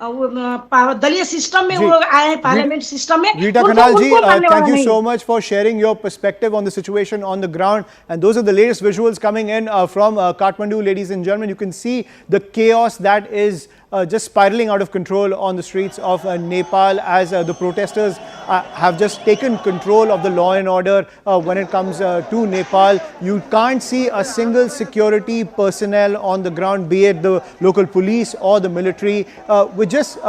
दलीय सिस्टम में जी, वो आए हैं, पार्लियामेंट सिस्टम में, Rita उनको Kanalji, उनको मानने thank वाला you नहीं। so much for sharing your perspective on the situation on the ground. And those are the latest visuals coming in from Kathmandu, ladies and gentlemen. You can see the chaos that is just spiraling out of control on the streets of Nepal as the protesters have just taken control of the law and order when it comes to Nepal. You can't see a single security personnel on the ground, be it the local police or the military, which just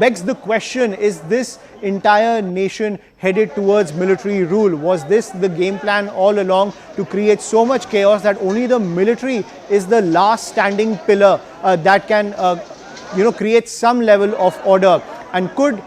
begs the question: is this entire nation headed towards military rule? Was this the game plan all along, to create so much chaos that only the military is the last standing pillar that can create some level of order? And could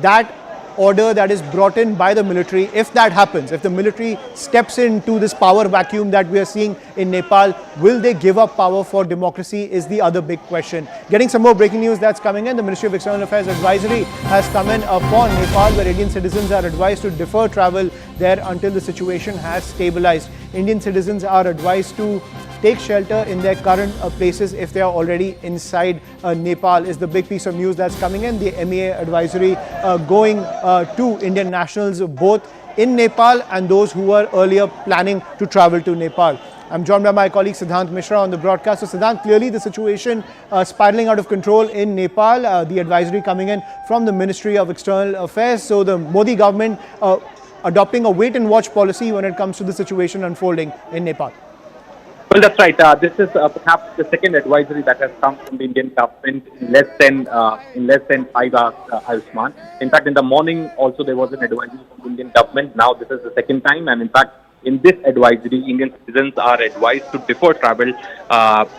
that order that is brought in by the military, if that happens, if the military steps into this power vacuum that we are seeing in Nepal, will they give up power for democracy, is the other big question. Getting some more breaking news that's coming in. The Ministry of External Affairs advisory has come in upon Nepal, where Indian citizens are advised to defer travel there until the situation has stabilized. Indian citizens are advised to take shelter in their current places if they are already inside Nepal, is the big piece of news that's coming in. The MEA advisory going to Indian nationals both in Nepal and those who were earlier planning to travel to Nepal. I'm joined by my colleague Siddhant Mishra on the broadcast. So Siddhant, clearly the situation spiraling out of control in Nepal, the advisory coming in from the Ministry of External Affairs. So the Modi government adopting a wait and watch policy when it comes to the situation unfolding in Nepal. Well, that's right. This is perhaps the second advisory that has come from the Indian government in less than 5 hours, Ayushman. In fact, in the morning also there was an advisory from the Indian government. Now this is the second time, and in fact, in this advisory, Indian citizens are advised to defer travel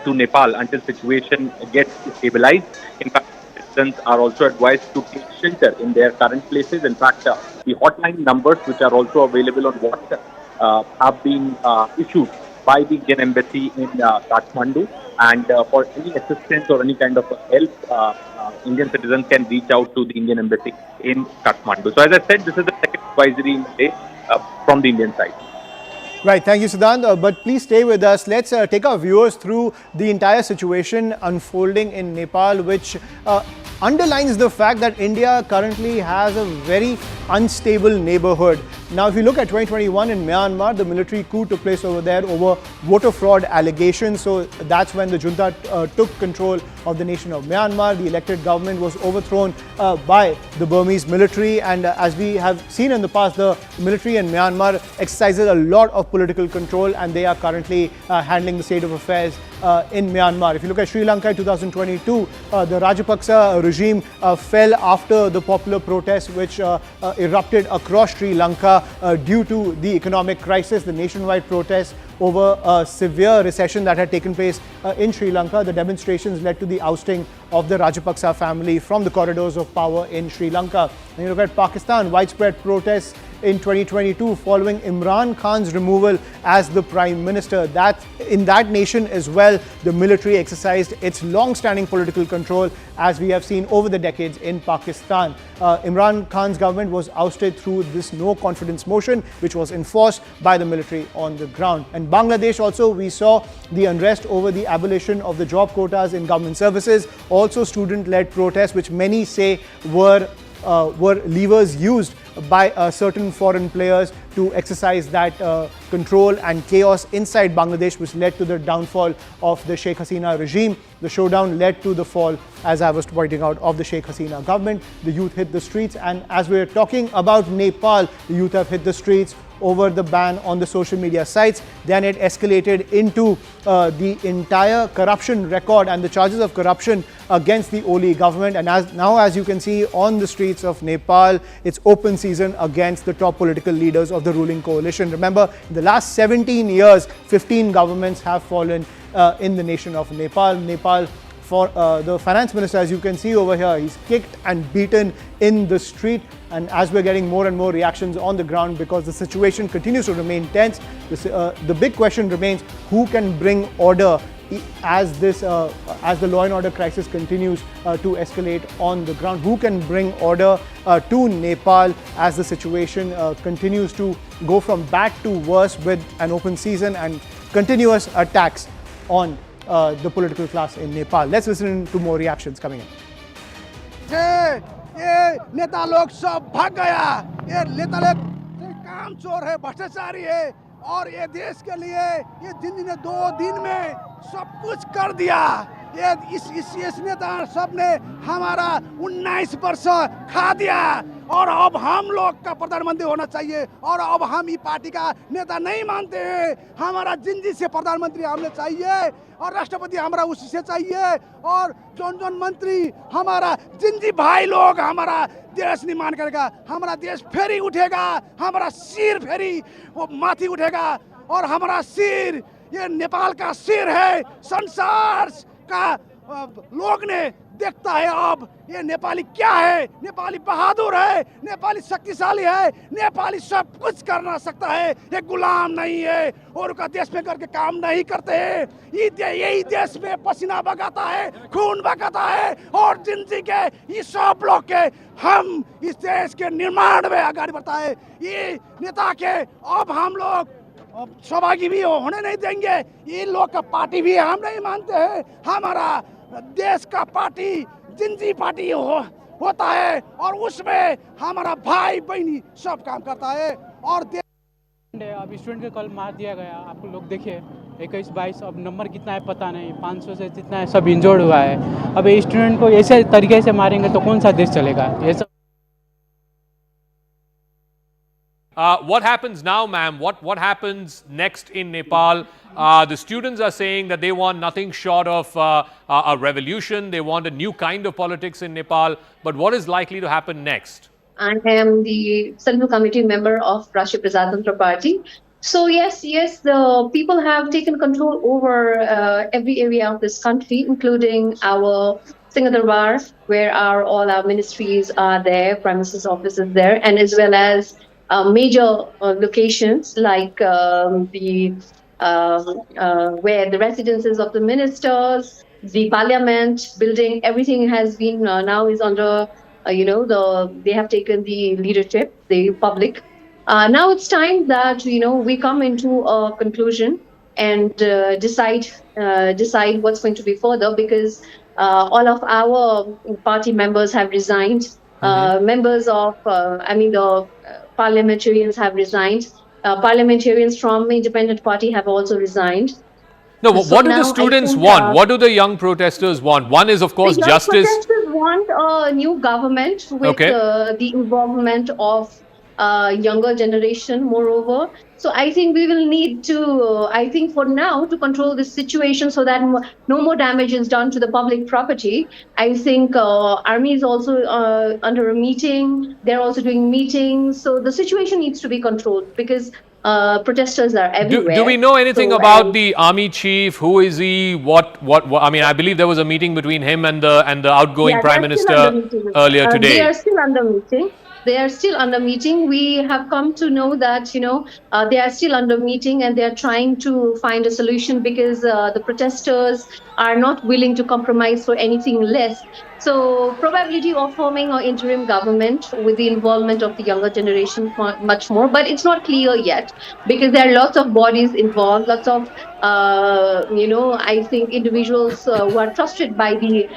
to Nepal until situation gets stabilized. In fact, citizens are also advised to take shelter in their current places. In fact, the hotline numbers, which are also available on WhatsApp, have been issued by the Indian Embassy in Kathmandu, and for any assistance or any kind of help, Indian citizens can reach out to the Indian Embassy in Kathmandu. So, as I said, this is the second advisory in the day from the Indian side. Right, thank you, Siddhant. But please stay with us. Let's take our viewers through the entire situation unfolding in Nepal, which underlines the fact that India currently has a very unstable neighborhood. Now, if you look at 2021 in Myanmar, the military coup took place over there over voter fraud allegations. So that's when the junta took control of the nation of Myanmar. The elected government was overthrown by the Burmese military. And as we have seen in the past, the military in Myanmar exercises a lot of political control, and they are currently handling the state of affairs in Myanmar. If you look at Sri Lanka in 2022, the Rajapaksa regime fell after the popular protests which erupted across Sri Lanka due to the economic crisis, the nationwide protests over a severe recession that had taken place in Sri Lanka. The demonstrations led to the ousting of the Rajapaksa family from the corridors of power in Sri Lanka. And you look at Pakistan, widespread protests in 2022 following Imran Khan's removal as the Prime Minister. That in that nation as well, the military exercised its long-standing political control, as we have seen over the decades in Pakistan. Imran Khan's government was ousted through this no confidence motion, which was enforced by the military on the ground. And Bangladesh also, we saw the unrest over the abolition of the job quotas in government services, also student-led protests, which many say were levers used by certain foreign players to exercise that control and chaos inside Bangladesh, which led to the downfall of the Sheikh Hasina regime. The showdown led to the fall, as I was pointing out, of the Sheikh Hasina government. The youth hit the streets, and as we're talking about Nepal, the youth have hit the streets over the ban on the social media sites. Then it escalated into the entire corruption record and the charges of corruption against the Oli government. And as you can see on the streets of Nepal, it's open season against the top political leaders of the ruling coalition. Remember, in the last 17 years, 15 governments have fallen in the nation of Nepal. For the finance minister, as you can see over here, he's kicked and beaten in the street. And as we're getting more and more reactions on the ground, because the situation continues to remain tense, the big question remains: who can bring order as the law and order crisis continues to escalate on the ground? Who can bring order to Nepal as the situation continues to go from bad to worse, with an open season and continuous attacks on the political class in Nepal? Let's listen to more reactions coming in. ये नेता लोग सब भाग गया। ये नेता लोग काम चोर है, भ्रष्टाचारी है और ये देश के लिए ये जिंदगी ने 2 दिन में सब कुछ कर दिया। ये इस नेता सब ने हमारा 19 वर्ष खा दिया और अब हम लोग का प्रधानमंत्री होना चाहिए और अब हम ये पार्टी का नेता नहीं मानते हैं। हमारा जिंदगी से प्रधानमंत्री हमें चाहिए और राष्ट्रपति हमारा उसी से चाहिए और जोन मंत्री हमारा जिंदगी भाई लोग हमारा देश निर्माण करेगा। हमारा देश फेरी उठेगा, हमारा सिर फेरी वो माथी उठेगा और हमारा सिर ये नेपाल का सिर है। संसार का लोग ने देखता है अब ये नेपाली क्या है। नेपाली बहादुर है, नेपाली शक्तिशाली है, नेपाली सब कुछ करना सकता है। ये गुलाम नहीं है और का देश में करके काम नहीं करते हैं। यही देश में पसीना बगाता है, खून बगाता है और जिंदगी के ये सब लोग के हम इस देश के निर्माण में आगे बढ़ता है। ये नेता के अब हम लोग सहभागी भी होने नहीं देंगे। ये लोग का पार्टी भी हम नहीं मानते हैं। हमारा देश का पार्टी जिंदगी पार्टी होता है और उसमें हमारा भाई बहनी सब काम करता है और अब स्टूडेंट का कल मार दिया गया। आप लोग देखिए 21-22, अब नंबर कितना है पता नहीं, 500 से जितना है सब इंजर्ड हुआ है। अब ये स्टूडेंट को ऐसे तरीके से मारेंगे तो कौन सा देश चलेगा? ये सब What happens now, ma'am? What happens next in Nepal? The students are saying that they want nothing short of a revolution. They want a new kind of politics in Nepal. But what is likely to happen next? I am the Central Committee member of Rashtriya Prajatantra Party. So yes, the people have taken control over every area of this country, including our Singadarbar, where all our ministries are there, Prime Minister's office is there, and as well as major locations like where the residences of the ministers, the parliament building, everything has been now is under they have taken the leadership, the public. Now it's time that we come into a conclusion and decide what's going to be further, because all of our party members have resigned. Members of the parliamentarians have resigned. Parliamentarians from independent party have also resigned. No, So what do the now I students think, want? What do the young protesters want? One is, of course, the young justice. protesters want a new government with Okay. the involvement of younger generation, moreover. So I think we will need to, I think for now, to control this situation so that no more damage is done to the public property. I think army is also under a meeting. They're also doing meetings. So the situation needs to be controlled because protesters are everywhere. Do we know anything So, about the army chief? Who is he? What? I mean, I believe there was a meeting between him and the outgoing Yeah, Prime they're still under Minister meeting. earlier They today. are still under meeting. They are still under meeting. We have come to know that they are still under meeting and they are trying to find a solution because the protesters are not willing to compromise for anything less. So probability of forming an interim government with the involvement of the younger generation much more, but it's not clear yet because there are lots of bodies involved, lots of I think individuals who are trusted by the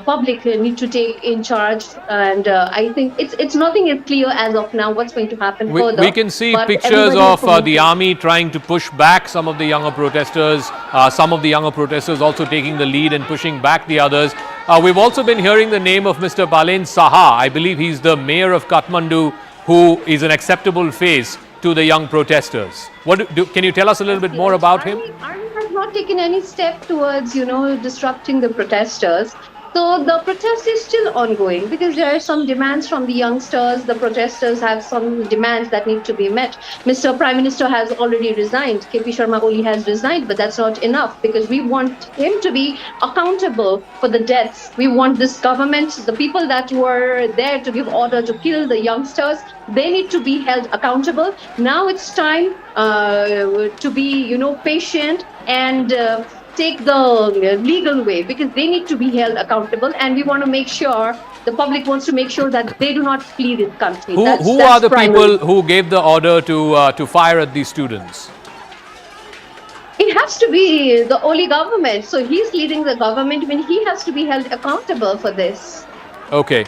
public need to take in charge, and I think it's nothing is clear as of now what's going to happen further. We can see but pictures everybody of is committed. the army trying to push back some of the younger protesters, some of the younger protesters also taking the lead and pushing back the others. We've also been hearing the name of Mr. Balen Saha. I believe he's the mayor of Kathmandu, who is an acceptable face to the young protesters. Can you tell us a little bit more about him? Army has not taken any step towards, disrupting the protesters. So the protest is still ongoing because there are some demands from the youngsters. The protesters have some demands that need to be met. Mr. Prime Minister has already resigned. KP Sharma Oli has resigned, but that's not enough because we want him to be accountable for the deaths. We want this government, the people that were there to give order to kill the youngsters, they need to be held accountable. Now it's time to be, patient and take the legal way because they need to be held accountable, and we want to make sure, the public wants to make sure that they do not flee this country. Who are the people who gave the order to fire at these students? It has to be the Oli government. So he's leading the government when he has to be held accountable for this. Okay.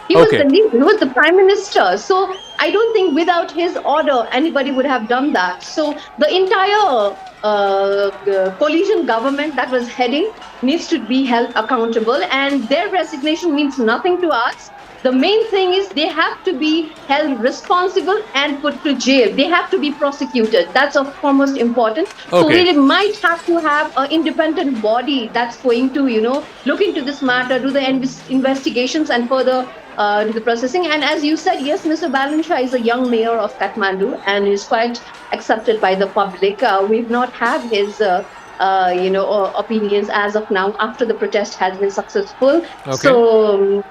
He was Okay. the leader, he was the prime minister. So I don't think without his order anybody would have done that. So the entire coalition government that was heading needs to be held accountable, and their resignation means nothing to us. The main thing is they have to be held responsible and put to jail. They have to be prosecuted. That's of foremost important. So Okay. we might have to have an independent body that's going to, look into this matter, do the investigations and further do the processing. And as you said, yes, Mr. Balansha is a young mayor of Kathmandu and is quite accepted by the public. We've not had his opinions as of now after the protest has been successful. Okay.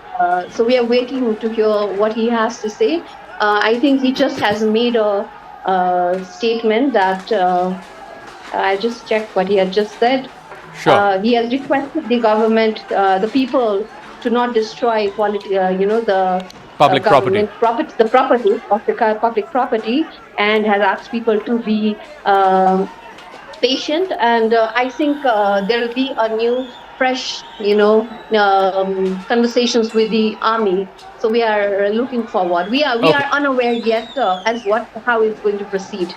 So we are waiting to hear what he has to say. I think he just has made a statement that I just checked what he had just said. Sure. He has requested the government, the people, to not destroy the Public property. the property of the public property, and has asked people to be patient. And I think there will be a new, fresh, conversations with the army. So we are looking forward. We are unaware yet as how it's going to proceed.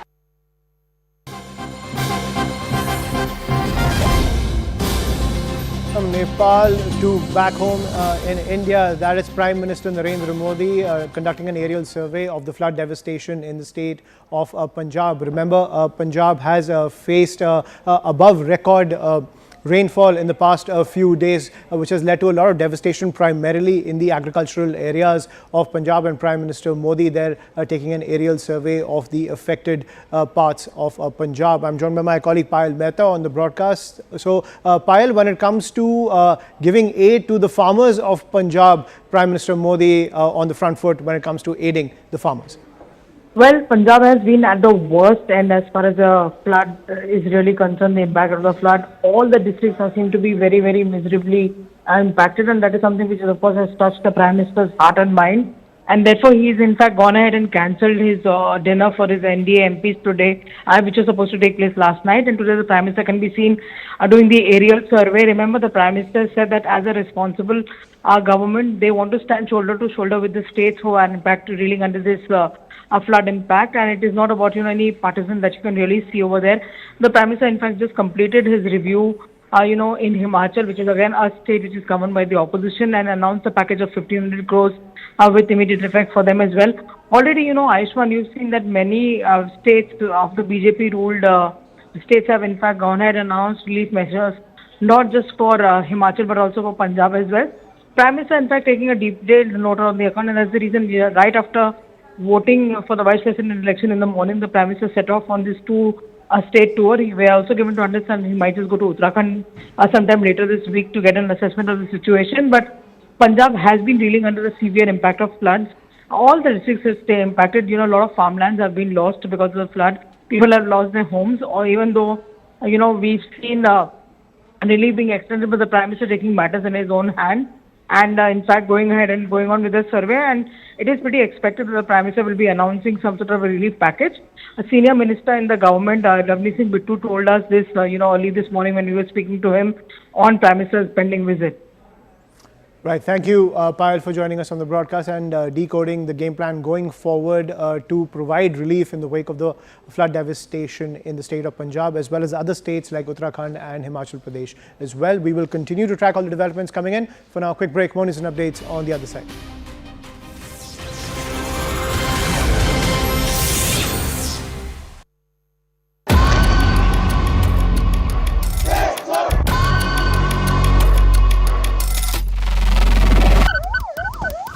From Nepal to back home in India, that is Prime Minister Narendra Modi conducting an aerial survey of the flood devastation in the state of Punjab. Remember, Punjab has faced above record rainfall in the past few days, which has led to a lot of devastation primarily in the agricultural areas of Punjab, and Prime Minister Modi there taking an aerial survey of the affected parts of Punjab. I'm joined by my colleague Payal Mehta on the broadcast. So Payal, when it comes to giving aid to the farmers of Punjab, Prime Minister Modi on the front foot when it comes to aiding the farmers. Well, Punjab has been at the worst, and as far as the flood is really concerned, the impact of the flood, all the districts seem to be very, very miserably impacted, and that is something which, of course, has touched the Prime Minister's heart and mind. And therefore, he is in fact gone ahead and cancelled his dinner for his NDA MPs today, which was supposed to take place last night. And today, the Prime Minister can be seen doing the aerial survey. Remember, the Prime Minister said that as a responsible government, they want to stand shoulder to shoulder with the states who are impacted, reeling under this flood impact, and it is not about any partisan that you can really see over there. The Prime Minister, in fact, just completed his review, in Himachal, which is again a state which is governed by the opposition, and announced a package of 1,500 crores with immediate effect for them as well. Already, Ayushman, you've seen that many states of the BJP-ruled states have in fact gone ahead and announced relief measures, not just for Himachal but also for Punjab as well. Prime Minister, in fact, taking a detailed note on the account, and that's the reason right after voting for the Vice President election in the morning, the Prime Minister set off on this state tour. We were also given to understand he might just go to Uttarakhand sometime later this week to get an assessment of the situation. But Punjab has been reeling under the severe impact of floods. All the districts have stayed impacted. A lot of farmlands have been lost because of the flood. People have lost their homes, or even though, we've seen relief being extended, but the Prime Minister taking matters in his own hand. And in fact, going ahead and going on with the survey, and it is pretty expected that the Prime Minister will be announcing some sort of a relief package. A senior minister in the government, Ravni Singh Bittu, told us this, early this morning when we were speaking to him on Prime Minister's pending visit. Right. Thank you, Payal, for joining us on the broadcast and decoding the game plan going forward to provide relief in the wake of the flood devastation in the state of Punjab, as well as other states like Uttarakhand and Himachal Pradesh as well. We will continue to track all the developments coming in. For now, quick break. More news and updates on the other side.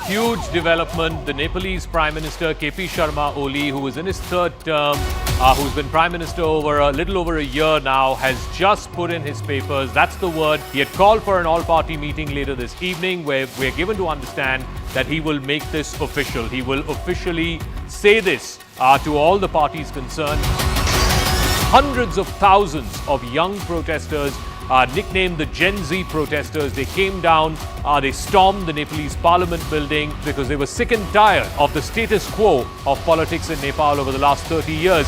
Huge development. The Nepalese Prime Minister KP Sharma Oli, who is in his third term, who's been Prime Minister over a little over a year now, has just put in his papers. That's the word. He had called for an all-party meeting later this evening where we're given to understand that he will make this official. He will officially say this to all the parties concerned. Hundreds of thousands of young protesters, nicknamed the Gen Z protesters, they came down, they stormed the Nepalese parliament building because they were sick and tired of the status quo of politics in Nepal over the last 30 years.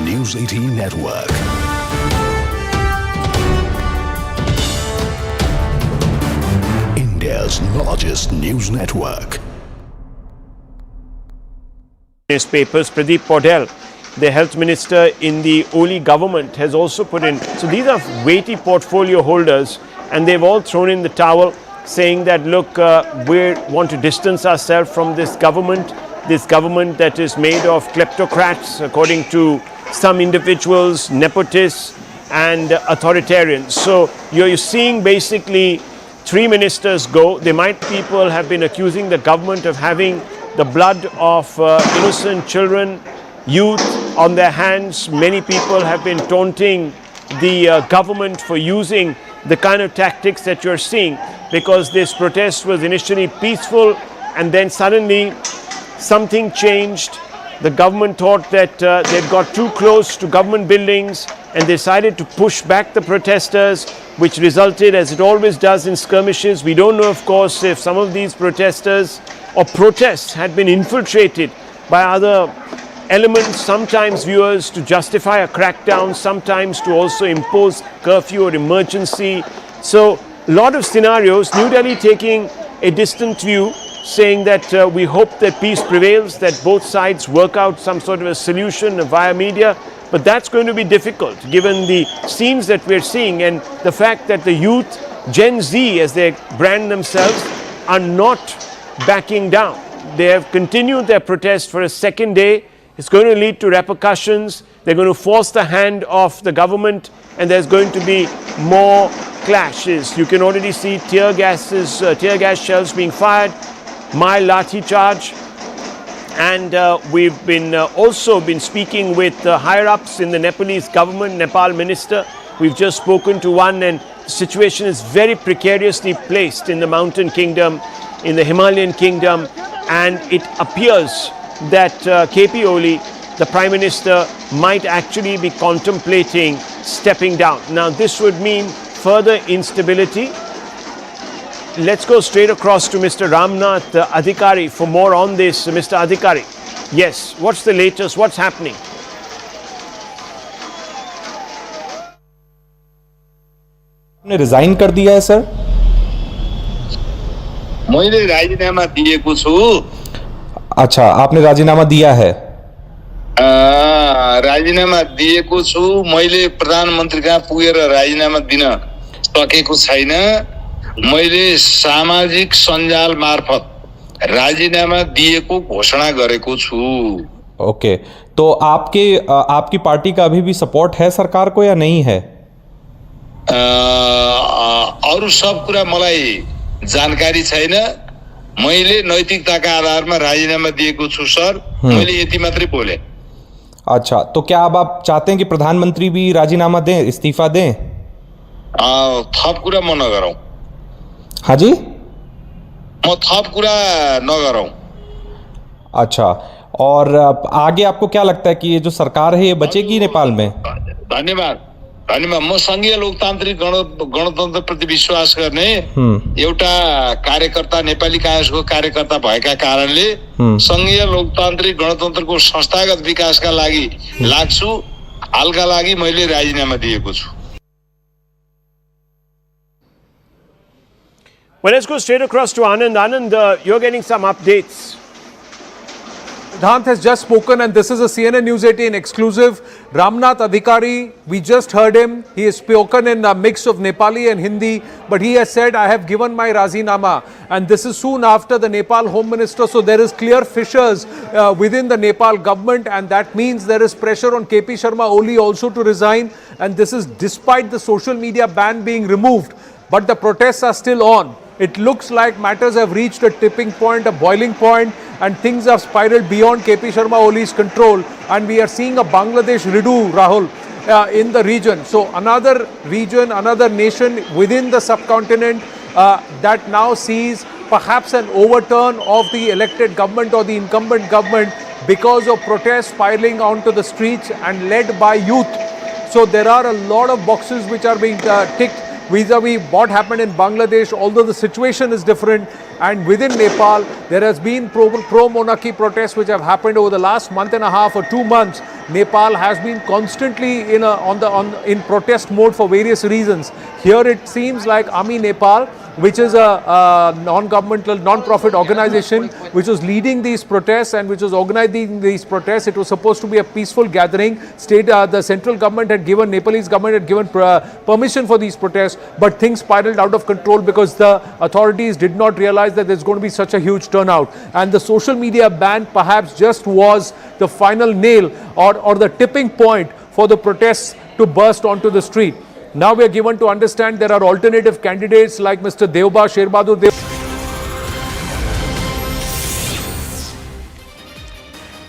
News 18 Network. India's largest news network. Newspapers, Pradeep Paudel, the health minister in the Oli government, has also put in. So these are weighty portfolio holders, and they've all thrown in the towel, saying that, look, we want to distance ourselves from this government that is made of kleptocrats, according to some individuals, nepotists and authoritarians. So you're seeing basically three ministers go. People have been accusing the government of having the blood of innocent children, youth on their hands. Many people have been taunting the government for using the kind of tactics that you're seeing, because this protest was initially peaceful and then suddenly something changed. The government thought that they'd got too close to government buildings and decided to push back the protesters, which resulted, as it always does, in skirmishes. We don't know, of course, if some of these protesters or protests had been infiltrated by other elements, sometimes viewers to justify a crackdown, sometimes to also impose curfew or emergency. So a lot of scenarios. New Delhi taking a distant view, saying that we hope that peace prevails, that both sides work out some sort of a solution via media. But that's going to be difficult given the scenes that we're seeing and the fact that the youth, Gen Z as they brand themselves, are not backing down. They have continued their protest for a second day. It's going to lead to repercussions. They're going to force the hand of the government, and there's going to be more clashes. You can already see tear gas shells being fired, mild lathi charge. And we've been also been speaking with higher-ups in the Nepalese government, Nepal minister. We've just spoken to one, and the situation is very precariously placed in the mountain kingdom, in the Himalayan kingdom, and it appears that KP Oli, the Prime Minister, might actually be contemplating stepping down. Now, this would mean further instability. Let's go straight across to Mr. Ramnath Adhikari for more on this. Mr. Adhikari, yes, what's the latest? What's happening? आपने resign कर दिया है sir? मैले राजीनामा दिएको छु। अच्छा, आपने राजीनामा दिया है? राजीनामा दिएको छु। मैले प्रधानमन्त्री कहाँ पुगेर राजीनामा दिन सकेको छैन। मैले सामाजिक सञ्जाल मार्फत राजीनामा दिएको घोषणा गरेको छु। ओके, तो आपकी पार्टी का अभी भी सपोर्ट है सरकार को या नहीं है? अरु सब कुरा मलाई जानकारी छैन। मैले नैतिकताका आधारमा राजीनामा दिएको छु सर। मैले यति मात्रै बोले। अच्छा, तो क्या अब आप चाहते हैं कि प्रधानमंत्री भी राजीनामा दें, इस्तीफा दें? थप कुरा म नगरौं। हाँ जी, म थप कुरा नगरौं। अच्छा, और आगे आपको क्या लगता है कि ये जो सरकार है ये बचेगी नेपाल में? धन्यवाद। म संघीय लोकतान्त्रिक गणतन्त्र प्रति विश्वास गर्ने एउटा कार्यकर्ता, नेपाली कांग्रेसको कार्यकर्ता भएका कारणले संघीय लोकतान्त्रिक गणतन्त्रको संस्थागत विकासका लागि लाग्छु। हालका लागि मैले राजीनामा दिएको छु। Well, let's go straight across to Anand. Anand, you're getting some updates. Siddhant has just spoken, and this is a CNN News 18 exclusive. Ramnath Adhikari, we just heard him. He has spoken in a mix of Nepali and Hindi, but he has said, I have given my Razinama. And this is soon after the Nepal Home Minister. So there is clear fissures within the Nepal government, and that means there is pressure on KP Sharma Oli also to resign. And this is despite the social media ban being removed. But the protests are still on. It looks like matters have reached a tipping point, a boiling point, and things have spiraled beyond KP Sharma Oli's control. And we are seeing a Bangladesh redo, Rahul, in the region. So another region, another nation within the subcontinent that now sees perhaps an overturn of the elected government or the incumbent government because of protests spiraling onto the streets and led by youth. So there are a lot of boxes which are being ticked vis-a-vis what happened in Bangladesh, although the situation is different. And within Nepal, there has been pro-monarchy protests which have happened over the last month and a half or 2 months. Nepal has been constantly in protest mode for various reasons. Here it seems like Ami Nepal, which is a non-governmental, non-profit organization which was leading these protests and which was organizing these protests. It was supposed to be a peaceful gathering. The central government had given, Nepalese government had given permission for these protests, but things spiraled out of control because the authorities did not realize that there's going to be such a huge turnout. And the social media ban perhaps just was the final nail or the tipping point for the protests to burst onto the street. Now we are given to understand there are alternative candidates like Mr. Devba Sherbadur Dev.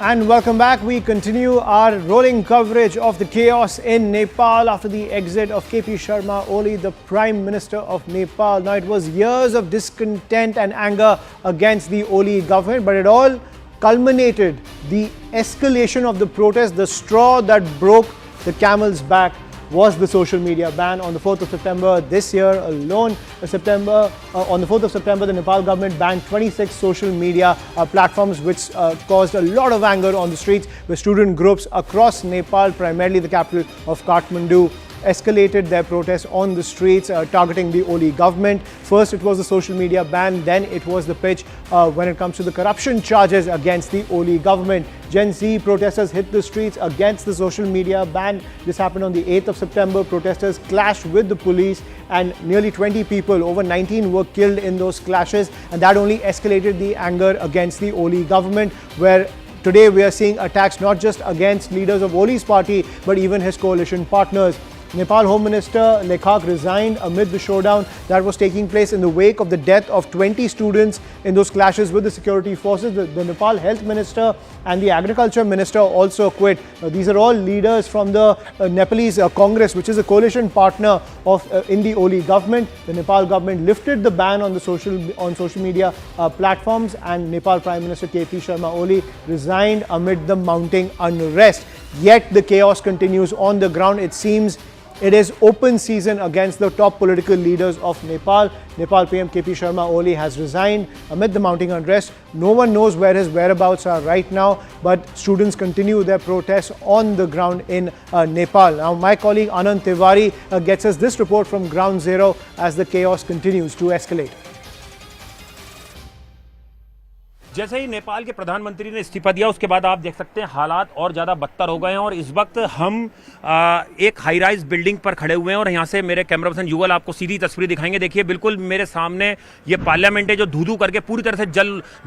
And welcome back. We continue our rolling coverage of the chaos in Nepal after the exit of KP Sharma Oli, the Prime Minister of Nepal. Now, it was years of discontent and anger against the Oli government, but it all culminated. The escalation of the protest, the straw that broke the camel's back, was the social media ban. On the 4th of September this year alone, on the 4th of September, the Nepal government banned 26 social media platforms, which caused a lot of anger on the streets, where student groups across Nepal, primarily the capital of Kathmandu, escalated their protests on the streets, targeting the Oli government. First it was the social media ban, then it was the pitch when it comes to the corruption charges against the Oli government. Gen Z protesters hit the streets against the social media ban. This happened on the 8th of September. Protesters clashed with the police and nearly 20 people, over 19 were killed in those clashes, and that only escalated the anger against the Oli government, where today we are seeing attacks not just against leaders of Oli's party but even his coalition partners. Nepal Home Minister Lekhak resigned amid the showdown that was taking place in the wake of the death of 20 students in those clashes with the security forces. The Nepal Health Minister and the Agriculture Minister also quit. These are all leaders from the Nepalese Congress, which is a coalition partner of in the Oli government. The Nepal government lifted the ban on social media platforms, and Nepal Prime Minister KP Sharma Oli resigned amid the mounting unrest. Yet the chaos continues on the ground. It seems it is open season against the top political leaders of Nepal. Nepal PM KP Sharma Oli has resigned amid the mounting unrest. No one knows where his whereabouts are right now, but students continue their protests on the ground in Nepal. Now, my colleague Anand Tiwari gets us this report from Ground Zero as the chaos continues to escalate. जैसे ही नेपाल के प्रधानमंत्री ने इस्तीफा दिया, उसके बाद आप देख सकते हैं हालात और ज़्यादा बदतर हो गए हैं। और इस वक्त हम एक हाई राइज बिल्डिंग पर खड़े हुए हैं और यहाँ से मेरे कैमरा पर्सन युगल आपको सीधी तस्वीर दिखाएंगे। देखिए, बिल्कुल मेरे सामने ये पार्लियामेंट है जो धू-धू करके पूरी तरह से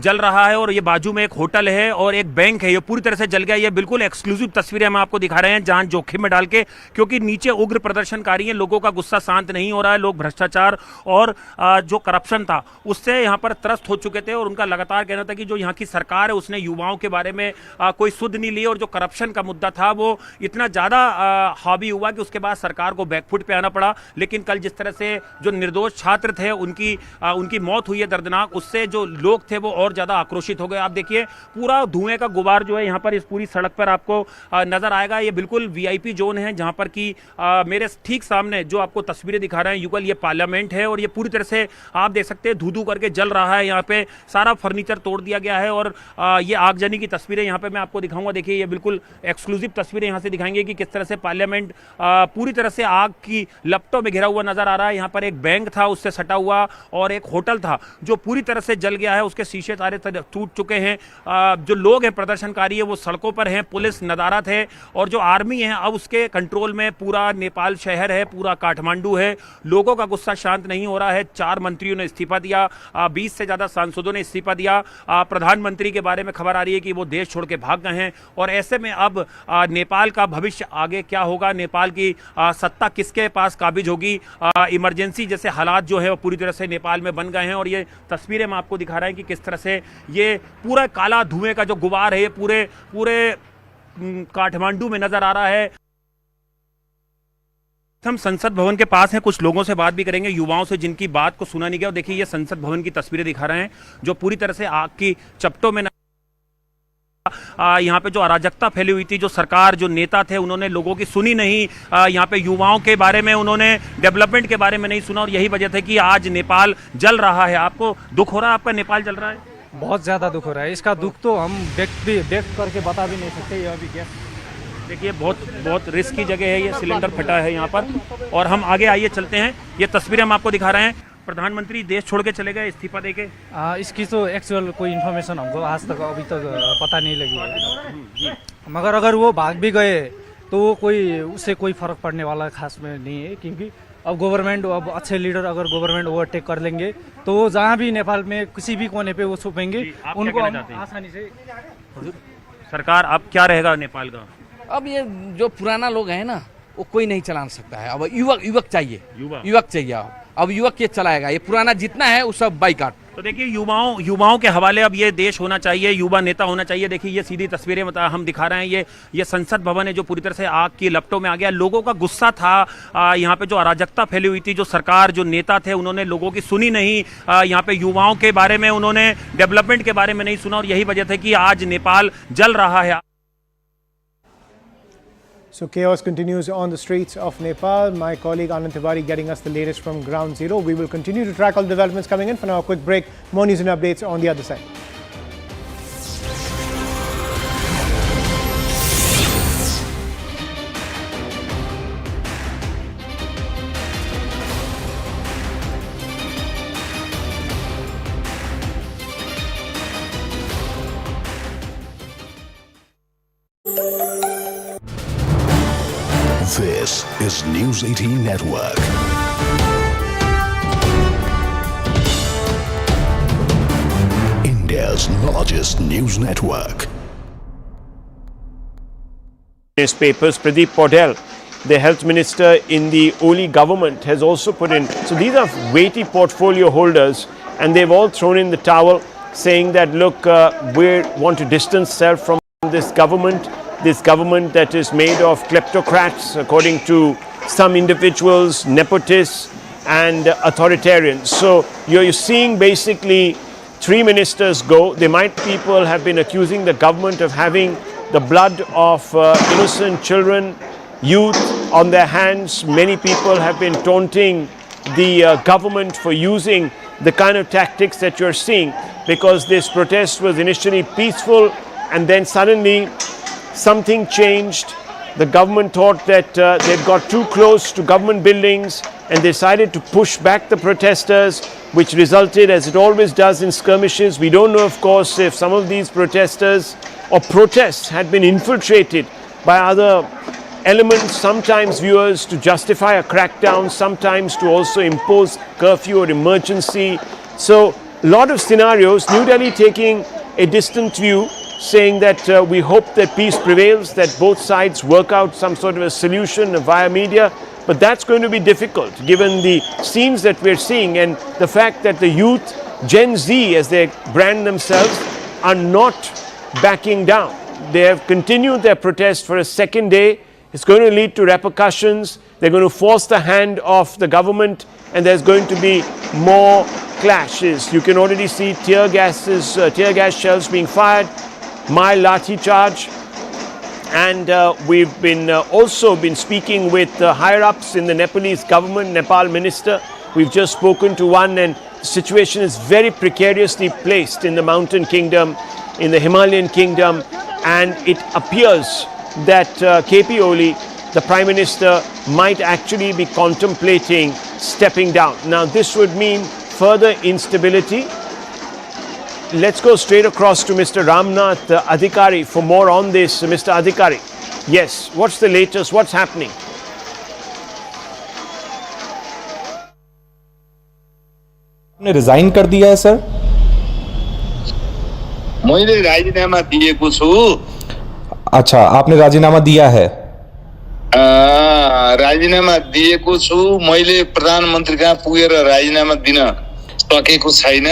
जल रहा है, और ये बाजू में एक होटल है और एक बैंक है, ये पूरी तरह से जल गया। ये बिल्कुल एक्सक्लूसिव तस्वीरें हम आपको दिखा रहे हैं जान जोखिम में डाल के, क्योंकि नीचे उग्र प्रदर्शनकारी हैं, लोगों का गुस्सा शांत नहीं हो रहा है। लोग भ्रष्टाचार और जो करप्शन था उससे यहाँ पर त्रस्त हो चुके थे, और उनका लगातार कहना था कि जो यहाँ की सरकार है उसने युवाओं के बारे में कोई सुध नहीं ली, और जो करप्शन का मुद्दा था वो इतना ज्यादा हावी हुआ कि उसके बाद सरकार को बैकफुट पे आना पड़ा। लेकिन कल जिस तरह से जो निर्दोष छात्र थे उनकी मौत हुई है दर्दनाक, उससे जो लोग थे वो और ज्यादा आक्रोशित हो गए। आप देखिए, पूरा धुएं का गुबार जो है यहाँ पर इस पूरी सड़क पर आपको नजर आएगा। ये बिल्कुल वीआईपी जोन है जहां पर कि मेरे ठीक सामने जो आपको तस्वीरें दिखा रहे हैं युगल, ये पार्लियामेंट है और ये पूरी तरह से आप देख सकते हैं धू-धू करके जल रहा है। यहाँ पे सारा फर्नीचर तोड़ दिया गया है और ये आगजनी की तस्वीरें यहाँ पे मैं आपको दिखाऊंगा। देखिए, ये बिल्कुल एक्सक्लूसिव तस्वीरें यहाँ से दिखाएंगे कि किस तरह से पार्लियामेंट पूरी तरह से आग की लपटों में घिरा हुआ नजर आ रहा है। यहाँ पर एक बैंक था उससे सटा हुआ और एक होटल था जो पूरी तरह से जल गया है, उसके शीशे सारे टूट चुके हैं। जो लोग हैं प्रदर्शनकारी है वो सड़कों पर हैं, पुलिस नदारत है और जो आर्मी है अब उसके कंट्रोल में पूरा नेपाल शहर है, पूरा काठमांडू है। लोगों का गुस्सा शांत नहीं हो रहा है। 4 मंत्रियों ने इस्तीफा दिया, 20 से ज्यादा सांसदों ने इस्तीफा दिया। प्रधानमंत्री के बारे में खबर आ रही है कि वो देश छोड़ के भाग गए हैं, और ऐसे में अब नेपाल का भविष्य आगे क्या होगा, नेपाल की सत्ता किसके पास काबिज होगी। इमरजेंसी जैसे हालात जो है वो पूरी तरह से नेपाल में बन गए हैं, और ये तस्वीरें हम आपको दिखा रहे हैं कि किस तरह से ये पूरा काला धुएं का जो गुबार है ये पूरे काठमांडू में नजर आ रहा है। हम संसद भवन के पास हैं, कुछ लोगों से बात भी करेंगे, युवाओं से जिनकी बात को सुना नहीं गया। देखिए, ये संसद भवन की तस्वीरें दिखा रहे हैं जो पूरी तरह से आग की चपटों में यहाँ पे जो अराजकता फैली हुई थी, जो सरकार, जो नेता थे, उन्होंने लोगों की सुनी नहीं। यहाँ पे युवाओं के बारे में उन्होंने, डेवलपमेंट के बारे में नहीं सुना, और यही वजह थी कि आज नेपाल जल रहा है। आपको दुख हो रहा है आपका नेपाल जल रहा है? बहुत ज़्यादा दुख हो रहा है। इसका दुख तो हम व्यक्त करके बता भी नहीं सकते। ये अभी क्या देखिए, बहुत रिस्की जगह है, ये सिलेंडर फटा है यहाँ पर। और हम आगे आइए चलते हैं, ये तस्वीरें हम आपको दिखा रहे हैं। प्रधानमंत्री देश छोड़ के चले गए इस्तीफा देके। इसकी तो एक्चुअल कोई इन्फॉर्मेशन हमको आज तक अभी तक पता नहीं लगी है, मगर अगर वो भाग भी गए तो वो उससे कोई फर्क पड़ने वाला खास में नहीं है, क्योंकि अब गवर्नमेंट, अब अच्छे लीडर अगर गवर्नमेंट ओवरटेक कर लेंगे तो वो जहाँ भी नेपाल में किसी भी कोने पे वो छुपेंगे, उनको आसानी से। सरकार अब क्या रहेगा नेपाल का? अब ये जो पुराना लोग हैं ना, वो कोई नहीं चला सकता है। अब युवक चाहिए, युवक चाहिए। अब युवक ये चलाएगा, ये पुराना जितना है वो सब बाइकाट। तो देखिए, युवाओं के हवाले अब ये देश होना चाहिए, युवा नेता होना चाहिए। देखिए, ये सीधी तस्वीरें हम दिखा रहे हैं। ये संसद भवन है जो पूरी तरह से आग की लपटों में आ गया। लोगों का गुस्सा था, यहाँ पे जो अराजकता फैली हुई थी, जो सरकार, जो नेता थे, उन्होंने लोगों की सुनी नहीं। यहाँ पे युवाओं के बारे में उन्होंने, डेवलपमेंट के बारे में नहीं सुना, और यही वजह थी कि आज नेपाल जल रहा है। So chaos continues on the streets of Nepal. My colleague Anand Tiwari getting us the latest from ground zero. We will continue to track all the developments coming in. For now, a quick break. More news and updates on the other side. This is News 18 Network. India's largest news network. Newspapers, Pradeep Paudel, the health minister in the Oli government, has also put in. So these are weighty portfolio holders, and they've all thrown in the towel, saying that, look, we want to distance ourselves from this government that is made of kleptocrats, according to some individuals, nepotists and authoritarians. So you're seeing basically 3 ministers go. People have been accusing the government of having the blood of innocent children, youth on their hands. Many people have been taunting the government for using the kind of tactics that you're seeing, because this protest was initially peaceful and then suddenly something changed. The government thought that they'd got too close to government buildings and decided to push back the protesters, which resulted, as it always does, in skirmishes. We don't know, of course, if some of these protesters or protests had been infiltrated by other elements, sometimes viewers to justify a crackdown, sometimes to also impose curfew or emergency. So a lot of scenarios. New Delhi taking a distant view, saying that we hope that peace prevails, that both sides work out some sort of a solution via media. But that's going to be difficult given the scenes that we're seeing and the fact that the youth, Gen Z as they brand themselves, are not backing down. They have continued their protest for a second day. It's going to lead to repercussions. They're going to force the hand of the government, and there's going to be more clashes. You can already see tear gas shells being fired, mild lathi charge, and we've been also been speaking with higher ups in the Nepalese government, Nepal minister. We've just spoken to one, and the situation is very precariously placed in the mountain kingdom, in the Himalayan kingdom, and it appears that KP Oli, the Prime Minister, might actually be contemplating stepping down. Now this would mean further instability. Let's go straight across to Mr. Ramnath Adhikari for more on this. Mr. Adhikari, yes, what's the latest? What's happening? आपने resign कर दिया है sir? मैले राजीनामा दिएको छु। अच्छा, आपने राजीनामा दिया है? राजीनामा दिएको छु। मैले प्रधानमन्त्री कहाँ पुगेर राजीनामा दिन सकेको छैन।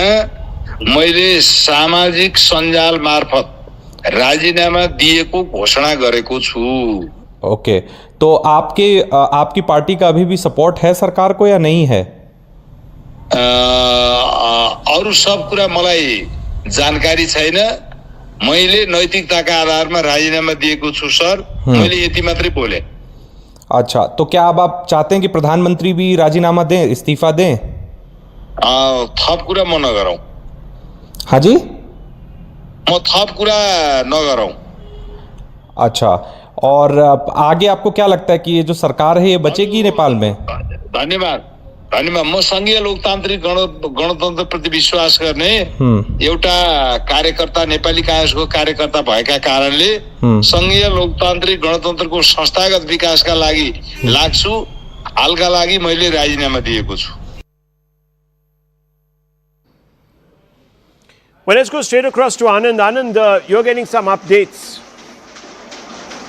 मैले सामाजिक सञ्जाल मार्फत राजीनामा दिएको घोषणा गरेको छु। ओके, तो आपकी पार्टी का अभी भी सपोर्ट है सरकार को या नहीं है? अरू सब कुरा मलाई जानकारी छैन। मैले नैतिकताका आधारमा राजीनामा दिएको छु सर। मैले यति मात्रै बोले। अच्छा, तो क्या अब आप चाहते हैं कि प्रधानमंत्री भी राजीनामा दें, इस्तीफा दें? थप कुरा म नगरौँ। हाँ जी, म थप कुरा नगरौँ। अच्छा, और आगे आपको क्या लगता है कि ये जो सरकार है ये बचेगी नेपाल में? धन्यवाद धन्यवाद। म संघीय लोकतान्त्रिक गणतन्त्र प्रति विश्वास गर्ने एउटा कार्यकर्ता, नेपाली काङ्ग्रेसको कार्यकर्ता भएका कारणले संघीय लोकतान्त्रिक गणतन्त्रको संस्थागत विकासका लागि लाग्छु। हालका लागि मैले राजीनामा दिएको छु। Well, let's go straight across to Anand. Anand, you're getting some updates.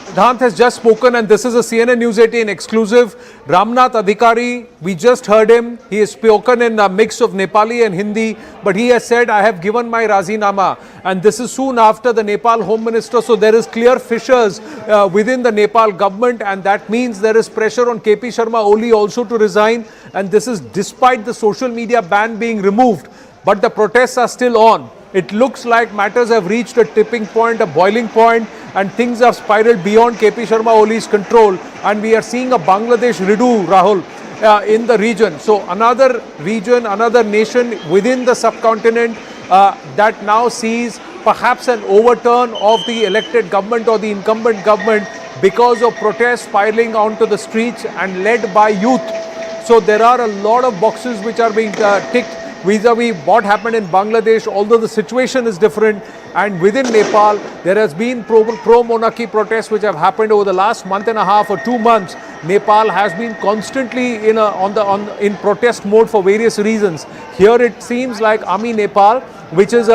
Siddhant has just spoken, and this is a CNN News 18 exclusive. Ramnath Adhikari, we just heard him. He has spoken in a mix of Nepali and Hindi, but he has said, I have given my Razinama. And this is soon after the Nepal Home Minister. So there is clear fissures within the Nepal government, and that means there is pressure on KP Sharma Oli also to resign. And this is despite the social media ban being removed. But the protests are still on. It looks like matters have reached a tipping point, a boiling point, and things have spiraled beyond KP Sharma Oli's control. And we are seeing a Bangladesh redo, Rahul, in the region. So another region, another nation within the subcontinent that now sees perhaps an overturn of the elected government or the incumbent government because of protests spiraling onto the streets and led by youth. So there are a lot of boxes which are being ticked vis-a-vis what happened in Bangladesh, although the situation is different. And within Nepal, there has been pro-monarchy protests which have happened over the last month and a half or 2 months. Nepal has been constantly in protest mode for various reasons. Here it seems like Army Nepal, which is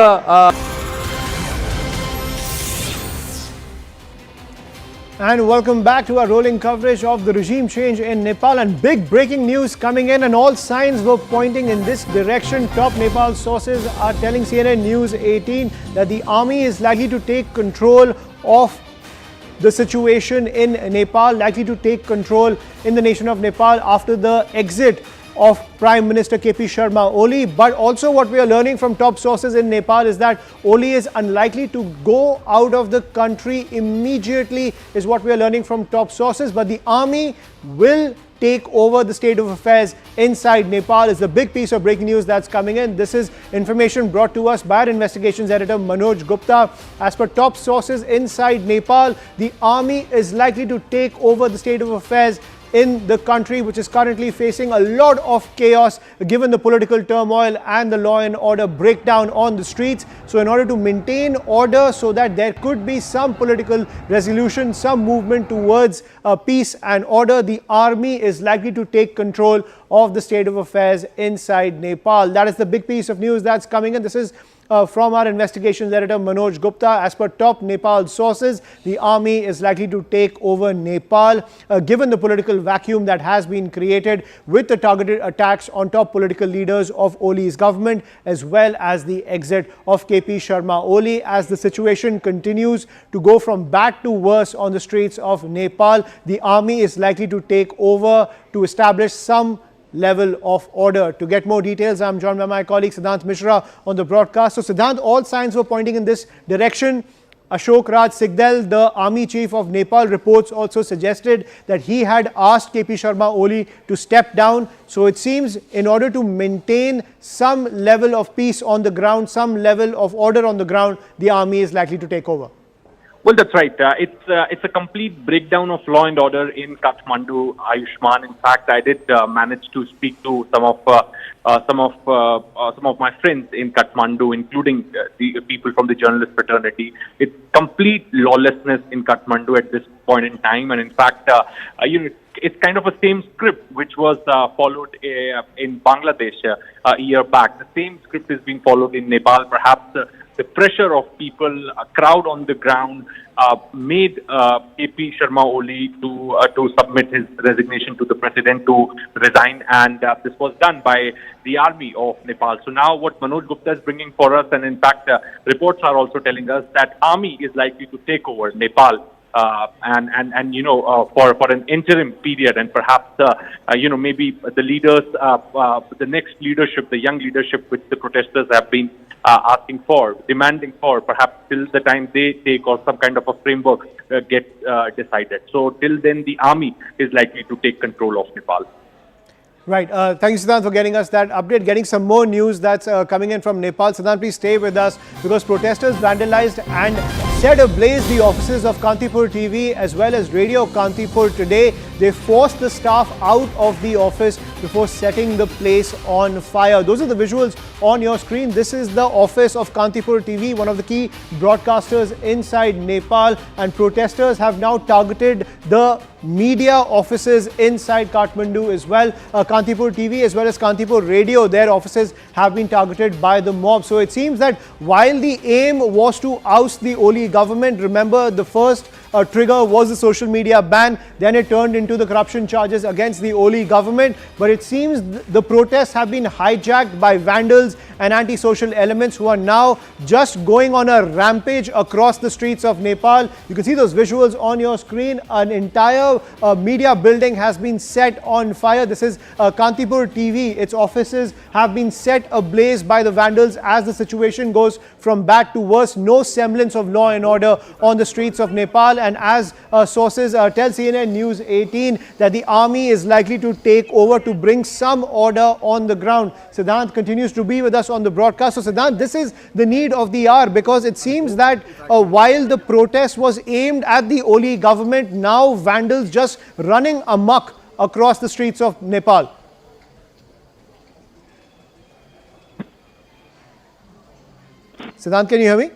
And welcome back to our rolling coverage of the regime change in Nepal, and big breaking news coming in, and all signs were pointing in this direction. Top Nepal sources are telling CNN News 18 that the army is likely to take control of the situation in Nepal, likely to take control in the nation of Nepal after the exit of Prime Minister KP Sharma Oli. But also what we are learning from top sources in Nepal is that Oli is unlikely to go out of the country immediately, is what we are learning from top sources. But the army will take over the state of affairs inside Nepal is the big piece of breaking news that's coming in. This is information brought to us by our investigations editor Manoj Gupta. As per top sources inside Nepal, the army is likely to take over the state of affairs in the country, which is currently facing a lot of chaos given the political turmoil and the law and order breakdown on the streets. So in order to maintain order so that there could be some political resolution, some movement towards peace and order, the army is likely to take control of the state of affairs inside Nepal. That is the big piece of news that's coming in. This is from our investigations editor Manoj Gupta. As per top Nepal sources, the army is likely to take over Nepal given the political vacuum that has been created with the targeted attacks on top political leaders of Oli's government, as well as the exit of KP Sharma Oli. As the situation continues to go from bad to worse on the streets of Nepal, the army is likely to take over to establish some level of order. To get more details, I'm joined by my colleague Siddhant Mishra on the broadcast. So Siddhant, all signs were pointing in this direction. Ashok Raj Sigdel, the army chief of Nepal, reports also suggested that he had asked KP Sharma Oli to step down. So it seems in order to maintain some level of peace on the ground, some level of order on the ground, the army is likely to take over. Well, that's right. It's a complete breakdown of law and order in Kathmandu, Ayushman. In fact, I did manage to speak to some of my friends in Kathmandu, including the people from the journalist fraternity. It's complete lawlessness in Kathmandu at this point in time, and in fact, it's kind of a same script which was followed in Bangladesh a year back. The same script is being followed in Nepal. Perhaps the pressure of people, a crowd on the ground, made KP Sharma Oli to submit his resignation to the president, to resign, and this was done by the army of Nepal. So now what Manoj Gupta is bringing for us, and in fact reports are also telling us that army is likely to take over Nepal. And you know, for an interim period, and perhaps you know, maybe the leaders, the next leadership, the young leadership which the protesters have been demanding for, perhaps till the time they take or some kind of a framework gets decided. So till then, the army is likely to take control of Nepal. Right. Thank you, Siddhant, for getting us that update. Getting some more news that's coming in from Nepal. Siddhant, please stay with us because protesters vandalized and set ablaze the offices of Kantipur TV as well as Radio Kantipur today. They forced the staff out of the office before setting the place on fire. Those are the visuals on your screen. This is the office of Kantipur TV, one of the key broadcasters inside Nepal, and protesters have now targeted the media offices inside Kathmandu as well. Kantipur TV as well as Kantipur Radio, their offices have been targeted by the mob. So it seems that while the aim was to oust the Oli government, remember the first trigger was the social media ban, then it turned into the corruption charges against the Oli government. But it seems the protests have been hijacked by vandals and anti-social elements who are now just going on a rampage across the streets of Nepal. You can see those visuals on your screen. An entire media building has been set on fire. This is Kantipur TV. Its offices have been set ablaze by the vandals as the situation goes from bad to worse. No semblance of law and order on the streets of Nepal. And as sources tell CNN News 18 that the army is likely to take over to bring some order on the ground. Siddhant continues to be with us on the broadcast. So Siddhant, this is the need of the hour because it seems that while the protest was aimed at the Oli government, now vandals just running amok across the streets of Nepal. Siddhant, can you hear me?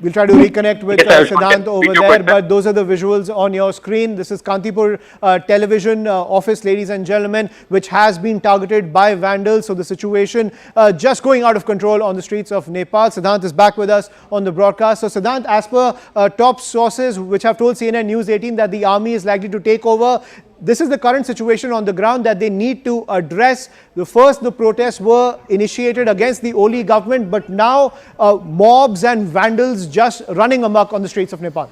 We'll try to reconnect with Siddhant over there, but those are the visuals on your screen. This is Kantipur television office, ladies and gentlemen, which has been targeted by vandals. So the situation just going out of control on the streets of Nepal. Siddhant is back with us on the broadcast. So Siddhant, as per top sources which have told CNN News 18 that the army is likely to take over, this is the current situation on the ground that they need to address. First, the protests were initiated against the Oli government, but now mobs and vandals just running amok on the streets of Nepal.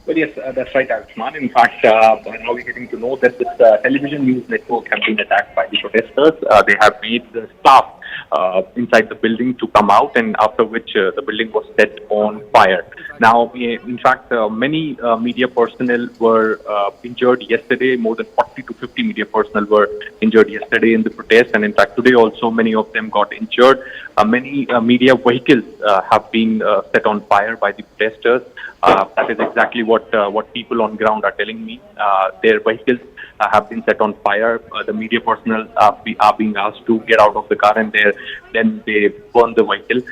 Well, yes, that's right, Ayushman. In fact, now we're getting to know that this television news network have been attacked by the protesters. They have made the staff inside the building to come out, and after which the building was set on fire. Now, in fact, many media personnel were injured yesterday. More than 40 to 50 media personnel were injured yesterday in the protest, and in fact, today also many of them got injured. Many media vehicles have been set on fire by the protesters. That is exactly what people on ground are telling me. Their vehicles have been set on fire. The media personnel are being asked to get out of the car, and then they burn the vehicle.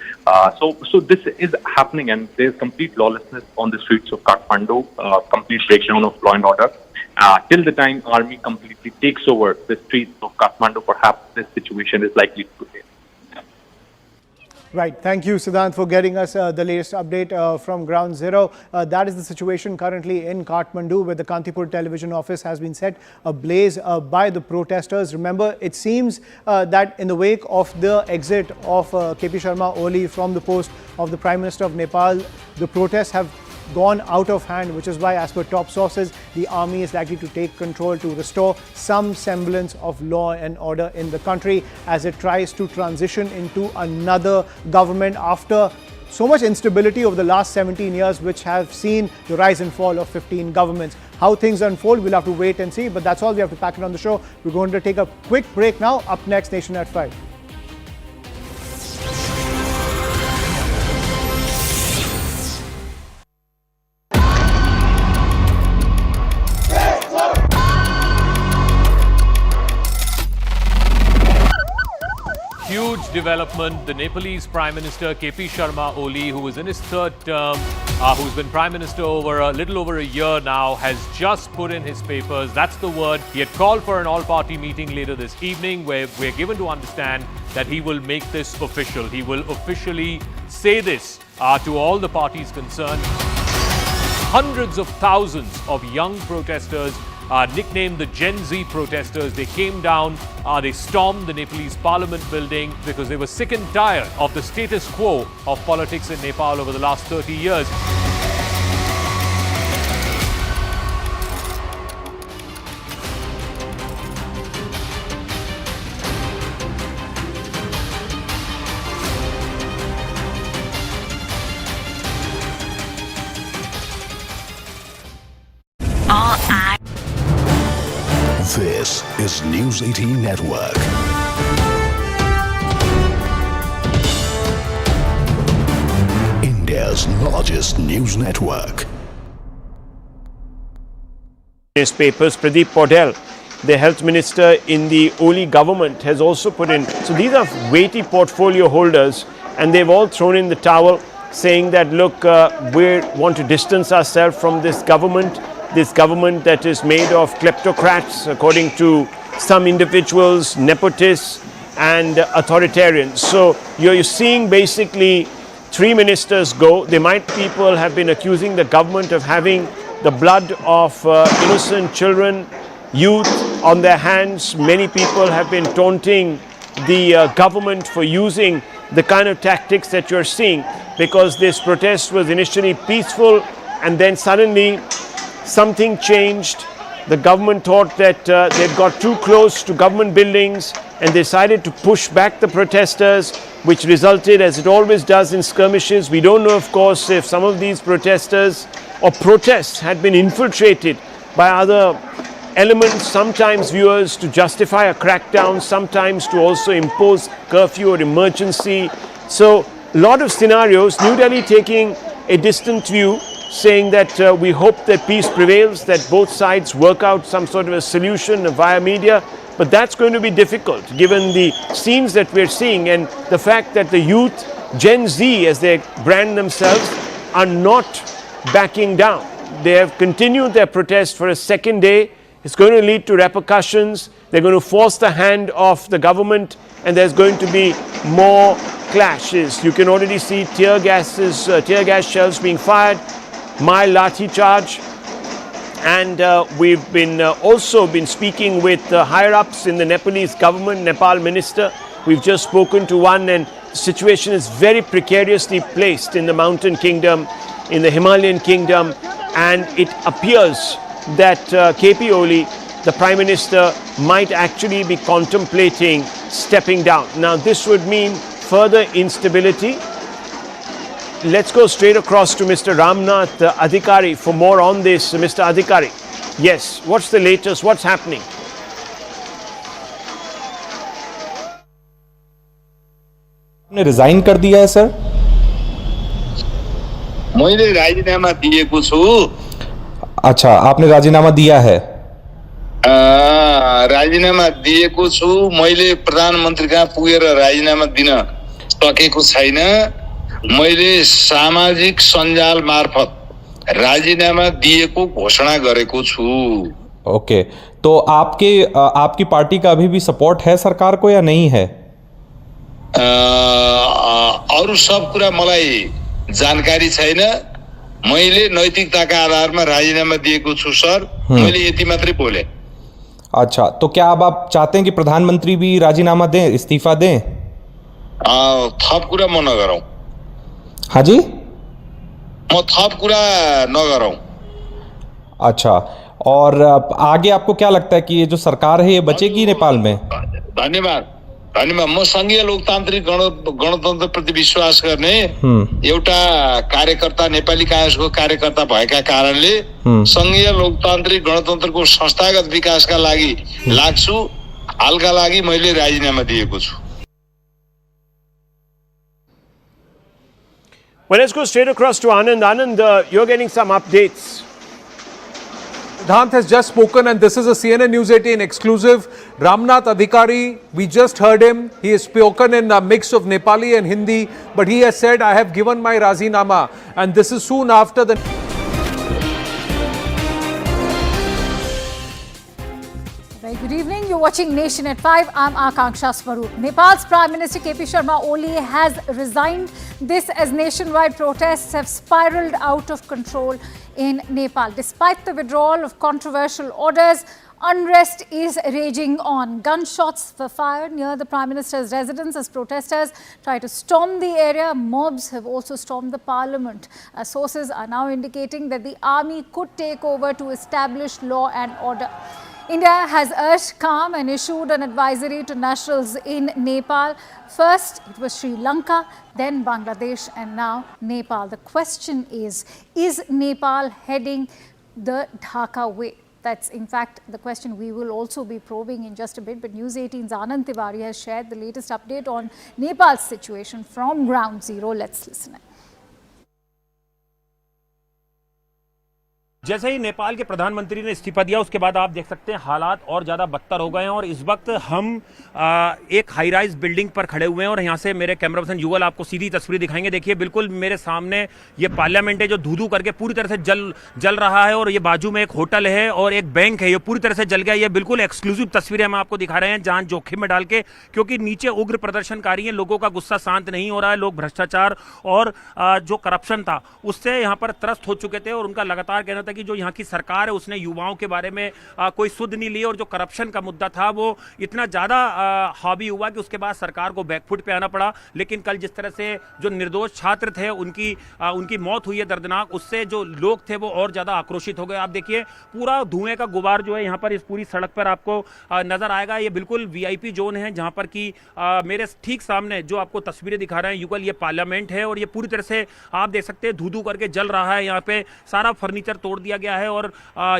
So this is happening, and there's complete lawlessness on the streets of Kathmandu, complete breakdown of law and order. Till the time army completely takes over the streets of Kathmandu, perhaps this situation is likely to prevail. Right. Thank you, Siddhant, for getting us the latest update from Ground Zero. That is the situation currently in Kathmandu, where the Kantipur television office has been set ablaze by the protesters. Remember, it seems that in the wake of the exit of KP Sharma Oli from the post of the Prime Minister of Nepal, the protests have gone out of hand, which is why, as per top sources, the army is likely to take control to restore some semblance of law and order in the country as it tries to transition into another government after so much instability over the last 17 years, which have seen the rise and fall of 15 governments. How things unfold, we'll have to wait and see, but that's all we have to pack it on the show. We're going to take a quick break now. Up next, Nation at 5. Huge development. The Nepalese Prime Minister KP Sharma Oli, who is in his third term, who's been Prime Minister over a little over a year now, has just put in his papers. That's the word. He had called for an all-party meeting later this evening where we're given to understand that he will make this official. He will officially say this to all the parties concerned. Hundreds of thousands of young protesters, nicknamed the Gen Z protesters, they came down, they stormed the Nepalese parliament building because they were sick and tired of the status quo of politics in Nepal over the last 30 years. News 18 Network. India's largest news network. Newspapers, Pradeep Paudel, the health minister in the Oli government, has also put in. So these are weighty portfolio holders, and they've all thrown in the towel, saying that, look, we want to distance ourselves from this government that is made of kleptocrats, according to some individuals, nepotists and authoritarians. So you're seeing basically three ministers go. People have been accusing the government of having the blood of innocent children, youth on their hands. Many people have been taunting the government for using the kind of tactics that you're seeing, because this protest was initially peaceful and then suddenly something changed. The government thought that they'd got too close to government buildings and decided to push back the protesters, which resulted, as it always does, in skirmishes. We don't know, of course, if some of these protesters or protests had been infiltrated by other elements, sometimes viewers to justify a crackdown, sometimes to also impose curfew or emergency. So a lot of scenarios. New Delhi taking a distant view, saying that we hope that peace prevails, that both sides work out some sort of a solution via media. But that's going to be difficult given the scenes that we're seeing and the fact that the youth, Gen Z as they brand themselves, are not backing down. They have continued their protest for a second day. It's going to lead to repercussions. They're going to force the hand of the government, and there's going to be more clashes. You can already see tear gas shells being fired, mild lathi charge. And we've been also been speaking with higher-ups in the Nepalese government, Nepal minister. We've just spoken to one, and the situation is very precariously placed in the mountain kingdom, in the Himalayan kingdom, and it appears that KP Oli, the Prime Minister, might actually be contemplating stepping down. Now, this would mean further instability. Let's go straight across to Mr. Ramnath Adhikari for more on this. Mr. Adhikari, yes, what's the latest? What's happening? आपने resign कर दिया है sir? मैले राजीनामा दिएको छु। अच्छा, आपने राजीनामा दिया है? राजीनामा दिएको छु। मैले प्रधानमन्त्री कहाँ पुगेर राजीनामा दिन सकेको छैन। मैले सामाजिक सञ्जाल मार्फत राजीनामा दिएको घोषणा गरेको छु। ओके, तो आपकी पार्टी का अभी भी सपोर्ट है सरकार को या नहीं है? अरु सब कुरा मलाई जानकारी छैन। मैले नैतिकताका आधारमा राजीनामा दिएको छु सर। मैले यति मात्रै बोले। अच्छा, तो क्या अब आप चाहते हैं कि प्रधानमंत्री भी राजीनामा दें, इस्तीफा दें? थप कुरा म नगरौं। हाँ जी, म थप कुरा नगरौं। अच्छा, और आगे आपको क्या लगता है कि ये जो सरकार है ये बचेगी नेपाल में? धन्यवाद। म संघीय लोकतान्त्रिक गणतन्त्र प्रति विश्वास गर्ने एउटा कार्यकर्ता, नेपाली कांग्रेसको कार्यकर्ता भएका कारणले संघीय लोकतान्त्रिक गणतन्त्रको संस्थागत विकासका लागि लाग्छु। हालका लागि मैले राजीनामा दिएको छु। Well, let's go straight across to Anand. Anand, you're getting some updates. Siddhant has just spoken, and this is a CNN News 18 exclusive. Ramnath Adhikari, we just heard him. He has spoken in a mix of Nepali and Hindi, but he has said, I have given my Razinama. And this is soon after the... Very good evening. You're watching Nation at 5. I'm Akanksha Swaroop. Nepal's Prime Minister KP Sharma Oli has resigned. This as nationwide protests have spiraled out of control in Nepal. Despite the withdrawal of controversial orders, unrest is raging on. Gunshots were fired near the Prime Minister's residence as protesters try to storm the area. Mobs have also stormed the parliament. Sources are now indicating that the army could take over to establish law and order. India has urged calm and issued an advisory to nationals in Nepal. First, it was Sri Lanka, then Bangladesh, and now Nepal. The question is Nepal heading the Dhaka way? That's in fact the question we will also be probing in just a bit. But News 18's Anand Tiwari has shared the latest update on Nepal's situation from ground zero. Let's listen in. जैसे ही नेपाल के प्रधानमंत्री ने इस्तीफा दिया उसके बाद आप देख सकते हैं हालात और ज़्यादा बदतर हो गए हैं और इस वक्त हम एक हाई राइज बिल्डिंग पर खड़े हुए हैं और यहाँ से मेरे कैमरा पर्सन युगल आपको सीधी तस्वीर दिखाएंगे। देखिए बिल्कुल मेरे सामने ये पार्लियामेंट है जो धू करके पूरी तरह से जल रहा है और ये बाजू में एक होटल है और एक बैंक है, ये पूरी तरह से जल गया। ये बिल्कुल एक्सक्लूसिव तस्वीरें हम आपको दिखा रहे हैं जान जोखिम में डाल के, क्योंकि नीचे उग्र प्रदर्शनकारी हैं, लोगों का गुस्सा शांत नहीं हो रहा है, लोग भ्रष्टाचार और जो करप्शन था उससे यहाँ पर त्रस्त हो चुके थे और उनका लगातार कहना था कि जो यहाँ की सरकार है उसने युवाओं के बारे में कोई सुध नहीं ली और जो करप्शन का मुद्दा था वो इतना ज्यादा हावी हुआ कि उसके बाद सरकार को बैकफुट पे आना पड़ा। लेकिन कल जिस तरह से जो निर्दोष छात्र थे उनकी मौत हुई है दर्दनाक, उससे जो लोग थे वो और ज्यादा आक्रोशित हो गए। आप देखिए पूरा धुएं का गुबार जो है यहाँ पर इस पूरी सड़क पर आपको नजर आएगा। ये बिल्कुल वीआईपी जोन है जहाँ पर कि मेरे ठीक सामने जो आपको तस्वीरें दिखा रहे हैं युगल, ये पार्लियामेंट है और ये पूरी तरह से आप देख सकते हैं धू करके जल रहा है। यहाँ पे सारा फर्नीचर तोड़ दिया गया है और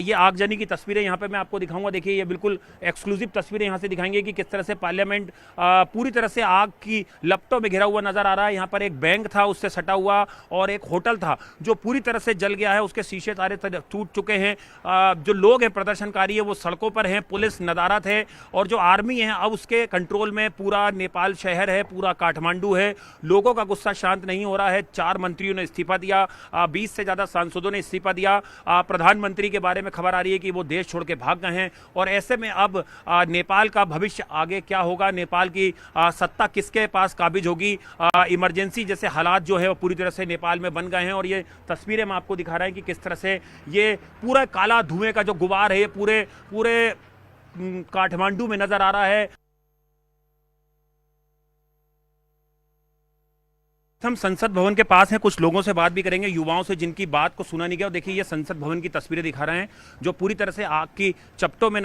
ये आगजनी की तस्वीरें यहाँ पे मैं आपको दिखाऊंगा। देखिए ये बिल्कुल एक्सक्लूसिव तस्वीरें यहाँ से दिखाएंगे कि किस तरह से पार्लियामेंट पूरी तरह से आग की लपटों में घिरा हुआ नजर आ रहा है। यहाँ पर एक बैंक था उससे सटा हुआ और एक होटल था जो पूरी तरह से जल गया है, उसके शीशे सारे टूट चुके हैं। जो लोग हैं प्रदर्शनकारी है वो सड़कों पर हैं, पुलिस नदारत है और जो आर्मी है अब उसके कंट्रोल में पूरा नेपाल शहर है, पूरा काठमांडू है। लोगों का गुस्सा शांत नहीं हो रहा है। 4 मंत्रियों ने इस्तीफा दिया, 20 से ज्यादा सांसदों ने इस्तीफा दिया। प्रधानमंत्री के बारे में खबर आ रही है कि वो देश छोड़ के भाग गए हैं और ऐसे में अब नेपाल का भविष्य आगे क्या होगा, नेपाल की सत्ता किसके पास काबिज होगी। इमरजेंसी जैसे हालात जो है वो पूरी तरह से नेपाल में बन गए हैं और ये तस्वीरें मैं आपको दिखा रहे हैं कि किस तरह से ये पूरा काला धुएं का जो गुबार है ये पूरे काठमांडू में नजर आ रहा है। हम संसद भवन के पास हैं, कुछ लोगों से बात भी करेंगे, युवाओं से जिनकी बात को सुना नहीं गया। देखिए ये संसद भवन की तस्वीरें दिखा रहे हैं जो पूरी तरह से आग की चपटों में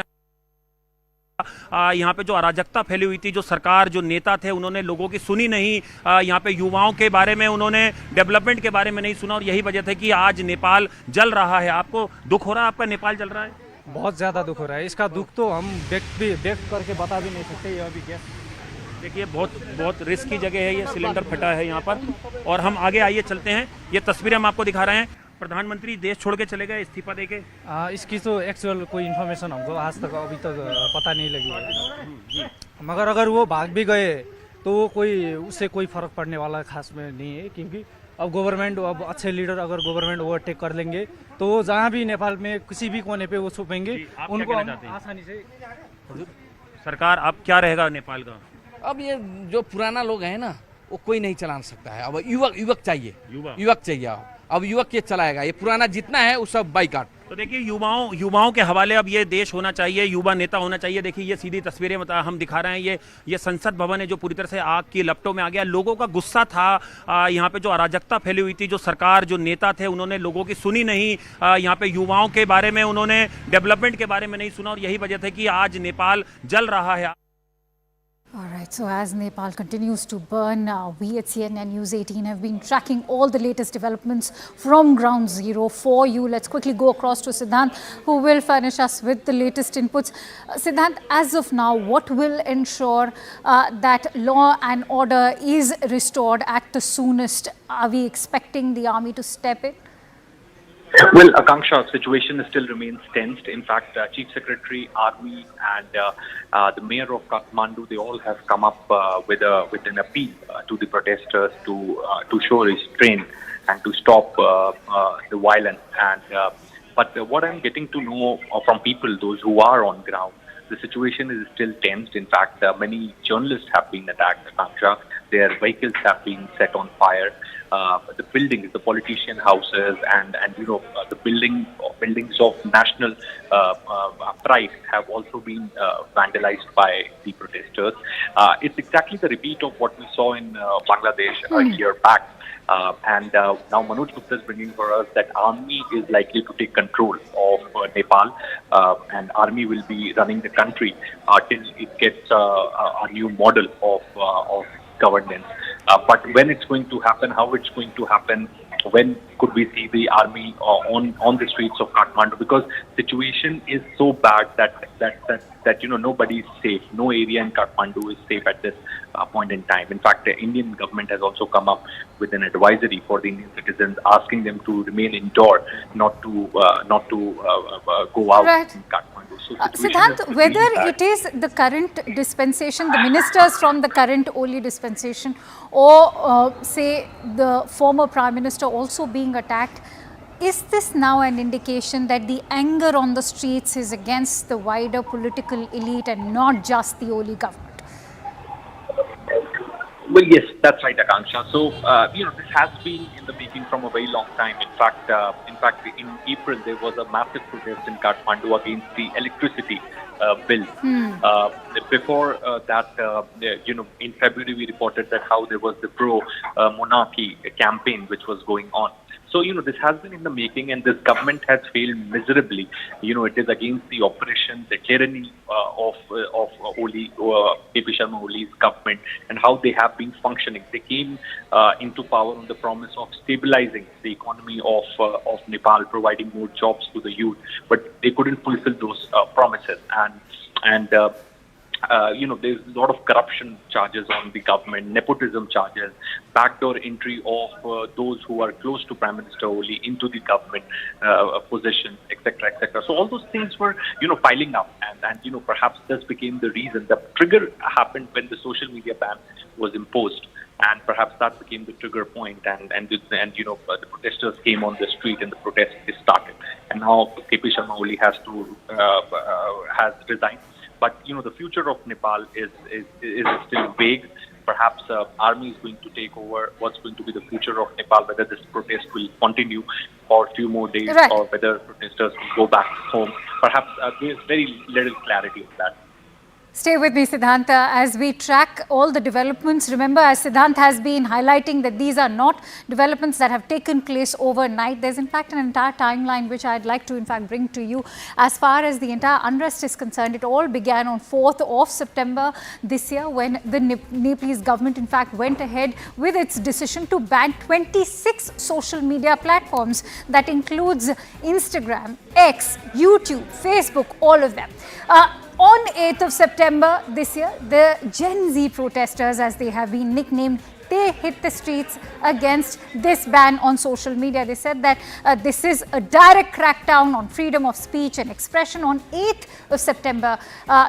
यहाँ पे जो अराजकता फैली हुई थी, जो सरकार जो नेता थे उन्होंने लोगों की सुनी नहीं। यहाँ पे युवाओं के बारे में उन्होंने डेवलपमेंट के बारे में नहीं सुना और यही वजह था कि आज नेपाल जल रहा है। आपको दुख हो रहा है आपका नेपाल जल रहा है? बहुत ज़्यादा दुख हो रहा है। इसका दुख तो हम व्यक्त करके बता भी नहीं सकते। ये अभी क्या देखिए बहुत रिस्की जगह है, ये सिलेंडर फटा है यहाँ पर और हम आगे आइए चलते हैं। ये तस्वीरें हम आपको दिखा रहे हैं। प्रधानमंत्री देश छोड़ के चले गए इस्तीफा देके। इसकी तो एक्चुअल कोई इन्फॉर्मेशन हमको आज तक अभी तक पता नहीं लगी है, मगर अगर वो भाग भी गए तो उससे कोई फर्क पड़ने वाला खास में नहीं है, क्योंकि अब गवर्नमेंट अब अच्छे लीडर अगर गवर्नमेंट ओवरटेक कर लेंगे तो वो जहाँ भी नेपाल में किसी भी कोने पे वो छुपेंगे उनको आसानी से। सरकार अब क्या रहेगा नेपाल का? अब ये जो पुराना लोग हैं ना वो कोई नहीं चला सकता है। अब युवक चाहिए, युवक चाहिए। अब युवक ये चलाएगा, ये पुराना जितना है वो सब बाइकाट। तो देखिए युवाओं के हवाले अब ये देश होना चाहिए, युवा नेता होना चाहिए। देखिए ये सीधी तस्वीरें हम दिखा रहे हैं। ये संसद भवन है जो पूरी तरह से आग की लपटों में आ गया। लोगों का गुस्सा था, यहाँ पे जो अराजकता फैली हुई थी, जो सरकार जो नेता थे उन्होंने लोगों की सुनी नहीं। यहाँ पे युवाओं के बारे में उन्होंने डेवलपमेंट के बारे में नहीं सुना और यही वजह था कि आज नेपाल जल रहा है। All right, so as Nepal continues to burn, we at CNN News 18 have been tracking all the latest developments from ground zero for you. Let's quickly go across to Siddhant, who will furnish us with the latest inputs. Siddhant, as of now, what will ensure that law and order is restored at the soonest? Are we expecting the army to step in? Well, Akanksha, situation still remains tensed. In fact, Chief Secretary, Army and the Mayor of Kathmandu, they all have come up with an appeal to the protesters to show restraint and to stop the violence. But what I'm getting to know from people, those who are on ground, the situation is still tensed. In fact, many journalists have been attacked, Akanksha. Their vehicles have been set on fire. The buildings, the politician houses, and the buildings of national pride have also been vandalized by the protesters. It's exactly the repeat of what we saw in Bangladesh a year back. And now Manoj Gupta is bringing for us that army is likely to take control of Nepal, and army will be running the country till it gets a new model of governance. But when it's going to happen, how it's going to happen, when could we see the army on the streets of Kathmandu? Because situation is so bad that nobody is safe. No area in Kathmandu is safe at this point in time. In fact, the Indian government has also come up with an advisory for the Indian citizens, asking them to remain indoor, not to go out in Kathmandu. So Siddhant, whether it is the current dispensation, the ministers from the current Oli dispensation, or say the former Prime Minister also being attacked, is this now an indication that the anger on the streets is against the wider political elite and not just the Oli government? Well, yes, that's right, Akanksha. So, this has been in the making from a very long time. In fact, in April, there was a massive protest in Kathmandu against the electricity bill. Before that, in February, we reported that how there was the pro-monarchy campaign which was going on. So, this has been in the making, and this government has failed miserably. It is against the operation, the tyranny of Oli, KP Sharma Oli's government, and how they have been functioning. They came into power on the promise of stabilizing the economy of Nepal, providing more jobs to the youth, but they couldn't fulfill those promises. And there's a lot of corruption charges on the government, nepotism charges, backdoor entry of those who are close to Prime Minister Oli into the government positions, etc., etc. So all those things were, piling up, and perhaps this became the reason. The trigger happened when the social media ban was imposed, and perhaps that became the trigger point. And the protesters came on the street, and the protest is started. And now KP Sharma Oli has resigned. But the future of Nepal is still vague. Perhaps army is going to take over. What's going to be the future of Nepal? Whether this protest will continue for a few more days, or whether protesters will go back home. Perhaps there's very little clarity on that. Stay with me, Siddhant, as we track all the developments. Remember, as Siddhant has been highlighting, that these are not developments that have taken place overnight. There's in fact an entire timeline which I'd like to in fact bring to you. As far as the entire unrest is concerned, it all began on 4th of September this year, when the Nepalese government in fact went ahead with its decision to ban 26 social media platforms. That includes Instagram, X, YouTube, Facebook, all of them. On 8th of September this year, the Gen Z protesters, as they have been nicknamed, they hit the streets against this ban on social media. They said that this is a direct crackdown on freedom of speech and expression. On 8th of September,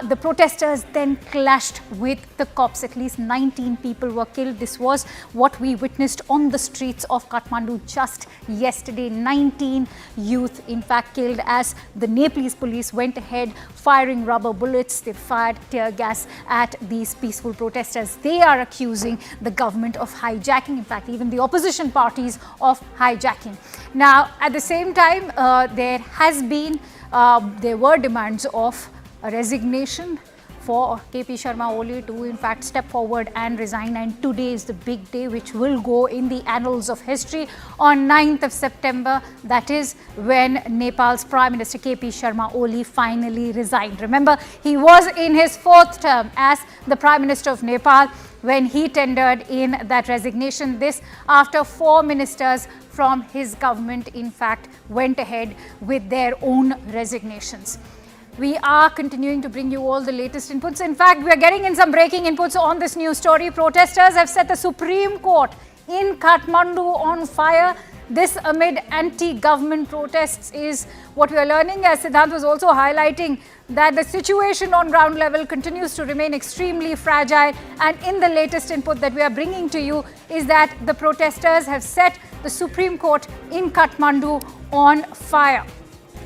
the protesters then clashed with the cops. At least 19 people were killed. This was what we witnessed on the streets of Kathmandu just yesterday. 19 youth in fact killed as the Nepalese police went ahead firing rubber bullets. They fired tear gas at these peaceful protesters. They are accusing the government of hijacking, in fact even the opposition parties of hijacking. Now at the same time, there were demands of a resignation for KP Sharma Oli to in fact step forward and resign, and today is the big day which will go in the annals of history. On 9th of September, that is when Nepal's Prime Minister KP Sharma Oli finally resigned. Remember, he was in his 4th term as the Prime Minister of Nepal when he tendered in that resignation. This after 4 ministers from his government in fact went ahead with their own resignations. We are continuing to bring you all the latest inputs. In fact, we are getting in some breaking inputs on this news story. Protesters have set the Supreme Court in Kathmandu on fire. This amid anti-government protests is what we are learning, as Siddhant was also highlighting, that the situation on ground level continues to remain extremely fragile. And in the latest input that we are bringing to you is that the protesters have set the Supreme Court in Kathmandu on fire.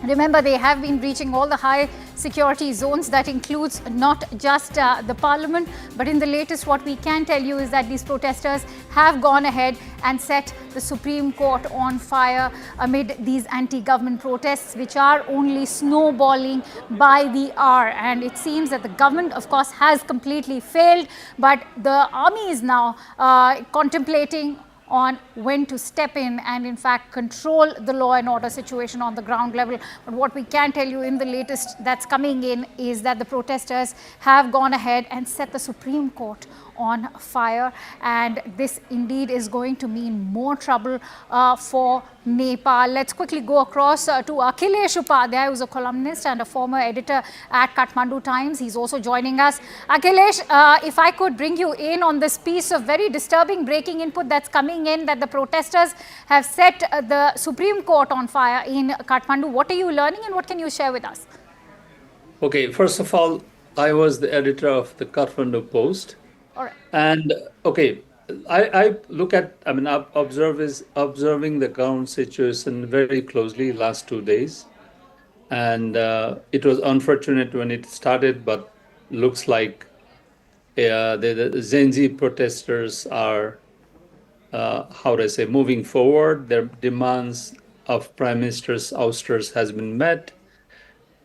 Remember, they have been breaching all the high security zones. That includes not just the parliament, but in the latest, what we can tell you is that these protesters have gone ahead and set the Supreme Court on fire amid these anti-government protests, which are only snowballing by the hour. And it seems that the government, of course, has completely failed, but the army is now contemplating on when to step in and in fact control the law and order situation on the ground level. But what we can tell you in the latest that's coming in is that the protesters have gone ahead and set the Supreme Court on fire, and this indeed is going to mean more trouble for Nepal. Let's quickly go across to Akhilesh Upadhyay, who's a columnist and a former editor at Kathmandu Times. He's also joining us. Akhilesh, if I could bring you in on this piece of very disturbing breaking input that's coming in, that the protesters have set the Supreme Court on fire in Kathmandu. What are you learning and what can you share with us? Okay, first of all, I was the editor of the Kathmandu Post. All right. And okay, I look at, I'm observing the ground situation very closely last 2 days. And it was unfortunate when it started, but looks like the Gen Z protesters are, how do I say, moving forward. Their demands of Prime Minister's ousters has been met.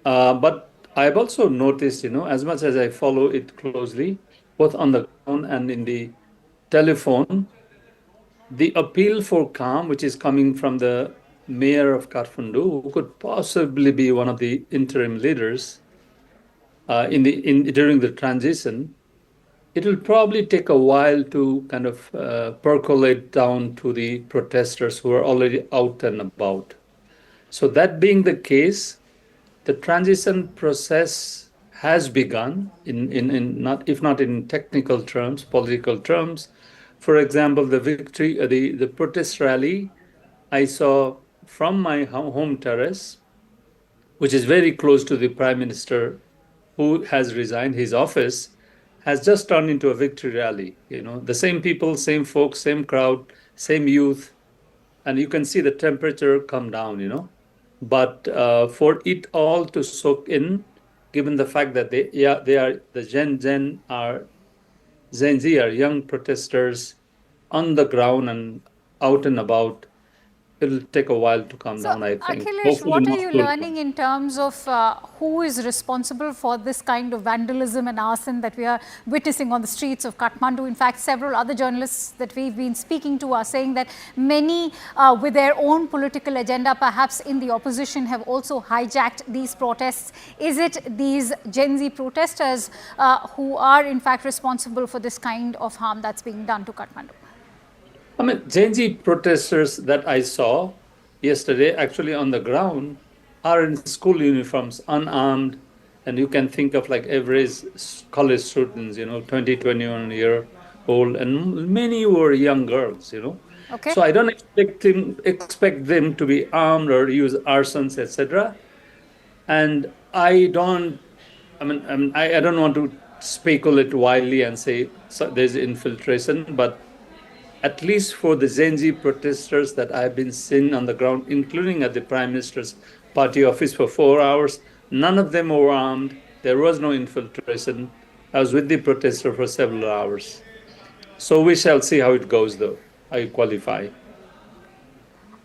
But I've also noticed, as much as I follow it closely, both on the ground and in the telephone, the appeal for calm, which is coming from the mayor of Kathmandu, who could possibly be one of the interim leaders during the transition, it will probably take a while to kind of percolate down to the protesters who are already out and about. So that being the case, the transition process has begun if not in technical terms, political terms. For example, the protest rally I saw from my home terrace, which is very close to the Prime Minister who has resigned his office, has just turned into a victory rally. The same people, same folks, same crowd, same youth, and you can see the temperature come down, But for it all to soak in, given the fact that they are the Gen Z are young protesters on the ground and out and about, it'll take a while to come down, I think. Akhilesh, what are you learning in terms of who is responsible for this kind of vandalism and arson that we are witnessing on the streets of Kathmandu? In fact, several other journalists that we've been speaking to are saying that many with their own political agenda, perhaps in the opposition, have also hijacked these protests. Is it these Gen Z protesters who are in fact responsible for this kind of harm that's being done to Kathmandu? I mean, Gen Z protesters that I saw yesterday actually on the ground are in school uniforms, unarmed, and you can think of like average college students, 20, 21 year old, and many were young girls, Okay. So I don't expect them to be armed or use arsons, etc. And I don't want to speculate wildly and say there's infiltration, but at least for the Gen Z protesters that I've been seeing on the ground, including at the Prime Minister's party office for 4 hours, none of them were armed. There was no infiltration. I was with the protester for several hours. So we shall see how it goes, though. I qualify.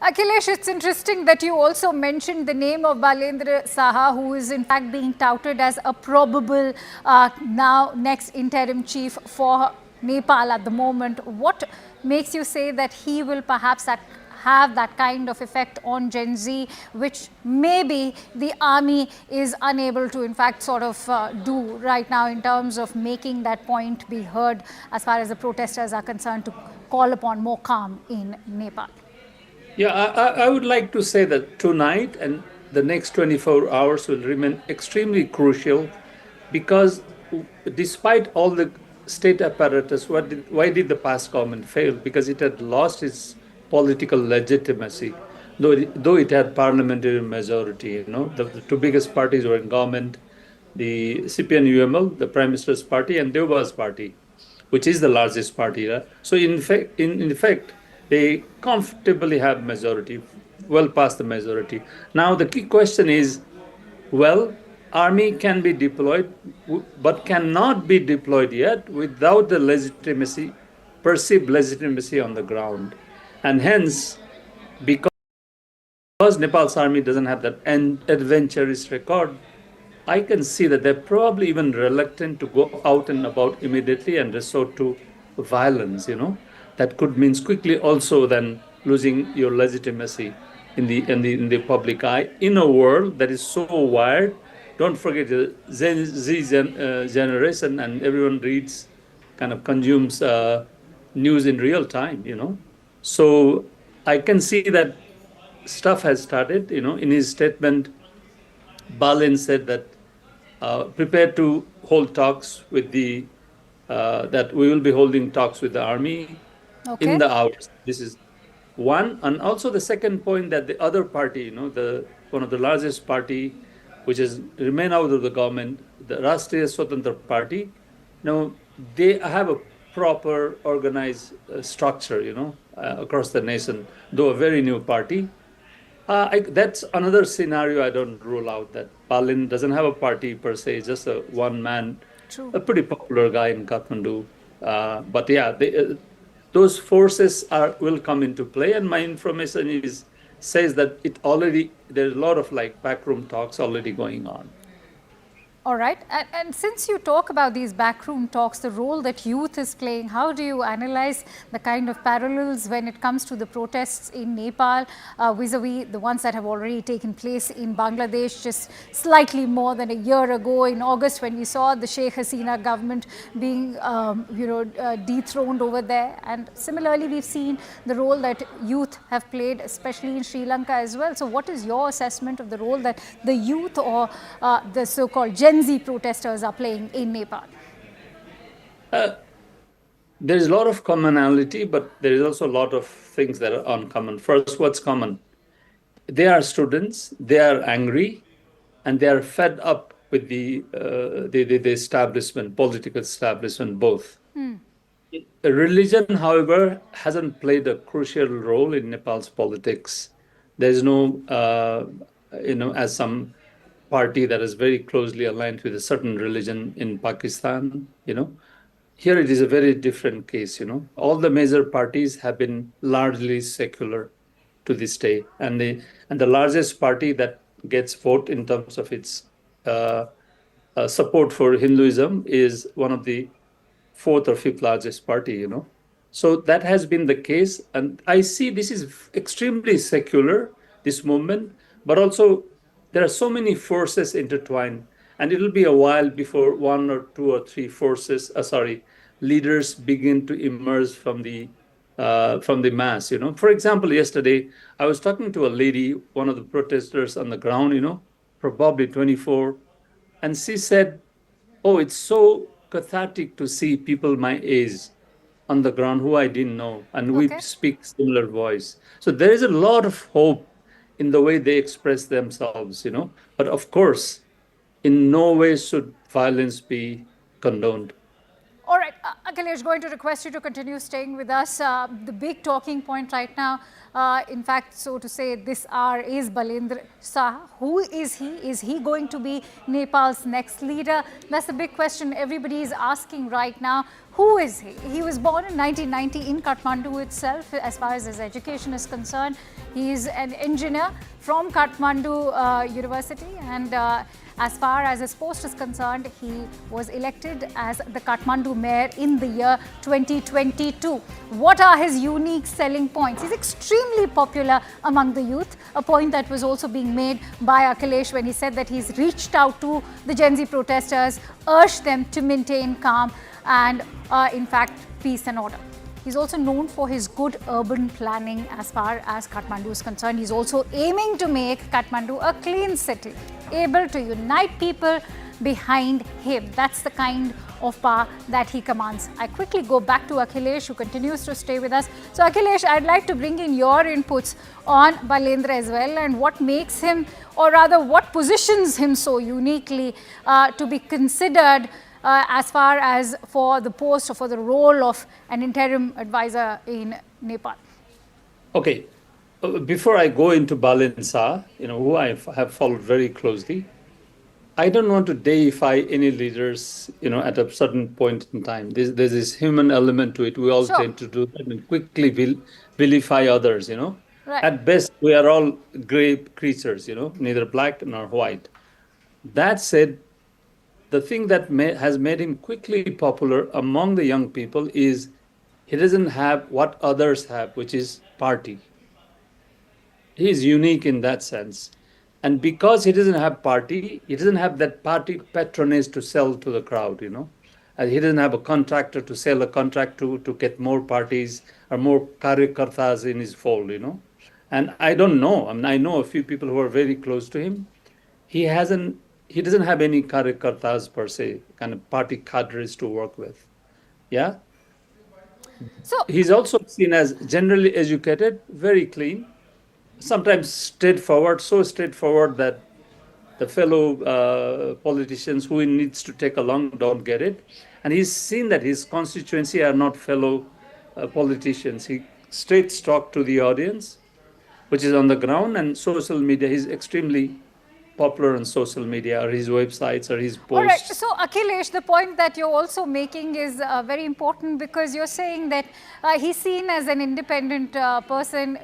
Akhilesh, it's interesting that you also mentioned the name of Balendra Saha, who is in fact being touted as a probable now next interim chief for Nepal at the moment. What makes you say that he will perhaps have that kind of effect on Gen Z, which maybe the army is unable to in fact sort of do right now in terms of making that point be heard as far as the protesters are concerned, to call upon more calm in Nepal? Yeah, I would like to say that tonight and the next 24 hours will remain extremely crucial, because despite all the state apparatus, why did the past government fail? Because it had lost its political legitimacy, though it had parliamentary majority. The two biggest parties were in government, the CPN-UML, the Prime Minister's party, and Deuba's party, which is the largest party. So in fact, they comfortably have majority, well past the majority. Now the key question is, well, army can be deployed, but cannot be deployed yet without the legitimacy, perceived legitimacy on the ground. And hence, because Nepal's army doesn't have that adventurous record, I can see that they're probably even reluctant to go out and about immediately and resort to violence, that could means quickly also then losing your legitimacy in the public eye in a world that is so wired. Don't forget the Gen Z generation, and everyone reads, kind of consumes news in real time, So I can see that stuff has started. In his statement, Balin said that prepare to hold talks with that we will be holding talks with the army in the hours. This is one. And also the second point, that the other party, one of the largest party, which has remained out of the government, the Rashtriya Swatantra Party, they have a proper organized structure, across the nation, though a very new party. That's another scenario I don't rule out, that Palin doesn't have a party per se, just a one man, a pretty popular guy in Kathmandu. But yeah, those forces will come into play, and my information says that there's a lot of backroom talks already going on. All right. And since you talk about these backroom talks, the role that youth is playing, how do you analyze the kind of parallels when it comes to the protests in Nepal vis-a-vis the ones that have already taken place in Bangladesh just slightly more than a year ago in August, when we saw the Sheikh Hasina government being dethroned over there? And similarly, we've seen the role that youth have played, especially in Sri Lanka as well. So what is your assessment of the role that the youth or the so-called Gen Z protesters are playing in Nepal? There is a lot of commonality, but there is also a lot of things that are uncommon. First, what's common? They are students, they are angry, and they are fed up with the establishment, political establishment, both. Religion, however, hasn't played a crucial role in Nepal's politics. There's no, as some party that is very closely aligned with a certain religion in Pakistan, Here it is a very different case, All the major parties have been largely secular to this day. And the largest party that gets vote in terms of its support for Hinduism is one of the fourth or fifth largest party, So that has been the case. And I see this is extremely secular, this movement, but also there are so many forces intertwined, and it'll be a while before one or two or three leaders begin to emerge from the mass. For example, yesterday I was talking to a lady, one of the protesters on the ground, probably 24, and she said, "Oh, it's so cathartic to see people my age on the ground who I didn't know, and we speak similar voice." So there is a lot of hope in the way they express themselves, But of course, in no way should violence be condoned. All right, Akhilesh, going to request you to continue staying with us. The big talking point right now, in fact, so to say, this hour is Balendra Saha. Who is he? Is he going to be Nepal's next leader? That's the big question everybody is asking right now. Who is he? He was born in 1990 in Kathmandu itself. As far as his education is concerned, he is an engineer from Kathmandu University, and as far as his post is concerned, he was elected as the Kathmandu mayor in the year 2022. What are his unique selling points? He's extremely popular among the youth, a point that was also being made by Akhilesh when he said that he's reached out to the Gen Z protesters, urged them to maintain calm and, in fact, peace and order. He's also known for his good urban planning as far as Kathmandu is concerned. He's also aiming to make Kathmandu a clean city, able to unite people behind him. That's the kind of power that he commands. I quickly go back to Akhilesh, who continues to stay with us. So Akhilesh, I'd like to bring in your inputs on Balendra as well, and what makes him, or rather what positions him so uniquely to be considered as far as for the post or for the role of an interim advisor in Nepal. Okay, before I go into Balin Saha, who I have followed very closely, I don't want to deify any leaders, at a certain point in time. There's this human element to it. We all tend to do that and quickly vilify others, Right. At best, we are all gray creatures, neither black nor white. That said, the thing that has made him quickly popular among the young people is he doesn't have what others have, which is party. He is unique in that sense. And because he doesn't have party, he doesn't have that party patronage to sell to the crowd, And he doesn't have a contractor to sell a contract to get more parties or more karyakartas in his fold, And I don't know. I mean, I know a few people who are very close to him. He doesn't have any karyakartas per se, kind of party cadres to work with. Yeah. So he's also seen as generally educated, very clean, sometimes straightforward, so straightforward that the fellow politicians who he needs to take along don't get it. And he's seen that his constituency are not fellow politicians. He straight talk to the audience, which is on the ground, and social media. He's extremely popular on social media or his websites or his posts. All right. So, Akhilesh, the point that you're also making is very important, because you're saying that he's seen as an independent person,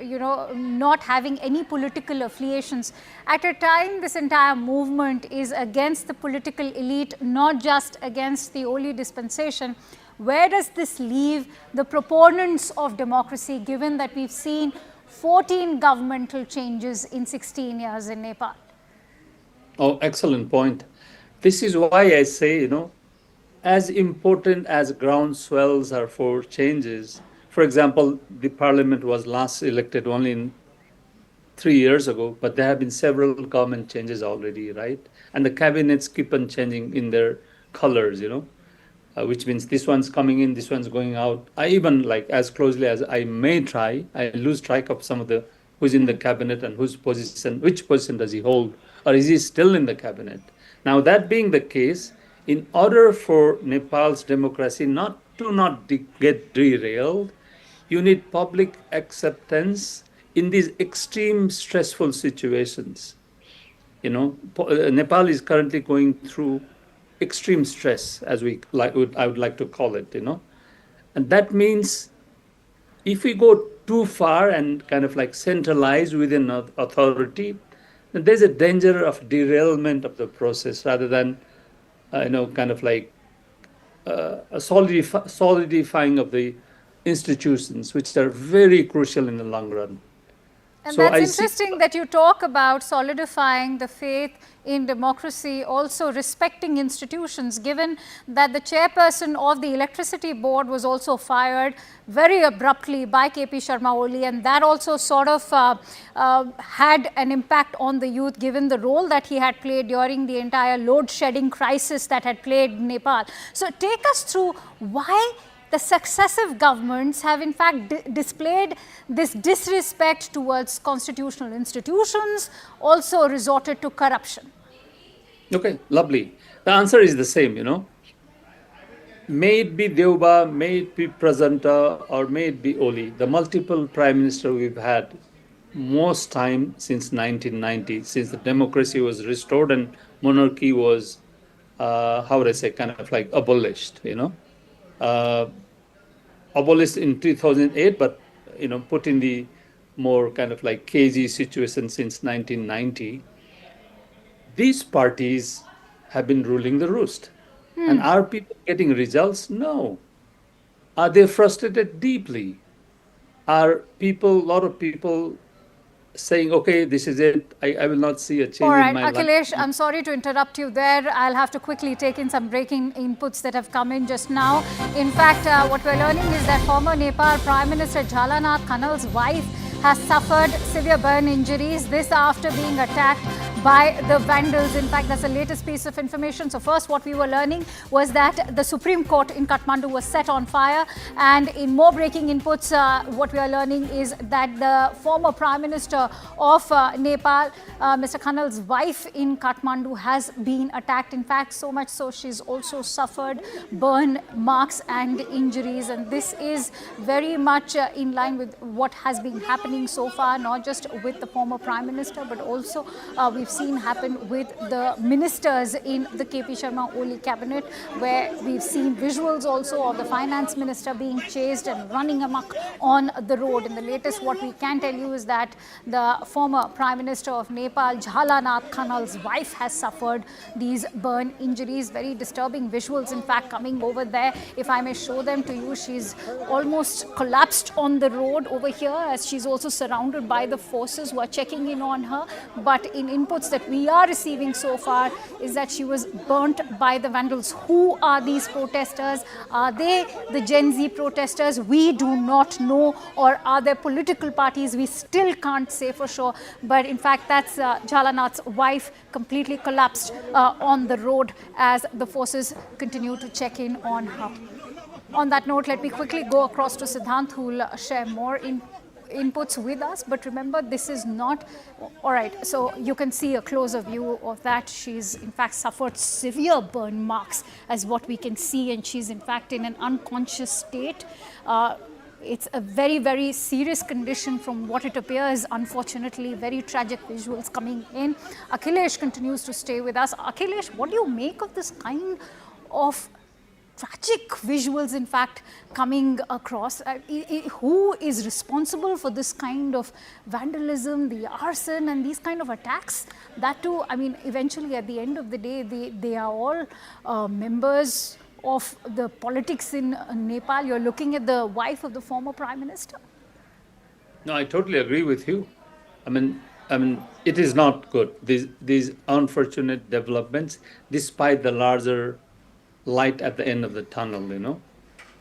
not having any political affiliations. At a time, this entire movement is against the political elite, not just against the Oli dispensation. Where does this leave the proponents of democracy, given that we've seen 14 governmental changes in 16 years in Nepal? Oh, excellent point. This is why I say, as important as ground swells are for changes. For example, the parliament was last elected only 3 years ago, but there have been several government changes already, right? And the cabinets keep on changing in their colors, which means this one's coming in, this one's going out. I even, as closely as I may try, I lose track of some of who's in the cabinet and which position does he hold, or is he still in the cabinet? Now, that being the case, in order for Nepal's democracy not get derailed, you need public acceptance in these extreme stressful situations. Nepal is currently going through extreme stress, as I would like to call it, And that means if we go too far and kind of centralize within authority, then there's a danger of derailment of the process rather than, a solidifying of the institutions, which are very crucial in the long run. And so that's interesting that you talk about solidifying the faith in democracy, also respecting institutions, given that the chairperson of the electricity board was also fired very abruptly by KP Sharma Oli, and that also sort of had an impact on the youth, given the role that he had played during the entire load shedding crisis that had plagued Nepal. So take us through why the successive governments have in fact displayed this disrespect towards constitutional institutions, also resorted to corruption. Okay, lovely. The answer is the same, May it be Deuba, may it be Prasanta, or may it be Oli, the multiple prime minister we've had most time since 1990, since the democracy was restored and monarchy was, abolished, abolished in 2008, but, put in the more cagey situation since 1990. These parties have been ruling the roost. And are people getting results? No. Are they frustrated deeply? Are a lot of people saying, okay, this is it, I will not see a change in my life? Akhilesh, I'm sorry to interrupt you there. I'll have to quickly take in some breaking inputs that have come in just now. In fact, what we're learning is that former Nepal Prime Minister Jhalanath Khanal's wife has suffered severe burn injuries, this after being attacked by the vandals. In fact, that's the latest piece of information. So first, what we were learning was that the Supreme Court in Kathmandu was set on fire. And in more breaking inputs, what we are learning is that the former Prime Minister of Nepal, Mr. Khanal's wife in Kathmandu, has been attacked. In fact, so much so she's also suffered burn marks and injuries. And this is very much in line with what has been happening so far, not just with the former Prime Minister, but also we've seen happen with the ministers in the KP Sharma Oli cabinet, where we've seen visuals also of the finance minister being chased and running amok on the road. In the latest, what we can tell you is that the former Prime Minister of Nepal, Jhalanath Khanal's wife, has suffered these burn injuries. Very disturbing visuals, in fact, coming over there. If I may show them to you, she's almost collapsed on the road over here, as she's also surrounded by the forces who are checking in on her. But in inputs that we are receiving so far is that she was burnt by the vandals. Who are these protesters? Are they the Gen Z protesters? We do not know. Or are there political parties? We still can't say for sure. But in fact, that's Jhalanath's wife, completely collapsed on the road as the forces continue to check in on her. On that note, let me quickly go across to Siddhant, who will share more inputs with us. But remember, this is not all right. So you can see a closer view of that. She's in fact suffered severe burn marks, as what we can see, and she's in fact in an unconscious state. It's a very, very serious condition from what it appears. Unfortunately, very tragic visuals coming in. Akhilesh continues to stay with us. Akhilesh, what do you make of this kind of tragic visuals, in fact, coming across? Who is responsible for this kind of vandalism, the arson and these kind of attacks? That too, I mean, eventually at the end of the day, they are all members of the politics in Nepal. You're looking at the wife of the former Prime Minister. No, I totally agree with you. I mean, it is not good, these unfortunate developments, despite the larger light at the end of the tunnel, you know.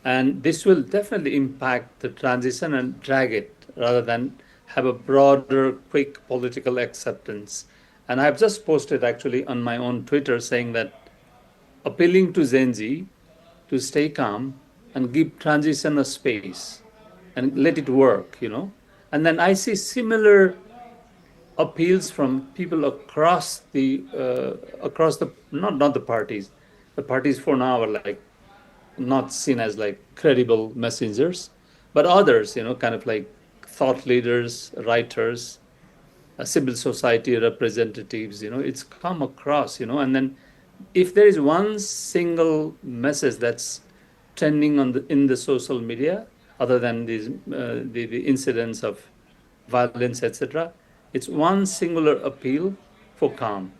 And this will definitely impact the transition and drag it rather than have a broader, quick political acceptance. And I've just posted actually on my own Twitter saying that appealing to Gen Z to stay calm and give transition a space and let it work, you know. And then I see similar appeals from people across the not the parties. The parties for now are like not seen as like credible messengers, but others, you know, kind of like thought leaders, writers, civil society representatives, you know, it's come across, you know. And then if there is one single message that's trending in the social media, other than these the incidents of violence, etc., it's one singular appeal for calm.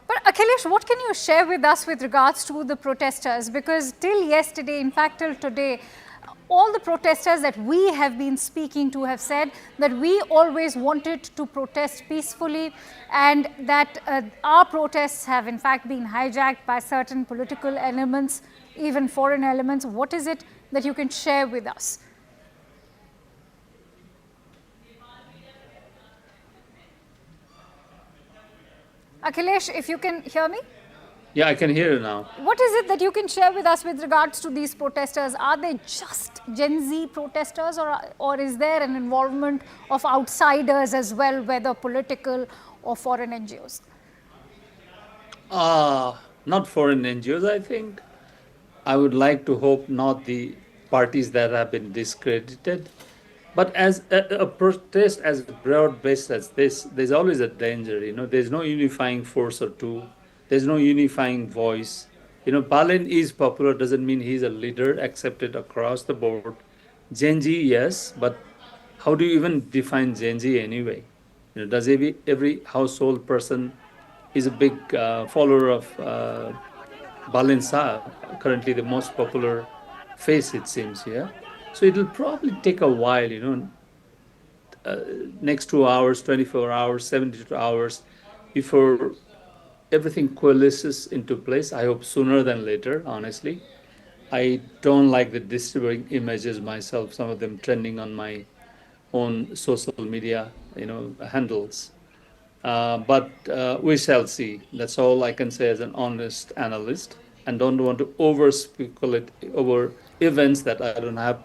But Akhilesh, what can you share with us with regards to the protesters? Because till yesterday, in fact till today, all the protesters that we have been speaking to have said that we always wanted to protest peacefully, and that our protests have in fact been hijacked by certain political elements, even foreign elements. What is it that you can share with us? Akhilesh, if you can hear me? Yeah, I can hear you now. What is it that you can share with us with regards to these protesters? Are they just Gen Z protesters, or is there an involvement of outsiders as well, whether political or foreign NGOs? Not foreign NGOs, I think. I would like to hope not the parties that have been discredited. But as a protest as broad-based as this, there's always a danger, you know. There's no unifying force or two. There's no unifying voice. You know, Palin is popular, doesn't mean he's a leader accepted across the board. Gen Z, yes, but how do you even define Gen Z anyway? You know, does every household person is a big follower of Palin Saab, currently the most popular face, it seems, yeah? So it'll probably take a while, you know, next 2 hours, 24 hours, 72 hours before everything coalesces into place. I hope sooner than later, honestly. I don't like the disturbing images myself, some of them trending on my own social media, you know, handles. But we shall see. That's all I can say as an honest analyst, and don't want to over-speculate over events that I don't have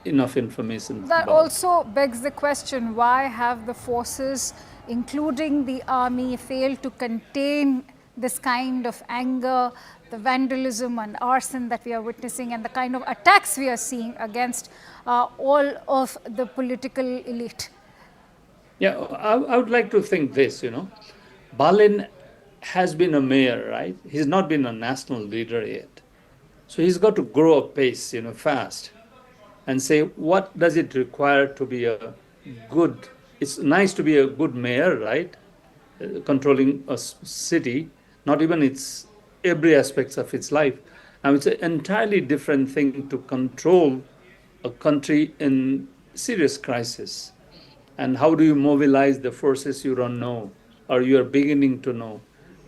enough information That about. also begs the question, why have the forces, including the army, failed to contain this kind of anger, the vandalism and arson that we are witnessing, and the kind of attacks we are seeing against all of the political elite? Yeah, I would like to think this, you know. Balin has been a mayor, right? He's not been a national leader yet. So he's got to grow apace, fast, and say, what does it require to be a good, it's nice to be a good mayor, right? Controlling a city, not even its every aspects of its life. Now it's an entirely different thing to control a country in serious crisis. And how do you mobilize the forces you don't know, or you are beginning to know?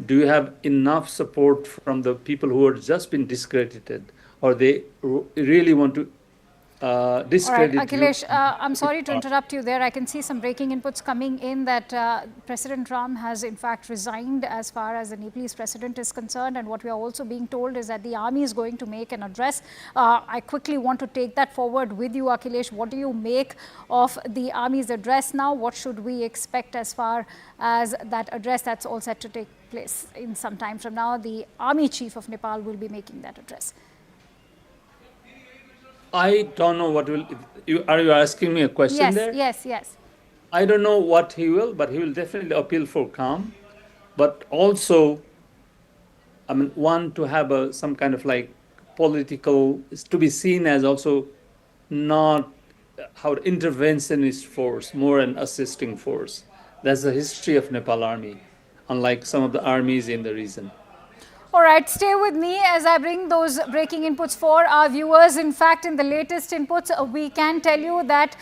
Do you have enough support from the people who have just been discredited, or they really want to discredit All right, Akhilesh, I'm sorry to interrupt you there. I can see some breaking inputs coming in that President Ram has in fact resigned as far as the Nepalese president is concerned, and what we are also being told is that the army is going to make an address. I quickly want to take that forward with you, Akhilesh. What do you make of the army's address now? What should we expect as far as that address that's all set to take place in some time from now? The army chief of Nepal will be making that address. I don't know what will. Are you asking me a question there? Yes. I don't know what he will, but he will definitely appeal for calm. But also, I mean, one to have some kind of like political, to be seen as also not how interventionist force, more an assisting force. That's the history of Nepal army, unlike some of the armies in the region. All right, stay with me as I bring those breaking inputs for our viewers. In fact, in the latest inputs, we can tell you that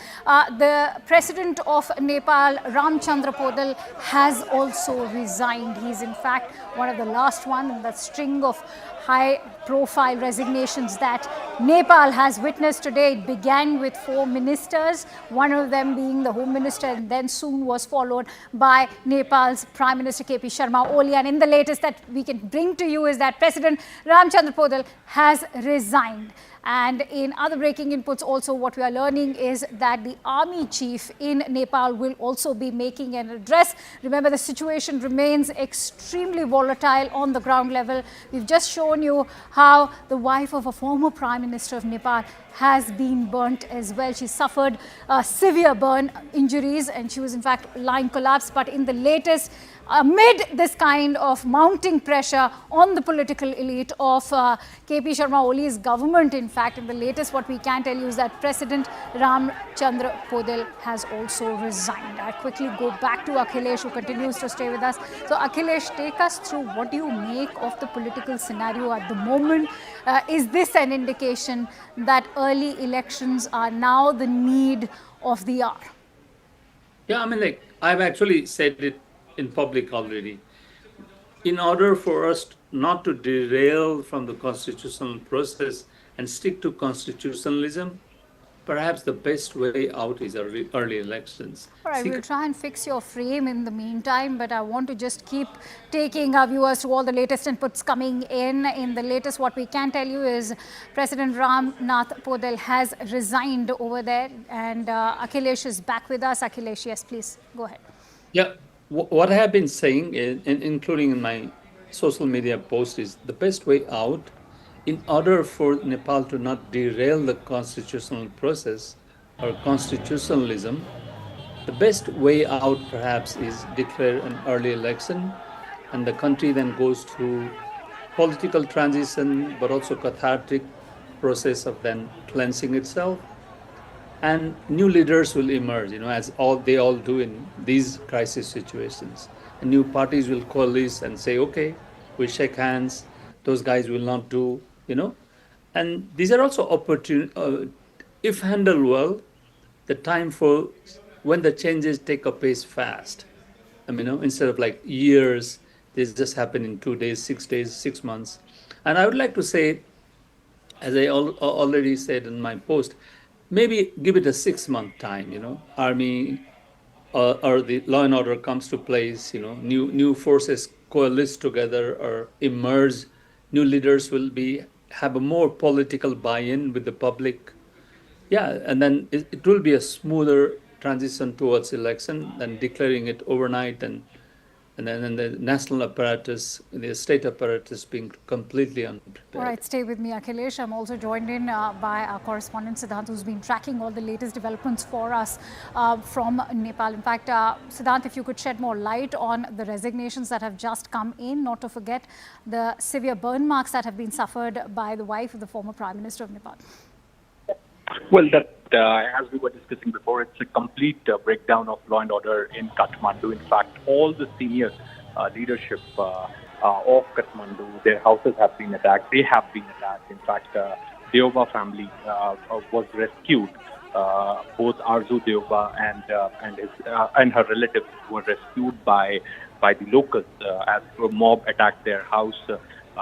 the president of Nepal, Ramchandra Podal, has also resigned. He's in fact one of the last one in the string of high-profile resignations that Nepal has witnessed today. It began with 4 ministers, one of them being the Home Minister, and then soon was followed by Nepal's Prime Minister KP Sharma Oli. And in the latest that we can bring to you is that President Ramchandra Podal has resigned. And in other breaking inputs also, what we are learning is that the army chief in Nepal will also be making an address. Remember, the situation remains extremely volatile on the ground level. We've just shown you how the wife of a former Prime Minister of Nepal has been burnt as well. She suffered severe burn injuries and she was in fact lying collapsed. But in the latest, amid this kind of mounting pressure on the political elite of KP Sharma Oli's government, in fact, in the latest, what we can tell you is that President Ramchandra Podal has also resigned. I quickly go back to Akhilesh, who continues to stay with us. So, Akhilesh, take us through what do you make of the political scenario at the moment? Is this an indication that early elections are now the need of the hour? Yeah, I mean, like, I've actually said it in public already. In order for us not to derail from the constitutional process and stick to constitutionalism, perhaps the best way out is early elections. All right, we'll try and fix your frame in the meantime, but I want to just keep taking our viewers to all the latest inputs coming in. In the latest, what we can tell you is President Ramnath Podal has resigned over there, and Akhilesh is back with us. Akhilesh, yes, please, go ahead. Yeah, what I have been saying, including in my social media post, is the best way out in order for Nepal to not derail the constitutional process or constitutionalism. The best way out perhaps is declare an early election, and the country then goes through political transition, but also cathartic process of then cleansing itself. And new leaders will emerge, as they all do in these crisis situations. And new parties will coalesce and say, okay, we'll shake hands, those guys will not do, And these are also opportunities, if handled well, the time for when the changes take a pace fast. Instead of like years, this just happen in 2 days, 6 days, 6 months. And I would like to say, as I already said in my post, maybe give it a 6-month time, army or the law and order comes to place, new forces coalesce together or emerge, new leaders will have a more political buy-in with the public. Yeah, and then it will be a smoother transition towards election than declaring it overnight and and then the national apparatus, the state apparatus being completely unprepared. All right, stay with me, Akhilesh. I'm also joined in by our correspondent Siddhant, who's been tracking all the latest developments for us from Nepal. In fact, Siddhant, if you could shed more light on the resignations that have just come in, not to forget the severe burn marks that have been suffered by the wife of the former Prime Minister of Nepal. Well, that as we were discussing before, it's a complete breakdown of law and order in Kathmandu. In fact, all the senior leadership of Kathmandu, their houses have been attacked. They have been attacked. In fact, Deoba family was rescued. Both Arzu Deoba and her relatives were rescued by the locals as a mob attacked their house.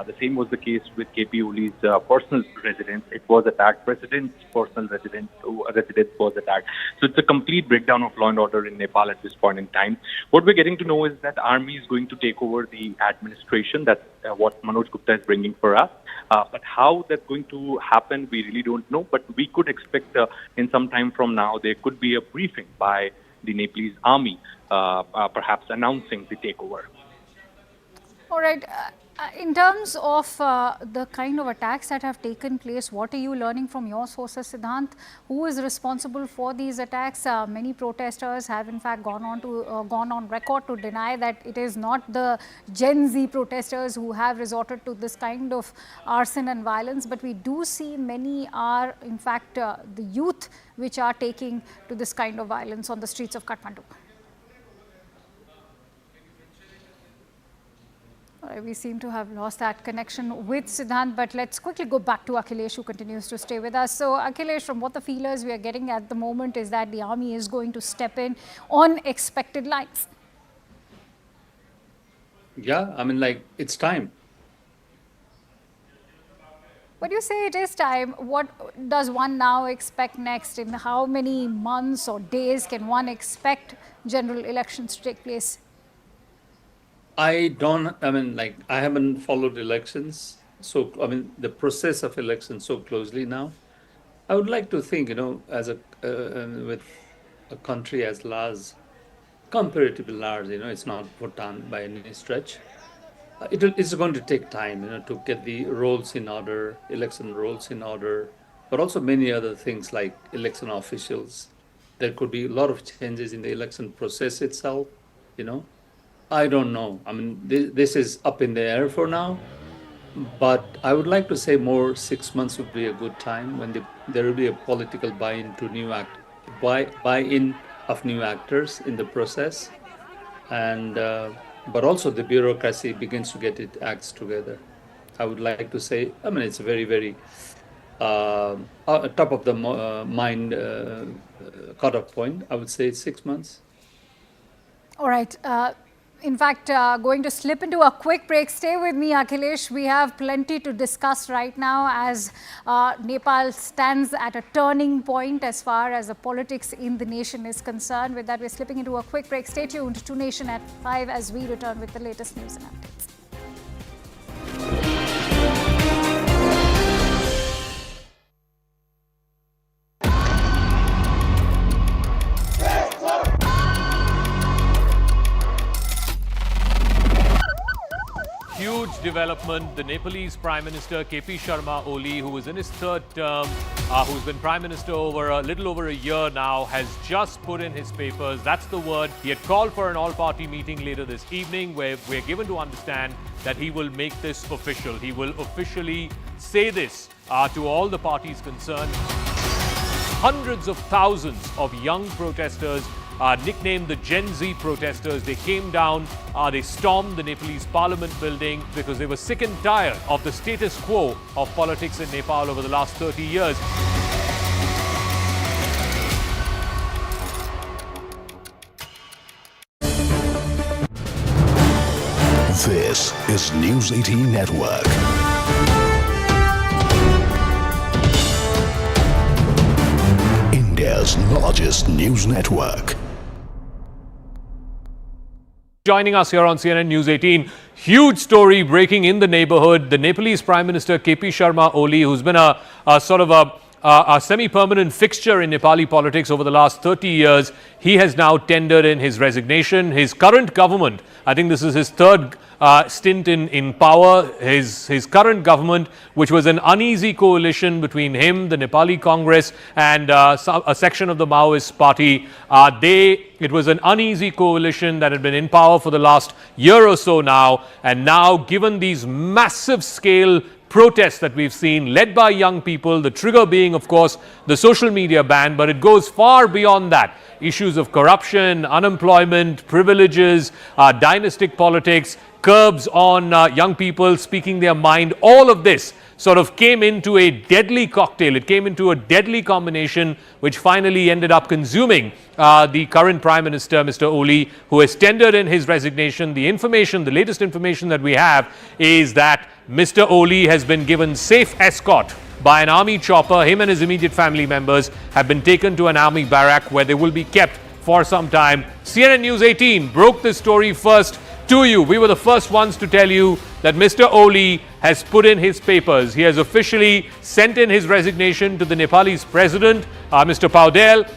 The same was the case with KP Oli's personal residence. It was attacked. President's personal residence was attacked. So it's a complete breakdown of law and order in Nepal at this point in time. What we're getting to know is that army is going to take over the administration. That's what Manoj Gupta is bringing for us. But how that's going to happen, we really don't know. But we could expect in some time from now, there could be a briefing by the Nepalese army, perhaps announcing the takeover. All right. In terms of the kind of attacks that have taken place, what are you learning from your sources, Siddhant? Who is responsible for these attacks? Many protesters have in fact gone on record to deny that it is not the Gen Z protesters who have resorted to this kind of arson and violence, but we do see many are in fact the youth which are taking to this kind of violence on the streets of Kathmandu. We seem to have lost that connection with Siddhant, but let's quickly go back to Akhilesh, who continues to stay with us. So Akhilesh, from what the feelers we are getting at the moment is that the army is going to step in on expected lines. Yeah, I mean, like, it's time. But you say it is time. What does one now expect next? In how many months or days can one expect general elections to take place? I haven't followed elections, so, I mean, the process of elections so closely now. I would like to think, as with a country as large, comparatively large, it's not Bhutan by any stretch. It's going to take time, to get the roles in order, election roles in order, but also many other things like election officials. There could be a lot of changes in the election process itself, I don't know. I mean, this is up in the air for now, but I would like to say 6 months would be a good time when there will be a political buy-in to buy-in of new actors in the process, and but also the bureaucracy begins to get its acts together. I would like to say, I mean, it's a very, very top of the mind cutoff point. I would say it's 6 months. All right. In fact, going to slip into a quick break. Stay with me, Akhilesh. We have plenty to discuss right now as Nepal stands at a turning point as far as the politics in the nation is concerned. With that, we're slipping into a quick break. Stay tuned to Nation at 5 as we return with the latest news and updates. Huge development. The Nepalese Prime Minister KP Sharma Oli, who is in his third term, who's been Prime Minister over a little over a year now, has just put in his papers. That's the word. He had called for an all-party meeting later this evening where we're given to understand that he will make this official. He will officially say this to all the parties concerned. Hundreds of thousands of young protesters nicknamed the Gen Z protesters. They came down, they stormed the Nepalese parliament building because they were sick and tired of the status quo of politics in Nepal over the last 30 years. This is News 18 Network. India's largest news network. Joining us here on CNN News 18, huge story breaking in the neighborhood. The Nepalese Prime Minister KP Sharma Oli, who's been a sort of a semi-permanent fixture in Nepali politics over the last 30 years, he has now tendered in his resignation. His current government, I think this is his third stint in power, his current government, which was an uneasy coalition between him, the Nepali Congress, and a section of the Maoist party. It was an uneasy coalition that had been in power for the last year or so now, and now, given these massive scale protests that we've seen, led by young people, the trigger being, of course, the social media ban, but it goes far beyond that. Issues of corruption, unemployment, privileges, dynastic politics, curbs on young people speaking their mind, all of this sort of came into a deadly cocktail. It came into a deadly combination, which finally ended up consuming the current Prime Minister, Mr. Oli, who has tendered in his resignation. The latest information that we have is that Mr. Oli has been given safe escort by an army chopper. Him and his immediate family members have been taken to an army barrack where they will be kept for some time. CNN News 18 broke this story first to you. We were the first ones to tell you that Mr. Oli has put in his papers. He has officially sent in his resignation to the Nepalese president, Mr. Paudel,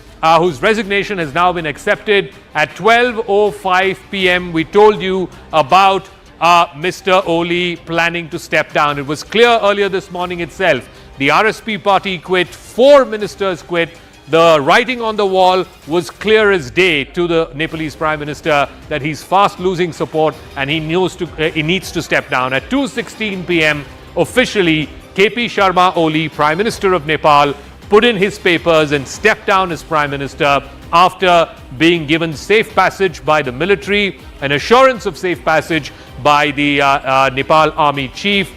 whose resignation has now been accepted at 12:05 p.m. We told you about Mr. Oli planning to step down. It was clear earlier this morning itself. The RSP party quit, 4 ministers quit. The writing on the wall was clear as day to the Nepalese Prime Minister that he's fast losing support and he needs to step down. At 2:16 p.m. officially, KP Sharma Oli, Prime Minister of Nepal, put in his papers and stepped down as Prime Minister after being given safe passage by the military, an assurance of safe passage by the Nepal Army Chief.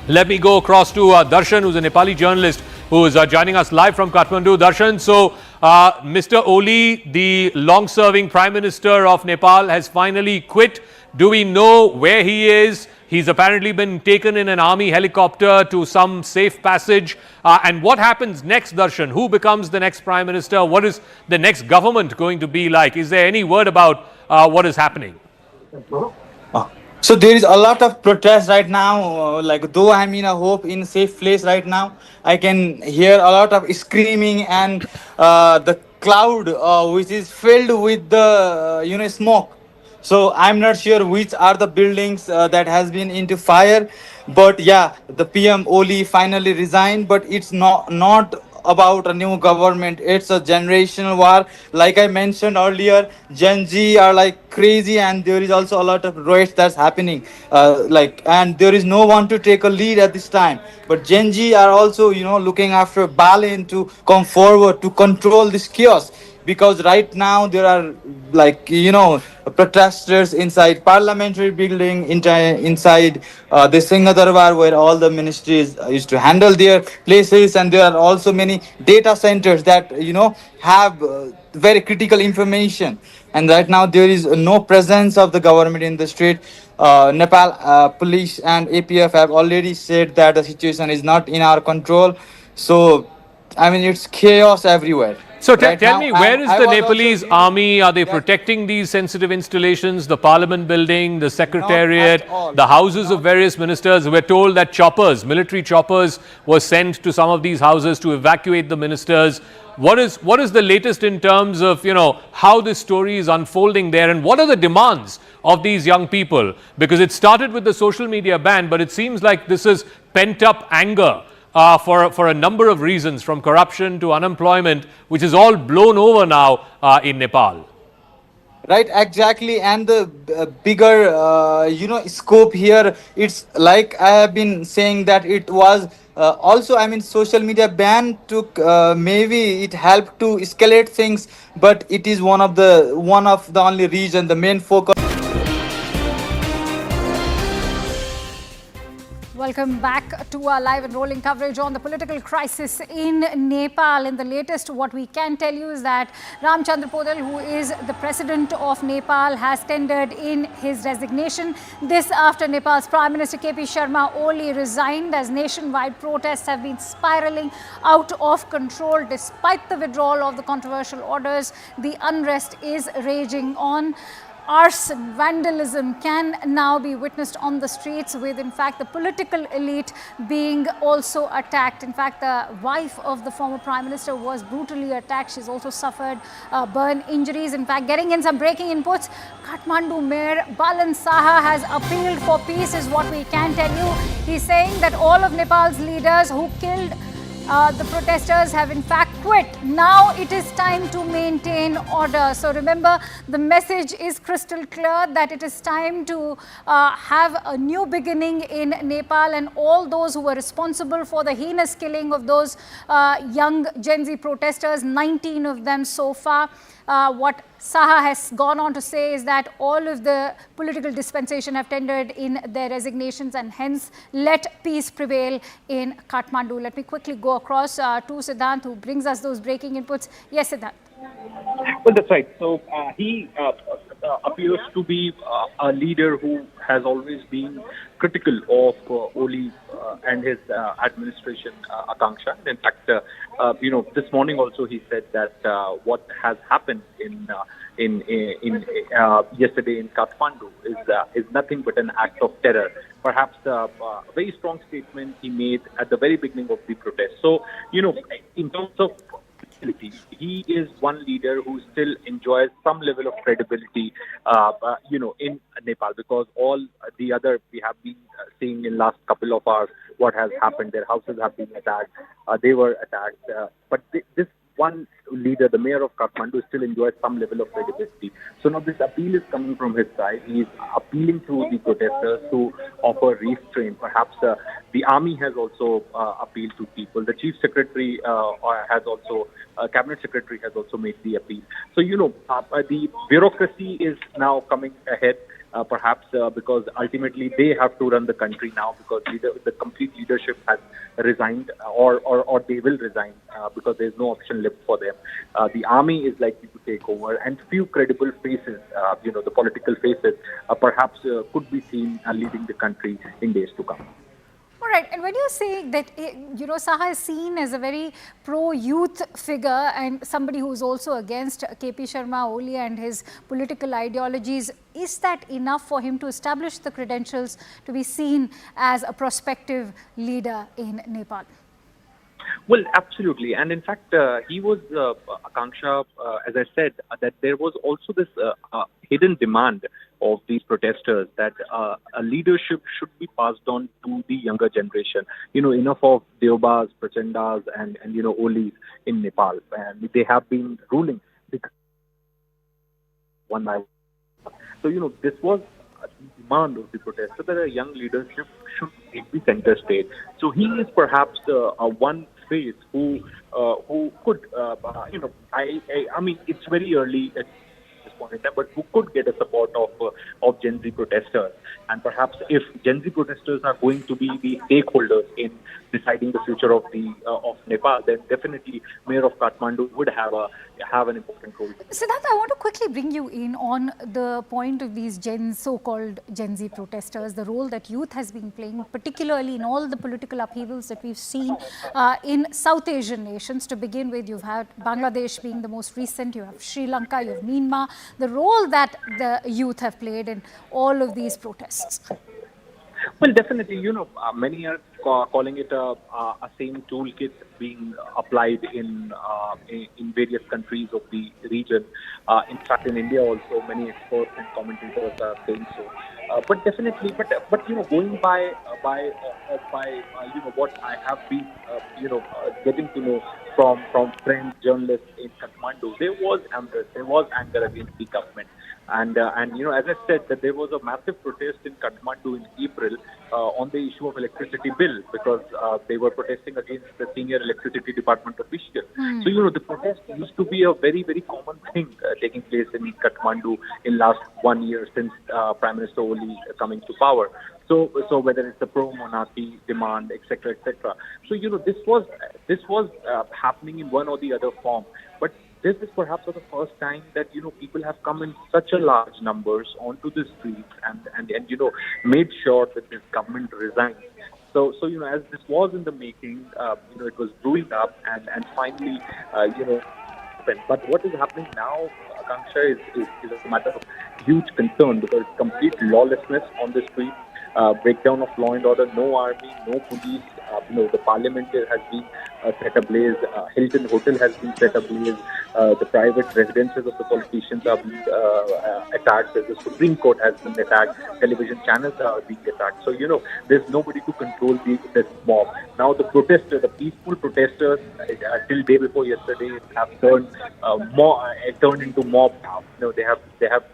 Let me go across to Darshan, who's a Nepali journalist, who is joining us live from Kathmandu. Darshan, so Mr. Oli, the long-serving Prime Minister of Nepal, has finally quit. Do we know where he is? He's apparently been taken in an army helicopter to some safe passage. And what happens next, Darshan? Who becomes the next Prime Minister? What is the next government going to be like? Is there any word about what is happening? So there is a lot of protest right now. Like though I'm in a hope in a safe place right now, I can hear a lot of screaming and the cloud which is filled with the smoke. So I'm not sure which are the buildings that has been into fire, but yeah, the PM Oli finally resigned. But it's not about a new government. It's a generational war. Like I mentioned earlier, Gen Z are like crazy, and there is also a lot of riots that's happening. And there is no one to take a lead at this time. But Gen Z are also, looking after Balin to come forward to control this chaos. Because right now there are protesters inside parliamentary building, inside the Singha Darbar, where all the ministries used to handle their places, and there are also many data centers that have very critical information. And right now there is no presence of the government in the street. Nepal police and APF have already said that the situation is not in our control. So it's chaos everywhere. So tell me, where is the Nepalese army? Are they protecting these sensitive installations, the parliament building, the secretariat, the houses of various ministers? We're told that military choppers were sent to some of these houses to evacuate the ministers. What is the latest in terms of, how this story is unfolding there, and what are the demands of these young people? Because it started with the social media ban, but it seems like this is pent-up anger. For a number of reasons, from corruption to unemployment, which is all blown over now in Nepal. Right, exactly. And the bigger, scope here, it's like I have been saying that it was also, social media ban took, maybe it helped to escalate things, but it is one of the only reason, the main focus. Welcome back to our live and rolling coverage on the political crisis in Nepal. In the latest, what we can tell you is that Ramchandra Podal, who is the president of Nepal, has tendered in his resignation. This after Nepal's Prime Minister KP Sharma Oli resigned, as nationwide protests have been spiraling out of control. Despite the withdrawal of the controversial orders, the unrest is raging on. arson, vandalism can now be witnessed on the streets, with in fact the political elite being also attacked. In fact, the wife of the former Prime Minister was brutally attacked. She's also suffered burn injuries. In fact, getting in some breaking inputs, Kathmandu Mayor Balan Saha has appealed for peace, is what we can tell you. He's saying that all of Nepal's leaders who killed the protesters have in fact quit. Now it is time to maintain order. So remember, the message is crystal clear that it is time to have a new beginning in Nepal, and all those who were responsible for the heinous killing of those young Gen Z protesters, 19 of them so far. What Saha has gone on to say is that all of the political dispensation have tendered in their resignations, and hence let peace prevail in Kathmandu. Let me quickly go across to Siddhant, who brings us those breaking inputs. Yes, Siddhant. Well, that's right. So he appears to be a leader who has always been critical of Oli and his administration, Akanksha. In fact, this morning also he said that what has happened in yesterday in Kathmandu is nothing but an act of terror. Perhaps a very strong statement he made at the very beginning of the protest. So, in terms of he is one leader who still enjoys some level of credibility, in Nepal, because all the other we have been seeing in last couple of hours what has happened. Their houses have been attacked. They were attacked. But this one leader, the mayor of Kathmandu, still enjoys some level of credibility. So now this appeal is coming from his side. He is appealing to the protesters to offer restraint. Perhaps the army has also appealed to people. The chief secretary has also, cabinet secretary has also made the appeal. So, the bureaucracy is now coming ahead. Perhaps because ultimately they have to run the country now, because the complete leadership has resigned, or they will resign because there is no option left for them. The army is likely to take over, and few credible faces, the political faces, perhaps could be seen leading the country in days to come. All right, and when you say that, Saha is seen as a very pro-youth figure and somebody who is also against KP Sharma Oli and his political ideologies, is that enough for him to establish the credentials to be seen as a prospective leader in Nepal? Well, absolutely. And in fact, he was, Akanksha, as I said, that there was also this hidden demand of these protesters that a leadership should be passed on to the younger generation. Enough of Deobas, Prachandas, and Olis in Nepal. And they have been ruling one by one. So, this was a demand of the protesters that a young leadership should take the center stage. So he is perhaps one face who could, I mean, it's very early at this point in time, but who could get a support of Gen Z protesters. And perhaps if Gen Z protesters are going to be the stakeholders in deciding the future of Nepal, then definitely Mayor of Kathmandu would have an important role. Siddhant, I want to quickly bring you in on the point of these so-called Gen Z protesters, the role that youth has been playing, particularly in all the political upheavals that we've seen in South Asian nations. To begin with, you've had Bangladesh being the most recent, you have Sri Lanka, you have Myanmar, the role that the youth have played in all of these protests. Well, definitely, many are calling it a same toolkit being applied in various countries of the region. In fact, in India also, many experts and commentators are saying so. But definitely, but going by what I have been getting to know from friends, journalists in Kathmandu, there was anger against the government. And as I said, that there was a massive protest in Kathmandu in April on the issue of electricity bill, because they were protesting against the senior electricity department official. So, the protest used to be a very, very common thing taking place in Kathmandu in last 1 year since Prime Minister Oli coming to power. So whether it's the pro-monarchy demand, etc., etc. So, this was happening in one or the other form. But this is perhaps for the first time that people have come in such a large numbers onto the streets and made sure that this government resigns. So as this was in the making, it was brewing up and finally happened. But what is happening now, Akanksha, is a matter of huge concern because complete lawlessness on the street, breakdown of law and order, no army, no police. The parliament has been set ablaze. Hilton Hotel has been set ablaze. The private residences of the politicians are being attacked. The Supreme Court has been attacked. Television channels are being attacked. So, there's nobody to control this mob. Now, the peaceful protesters, till day before yesterday, have turned into mob now. They have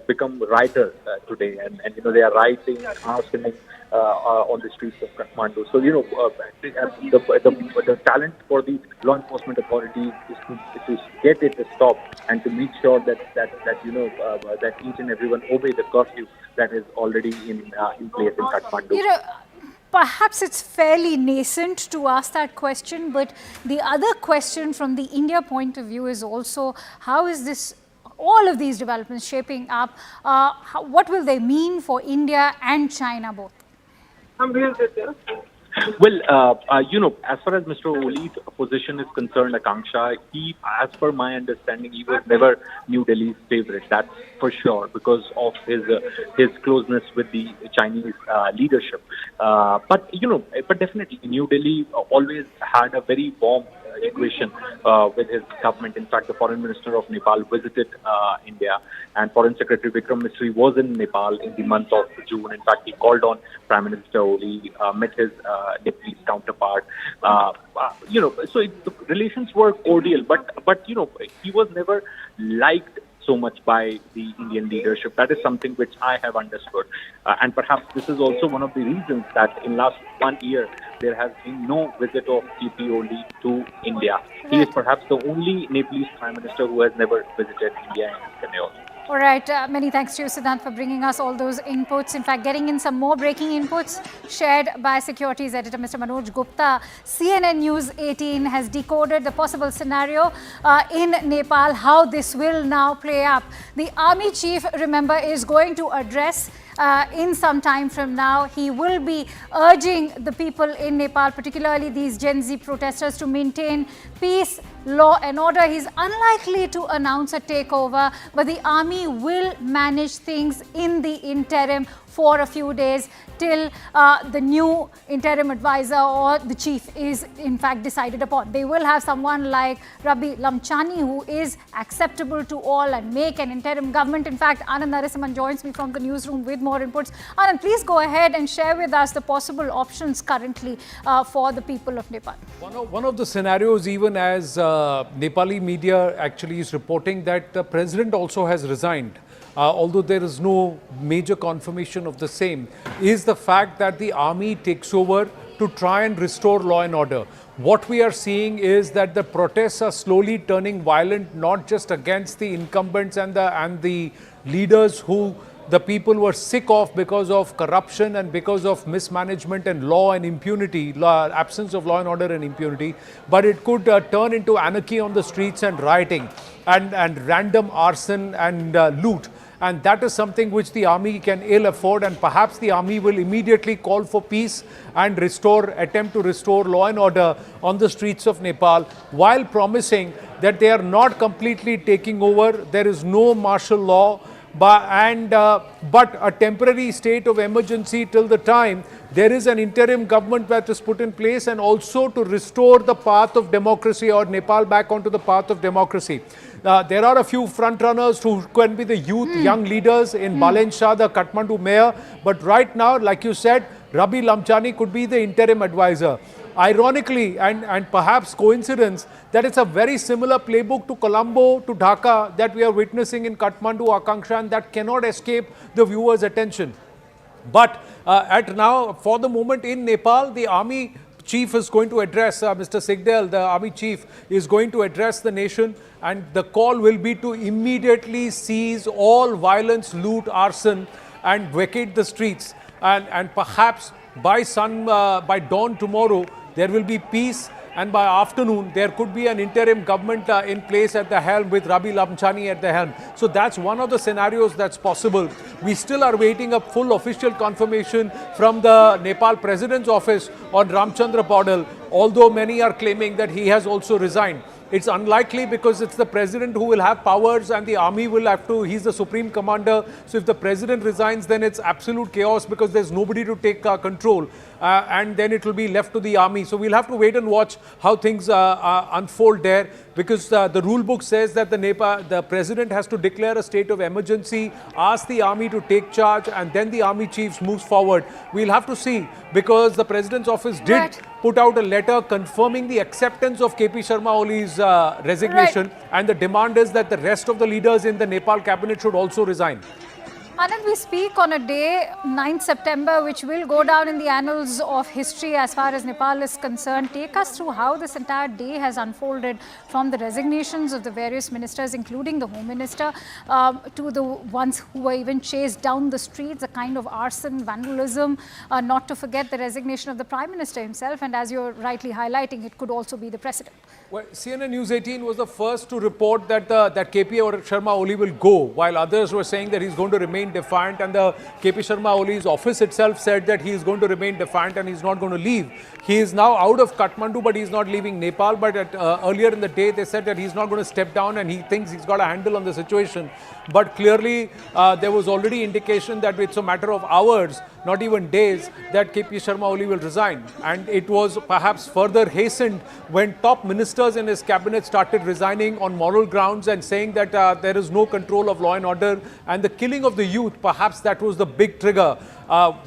become rioters today, and they are rioting and arsoning on the streets of Kathmandu. So the talent for the law enforcement authorities is to get it stopped and to make sure that each and everyone obey the curfew that is already in place in Kathmandu. Perhaps it's fairly nascent to ask that question, but the other question from the India point of view is also, how is all of these developments shaping up? What will they mean for India and China both? Well, as far as Mr. Oli's position is concerned, Akanksha, as per my understanding, he was never New Delhi's favorite. That's for sure, because of his closeness with the Chinese leadership. But definitely, New Delhi always had a very warm equation with his government. In fact, the foreign minister of Nepal visited India, and Foreign Secretary Vikram Misri was in Nepal in the month of June. In fact, he called on Prime Minister Oli, met his Nepalese counterpart. So the relations were cordial, but he was never liked so much by the Indian leadership. That is something which I have understood. And perhaps this is also one of the reasons that in last 1 year, there has been no visit of KP Oli to India. He is perhaps the only Nepalese Prime Minister who has never visited India in his tenure. All right, many thanks to you, Siddhant, for bringing us all those inputs. In fact, getting in some more breaking inputs shared by securities editor Mr. Manoj Gupta. CNN News 18 has decoded the possible scenario in Nepal, how this will now play up. The army chief, remember, is going to address in some time from now. He will be urging the people in Nepal, particularly these Gen Z protesters, to maintain peace, law and order. He's unlikely to announce a takeover, but the army will manage things in the interim for a few days till the new interim advisor or the chief is in fact decided upon. They will have someone like Rabi Lamchani, who is acceptable to all, and make an interim government. In fact, Anand Narasimhan joins me from the newsroom with more inputs. Anand, please go ahead and share with us the possible options currently for the people of Nepal. One of the scenarios, even as Nepali media actually is reporting, that the president also has resigned. Although there is no major confirmation of the same, is the fact that the army takes over to try and restore law and order. What we are seeing is that the protests are slowly turning violent, not just against the incumbents and the leaders who the people were sick of because of corruption and because of mismanagement and law and impunity, absence of law and order and impunity, but it could turn into anarchy on the streets and rioting and random arson and loot. And that is something which the army can ill afford, and perhaps the army will immediately call for peace and attempt to restore law and order on the streets of Nepal, while promising that they are not completely taking over. There is no martial law, but a temporary state of emergency till the time there is an interim government that is put in place, and also to restore the path of democracy, or Nepal back onto the path of democracy. There are a few front runners who can be the young leaders in Balen Shah, the Kathmandu mayor. But right now, like you said, Rabi Lamchani could be the interim advisor. Ironically, and perhaps coincidence, that it's a very similar playbook to Colombo, to Dhaka, that we are witnessing in Kathmandu, Akanksha, and that cannot escape the viewer's attention. But for the moment in Nepal, the army chief is going to address, Mr. Sigdel, the army chief, is going to address the nation, and the call will be to immediately seize all violence, loot, arson, and vacate the streets. And perhaps by dawn tomorrow, there will be peace, and by afternoon, there could be an interim government in place at the helm, with Rabi Lamchani at the helm. So that's one of the scenarios that's possible. We still are waiting a full official confirmation from the Nepal President's office on Ramchandra Paudel, although many are claiming that he has also resigned. It's unlikely because it's the president who will have powers and the army will have to, he's the supreme commander. So if the president resigns, then it's absolute chaos because there's nobody to take control. And then it will be left to the army. So we'll have to wait and watch how things unfold there, because the rule book says that the president has to declare a state of emergency, ask the army to take charge, and then the army chiefs moves forward. We'll have to see, because the president's office did put out a letter confirming the acceptance of KP Sharma Oli's resignation, and the demand is that the rest of the leaders in the Nepal cabinet should also resign. Anand, we speak on a day, 9th September, which will go down in the annals of history as far as Nepal is concerned. Take us through how this entire day has unfolded, from the resignations of the various ministers, including the Home Minister, to the ones who were even chased down the streets, a kind of arson, vandalism, not to forget the resignation of the Prime Minister himself. And as you're rightly highlighting, it could also be the President. Well, CNN News 18 was the first to report that that KP Sharma Oli will go, while others were saying that he's going to remain defiant, and the KP Sharma Oli's office itself said that he is going to remain defiant and he's not going to leave. He is now out of Kathmandu, but he's not leaving Nepal. But earlier in the day, they said that he's not going to step down and he thinks he's got a handle on the situation. But clearly, there was already indication that it's a matter of hours, not even days, that KP Sharma Oli will resign. And it was perhaps further hastened when top ministers in his cabinet started resigning on moral grounds and saying that there is no control of law and order, and the killing of the youth, perhaps that was the big trigger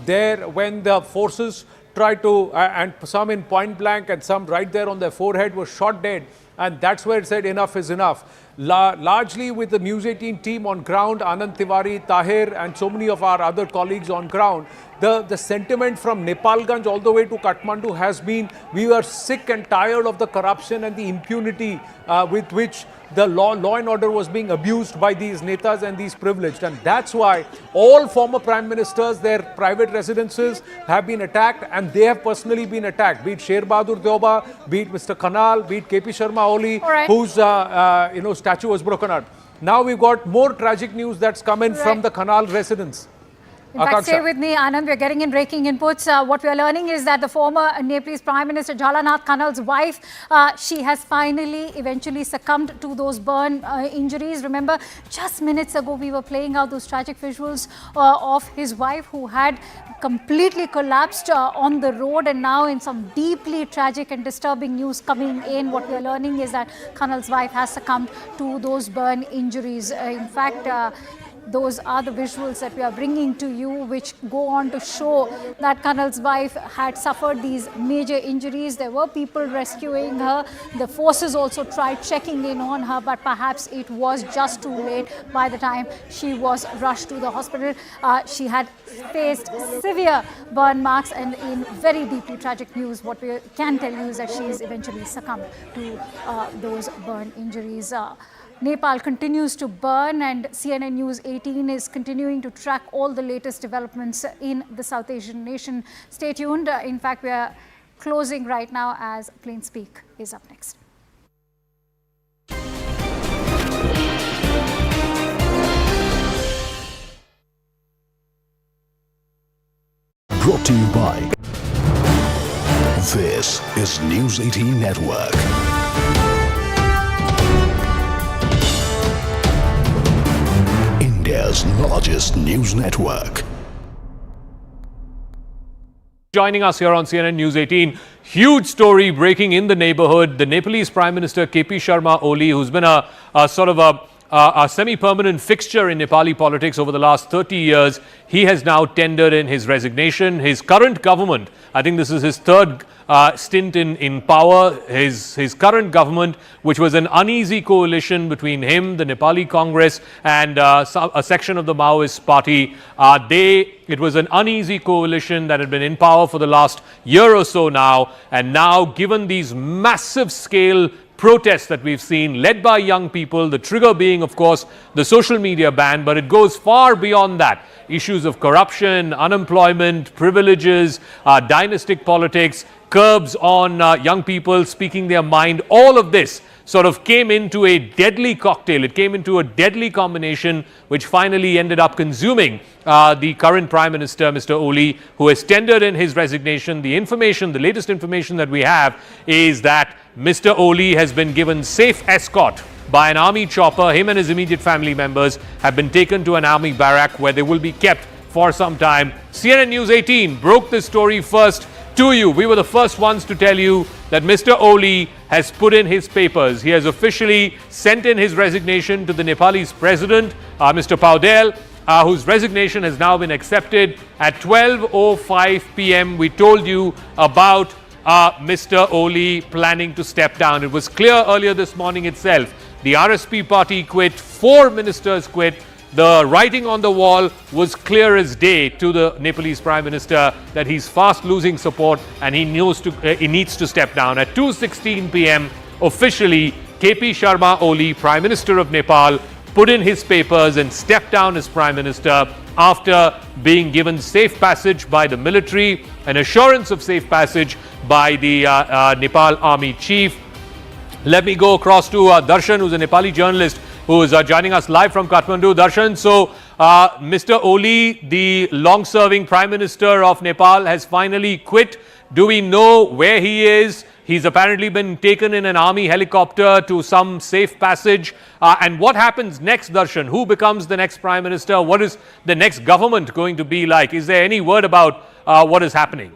there, when the forces tried to, and some in point blank and some right there on their forehead, were shot dead. And that's where it said enough is enough. Largely with the News 18 team on ground, Anand Tiwari, Tahir, and so many of our other colleagues on ground, the sentiment from Nepalganj all the way to Kathmandu has been, we were sick and tired of the corruption and the impunity with which the law and order was being abused by these netas and these privileged. And that's why all former prime ministers, their private residences have been attacked, and they have personally been attacked, be it Sher Bahadur Deoba, be it Mr. Kanal, be it KP Sharma Oli, whose statue was broken out. Now we've got more tragic news that's come in from the Kanal residence. In fact, stay with me, Anand. We're getting in breaking inputs. What we're learning is that the former Nepalese Prime Minister Jhalanath Kanal's wife, she has finally eventually succumbed to those burn injuries. Remember, just minutes ago, we were playing out those tragic visuals of his wife, who had completely collapsed on the road. And now, in some deeply tragic and disturbing news coming in, what we're learning is that Kanal's wife has succumbed to those burn injuries. In fact, those are the visuals that we are bringing to you, which go on to show that Kanal's wife had suffered these major injuries. There were people rescuing her. The forces also tried checking in on her, but perhaps it was just too late by the time she was rushed to the hospital. She had faced severe burn marks, and in very deeply tragic news, what we can tell you is that she is eventually succumbed to those burn injuries. Nepal continues to burn, and CNN News 18 is continuing to track all the latest developments in the South Asian nation. Stay tuned. In fact, we are closing right now as Plain Speak is up next. Brought to you by This is News 18 Network. India's largest news network. Joining us here on CNN News 18, huge story breaking in the neighborhood. The Nepalese Prime Minister KP Sharma Oli, who's been a sort of a semi-permanent fixture in Nepali politics over the last 30 years, he has now tendered in his resignation. His current government, I think this is his third stint in power, his current government, which was an uneasy coalition between him, the Nepali Congress, and a section of the Maoist party. It was an uneasy coalition that had been in power for the last year or so now, and now, given these massive scale protests that we've seen, led by young people, the trigger being, of course, the social media ban, but it goes far beyond that. Issues of corruption, unemployment, privileges, dynastic politics, curbs on young people speaking their mind, all of this sort of came into a deadly cocktail. It came into a deadly combination which finally ended up consuming the current Prime Minister, Mr. Oli, who has tendered in his resignation. The latest information that we have is that Mr. Oli has been given safe escort by an army chopper. Him and his immediate family members have been taken to an army barrack where they will be kept for some time. CNN News 18 broke this story first to you. We were the first ones to tell you that Mr. Oli has put in his papers. He has officially sent in his resignation to the Nepalese president, Mr. Paudel, whose resignation has now been accepted at 12:05 p.m. We told you about Mr. Oli planning to step down. It was clear earlier this morning itself. The RSP party quit, 4 ministers quit. The writing on the wall was clear as day to the Nepalese Prime Minister that he's fast losing support and he needs to step down. At 2:16 p.m. officially, KP Sharma Oli, Prime Minister of Nepal, put in his papers and stepped down as Prime Minister after being given safe passage by the military, an assurance of safe passage by the Nepal Army Chief. Let me go across to Darshan, who's a Nepali journalist, who is joining us live from Kathmandu. Darshan, so Mr. Oli, the long-serving Prime Minister of Nepal, has finally quit. Do we know where he is? He's apparently been taken in an army helicopter to some safe passage. And what happens next, Darshan? Who becomes the next Prime Minister? What is the next government going to be like? Is there any word about what is happening?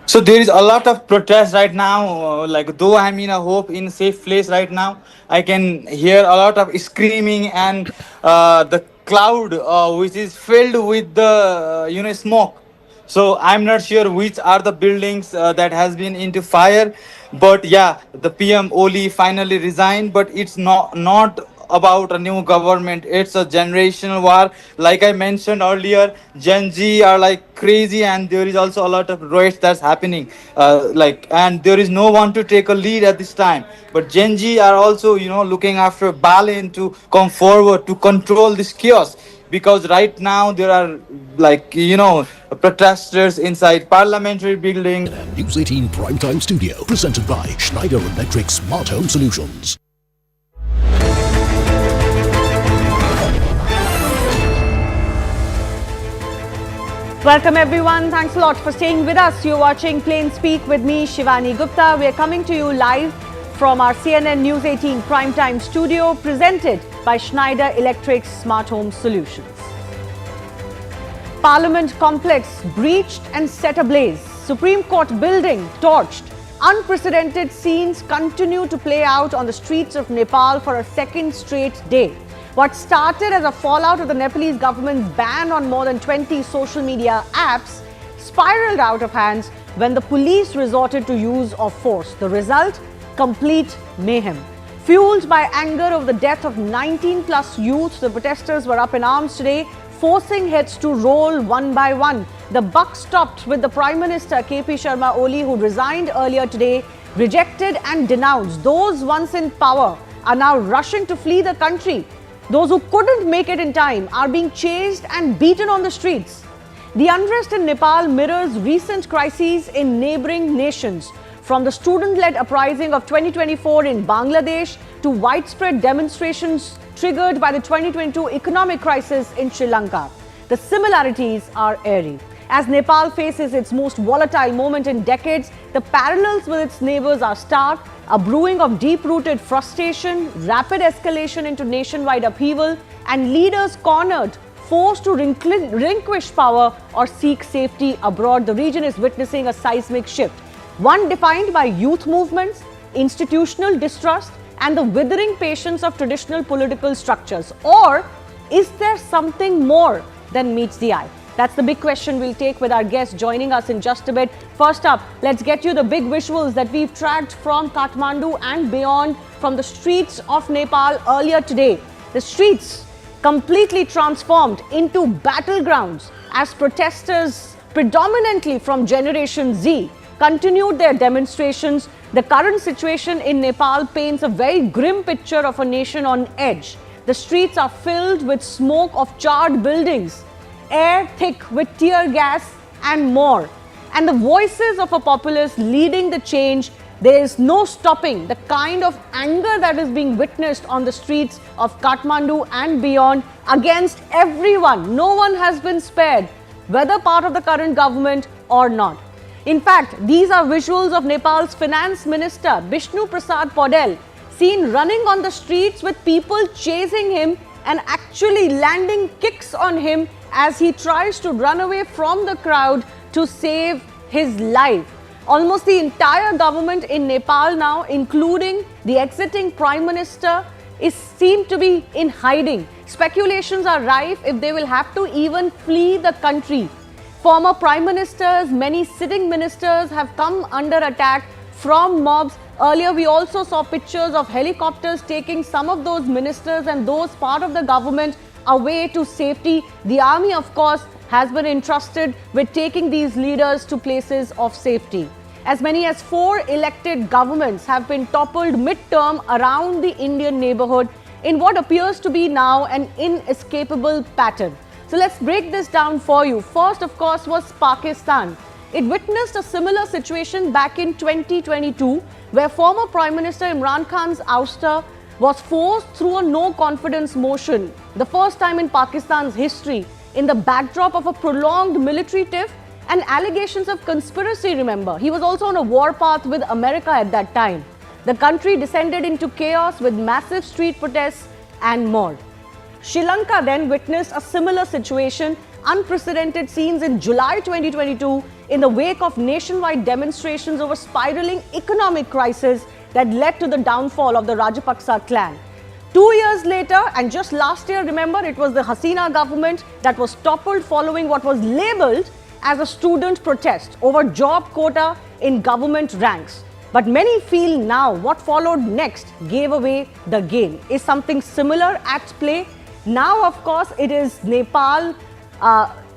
So there is a lot of protest right now. Like though I'm in a hope in safe place right now, I can hear a lot of screaming and the cloud which is filled with the smoke. So I'm not sure which are the buildings that has been into fire, but yeah, the PM Oli finally resigned. But it's not about a new government. It's a generational war. Like I mentioned earlier, Gen Z are like crazy, and there is also a lot of riots that's happening. And there is no one to take a lead at this time. But Gen Z are also, looking after Balin to come forward to control this chaos. Because right now there are protesters inside parliamentary building. News 18 Primetime Studio, presented by Schneider Electric Smart Home Solutions. Welcome everyone. Thanks a lot for staying with us. You're watching Plain Speak with me, Shivani Gupta. We are coming to you live from our CNN News 18 Primetime Studio, presented by Schneider Electric Smart Home Solutions. Parliament complex breached and set ablaze. Supreme Court building torched. Unprecedented scenes continue to play out on the streets of Nepal for a second straight day. What started as a fallout of the Nepalese government's ban on more than 20 social media apps spiraled out of hands when the police resorted to use of force. The result? Complete mayhem. Fueled by anger over the death of 19+ youth, the protesters were up in arms today, forcing heads to roll one by one. The buck stopped with the Prime Minister KP Sharma Oli, who resigned earlier today, rejected and denounced. Those once in power are now rushing to flee the country. Those who couldn't make it in time are being chased and beaten on the streets. The unrest in Nepal mirrors recent crises in neighboring nations, from the student-led uprising of 2024 in Bangladesh to widespread demonstrations triggered by the 2022 economic crisis in Sri Lanka. The similarities are airy. As Nepal faces its most volatile moment in decades, the parallels with its neighbors are stark. A brewing of deep-rooted frustration, rapid escalation into nationwide upheaval, and leaders cornered, forced to relinquish power or seek safety abroad. The region is witnessing a seismic shift, one defined by youth movements, institutional distrust, and the withering patience of traditional political structures. Or is there something more than meets the eye? That's the big question we'll take with our guest joining us in just a bit. First up, let's get you the big visuals that we've tracked from Kathmandu and beyond, from the streets of Nepal earlier today. The streets completely transformed into battlegrounds as protesters, predominantly from Generation Z, continued their demonstrations. The current situation in Nepal paints a very grim picture of a nation on edge. The streets are filled with smoke of charred buildings, air thick with tear gas and more. And the voices of a populace leading the change There is no stopping the kind of anger that is being witnessed on the streets of Kathmandu and beyond against everyone. No one has been spared, whether part of the current government or not. In fact, these are visuals of Nepal's finance minister, Bishnu Prasad Paudel, seen running on the streets with people chasing him and actually landing kicks on him as he tries to run away from the crowd to save his life. Almost the entire government in Nepal now, including the exiting Prime Minister, is seen to be in hiding. Speculations are rife if they will have to even flee the country. Former Prime Ministers, many sitting ministers have come under attack from mobs. Earlier, we also saw pictures of helicopters taking some of those ministers and those part of the government away to safety. The army, of course, has been entrusted with taking these leaders to places of safety. As many as 4 elected governments have been toppled mid-term around the Indian neighborhood in what appears to be now an inescapable pattern. So let's break this down for you. First, of course, was Pakistan. It witnessed a similar situation back in 2022, where former Prime Minister Imran Khan's ouster was forced through a no-confidence motion, the first time in Pakistan's history, in the backdrop of a prolonged military tiff and allegations of conspiracy, remember. He was also on a warpath with America at that time. The country descended into chaos with massive street protests and more. Sri Lanka then witnessed a similar situation, unprecedented scenes in July 2022 in the wake of nationwide demonstrations over spiraling economic crisis that led to the downfall of the Rajapaksa clan. 2 years later, and just last year, remember, it was the Hasina government that was toppled following what was labelled as a student protest over job quota in government ranks. But many feel now what followed next gave away the game. Is something similar at play? Now, of course, it is Nepal,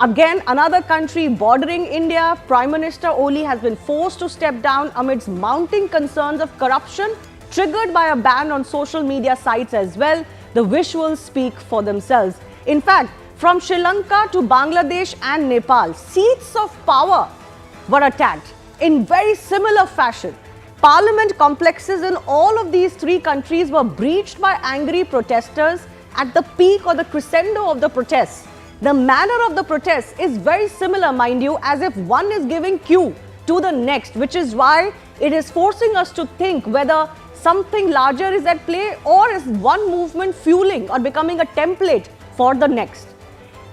again another country bordering India. Prime Minister Oli has been forced to step down amidst mounting concerns of corruption triggered by a ban on social media sites as well. The visuals speak for themselves. In fact, from Sri Lanka to Bangladesh and Nepal, seats of power were attacked in very similar fashion. Parliament complexes in all of these 3 countries were breached by angry protesters at the peak or the crescendo of the protests. The manner of the protests is very similar, mind you, as if one is giving cue to the next, which is why it is forcing us to think whether something larger is at play or is one movement fueling or becoming a template for the next.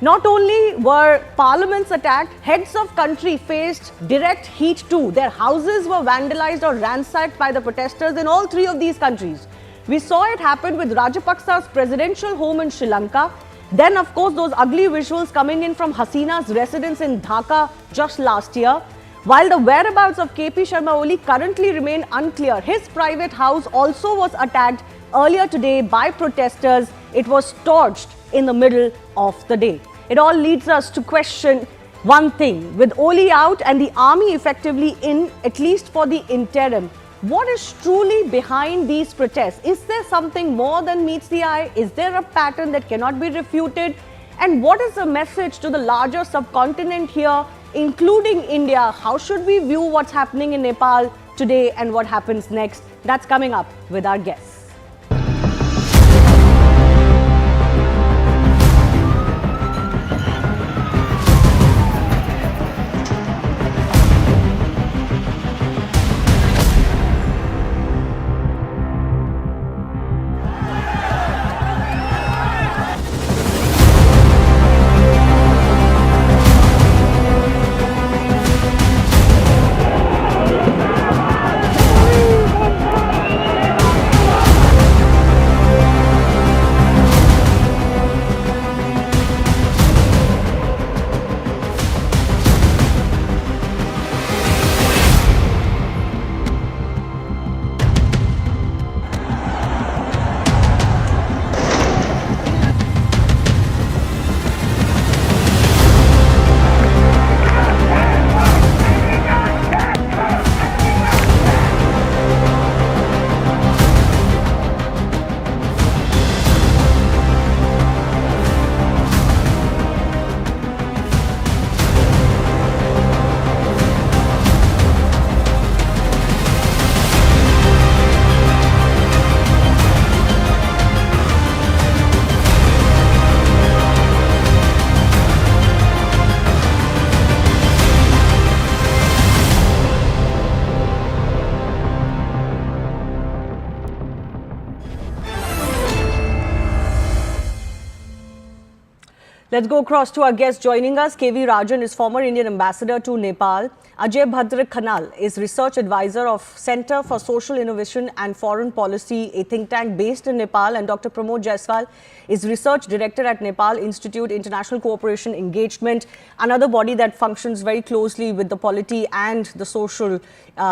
Not only were parliaments attacked, heads of country faced direct heat too. Their houses were vandalized or ransacked by the protesters in all 3 of these countries. We saw it happen with Rajapaksa's presidential home in Sri Lanka. Then, of course, those ugly visuals coming in from Hasina's residence in Dhaka just last year. While the whereabouts of KP Sharma Oli currently remain unclear, his private house also was attacked earlier today by protesters. It was torched in the middle of the day. It all leads us to question one thing. With Oli out and the army effectively in, at least for the interim, what is truly behind these protests? Is there something more than meets the eye? Is there a pattern that cannot be refuted? And what is the message to the larger subcontinent here, including India? How should we view what's happening in Nepal today and what happens next? That's coming up with our guests. Let's go across to our guest joining us. KV Rajan is former Indian ambassador to Nepal. Ajay Bhadra Khanal is research advisor of Center for Social Innovation and Foreign Policy, a think tank based in Nepal. And Dr. Pramod Jaiswal is research director at Nepal Institute International Cooperation Engagement, another body that functions very closely with the polity and the social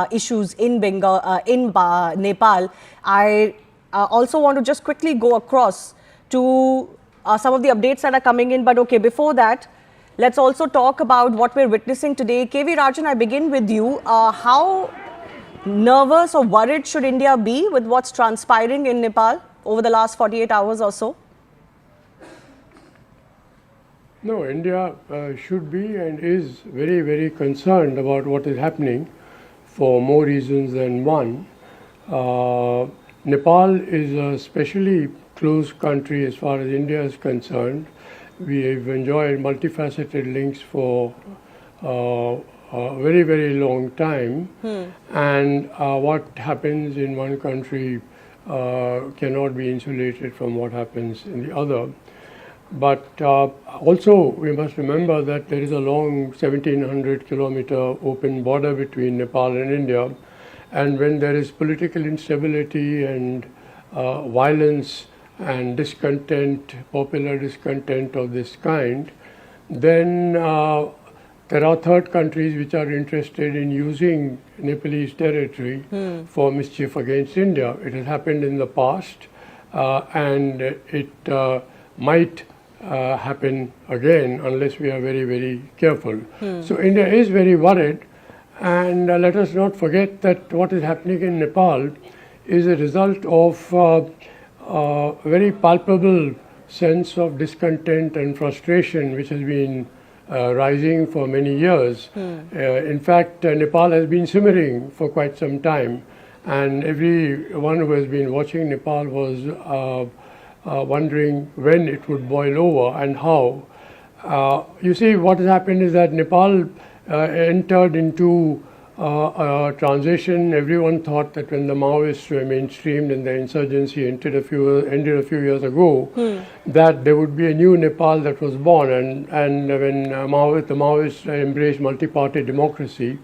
issues in Nepal. I also want to just quickly go across to some of the updates that are coming in. But okay, before that, let's also talk about what we're witnessing today. KV Rajan, I begin with you. How nervous or worried should India be with what's transpiring in Nepal over the last 48 hours or so? No, India should be and is very, very concerned about what is happening for more reasons than one. Nepal is a especially close country as far as India is concerned. We have enjoyed multifaceted links for a very, very long time. And what happens in one country cannot be insulated from what happens in the other. But also we must remember that there is a long 1700 kilometer open border between Nepal and India. And when there is political instability and violence and discontent, popular discontent of this kind, then there are third countries which are interested in using Nepalese territory for mischief against India. It has happened in the past and it might happen again unless we are very, very careful. So India is very worried, and let us not forget that what is happening in Nepal is a result of a very palpable sense of discontent and frustration which has been rising for many years. In fact, Nepal has been simmering for quite some time, and everyone who has been watching Nepal was wondering when it would boil over and how. You see, what has happened is that Nepal entered into a transition. Everyone thought that when the Maoists were mainstreamed and the insurgency ended a few years ago, that there would be a new Nepal that was born. And when the Maoists embraced multi-party democracy,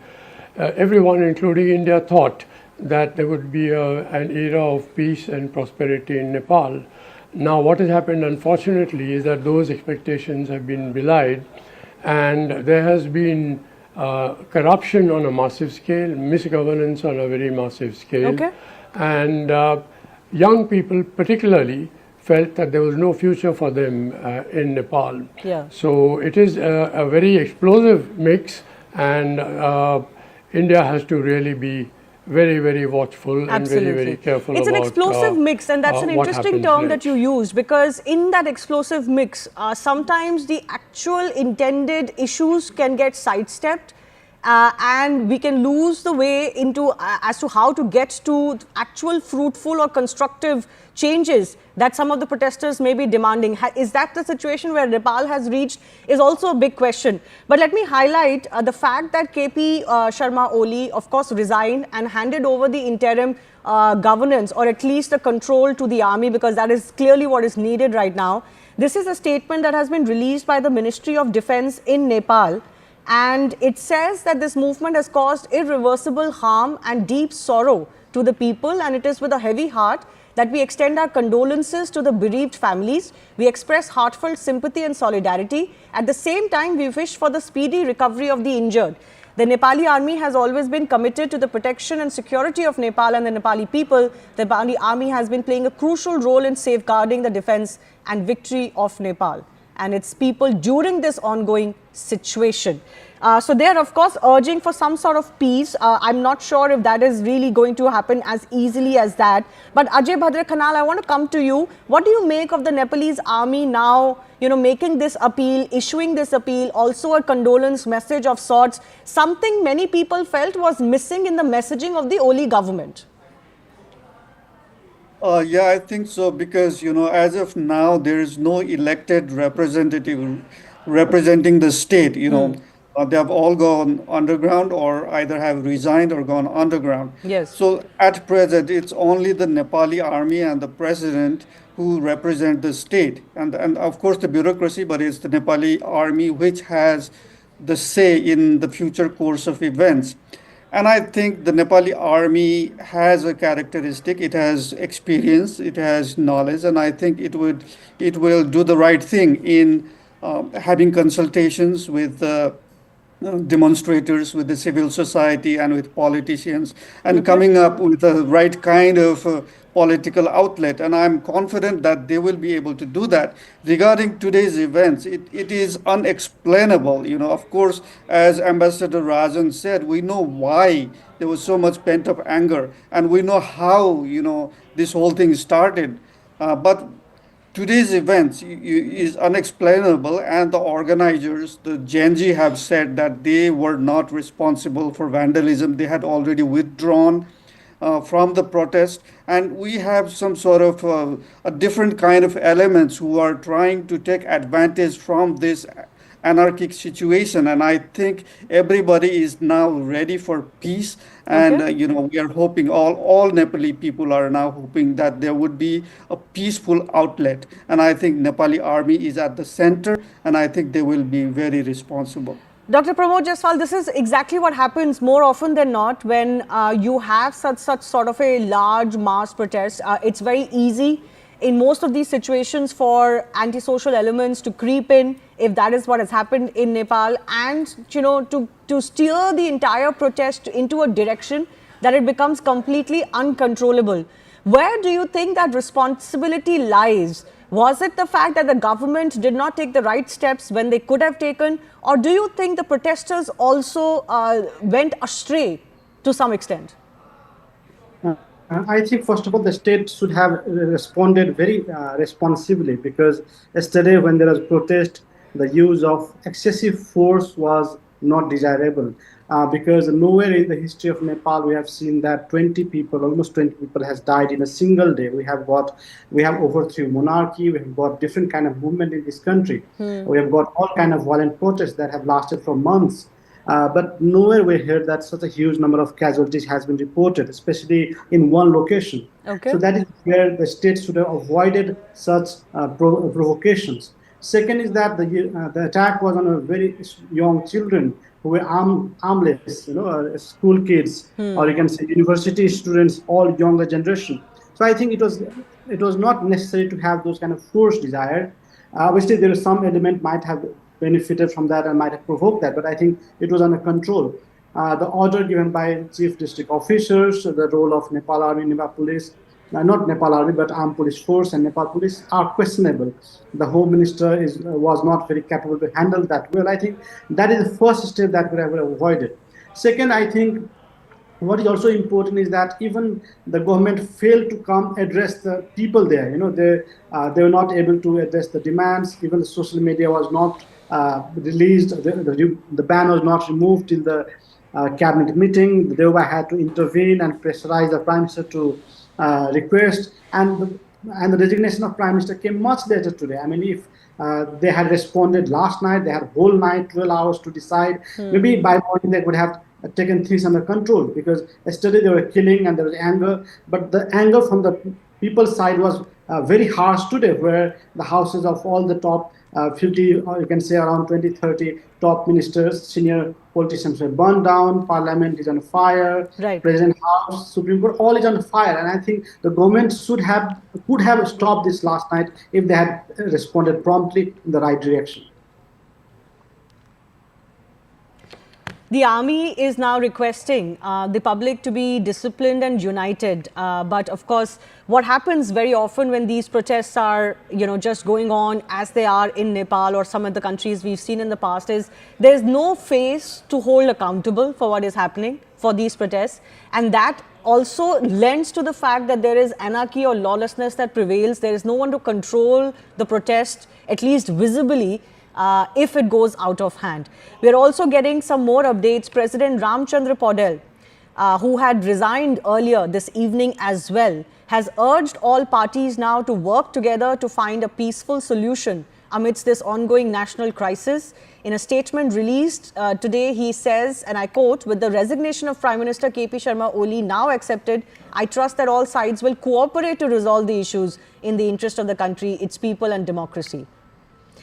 everyone, including India, thought that there would be an era of peace and prosperity in Nepal. Now, what has happened, unfortunately, is that those expectations have been belied, and there has been corruption on a massive scale, misgovernance on a very massive scale, and young people particularly felt that there was no future for them in Nepal. So it is a very explosive mix, and India has to really be very, very watchful and very, very careful. It's an explosive mix, and that's an interesting term that you used, because in that explosive mix, sometimes the actual intended issues can get sidestepped, and we can lose the way into as to how to get to actual fruitful or constructive changes that some of the protesters may be demanding. Is that the situation where Nepal has reached is also a big question. But let me highlight the fact that KP Sharma Oli, of course, resigned and handed over the interim governance, or at least the control, to the army, because that is clearly what is needed right now. This is a statement that has been released by the Ministry of Defense in Nepal, and it says that this movement has caused irreversible harm and deep sorrow to the people, and it is with a heavy heart that we extend our condolences to the bereaved families. We express heartfelt sympathy and solidarity. At the same time, we wish for the speedy recovery of the injured. The Nepali army has always been committed to the protection and security of Nepal and the Nepali people. The Nepali army has been playing a crucial role in safeguarding the defense and victory of Nepal and its people during this ongoing situation. So they are, of course, urging for some sort of peace. I'm not sure if that is really going to happen as easily as that. But Ajay Bhadra Khanal, I want to come to you. What do you make of the Nepalese army now, making this appeal, issuing this appeal, also a condolence message of sorts, something many people felt was missing in the messaging of the Oli government? Yeah, I think so, because, as of now, there is no elected representative representing the state, They have all gone underground or either have resigned or gone underground. Yes. So at present, it's only the Nepali army and the president who represent the state. And of course the bureaucracy, but it's the Nepali army which has the say in the future course of events. And I think the Nepali army has a characteristic, it has experience, it has knowledge, and I think it will do the right thing in having consultations with demonstrators, with the civil society, and with politicians, and coming up with the right kind of political outlet. And I'm confident that they will be able to do that. Regarding today's events, it is unexplainable. Of course, as Ambassador Rajan said, we know why there was so much pent-up anger, and we know how, this whole thing started. But today's events is unexplainable, and the organizers, the Genji, have said that they were not responsible for vandalism. They had already withdrawn from the protest, and we have some sort of a different kind of elements who are trying to take advantage from this anarchic situation. And I think everybody is now ready for peace. And we are hoping, all Nepali people are now hoping that there would be a peaceful outlet. And I think Nepali army is at the center, and I think they will be very responsible. Dr. Pramod Jaiswal, this is exactly what happens more often than not when you have such sort of a large mass protest. It's very easy in most of these situations for antisocial elements to creep in, if that is what has happened in Nepal, and to steer the entire protest into a direction that it becomes completely uncontrollable. Where do you think that responsibility lies? Was it the fact that the government did not take the right steps when they could have taken, or do you think the protesters also went astray to some extent? I think, first of all, the state should have responded very responsibly, because yesterday when there was protest, the use of excessive force was not desirable. Because nowhere in the history of Nepal we have seen that almost 20 people has died in a single day. We have overthrew monarchy, we have got different kind of movement in this country. We have got all kind of violent protests that have lasted for months. But nowhere we heard that such a huge number of casualties has been reported, especially in one location. Okay. So that is where the state should have avoided such provocations. Second is that the attack was on a very young children who were armless, school kids, or you can say university students, all younger generation. So I think it was not necessary to have those kind of force desired. Obviously, there is some element might have benefited from that and might have provoked that, but I think it was under control. The order given by chief district officers, the role of Nepal Army, Nepal Police, not Nepal Army, but Armed Police Force and Nepal Police are questionable. The Home Minister was not very capable to handle that well. I think that is the first step that we have avoided. Second, I think what is also important is that even the government failed to come address the people there. They were not able to address the demands. Even the social media was not released. The ban was not removed in the cabinet meeting. The Deoba had to intervene and pressurize the Prime Minister to request, and the resignation of Prime Minister came much later today. I mean, if they had responded last night, they had whole night, 12 hours to decide. Maybe by morning they would have taken things under control, because yesterday they were killing and there was anger, but the anger from the people's side was very harsh today, where the houses of all the top 50, or you can say around 20, 30 top ministers, senior politicians were burned down, parliament is on fire, right. President House, Supreme Court, all is on fire. And I think the government could have stopped this last night if they had responded promptly in the right direction. The army is now requesting the public to be disciplined and united. But of course, what happens very often when these protests are, just going on as they are in Nepal or some of the countries we've seen in the past, is there's no face to hold accountable for what is happening for these protests. And that also lends to the fact that there is anarchy or lawlessness that prevails. There is no one to control the protest, at least visibly, if it goes out of hand. We are also getting some more updates. President Ramchandra Paudel, who had resigned earlier this evening as well, has urged all parties now to work together to find a peaceful solution amidst this ongoing national crisis. In a statement released today, he says, and I quote, "With the resignation of Prime Minister KP Sharma Oli now accepted, I trust that all sides will cooperate to resolve the issues in the interest of the country, its people and democracy."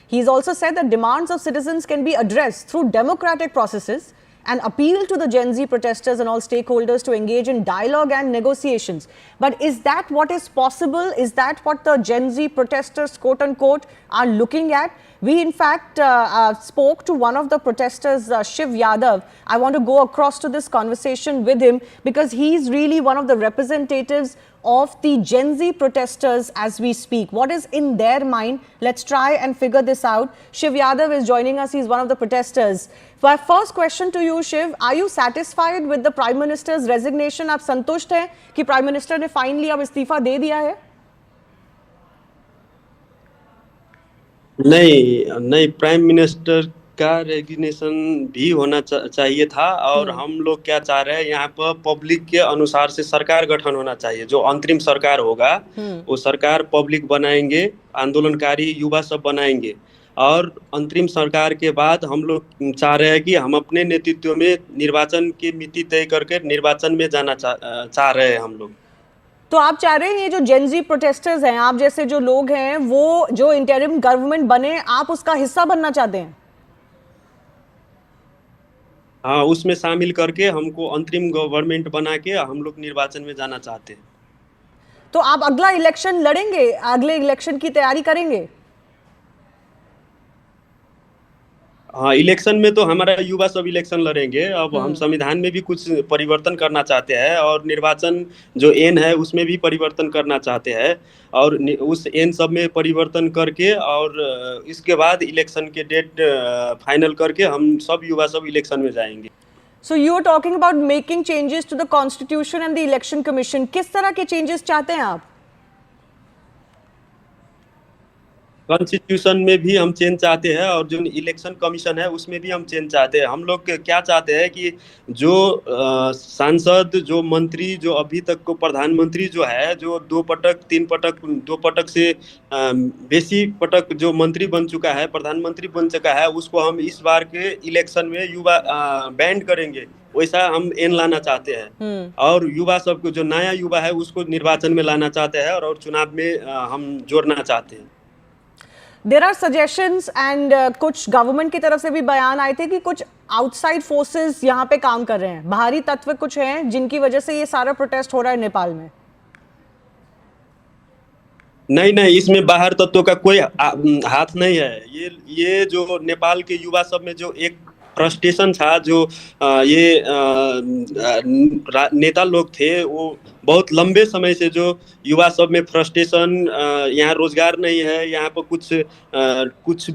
He's also said that demands of citizens can be addressed through democratic processes and appeal to the Gen Z protesters and all stakeholders to engage in dialogue and negotiations. But is that what is possible? Is that what the Gen Z protesters, quote unquote, are looking at? We, in fact, spoke to one of the protesters, Shiv Yadav. I want to go across to this conversation with him because he's really one of the representatives of the Gen Z protesters as we speak. What is in their mind? Let's try and figure this out. Shiv Yadav is joining us. He's one of the protesters. My first question to you, Shiv, are you satisfied with the Prime Minister's resignation? आप संतुष्ट हैं कि Prime Minister ने finally अब इस्तीफा दे दिया है? नहीं, प्राइम मिनिस्टर का रेजिग्नेशन भी होना चाहिए था और हम लोग क्या चाह रहे हैं यहाँ पर पब्लिक के अनुसार से सरकार गठन होना चाहिए। जो अंतरिम सरकार होगा वो सरकार पब्लिक बनाएंगे, आंदोलनकारी युवा सब बनाएंगे और अंतरिम सरकार के बाद हम लोग चाह रहे हैं कि हम अपने नेतृत्व में निर्वाचन की मिति तय करके निर्वाचन में जाना चाह रहे हैं हम लोग। तो आप चाह रहे हैं ये जो जेन जी प्रोटेस्टर्स हैं, आप जैसे जो लोग हैं, वो जो इंटरिम गवर्नमेंट बने, आप उसका हिस्सा बनना चाहते हैं? हाँ, उसमें शामिल करके हमको अंतरिम गवर्नमेंट बना के हम लोग निर्वाचन में जाना चाहते हैं। तो आप अगला इलेक्शन लड़ेंगे, अगले इलेक्शन की तैयारी करेंगे? हाँ, इलेक्शन में तो हमारा युवा सब इलेक्शन लड़ेंगे। अब हम संविधान में भी कुछ परिवर्तन करना चाहते हैं और निर्वाचन जो एन है उसमें भी परिवर्तन करना चाहते हैं और उस एन सब में परिवर्तन करके और इसके बाद इलेक्शन के डेट फाइनल करके हम सब युवा सब इलेक्शन में जाएंगे। So you are talking about making changes to the Constitution and the Election Commission. किस तरह के changes चाहते हैं आप? कॉन्स्टिट्यूशन में भी हम चेंज चाहते हैं और जो इलेक्शन कमीशन है उसमें भी हम चेंज चाहते हैं। हम लोग क्या चाहते हैं कि जो सांसद, जो मंत्री, जो अभी तक को प्रधानमंत्री जो है, जो 2 पटक से बेसी पटक जो मंत्री बन चुका है, प्रधानमंत्री बन चुका है, उसको हम इस बार के इलेक्शन में युवा बैंड करेंगे। वैसा हम एन लाना चाहते हैं और युवा सबको, जो नया युवा है उसको निर्वाचन में लाना चाहते हैं और चुनाव में हम जोड़ना चाहते हैं। There are suggestions and कुछ गवर्नमेंट की तरफ से भी बयान आए थे कि कुछ आउटसाइड फोर्सेस यहाँ पे काम कर रहे हैं, बाहरी तत्व कुछ हैं जिनकी वजह से ये सारा प्रोटेस्ट हो रहा है नेपाल में। नहीं, इसमें बाहर तत्वों का कोई हाथ नहीं है। ये जो नेपाल के युवा सब में जो एक फ्रस्ट्रेशन था, जो ये नेता लोग थे, वो बहुत लंबे समय से जो युवा सब में फ्रस्ट्रेशन, यहाँ रोजगार नहीं है, यहाँ पर कुछ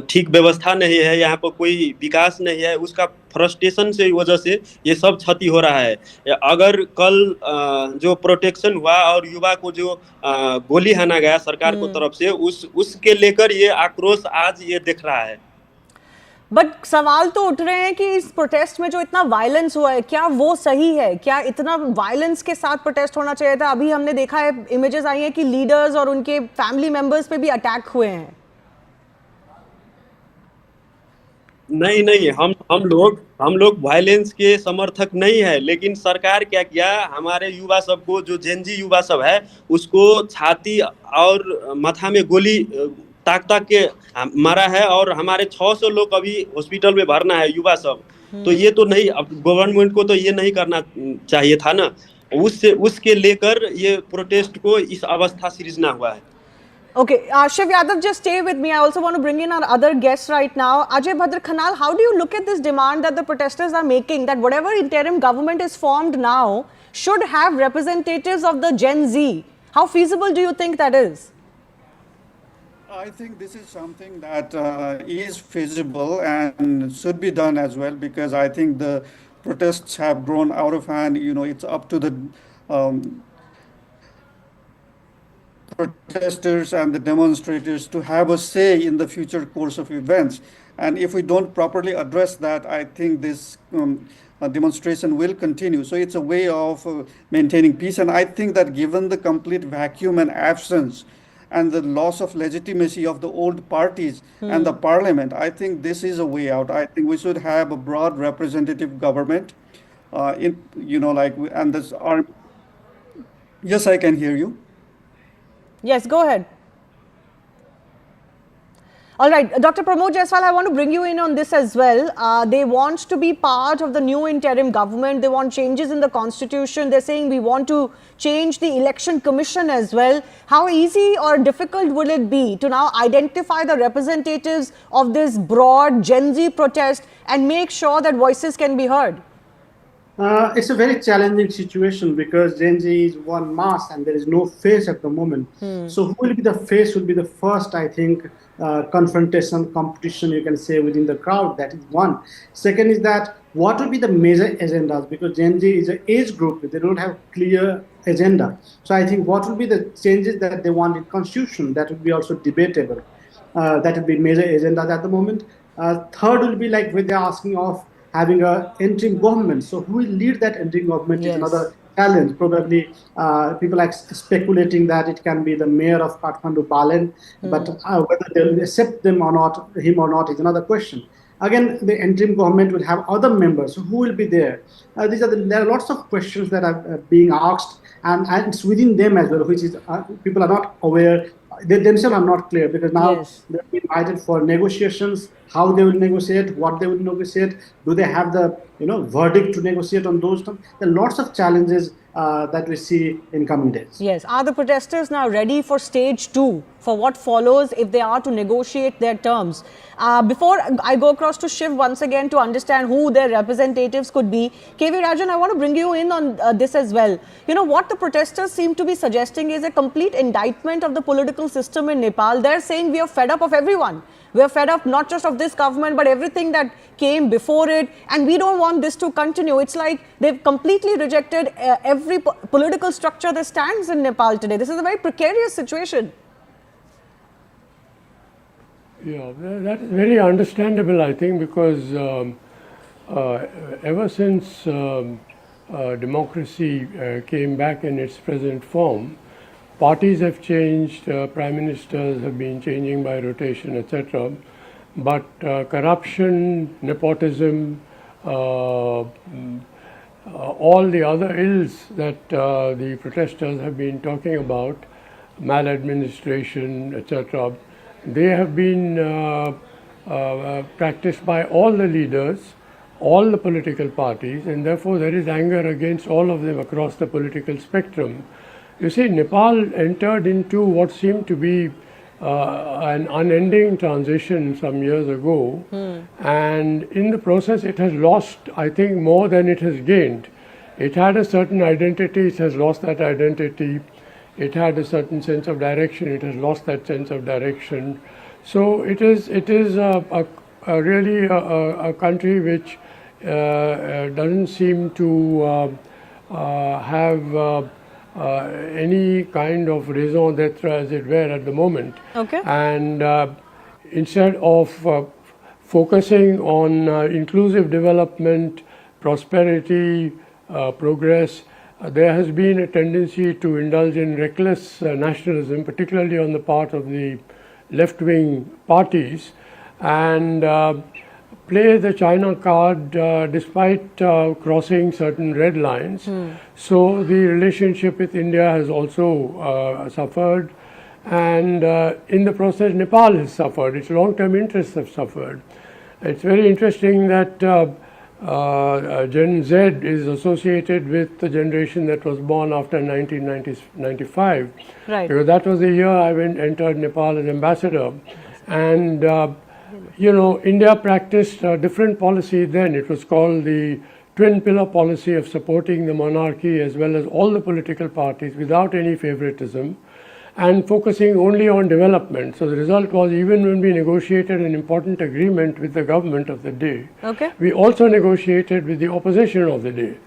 ठीक व्यवस्था नहीं है, यहाँ पर कोई विकास नहीं है, उसका फ्रस्ट्रेशन से वजह से ये सब क्षति हो रहा है। अगर कल जो प्रोटेक्शन हुआ और युवा को जो गोली हाना गया सरकार को तरफ से, उसके लेकर ये आक्रोश आज ये दिख रहा है। बट सवाल तो उठ रहे हैं कि इस प्रोटेस्ट में जो इतना वायलेंस हुआ है, क्या वो सही है? क्या इतना वायलेंस के साथ प्रोटेस्ट होना चाहिए था? अभी हमने देखा है, इमेजेस आई हैं कि लीडर्स और उनके फैमिली मेंबर्स पे भी अटैक हुए हैं। नहीं, हम लोग वायलेंस के समर्थक नहीं है, लेकिन सरकार क्या किया, हमारे युवा सबको, जो जेनजी युवा सब है, उसको छाती और माथा में गोली ताक के मारा है और हमारे 600 लोग अभी हॉस्पिटल में भरना है, युवा सब। तो ये तो नहीं, अब गवर्नमेंट को तो ये नहीं करना चाहिए था ना, उसके लेकर ये प्रोटेस्ट को इस अवस्था सृजना हुआ है। Okay, Shiv Yadav, just stay with me. I also want to bring in our other guests right now. Ajay Bhadra Khanal, how do you look at this demand that the protesters are making, that whatever interim government is formed now should have representatives of the Gen Z? How feasible do you think that is? I think this is something that is feasible and should be done as well, because I think the protests have grown out of hand. You know, it's up to the protesters and the demonstrators to have a say in the future course of events. And if we don't properly address that, I think this demonstration will continue. So it's a way of maintaining peace. And I think that given the complete vacuum and absence and the loss of legitimacy of the old parties and the parliament, I think this is a way out. I think we should have a broad representative government. And this are. Yes, I can hear you. Yes, go ahead. All right, Dr. Pramod Jaiswal, I want to bring you in on this as well. They want to be part of the new interim government. They want changes in the constitution. They're saying we want to change the election commission as well. How easy or difficult will it be to now identify the representatives of this broad Gen Z protest and make sure that voices can be heard? It's a very challenging situation because Gen Z is one mass and there is no face at the moment. So who will be the face will be the first, I think, confrontation, competition, you can say, within the crowd. That is one. Second is that what will be the major agendas, because Gen Z is an age group, they don't have clear agenda. So I think what will be the changes that they want in constitution, that will be also debatable. That will be major agendas at the moment. Third will be like when they're asking of having an interim government. So who will lead that interim government is another challenge. Probably people are speculating that it can be the mayor of Kathmandu, Balen, but whether they'll accept him or not is another question. Again, the interim government will have other members. So who will be there? There are lots of questions that are being asked, and it's within them as well, which is people are not aware. They themselves are not clear because now they've been invited for negotiations. How they will negotiate, what they will negotiate, do they have the verdict to negotiate on those terms? There are lots of challenges that we see in coming days. Yes. Are the protesters now ready for stage 2, for what follows if they are to negotiate their terms? Before I go across to Shiv once again to understand who their representatives could be, KV Rajan, I want to bring you in on this as well. What the protesters seem to be suggesting is a complete indictment of the political system in Nepal. They're saying we are fed up of everyone. We are fed up not just of this government, but everything that came before it. And we don't want this to continue. It's like they've completely rejected every political structure that stands in Nepal today. This is a very precarious situation. Yeah, that is very understandable, I think, because ever since democracy came back in its present form, parties have changed, prime ministers have been changing by rotation, etc. But corruption, nepotism, all the other ills that the protesters have been talking about, maladministration, etc., they have been practiced by all the leaders, all the political parties, and therefore there is anger against all of them across the political spectrum. You see, Nepal entered into what seemed to be an unending transition some years ago, and in the process it has lost, I think, more than it has gained. It had a certain identity, it has lost that identity. It had a certain sense of direction, it has lost that sense of direction. So it is really a country which doesn't seem to have any kind of raison d'etre, as it were, at the moment. Okay. And instead of focusing on inclusive development, prosperity, progress, there has been a tendency to indulge in reckless nationalism, particularly on the part of the left-wing parties, and play the China card despite crossing certain red lines. So the relationship with India has also suffered, and in the process Nepal has suffered, its long-term interests have suffered. It's very interesting that Gen Z is associated with the generation that was born after 1995. Right. Because that was the year I entered Nepal as ambassador. And, India practiced a different policy then. It was called the twin pillar policy of supporting the monarchy as well as all the political parties without any favoritism, and focusing only on development. So the result was, even when we negotiated an important agreement with the government of the day, we also negotiated with the opposition of the day.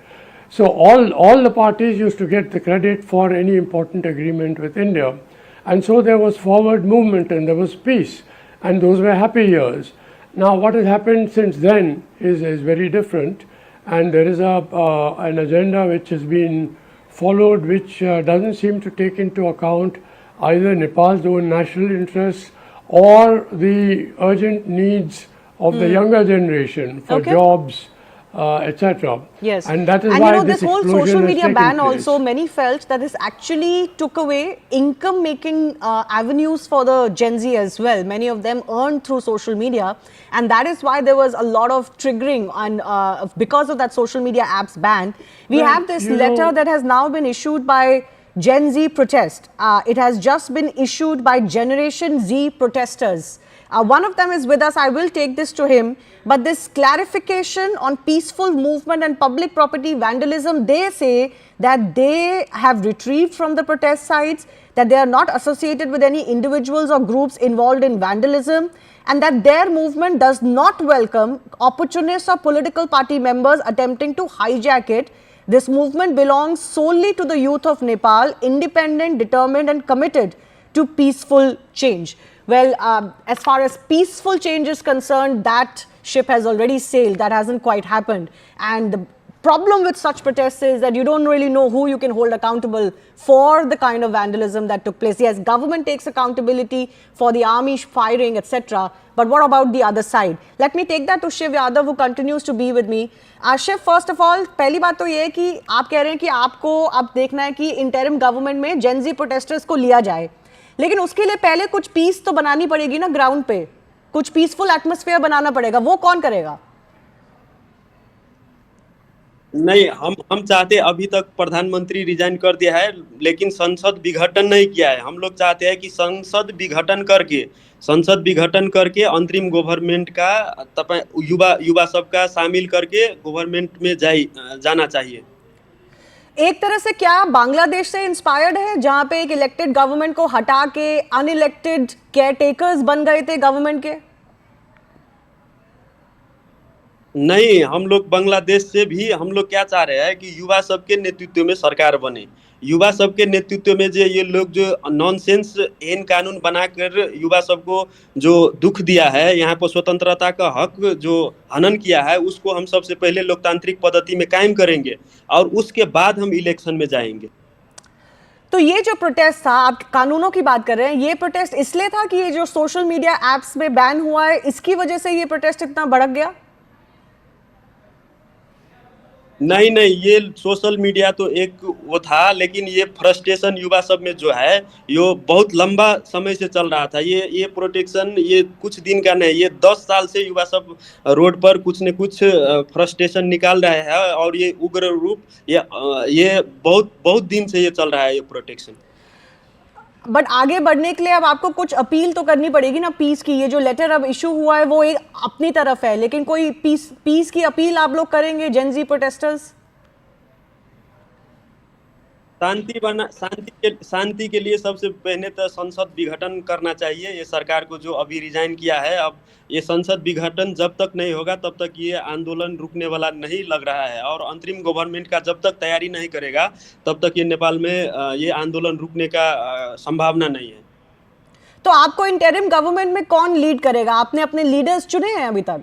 So all the parties used to get the credit for any important agreement with India. And so there was forward movement and there was peace. And those were happy years. Now what has happened since then is very different. And there is an agenda which has been followed, which doesn't seem to take into account either Nepal's own national interests or the urgent needs of the younger generation for jobs, etc. Yes, and that is and why you know, this whole explosion social has media taken ban place. also, many felt that this actually took away income-making avenues for the Gen Z as well. Many of them earned through social media, and that is why there was a lot of triggering, and because of that social media apps ban, we have this letter that has now been issued by Gen Z protest. It has just been issued by Generation Z protesters. One of them is with us. I will take this to him. But this clarification on peaceful movement and public property vandalism, they say that they have retrieved from the protest sites, that they are not associated with any individuals or groups involved in vandalism, and that their movement does not welcome opportunists or political party members attempting to hijack it. This movement belongs solely to the youth of Nepal, independent, determined and committed to peaceful change. Well, as far as peaceful change is concerned, that ship has already sailed. That hasn't quite happened. And the problem with such protests is that you don't really know who you can hold accountable for the kind of vandalism that took place. Yes, government takes accountability for the army firing, etc. But what about the other side? Let me take that to Shiv Yadav, who continues to be with me. Shiv, first of all, पहली बात तो ये है कि आप कह रहे हैं कि आपको अब देखना है कि इंटरिम गवर्नमेंट में जेन जी प्रोटेस्टर्स को लिया जाए, लेकिन उसके लिए पहले कुछ पीस तो बनानी पड़ेगी ना ग्राउंड पे, कुछ पीसफुल एटमॉस्फेयर बनाना पड़ेगा, वो कौन करेगा? नहीं, हम चाहते, अभी तक प्रधानमंत्री रिजाइन कर दिया है लेकिन संसद विघटन नहीं किया है। हम लोग चाहते हैं कि संसद विघटन करके अंतरिम गवर्नमेंट का युवा सबका शामिल करके गवर्नमेंट में जाना चाहिए। एक तरह से क्या बांग्लादेश से इंस्पायर्ड है, जहां पे एक इलेक्टेड गवर्नमेंट को हटा के अनइलेक्टेड केयरटेकर्स बन गए थे गवर्नमेंट के? नहीं, हम लोग बांग्लादेश से भी हम लोग क्या चाह रहे हैं कि युवा सबके नेतृत्व में सरकार बने। युवा सबके नेतृत्व में जो ये लोग जो नॉनसेंस एन कानून बनाकर युवा सबको जो दुख दिया है, यहाँ पर स्वतंत्रता का हक जो हनन किया है, उसको हम सबसे पहले लोकतांत्रिक पद्धति में कायम करेंगे और उसके बाद हम इलेक्शन में जाएंगे। तो ये जो प्रोटेस्ट था, आप कानूनों की बात कर रहे हैं, ये प्रोटेस्ट इसलिए था कि ये जो सोशल मीडिया एप्स में बैन हुआ है, इसकी वजह से ये प्रोटेस्ट इतना भड़क गया? नहीं, ये सोशल मीडिया तो एक वो था, लेकिन ये फ्रस्ट्रेशन युवा सब में जो है ये बहुत लंबा समय से चल रहा था। ये प्रोटेक्शन ये कुछ दिन का नहीं, ये 10 साल से युवा सब रोड पर कुछ न कुछ फ्रस्ट्रेशन निकाल रहे हैं और ये उग्र रूप ये बहुत दिन से ये चल रहा है ये प्रोटेक्शन। बट आगे बढ़ने के लिए अब आपको कुछ अपील तो करनी पड़ेगी ना पीस की। ये जो लेटर अब इशू हुआ है वो एक अपनी तरफ है, लेकिन कोई पीस की अपील आप लोग करेंगे जेन जी प्रोटेस्टर्स? शांति के लिए सबसे पहले तो संसद विघटन करना चाहिए। ये सरकार को जो अभी रिजाइन किया है, अब ये संसद विघटन जब तक नहीं होगा तब तक ये आंदोलन रुकने वाला नहीं लग रहा है और अंतरिम गवर्नमेंट का जब तक तैयारी नहीं करेगा तब तक ये नेपाल में ये आंदोलन रुकने का संभावना नहीं है। तो आपको इंटरिम गवर्नमेंट में कौन लीड करेगा? आपने अपने लीडर्स चुने हैं अभी तक?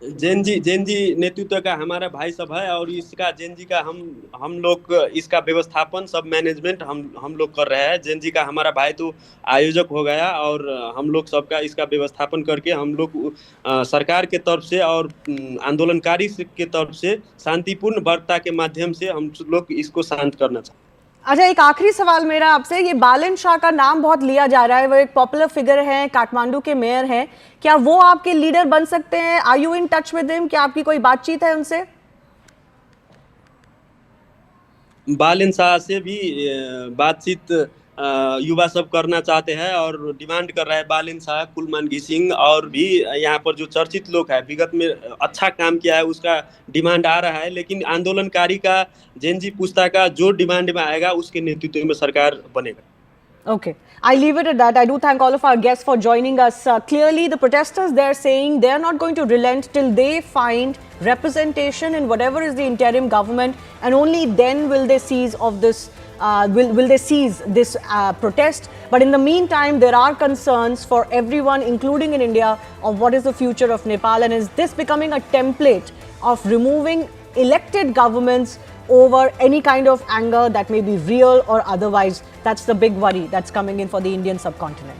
जेन जी नेतृत्व का हमारा भाई सब है और इसका जेन जी का हम लोग इसका व्यवस्थापन सब मैनेजमेंट हम लोग कर रहे हैं। जेन जी का हमारा भाई तो आयोजक हो गया और हम लोग सबका इसका व्यवस्थापन करके हम लोग सरकार के तरफ से और आंदोलनकारी के तरफ से शांतिपूर्ण वार्ता के माध्यम से हम लोग इसको शांत करना चाहते हैं। अच्छा, एक आखिरी सवाल मेरा आपसे, ये बालन शाह का नाम बहुत लिया जा रहा है, वो एक पॉपुलर फिगर हैं, काठमांडू के मेयर हैं, क्या वो आपके लीडर बन सकते हैं? Are you in touch with him? क्या आपकी कोई बातचीत है उनसे? बालन शाह से भी बातचीत युवा सब करना चाहते हैं और डिमांड कर रहा है। बालन शाह, कुलमानगी सिंह और भी यहाँ पर जो चर्चित लोग हैं, विगत में अच्छा काम किया है, उसका डिमांड आ रहा है, लेकिन आंदोलनकारी का जेन जी पुस्ता का जो डिमांड में आएगा उसके नेतृत्व में सरकार बनेगा। Okay, I leave it at that. I do thank all of our guests for joining us. Clearly, the protesters, they're saying they're not going to relent till they find representation in whatever is the interim government, and only then will they cease of this. Will they cease this protest? But in the meantime, there are concerns for everyone, including in India, of what is the future of Nepal, and is this becoming a template of removing elected governments over any kind of anger that may be real or otherwise. That's the big worry that's coming in for the Indian subcontinent.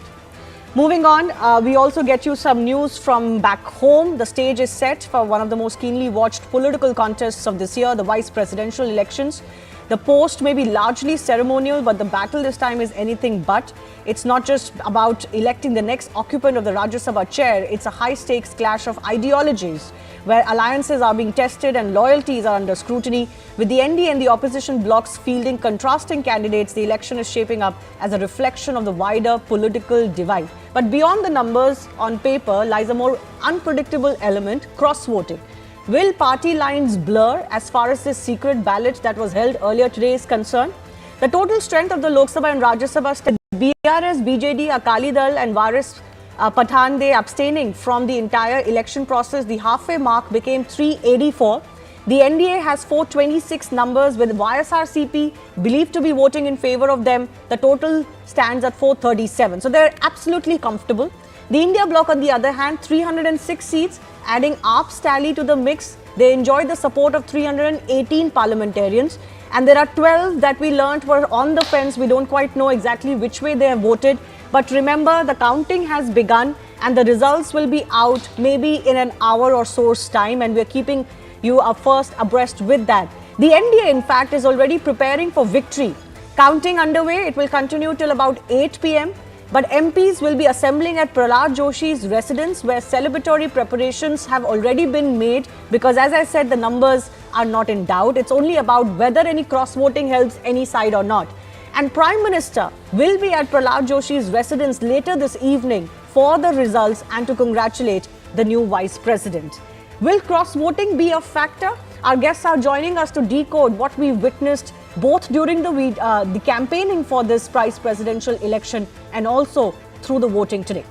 Moving on, we also get you some news from back home. The stage is set for one of the most keenly watched political contests of this year, the vice presidential elections. The post may be largely ceremonial, but the battle this time is anything but. It's not just about electing the next occupant of the Rajya Sabha chair. It's a high-stakes clash of ideologies where alliances are being tested and loyalties are under scrutiny. With the NDA and the opposition blocs fielding contrasting candidates, the election is shaping up as a reflection of the wider political divide. But beyond the numbers on paper lies a more unpredictable element, cross-voting. Will party lines blur as far as this secret ballot that was held earlier today is concerned? The total strength of the Lok Sabha and Rajya Sabha states BRS, BJD, Akali Dal and Waris Pathan, they abstaining from the entire election process. The halfway mark became 384. The NDA has 426 numbers with YSRCP believed to be voting in favor of them. The total stands at 437. So they're absolutely comfortable. The India bloc, on the other hand, 306 seats, adding AAP's tally to the mix. They enjoyed the support of 318 parliamentarians. And there are 12 that we learnt were on the fence. We don't quite know exactly which way they have voted. But remember, the counting has begun and the results will be out maybe in an hour or so's time. And we're keeping you first abreast with that. The NDA, in fact, is already preparing for victory. Counting underway, it will continue till about 8 p.m. But MPs will be assembling at Prahlad Joshi's residence where celebratory preparations have already been made because, as I said, the numbers are not in doubt. It's only about whether any cross-voting helps any side or not. And Prime Minister will be at Prahlad Joshi's residence later this evening for the results and to congratulate the new Vice President. Will cross-voting be a factor? Our guests are joining us to decode what we witnessed both during the campaigning for this vice presidential election and also through the voting today.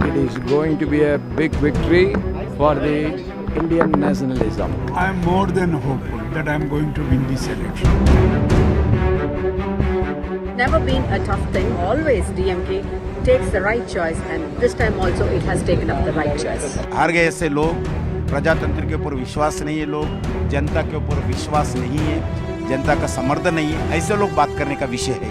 It is going to be a big victory for the Indian nationalism. I am more than hopeful that I am going to win this election. Never been a tough thing, always DMK takes the right choice and this time also it has taken up the right choice. हार गए ऐसे लोग, प्रजातंत्र के ऊपर विश्वास नहीं है लोग, जनता के ऊपर विश्वास नहीं है, जनता का समर्थन नहीं है, ऐसे लोग बात करने का विषय है।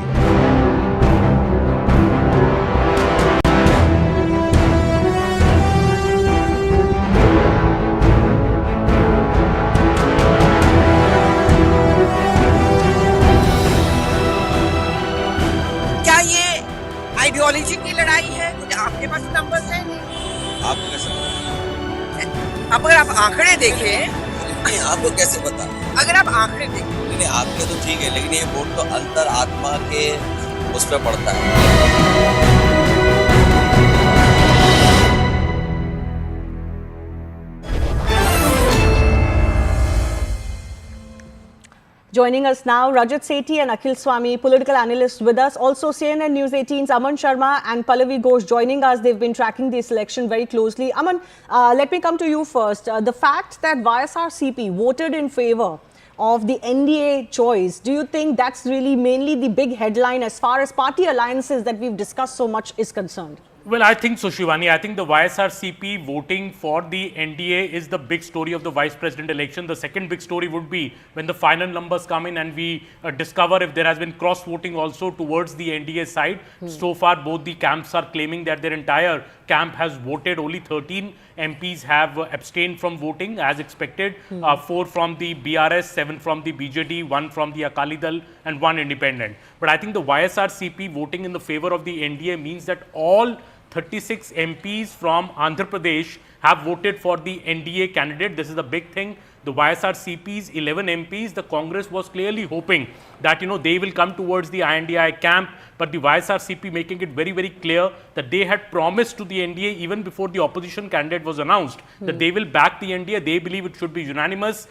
क्या ये आइडियोलॉजी की लड़ाई है? आपके पास नंबर्स हैं नहीं? आप कैसे पता? अब अगर आप आंकड़े देखें, नहीं आपको कैसे पता? अगर आप आंकड़े देखें, नहीं आपके तो ठीक है, लेकिन ये वोट तो अंतर आत्मा के उस पर पड़ता है। Joining us now, Rajat Sethi and Akhil Swami, political analysts with us. Also, CNN News 18's Aman Sharma and Pallavi Ghosh joining us. They've been tracking this election very closely. Aman, let me come to you first. The fact that YSRCP voted in favor of the NDA choice, do you think that's really mainly the big headline as far as party alliances that we've discussed so much is concerned? Well, I think so, Shivani. I think the YSRCP voting for the NDA is the big story of the vice president election. The second big story would be when the final numbers come in and we discover if there has been cross voting also towards the NDA side. So far, both the camps are claiming that their entire camp has voted. Only 13 MPs have abstained from voting as expected. 4 from the BRS, 7 from the BJD, 1 from the Akali Dal and 1 independent. But I think the YSRCP voting in the favor of the NDA means that all 36 MPs from Andhra Pradesh have voted for the NDA candidate. This is the big thing. The YSRCP's 11 MPs, the Congress was clearly hoping that, they will come towards the INDI camp, but the YSRCP making it very, very clear that they had promised to the NDA even before the opposition candidate was announced that they will back the NDA. They believe it should be unanimous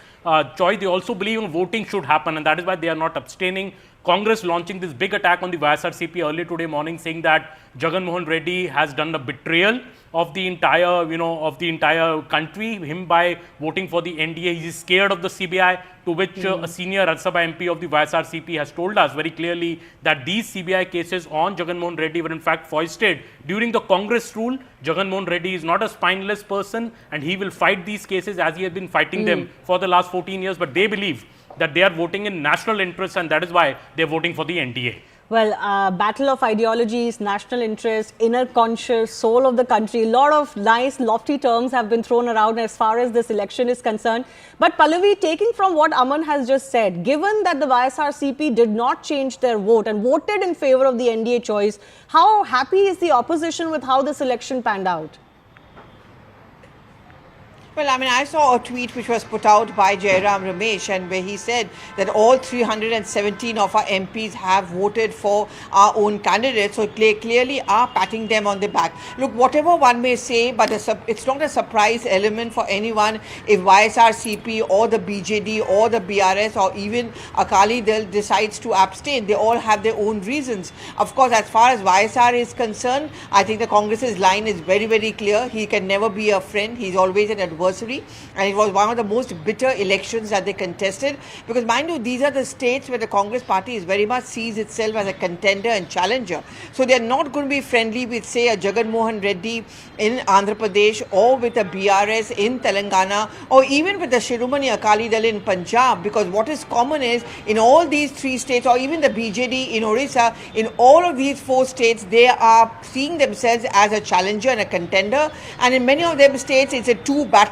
choice. They also believe voting should happen, and that is why they are not abstaining. Congress launching this big attack on the YSRCP earlier today morning, saying that Jagan Mohan Reddy has done a betrayal of the entire country. Him by voting for the NDA, he is scared of the CBI. To which a senior Rajya Sabha MP of the YSRCP has told us very clearly that these CBI cases on Jagan Mohan Reddy were in fact foisted during the Congress rule. Jagan Mohan Reddy is not a spineless person, and he will fight these cases as he has been fighting them for the last 14 years. But they believe that they are voting in national interest, and that is why they are voting for the NDA. Well, battle of ideologies, national interest, inner conscious, soul of the country. A lot of nice, lofty terms have been thrown around as far as this election is concerned. But Pallavi, taking from what Aman has just said, given that the YSRCP did not change their vote and voted in favor of the NDA choice, how happy is the opposition with how this election panned out? Well, I mean, I saw a tweet which was put out by Jairam Ramesh, and where he said that all 317 of our MPs have voted for our own candidates, so they clearly are patting them on the back. Look, whatever one may say, but it's not a surprise element for anyone if YSRCP or the BJD or the BRS or even Akali Dal decides to abstain. They all have their own reasons. Of course, as far as YSR is concerned, I think the Congress's line is very, very clear. He can never be a friend. He's always an adversary. And it was one of the most bitter elections that they contested, because mind you, these are the states where the Congress party is very much sees itself as a contender and challenger. So they're not going to be friendly with, say, a Jagan Mohan Reddy in Andhra Pradesh, or with a BRS in Telangana, or even with the Shiromani Akali Dal in Punjab, because what is common is in all these three states, or even the BJD in Orissa, in all of these four states, they are seeing themselves as a challenger and a contender, and in many of them states it's a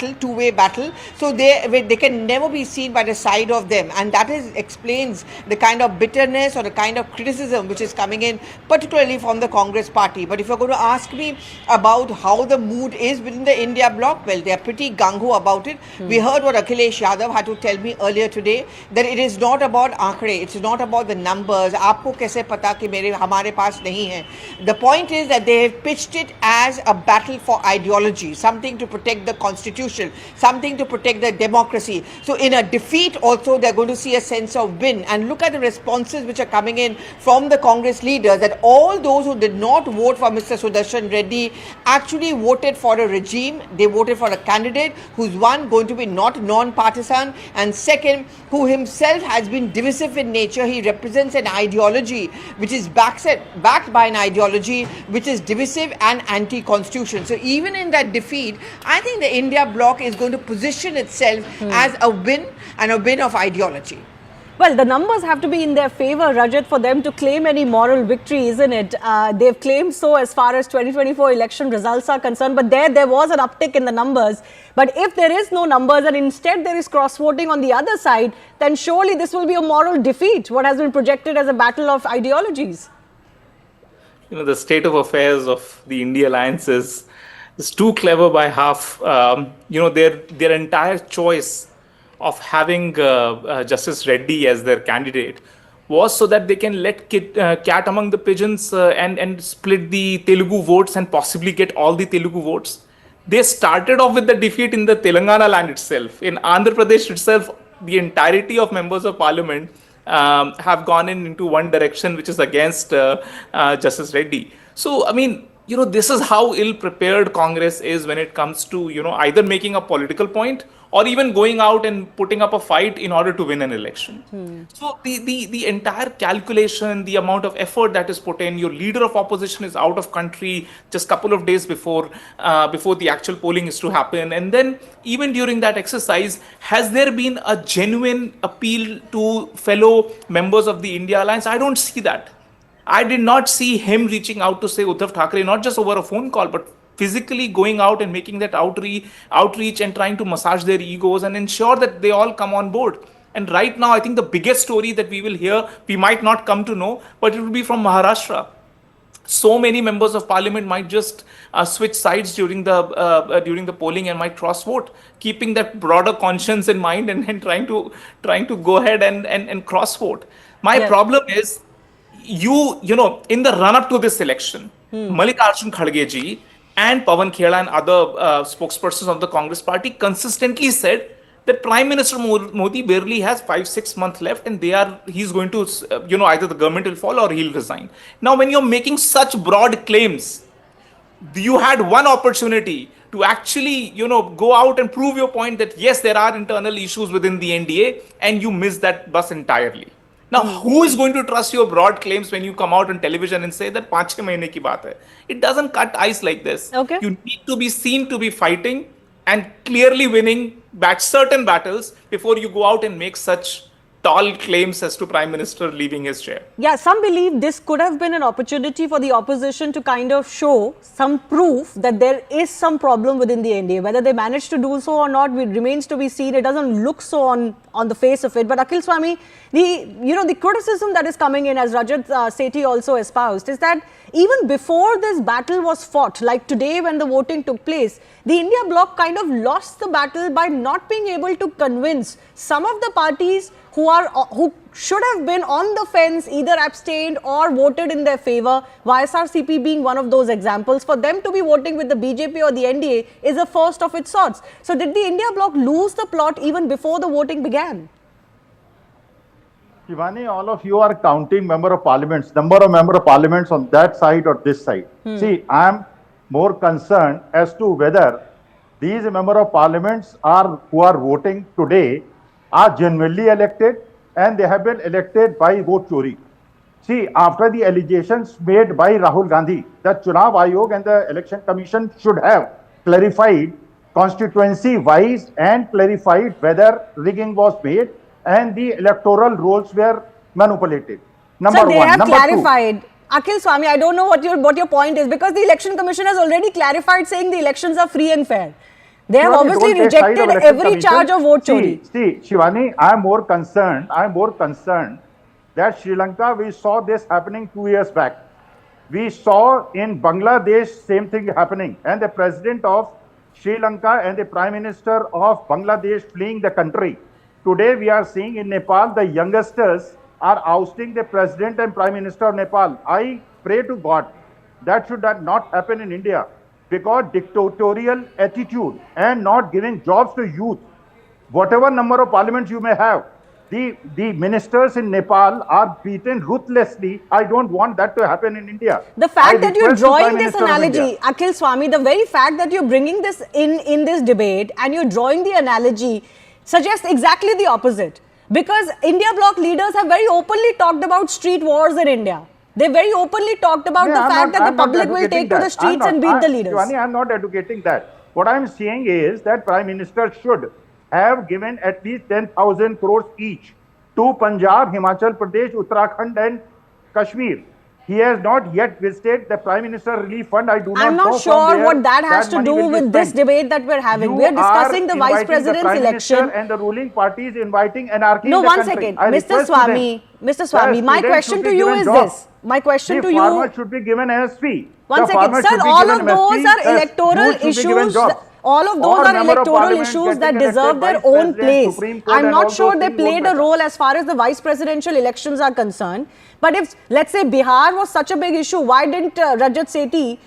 two-way battle, so they can never be seen by the side of them, and that explains the kind of bitterness or the kind of criticism which is coming in, particularly from the Congress party. But if you're going to ask me about how the mood is within the India bloc, well, they're pretty gung-ho about it. We heard what Akhilesh Yadav had to tell me earlier today, that it is not about aakre, it's not about the numbers. Aapko kaise pata ki hamare paas nahi hai. The point is that they have pitched it as a battle for ideology, something to protect the constitution, something to protect the democracy. So in a defeat also, they're going to see a sense of win. And look at the responses which are coming in from the Congress leaders, that all those who did not vote for Mr. Sudarshan Reddy actually voted for a regime. They voted for a candidate who's, one, going to be not non-partisan, and second, who himself has been divisive in nature. He represents an ideology which is backed by an ideology which is divisive and anti-constitution. So even in that defeat, I think the India bloc is going to position itself as a win, and a win of ideology. Well, the numbers have to be in their favor, Rajat, for them to claim any moral victory, isn't it? They've claimed so as far as 2024 election results are concerned, but there was an uptick in the numbers. But if there is no numbers and instead there is cross-voting on the other side, then surely this will be a moral defeat, what has been projected as a battle of ideologies. You know, the state of affairs of the India alliance is too clever by half. You know, their entire choice of having Justice Reddy as their candidate was so that they can let cat among the pigeons and split the Telugu votes and possibly get all the Telugu votes. They started off with the defeat in the Telangana land itself. In Andhra Pradesh itself, the entirety of members of parliament have gone into one direction, which is against Justice Reddy. So, I mean, you know, this is how ill-prepared Congress is when it comes to, you know, either making a political point or even going out and putting up a fight in order to win an election. So the entire calculation, the amount of effort that is put in, your leader of opposition is out of country just a couple of days before the actual polling is to happen. And then even during that exercise, has there been a genuine appeal to fellow members of the India Alliance? I don't see that. I did not see him reaching out to, say, Uddhav Thackeray, not just over a phone call, but physically going out and making that outreach and trying to massage their egos and ensure that they all come on board. And right now, I think the biggest story that we will hear, we might not come to know, but it will be from Maharashtra. So many members of parliament might just switch sides during the polling and might cross vote, keeping that broader conscience in mind and trying to go ahead and cross vote. My problem is, you know, in the run up to this election, Mallikarjun Kharge ji and Pawan Khela and other spokespersons of the Congress party consistently said that Prime Minister Modi barely has 5-6 months left, and he's going to, you know, either the government will fall or he'll resign. Now, when you're making such broad claims, you had one opportunity to actually, go out and prove your point that yes, there are internal issues within the NDA, and you missed that bus entirely. Now, who is going to trust your broad claims when you come out on television and say that 5-6 mahine ki baat hai? It doesn't cut ice like this. Okay. You need to be seen to be fighting and clearly winning certain battles before you go out and make such tall claims as to Prime Minister leaving his chair. Yeah, some believe this could have been an opportunity for the opposition to kind of show some proof that there is some problem within the NDA. Whether they managed to do so or not remains to be seen. It doesn't look so on the face of it. But Akhil Swami, the criticism that is coming in, as Rajat Sethi also espoused, is that even before this battle was fought, like today when the voting took place, the India bloc kind of lost the battle by not being able to convince some of the parties who should have been on the fence, either abstained or voted in their favor, YSRCP being one of those examples. For them to be voting with the BJP or the NDA is a first of its sorts. So did the India bloc lose the plot even before the voting began? Shivani, all of you are counting number of member of parliaments on that side or this side. See, I am more concerned as to whether these member of parliaments who are voting today are genuinely elected, and they have been elected by vote chori. See, after the allegations made by Rahul Gandhi, the Chunav Ayog and the Election Commission should have clarified constituency-wise and clarified whether rigging was made and the electoral rolls were manipulated. Number so they one. have Number clarified. Two. Akhil Swami, I don't know what your point is, because the Election Commission has already clarified, saying the elections are free and fair. They have obviously rejected every charge of vote chori. See, Shivani, I am more concerned that Sri Lanka, we saw this happening 2 years back. We saw in Bangladesh same thing happening, and the president of Sri Lanka and the prime minister of Bangladesh fleeing the country. Today we are seeing in Nepal, the youngsters are ousting the president and prime minister of Nepal. I pray to God that should not happen in India, because dictatorial attitude and not giving jobs to youth, whatever number of parliaments you may have, the ministers in Nepal are beaten ruthlessly. I don't want that to happen in India. The fact that you're drawing this analogy, Akhil Swami, the very fact that you're bringing this in this debate and you're drawing the analogy suggests exactly the opposite. Because India bloc leaders have very openly talked about street wars in India. They very openly talked about the fact that the public will take to the streets and beat the leaders. Shivani, I'm not advocating that. What I'm saying is that Prime Minister should have given at least 10,000 crores each to Punjab, Himachal Pradesh, Uttarakhand and Kashmir. He has not yet visited the Prime Minister Relief Fund. I do not know. I'm not sure what that has to do with this debate that we're having. We're discussing the Vice President's election. And the ruling party is inviting anarchy No, in the one country. second. Mr. Swami, my question to you is this. My question to you... The farmer should be given MSP. One second. Sir, all of those are electoral issues. All of those are electoral issues that deserve their own place. I'm not sure they played a role as far as the vice presidential elections are concerned. But if, let's say, Bihar was such a big issue, why didn't Rajat Sethi,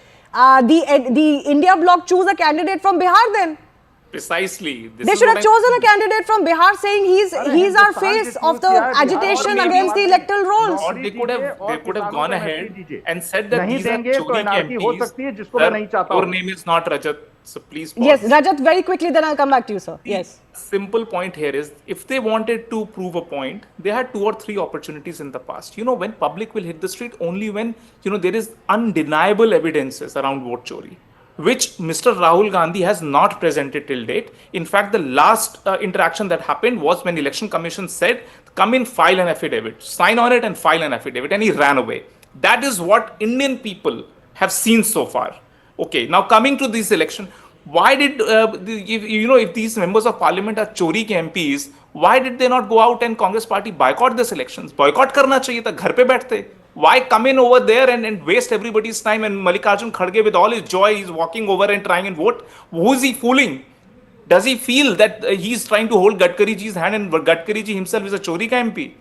the India bloc, choose a candidate from Bihar then? Precisely. They should have chosen a candidate from Bihar, saying he's our face of the agitation against the electoral rolls. Or they could have gone ahead and said that these are Chori MPs. Your name is not Rajat, so please pause. Yes, Rajat, very quickly, then I'll come back to you, sir. Yes. Simple point here is, if they wanted to prove a point, they had 2 or 3 opportunities in the past. When public will hit the street, only when, there is undeniable evidences around vote chori, which Mr. Rahul Gandhi has not presented till date. In fact, the last interaction that happened was when Election Commission said, come in, file an affidavit, sign on it and file an affidavit, and he ran away. That is what Indian people have seen so far. Okay, now coming to this election, why did, if these members of parliament are chori ke MPs, why did they not go out and Congress party boycott this elections? Boycott karna chahiye tha, ghar pe baiठte. Why come in over there and waste everybody's time? And Mallikarjun Kharge, with all his joy, he's walking over and trying and vote. Who is he fooling? Does he feel that he's trying to hold Gadkari ji's hand and Gadkari ji himself is a chori ka MP?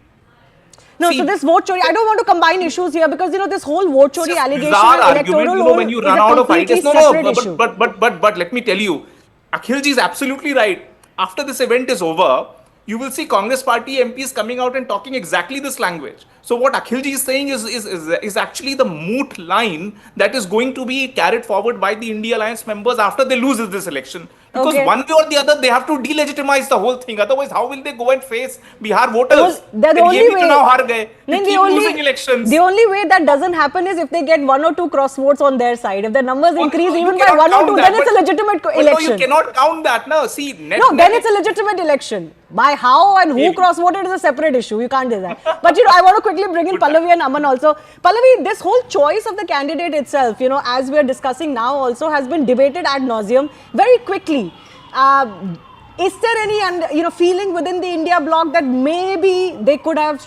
No, so this vote chori, I don't want to combine issues here, because this whole vote chori allegation and electoral roll when you is run a out of completely ideas. separate issue. But let me tell you, Akhil ji is absolutely right. After this event is over, you will see Congress party MPs coming out and talking exactly this language. So what Akhilji is saying is actually the moot line that is going to be carried forward by the India Alliance members after they lose this election. Because one way or the other, they have to delegitimize the whole thing. Otherwise, how will they go and face Bihar voters? The only way. Losing elections. The only way that doesn't happen is if they get 1 or 2 cross votes on their side. If the numbers increase even by 1 or 2, then it's a legitimate election. No, you cannot count that. No, see. Then it's a legitimate election. By how and who cross voted is a separate issue. You can't do that. But I want to quickly bring in Pallavi and Aman also. Pallavi, this whole choice of the candidate itself, as we are discussing now, also has been debated ad nauseum very quickly. Is there any feeling within the India bloc that maybe they could have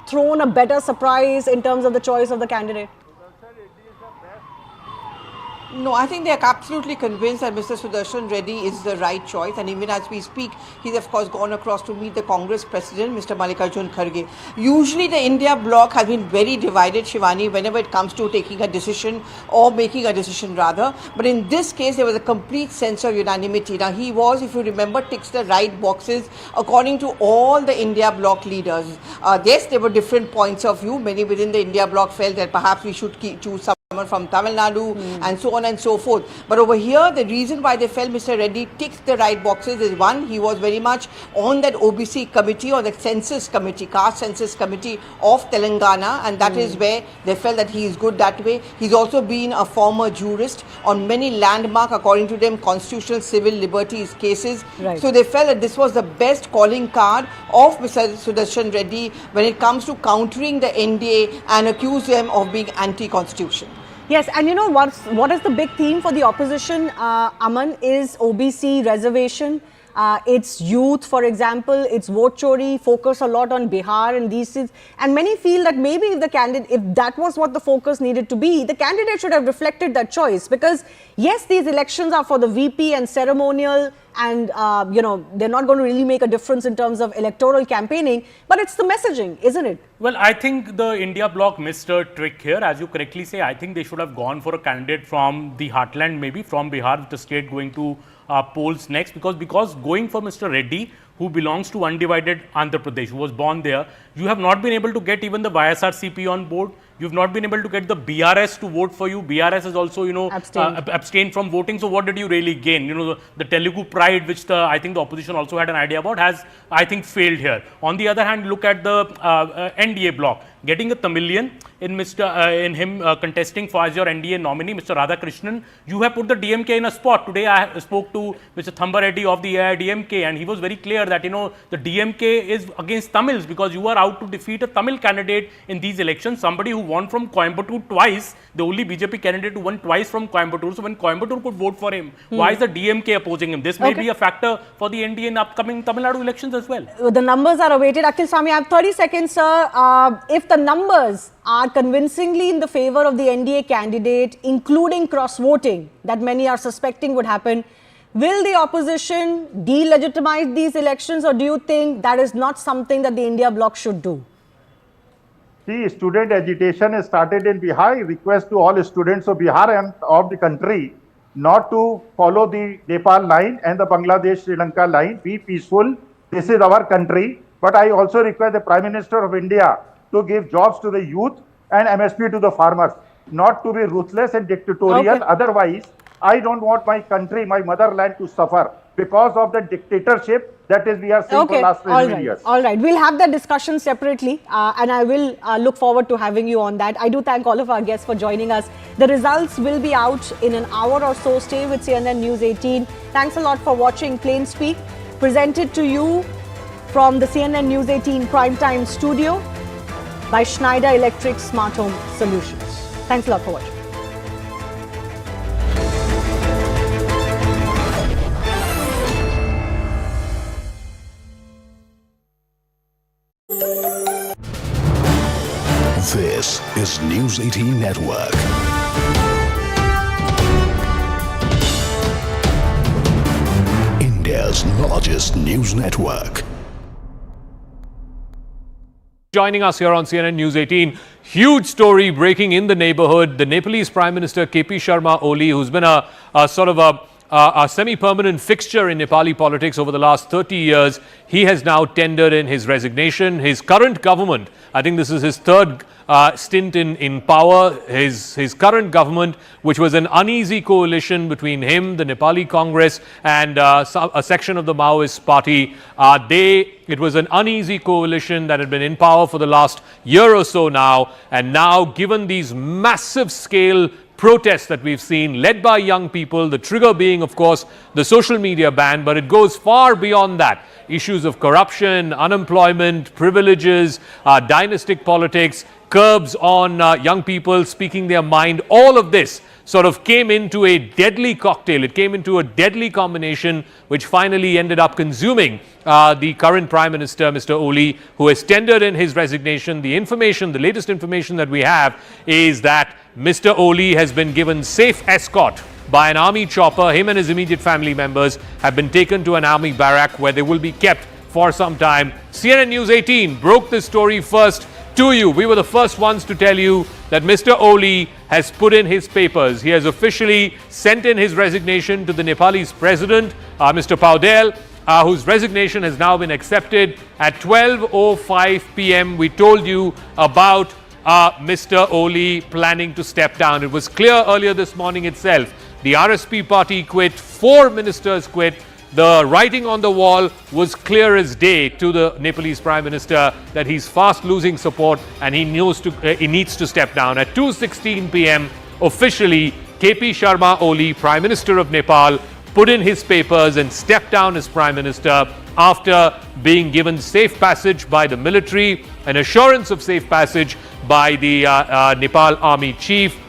thrown a better surprise in terms of the choice of the candidate? No, I think they are absolutely convinced that Mr. Sudarshan Reddy is the right choice, and even as we speak, he's of course gone across to meet the Congress President, Mr. Mallikarjun Kharge. Usually the India bloc has been very divided, Shivani, whenever it comes to taking a decision or making a decision rather, but in this case there was a complete sense of unanimity. Now he was, if you remember, ticks the right boxes according to all the India bloc leaders. Yes, there were different points of view. Many within the India bloc felt that perhaps we should choose someone from Tamil Nadu and so on and so forth. But over here, the reason why they felt Mr. Reddy ticks the right boxes is one, he was very much on that OBC committee or the census committee, caste census committee of Telangana, and that is where they felt that he is good that way. He's also been a former jurist on many landmark, according to them, constitutional civil liberties cases. Right. So they felt that this was the best calling card of Mr. Sudarshan Reddy when it comes to countering the NDA and accuse them of being anti-constitution. Yes, and what is the big theme for the opposition, Aman, is OBC reservation. It's youth, for example, it's vote chori, focus a lot on Bihar and these things. And many feel that maybe if that was what the focus needed to be, the candidate should have reflected that choice. Because yes, these elections are for the VP and ceremonial, and they're not going to really make a difference in terms of electoral campaigning, but it's the messaging, isn't it? Well, I think the India bloc missed a trick here. As you correctly say, I think they should have gone for a candidate from the heartland, maybe from Bihar, with the state going to polls next, because going for Mr. Reddy, who belongs to undivided Andhra Pradesh, who was born there, you have not been able to get even the YSRCP on board. You've not been able to get the BRS to vote for you. BRS is also, abstained from voting. So what did you really gain? The Telugu pride, which I think the opposition also had an idea about, has, I think, failed here. On the other hand, look at the NDA bloc. Getting a Tamilian in him contesting for as your NDA nominee, Mr. Radhakrishnan, you have put the DMK in a spot. Today I spoke to Mr. Thamba Reddy of the AIDMK, and he was very clear that, the DMK is against Tamils because you are out to defeat a Tamil candidate in these elections, somebody who won from Coimbatore twice, the only BJP candidate who won twice from Coimbatore. So when Coimbatore could vote for him, why is the DMK opposing him? This may be a factor for the NDA in upcoming Tamil Nadu elections as well. The numbers are awaited. Akhil Swami, I have 30 seconds, sir. If the numbers are convincingly in the favor of the NDA candidate, including cross-voting that many are suspecting would happen, will the opposition delegitimize these elections, or do you think that is not something that the India bloc should do? See, student agitation has started in Bihar. I request to all students of Bihar and of the country not to follow the Nepal line and the Bangladesh-Sri Lanka line. Be peaceful. This is our country. But I also request the Prime Minister of India to give jobs to the youth and MSP to the farmers, not to be ruthless and dictatorial. Okay. Otherwise, I don't want my country, my motherland to suffer because of the dictatorship that is we are seeing for the last 20 years. All right. We'll have that discussion separately, and I will look forward to having you on that. I do thank all of our guests for joining us. The results will be out in an hour or so. Stay with CNN News 18. Thanks a lot for watching Plain Speak, presented to you from the CNN News 18 Primetime Studio by Schneider Electric Smart Home Solutions. Thanks a lot for watching. This is News 18 Network. India's largest news network. Joining us here on CNN News 18, huge story breaking in the neighborhood. The Nepalese Prime Minister KP Sharma Oli, who's been a sort of a semi-permanent fixture in Nepali politics over the last 30 years, he has now tendered in his resignation. His current government, I think this is his third stint in power, his current government, which was an uneasy coalition between him, the Nepali Congress, and a section of the Maoist party. It was an uneasy coalition that had been in power for the last year or so now, and now, given these massive scale protests that we've seen, led by young people, the trigger being, of course, the social media ban, but it goes far beyond that. Issues of corruption, unemployment, privileges, dynastic politics, curbs on young people speaking their mind, all of this sort of came into a deadly cocktail. It came into a deadly combination, which finally ended up consuming the current Prime Minister, Mr. Oli, who has tendered in his resignation. The latest information that we have is that Mr. Oli has been given safe escort by an army chopper. Him and his immediate family members have been taken to an army barrack where they will be kept for some time. CNN News 18 broke this story first to you. We were the first ones to tell you that Mr. Oli has put in his papers. He has officially sent in his resignation to the Nepalese president, Mr. Paudel, whose resignation has now been accepted. At 12:05 p.m., we told you about Mr. Oli planning to step down. It was clear earlier this morning itself. The RSP party quit, 4 ministers quit. The writing on the wall was clear as day to the Nepalese Prime Minister that he's fast losing support and he needs to step down. At 2:16 p.m., officially, KP Sharma Oli, Prime Minister of Nepal, put in his papers and stepped down as Prime Minister after being given safe passage by the military, an assurance of safe passage by the Nepal Army Chief.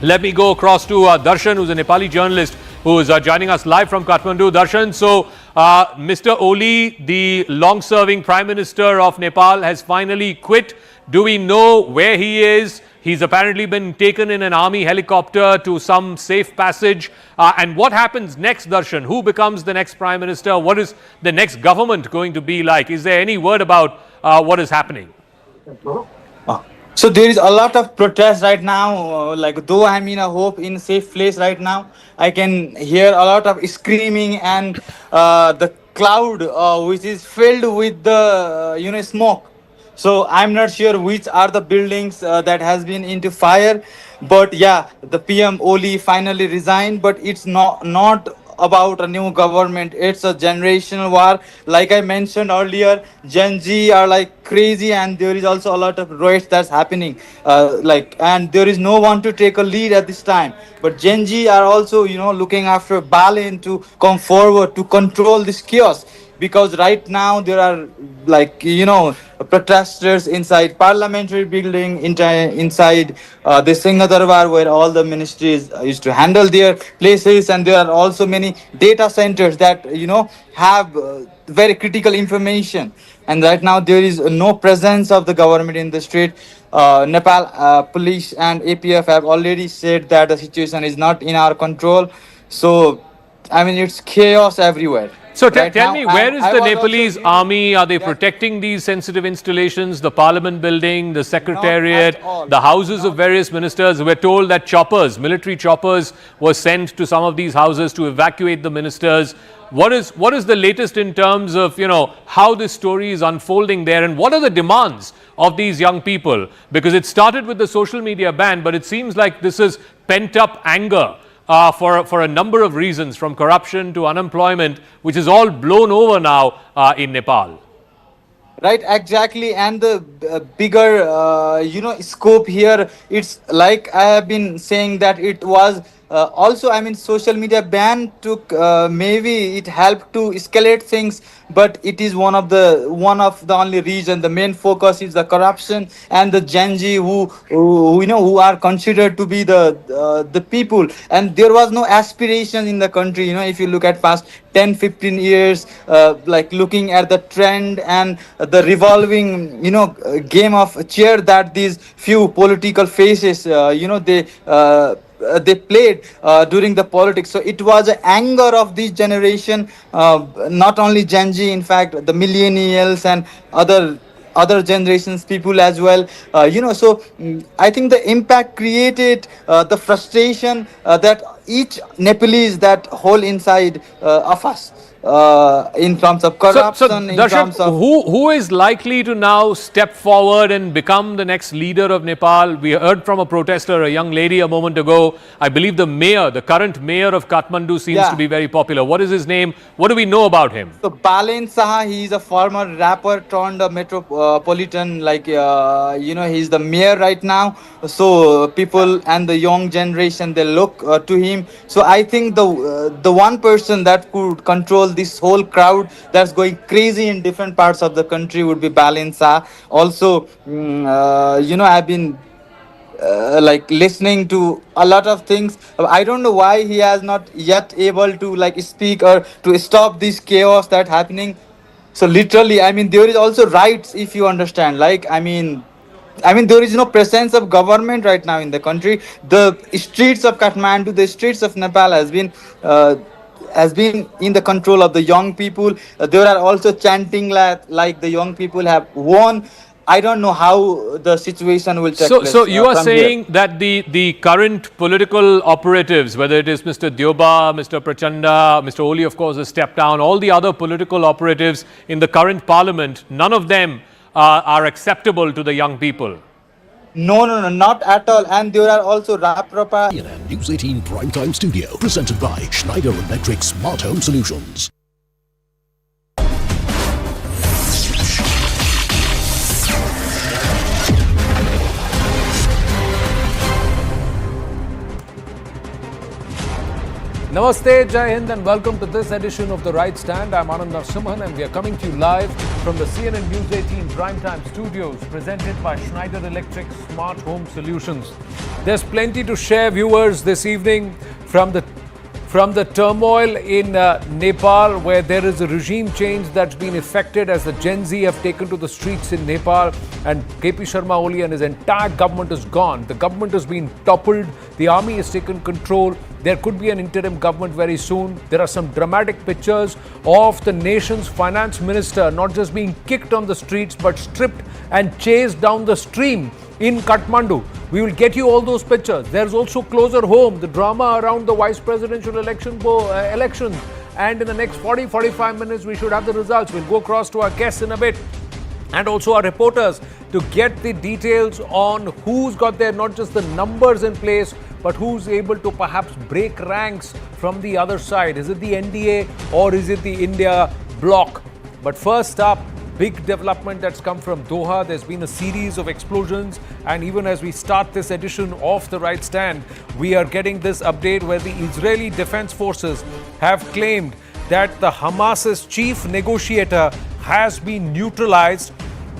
Let me go across to Darshan, who's a Nepali journalist, who is joining us live from Kathmandu. Darshan, so Mr. Oli, the long-serving Prime Minister of Nepal, has finally quit. Do we know where he is? He's apparently been taken in an army helicopter to some safe passage. And what happens next, Darshan? Who becomes the next Prime Minister? What is the next government going to be like? Is there any word about what is happening? So there is a lot of protest right now. Like though I'm in a hope in safe place right now, I can hear a lot of screaming and the cloud which is filled with the smoke. So I'm not sure which are the buildings that has been into fire, but yeah, the PM Oli finally resigned. But it's not about a new government. It's a generational war. Like I mentioned earlier, Gen Z are like crazy, and there is also a lot of riots that's happening. And there is no one to take a lead at this time. But Gen Z are also, looking after Balin to come forward to control this chaos. Because right now there are protesters inside parliamentary building, inside the Singha Darbar, where all the ministries used to handle their places, and there are also many data centers that have very critical information. And right now there is no presence of the government in the street. Nepal police and APF have already said that the situation is not in our control. So it's chaos everywhere. So tell me, where is the Nepalese army? Are they protecting these sensitive installations, the parliament building, the secretariat, the houses of various ministers? We're told that military choppers were sent to some of these houses to evacuate the ministers. What is the latest in terms of, how this story is unfolding there, and what are the demands of these young people? Because it started with the social media ban, but it seems like this is pent-up anger. For a number of reasons, from corruption to unemployment, which is all blown over now in Nepal. Right, exactly. And the bigger, scope here, it's like I have been saying that it was also, social media ban took, maybe it helped to escalate things, but it is one of the only reason. The main focus is the corruption and the Gen Z who are considered to be the people. And there was no aspiration in the country. If you look at past 10-15 years, looking at the trend and the revolving, game of chair that these few political faces, they played during the politics. So it was an anger of this generation, not only Gen Z, in fact, the millennials and other generations people as well. So I think the impact created the frustration that each Nepalese that whole inside of us. In terms of So, corruption, in Darshak, terms of who is likely to now step forward and become the next leader of Nepal? We heard from a protester, a young lady a moment ago. I believe the mayor, the current mayor of Kathmandu seems to be very popular. What is his name? What do we know about him? So Balen Saha, he is a former rapper turned metropolitan, like he's the mayor right now. So people and the young generation, they look to him. So I think the one person that could control this whole crowd that's going crazy in different parts of the country would be Balen Saha. Also, I've been like listening to a lot of things. I don't know why he has not yet able to like speak or to stop this chaos that happening. So literally, I mean, there is also rights, if you understand. Like, I mean, there is no presence of government right now in the country. The streets of Kathmandu, the streets of Nepal has been in the control of the young people. There are also chanting like the young people have won. I don't know how the situation will take place. So you are saying that the current political operatives, whether it is Mr. Dioba, Mr. Prachanda, Mr. Oli, of course, has stepped down, all the other political operatives in the current parliament, none of them are acceptable to the young people. No, not at all. And there are also Raprapa. CNN News 18 Primetime Studio, presented by Schneider Electric Smart Home Solutions. Namaste, Jai Hind, and welcome to this edition of The Right Stand. I'm Anand Narasimhan, and we are coming to you live from the CNN News 18 Primetime Studios, presented by Schneider Electric Smart Home Solutions. There's plenty to share, viewers, this evening from the turmoil in Nepal, where there is a regime change that's been effected as the Gen Z have taken to the streets in Nepal, and KP Sharma Oli and his entire government is gone. The government has been toppled. The army has taken control. There could be an interim government very soon. There are some dramatic pictures of the nation's finance minister not just being kicked on the streets, but stripped and chased down the stream in Kathmandu. We will get you all those pictures. There's also closer home, the drama around the vice presidential elections. And in the next 40-45 minutes, we should have the results. We'll go across to our guests in a bit, and also our reporters, to get the details on who's got their, not just the numbers in place, but who's able to perhaps break ranks from the other side. Is it the NDA or is it the India bloc? But first up, big development that's come from Doha. There's been a series of explosions, and even as we start this edition of The Right Stand, we are getting this update where the Israeli Defense Forces have claimed that the Hamas's chief negotiator has been neutralized,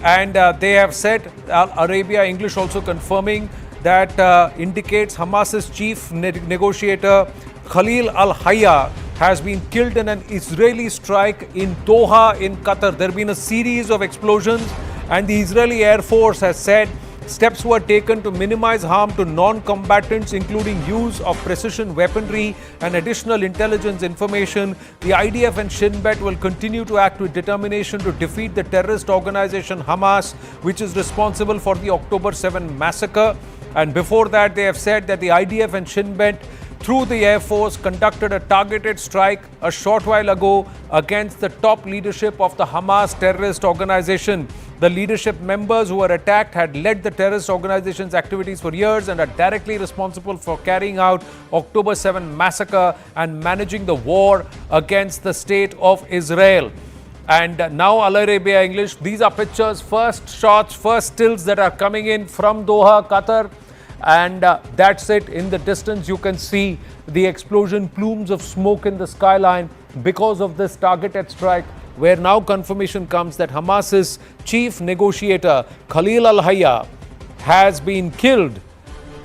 and they have said, Al Arabia English also confirming, that indicates Hamas's chief negotiator Khalil al-Hayya has been killed in an Israeli strike in Doha in Qatar. There have been a series of explosions, and the Israeli Air Force has said steps were taken to minimize harm to non-combatants, including use of precision weaponry and additional intelligence information. The IDF and Shin Bet will continue to act with determination to defeat the terrorist organization Hamas, which is responsible for the October 7 massacre. And before that, they have said that the IDF and Shin Bet, through the Air Force, conducted a targeted strike a short while ago against the top leadership of the Hamas terrorist organization. The leadership members who were attacked had led the terrorist organization's activities for years and are directly responsible for carrying out October 7 massacre and managing the war against the state of Israel. And now Al Arabia English, these are pictures, first shots, first stills that are coming in from Doha, Qatar. And that's it. In the distance, you can see the explosion, plumes of smoke in the skyline because of this targeted strike, where now confirmation comes that Hamas's chief negotiator, Khalil al-Hayya, has been killed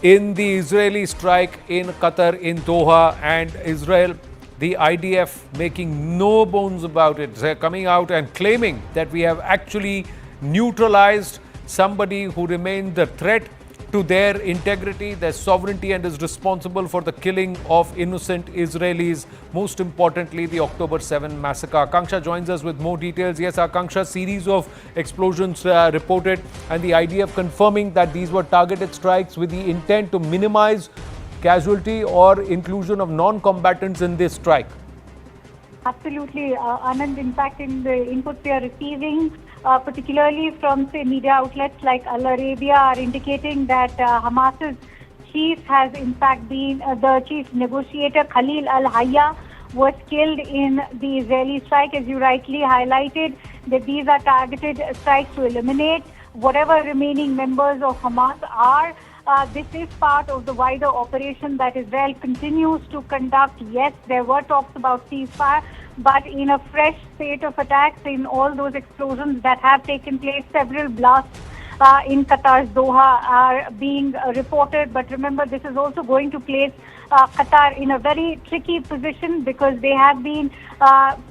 in the Israeli strike in Qatar, in Doha. And Israel, the IDF, making no bones about it. They're coming out and claiming that we have actually neutralized somebody who remained the threat to their integrity, their sovereignty, and is responsible for the killing of innocent Israelis. Most importantly, the October 7 massacre. Akanksha joins us with more details. Yes, Akanksha, series of explosions reported, and the idea of confirming that these were targeted strikes with the intent to minimize casualty or inclusion of non-combatants in this strike? Absolutely, Anand. In fact, in the inputs we are receiving, particularly from, say, media outlets like Al Arabia, are indicating that Hamas's chief has in fact been the chief negotiator Khalil al-Hayya was killed in the Israeli strike. As you rightly highlighted, that these are targeted strikes to eliminate whatever remaining members of Hamas are. This is part of the wider operation that Israel continues to conduct. Yes, there were talks about ceasefire, but in a fresh spate of attacks, in all those explosions that have taken place, several blasts in Qatar's Doha are being reported. But remember, this is also going to place Qatar in a very tricky position because they have been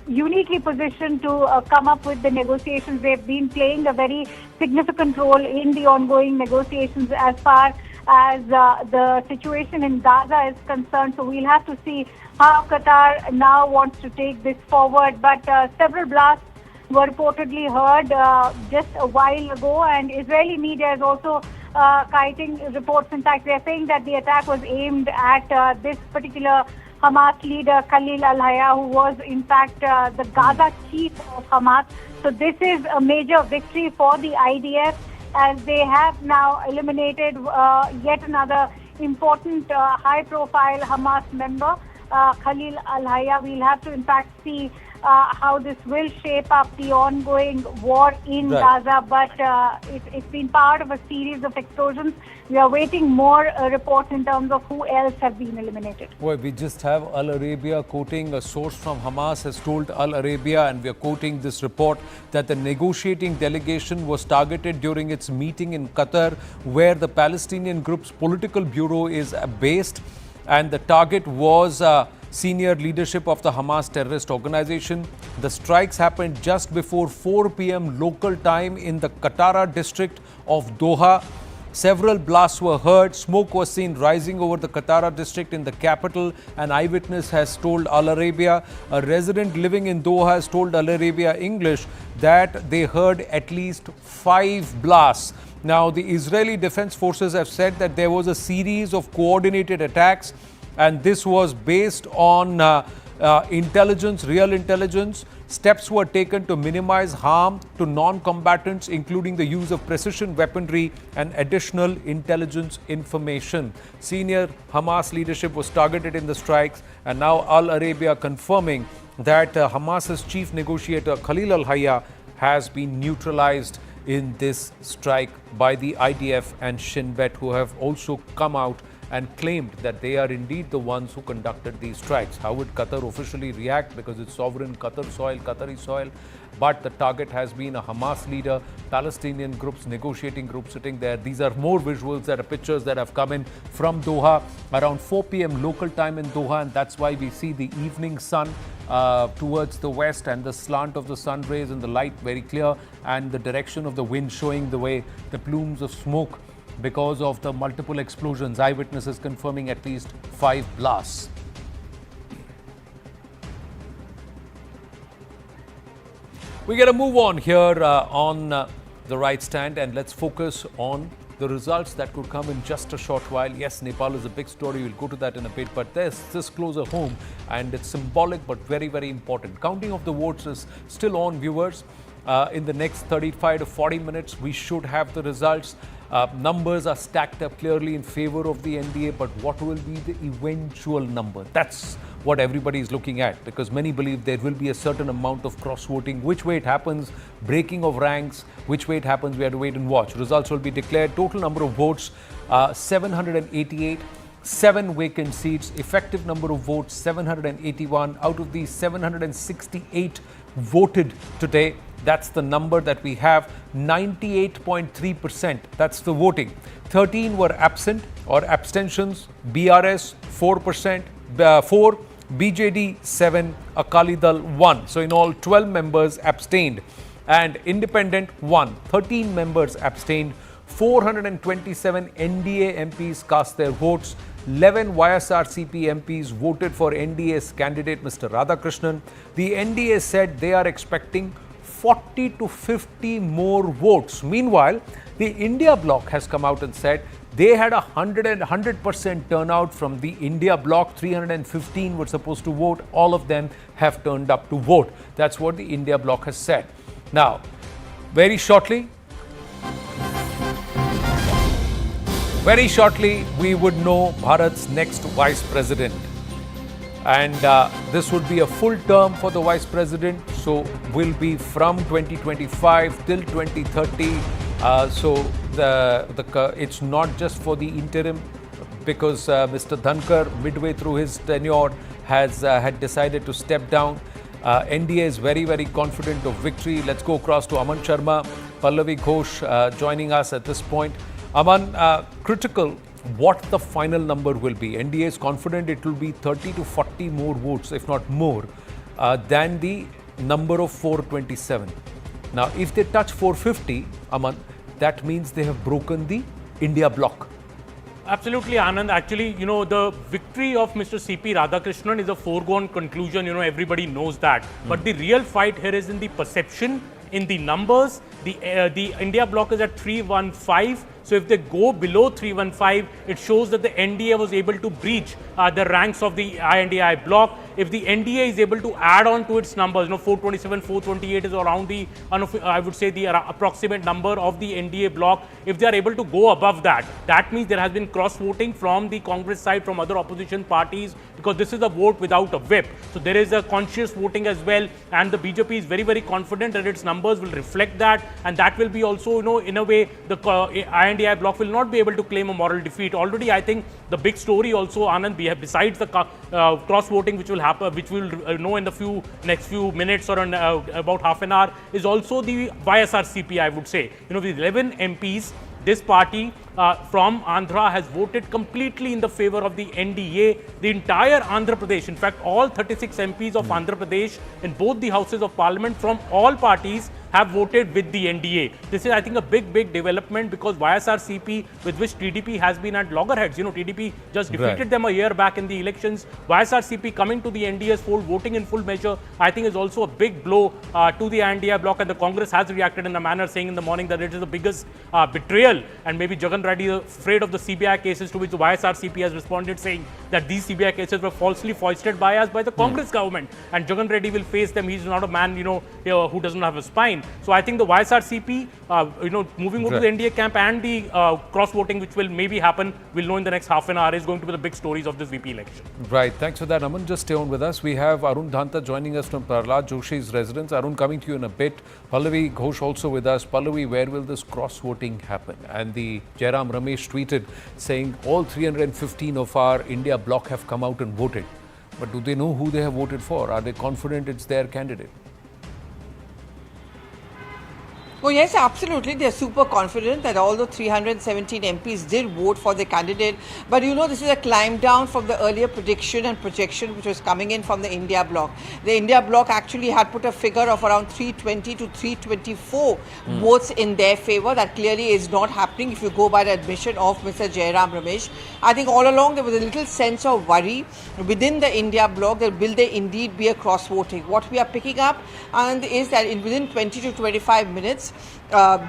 uniquely positioned to come up with the negotiations. They've been playing a very significant role in the ongoing negotiations as far as the situation in Gaza is concerned. So we'll have to see how Qatar now wants to take this forward. But several blasts were reportedly heard just a while ago, and Israeli media is also citing reports. In fact, they're saying that the attack was aimed at this particular Hamas leader, Khalil al-Hayya, who was in fact the Gaza chief of Hamas. So this is a major victory for the IDF, as they have now eliminated yet another important high-profile Hamas member, Khalil al-Hayya. We'll have to in fact see how this will shape up the ongoing war in Gaza, but it's been part of a series of explosions. We are waiting more reports in terms of who else have been eliminated. Well, we just have Al Arabia quoting a source from Hamas has told Al Arabia, and we are quoting this report, that the negotiating delegation was targeted during its meeting in Qatar, where the Palestinian group's political bureau is based, and the target was senior leadership of the Hamas terrorist organization. The strikes happened just before 4 p.m. local time in the Katara district of Doha. Several blasts were heard. Smoke was seen rising over the Katara district in the capital. An eyewitness has told Al Arabia. A resident living in Doha has told Al Arabia English that they heard at least 5 blasts. Now, the Israeli Defense Forces have said that there was a series of coordinated attacks, and this was based on intelligence, real intelligence. Steps were taken to minimize harm to non-combatants, including the use of precision weaponry and additional intelligence information. Senior Hamas leadership was targeted in the strikes, and now Al Arabia confirming that Hamas's chief negotiator Khalil al-Hayya has been neutralized in this strike by the IDF and Shin Bet, who have also come out and claimed that they are indeed the ones who conducted these strikes. How would Qatar officially react? Because it's sovereign Qatar soil, Qatari soil. But the target has been a Hamas leader, Palestinian groups, negotiating groups sitting there. These are more visuals, that are pictures that have come in from Doha around 4 p.m. local time in Doha, and that's why we see the evening sun towards the west and the slant of the sun rays and the light very clear, and the direction of the wind showing the way, the plumes of smoke because of the multiple explosions. Eyewitnesses confirming at least 5 blasts. We're going to move on here on the right stand, and let's focus on the results that could come in just a short while. Yes, Nepal is a big story. We'll go to that in a bit, but this closer home, and it's symbolic but very, very important. Counting of the votes is still on, viewers. In the next 35 to 40 minutes, we should have the results. Numbers are stacked up clearly in favor of the NDA, but what will be the eventual number? That's what everybody is looking at, because many believe there will be a certain amount of cross-voting. Which way it happens, breaking of ranks, which way it happens, we have to wait and watch. Results will be declared. Total number of votes, 788. 7 vacant seats. Effective number of votes, 781. Out of these, 768 voted today. That's the number that we have. 98.3%. That's the voting. 13 were absent or abstentions. BRS 4%, 4. BJD 7, Akali Dal 1. So in all, 12 members abstained, and independent 1. 13 members abstained. 427 NDA MPs cast their votes. 11 YSRCP MPs voted for NDA's candidate, Mr. Radhakrishnan. The NDA said they are expecting 40 to 50 more votes. Meanwhile, the India bloc has come out and said They had 100% turnout from the India bloc. 315 were supposed to vote. All of them have turned up to vote. That's what the India bloc has said. Now, very shortly, we would know Bharat's next vice president. And this would be a full term for the vice president. So will be from 2025 till 2030. So it's not just for the interim, because Mr. Dhankar, midway through his tenure, had decided to step down. NDA is very, very confident of victory. Let's go across to Aman Sharma, Pallavi Ghosh joining us at this point. Aman, critical what the final number will be. NDA is confident it will be 30 to 40 more votes, if not more, than the number of 427. Now, if they touch 450, Aman, that means they have broken the India bloc. Absolutely, Anand. Actually, the victory of Mr. C.P. Radhakrishnan is a foregone conclusion. Everybody knows that. But the real fight here is in the perception, in the numbers. The India bloc is at 315. So if they go below 315, it shows that the NDA was able to breach the ranks of the INDI bloc. If the NDA is able to add on to its numbers, 427, 428 is around the, I would say, the approximate number of the NDA bloc. If they are able to go above that, that means there has been cross-voting from the Congress side, from other opposition parties, because this is a vote without a whip. So there is a conscious voting as well, and the BJP is very, very confident that its numbers will reflect that, and that will be also, in a way, the INDI bloc will not be able to claim a moral defeat. Already, I think the big story also, Anand, we have, besides the cross-voting which will happen, which we'll know in the next few minutes or in about half an hour, is also the YSRCP, I would say. With 11 MPs, this party from Andhra has voted completely in the favor of the NDA. The entire Andhra Pradesh, in fact, all 36 MPs of Andhra Pradesh in both the houses of parliament from all parties have voted with the NDA. This is, I think, a big development, because YSRCP, with which TDP has been at loggerheads, TDP just defeated them a year back in the elections. YSRCP coming to the NDA's fold, voting in full measure, I think is also a big blow to the NDA bloc, and the Congress has reacted in a manner saying in the morning that it is the biggest betrayal, and maybe Jagan Reddy is afraid of the CBI cases, to which the YSRCP has responded saying that these CBI cases were falsely foisted by us, by the Congress government, and Jagan Reddy will face them. He's not a man, who doesn't have a spine. So I think the YSRCP, moving over to the NDA camp, and the cross-voting, which will maybe happen, we'll know in the next half an hour, is going to be the big stories of this VP election. Right. Thanks for that, Aman. Just stay on with us. We have Arun Dhanta joining us from Prahlad Joshi's residence. Arun, coming to you in a bit. Pallavi Ghosh also with us. Pallavi, where will this cross-voting happen? And the Jairam Ramesh tweeted saying all 315 of our India bloc have come out and voted. But do they know who they have voted for? Are they confident it's their candidate? Oh yes, absolutely. They're super confident that all the 317 MPs did vote for the candidate. But this is a climb down from the earlier prediction and projection which was coming in from the India bloc. The India bloc actually had put a figure of around 320 to 324 votes in their favor. That clearly is not happening if you go by the admission of Mr. Jairam Ramesh. I think all along there was a little sense of worry within the India bloc that will there indeed be a cross-voting. What we are picking up and is that within 20 to 25 minutes,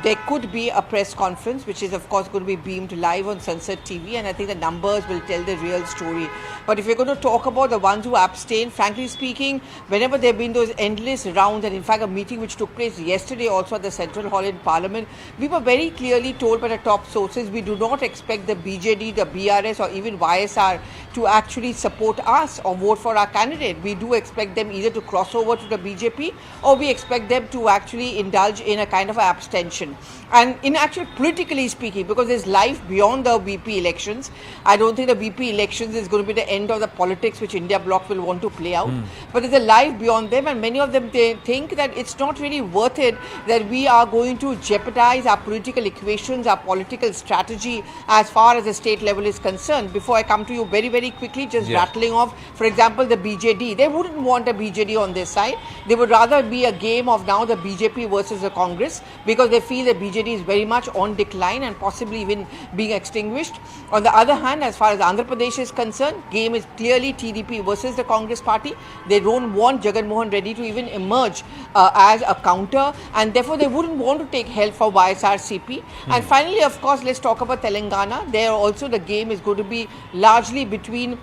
there could be a press conference, which is of course going to be beamed live on Sunset TV, and I think the numbers will tell the real story. But if you're going to talk about the ones who abstain, frankly speaking, whenever there have been those endless rounds, and in fact a meeting which took place yesterday also at the Central Hall in Parliament, we were very clearly told by the top sources we do not expect the BJD, the BRS or even YSR to actually support us or vote for our candidate. We do expect them either to cross over to the BJP, or we expect them to actually indulge in a kind of abstention. And in actual politically speaking, because there's life beyond the VP elections, I don't think the VP elections is going to be the end of the politics which India bloc will want to play out. But there's a life beyond them, and many of them, they think that it's not really worth it, that we are going to jeopardize our political equations, our political strategy as far as the state level is concerned. Before I come to you very quickly, just rattling off, for example, the BJD. They wouldn't want a BJD on their side. They would rather be a game of now the BJP versus the Congress, because because they feel that BJD is very much on decline and possibly even being extinguished. On the other hand, as far as Andhra Pradesh is concerned, game is clearly TDP versus the Congress party. They don't want Jagan Mohan Reddy to even emerge as a counter, and therefore they wouldn't want to take help for YSRCP. And finally, of course, let's talk about Telangana. There also the game is going to be largely between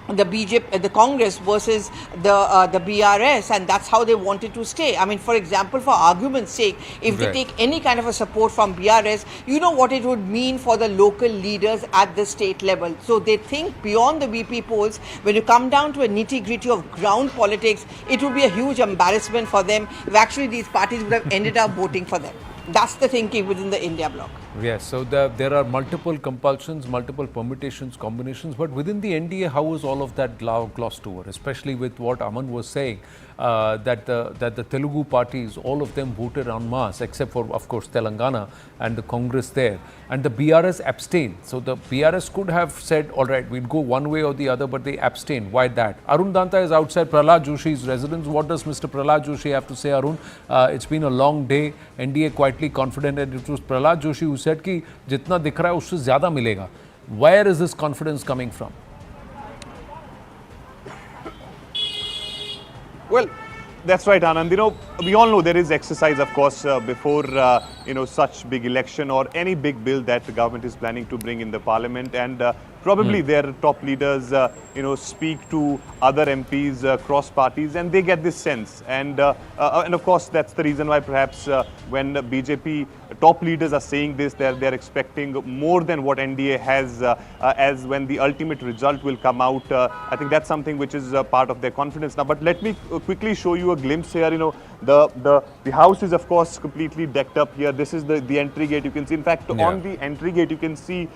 the BJP, the Congress versus the BRS, and that's how they wanted to stay. I mean, for example, for argument's sake, if they take any kind of a support from BRS, you know what it would mean for the local leaders at the state level. So they think beyond the VP polls. When you come down to a nitty-gritty of ground politics, it would be a huge embarrassment for them if actually these parties would have ended up voting for them. That's the thinking within the India bloc. Yes, so there are multiple compulsions, multiple permutations, combinations, but within the NDA, how is all of that glossed over, especially with what Aman was saying, that the Telugu parties, all of them voted en masse, except for, of course, Telangana and the Congress there, and the BRS abstained. So the BRS could have said, all right, we'll go one way or the other, but they abstained. Why that? Arun Danta is outside Prahlad Joshi's residence. What does Mr. Prahlad Joshi have to say, Arun? It's been a long day. NDA quietly confident, and it was Prahlad Joshi who said कि जितना दिख रहा है उससे ज़्यादा मिलेगा. Where is this confidence coming from? Well, that's right, Anand. You know, we all know there is exercise, of course, before such big election or any big bill that the government is planning to bring in the parliament, and probably their top leaders, speak to other MPs cross parties, and they get this sense. And of course, that's the reason why perhaps when BJP top leaders are saying this, they're expecting more than what NDA has, as when the ultimate result will come out. I think that's something which is part of their confidence now. But let me quickly show you a glimpse here. You know, the house is of course completely decked up here. This is the entry gate. You can see, in fact, on the entry gate, you can see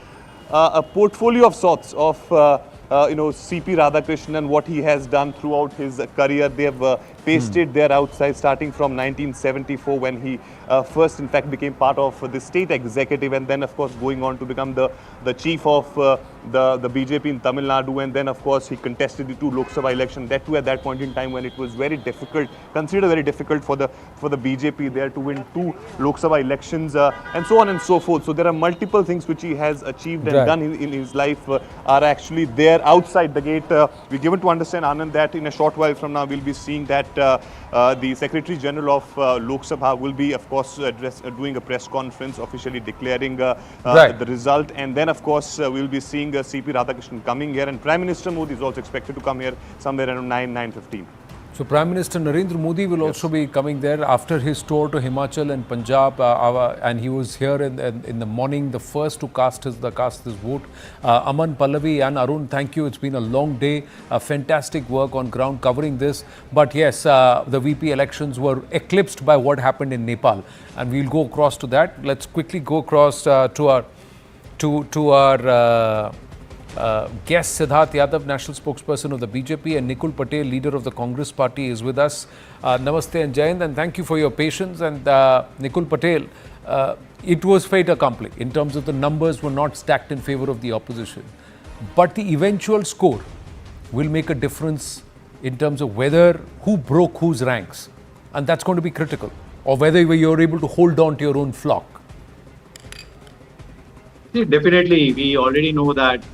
a portfolio of sorts of CP Radhakrishnan and what he has done throughout his career. They have pasted there outside, starting from 1974, when he first in fact became part of the state executive, and then of course going on to become the chief of the BJP in Tamil Nadu, and then of course he contested the 2 Lok Sabha elections, that too at that point in time when it was very difficult, considered very difficult for the BJP there to win 2 Lok Sabha elections, and so on and so forth. So there are multiple things which he has achieved and done in his life are actually there outside the gate. We're given to understand, Anand, that in a short while from now we'll be seeing that the Secretary General of Lok Sabha will be, of course, doing a press conference officially declaring the result, and then of course we'll be seeing CP Radhakrishnan coming here, and Prime Minister Modi is also expected to come here somewhere around 9:15. So Prime Minister Narendra Modi will also be coming there after his tour to Himachal and Punjab, and he was here in the morning, the first to cast his vote. Aman, Pallavi and Arun, thank you. It's been a long day, fantastic work on ground covering this. But yes, the VP elections were eclipsed by what happened in Nepal, and we'll go across to that. Let's quickly go across to our guest Siddharth Yadav, national spokesperson of the BJP, and Nikul Patel, leader of the Congress party, is with us. Namaste and Jai Hind, and thank you for your patience. And Nikul Patel, it was fait accompli in terms of the numbers were not stacked in favor of the opposition, but the eventual score will make a difference in terms of who broke whose ranks, and that's going to be critical, or whether you're able to hold on to your own flock. Definitely, we already know that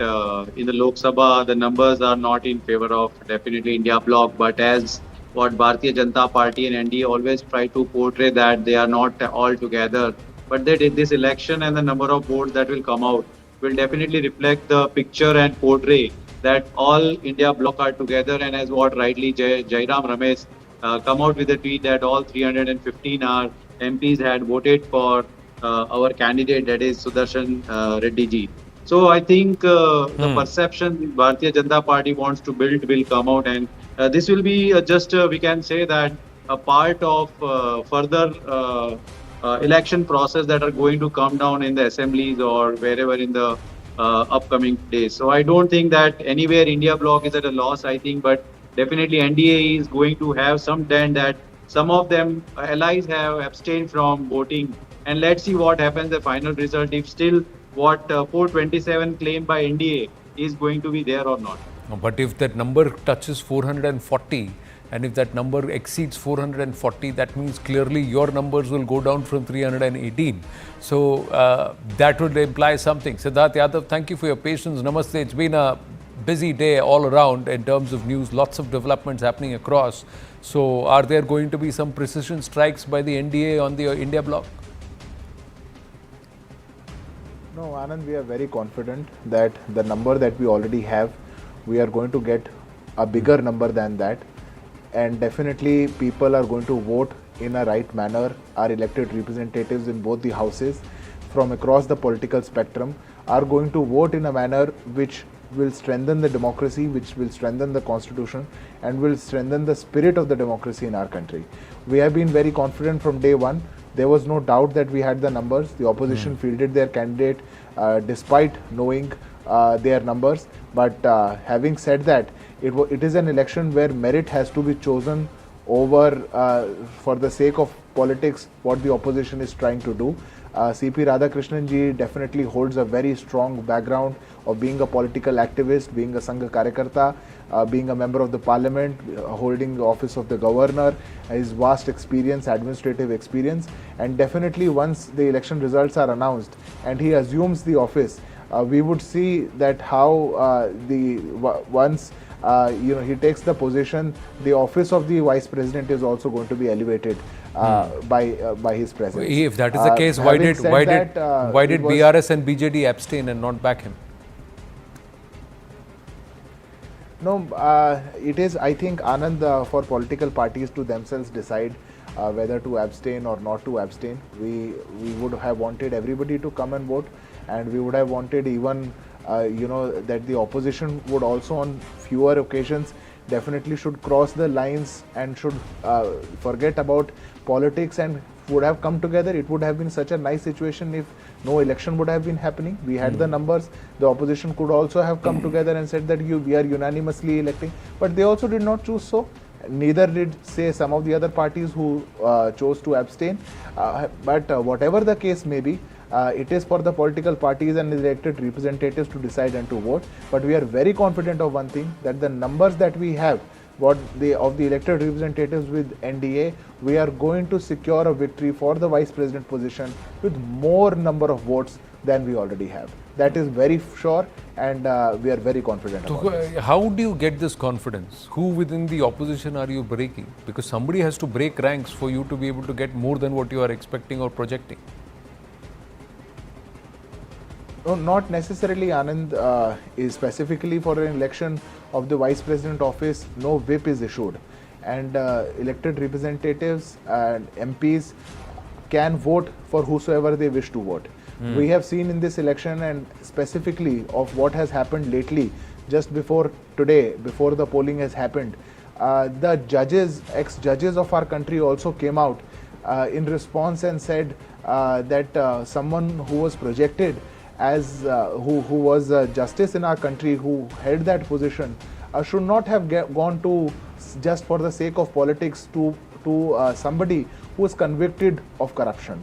in the Lok Sabha, the numbers are not in favor of definitely India bloc, but as what Bharatiya Janata Party and NDA always try to portray that they are not all together, but that in this election and the number of votes that will come out will definitely reflect the picture and portray that all India bloc are together, and as what rightly Jairam Ramesh come out with a tweet that all 315 MPs had voted for our candidate, that is Sudarshan Reddy ji. So I think the perception Bharatiya Janata Party wants to build will come out, and this will be just we can say that a part of further election process that are going to come down in the assemblies or wherever in the upcoming days. So I don't think that anywhere India bloc is at a loss, I think, but definitely NDA is going to have some dent that some of them allies have abstained from voting. And let's see what happens, the final result, if still what 427 claimed by NDA is going to be there or not. But if that number touches 440, And if that number exceeds 440, that means clearly your numbers will go down from 318. So that would imply something. Siddharth Yadav, thank you for your patience. Namaste. It's been a busy day all around in terms of news, lots of developments happening across. So are there going to be some precision strikes by the NDA on the India bloc? No, Anand, we are very confident that the number that we already have, we are going to get a bigger number than that. And definitely people are going to vote in a right manner. Our elected representatives in both the houses from across the political spectrum are going to vote in a manner which will strengthen the democracy, which will strengthen the constitution, and will strengthen the spirit of the democracy in our country. We have been very confident from day one. There was no doubt that we had the numbers. The opposition fielded their candidate despite knowing their numbers. But having said that, it is an election where merit has to be chosen over for the sake of politics what the opposition is trying to do. CP Radhakrishnan ji definitely holds a very strong background of being a political activist, being a Sangha Karyakarta, being a member of the parliament, holding the office of the governor, his vast experience, administrative experience, and definitely once the election results are announced and he assumes the office, we would see that how once he takes the position, the office of the vice president is also going to be elevated by his presence. If that is the case, why did BRS and BJD abstain and not back him? No, it is, I think, Anand, for political parties to themselves decide whether to abstain or not to abstain. We would have wanted everybody to come and vote, and we would have wanted even that the opposition would also on fewer occasions definitely should cross the lines and should forget about politics and would have come together. It would have been such a nice situation if no election would have been happening. We had the numbers. The opposition could also have come together and said that we are unanimously electing, but they also did not choose so. Neither did, say, some of the other parties who chose to abstain. But whatever the case may be, it is for the political parties and elected representatives to decide and to vote. But we are very confident of one thing, that the numbers that we have, of the elected representatives with NDA, we are going to secure a victory for the vice president position with more number of votes than we already have. That is very sure, and we are very confident about it. How do you get this confidence? Who within the opposition are you breaking? Because somebody has to break ranks for you to be able to get more than what you are expecting or projecting. No, not necessarily, Anand. Is specifically for an election of the vice president office, no whip is issued, and elected representatives and MPs can vote for whosoever they wish to vote. We have seen in this election, and specifically of what has happened lately, just before today, before the polling has happened, the judges, ex-judges of our country also came out in response and said that someone who was projected as who was a justice in our country, who held that position, should not have gone to just for the sake of politics to somebody who is convicted of corruption.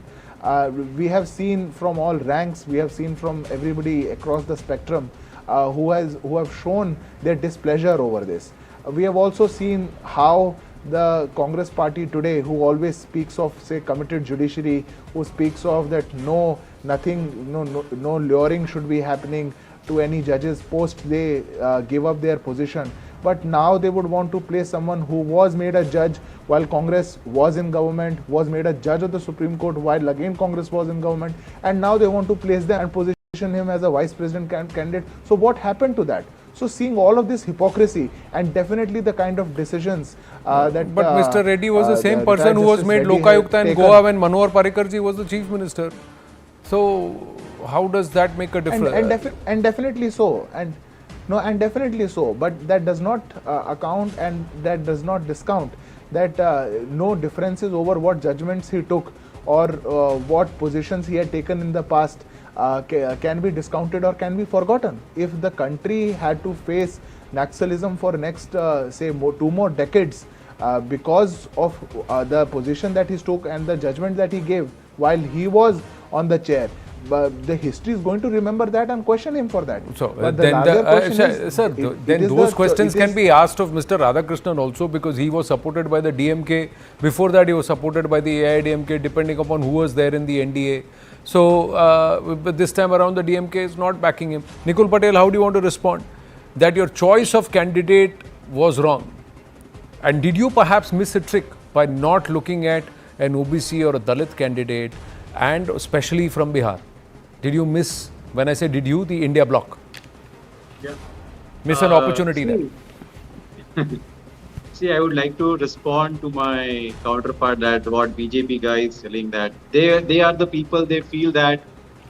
We have seen from all ranks, we have seen from everybody across the spectrum who have shown their displeasure over this. We have also seen how the Congress party today, who always speaks of, say, committed judiciary, who speaks of that no luring should be happening to any judges post they give up their position. But now they would want to place someone who was made a judge while Congress was in government, was made a judge of the Supreme Court while again Congress was in government, and now they want to place them and position him as a vice president candidate. So what happened to that? So seeing all of this hypocrisy and definitely the kind of decisions that... But Mr. Reddy was the same person who was made Lokayukta in Goa when Manohar Parrikar ji was the chief minister. So how does that make a difference? And definitely so. And definitely so. But that does not account and that does not discount that no differences over what judgments he took or what positions he had taken in the past can be discounted or can be forgotten. If the country had to face Naxalism for next, say, 2 more decades because of the position that he took and the judgment that he gave while he was on the chair, the history is going to remember that and question him for that. So But then, larger question is, sir, it then is those questions it can is- be asked of Mr. Radhakrishnan also, because he was supported by the DMK. Before that, he was supported by the AIDMK, depending upon who was there in the NDA. So, but this time around, the DMK is not backing him. Nikul Patel, how do you want to respond? That your choice of candidate was wrong. And did you perhaps miss a trick by not looking at an OBC or a Dalit candidate, and especially from Bihar? Did you miss, when I say did you, the India bloc? Yeah. Miss an opportunity there? See, I would like to respond to my counterpart that what BJP guy is telling, that they are the people, they feel that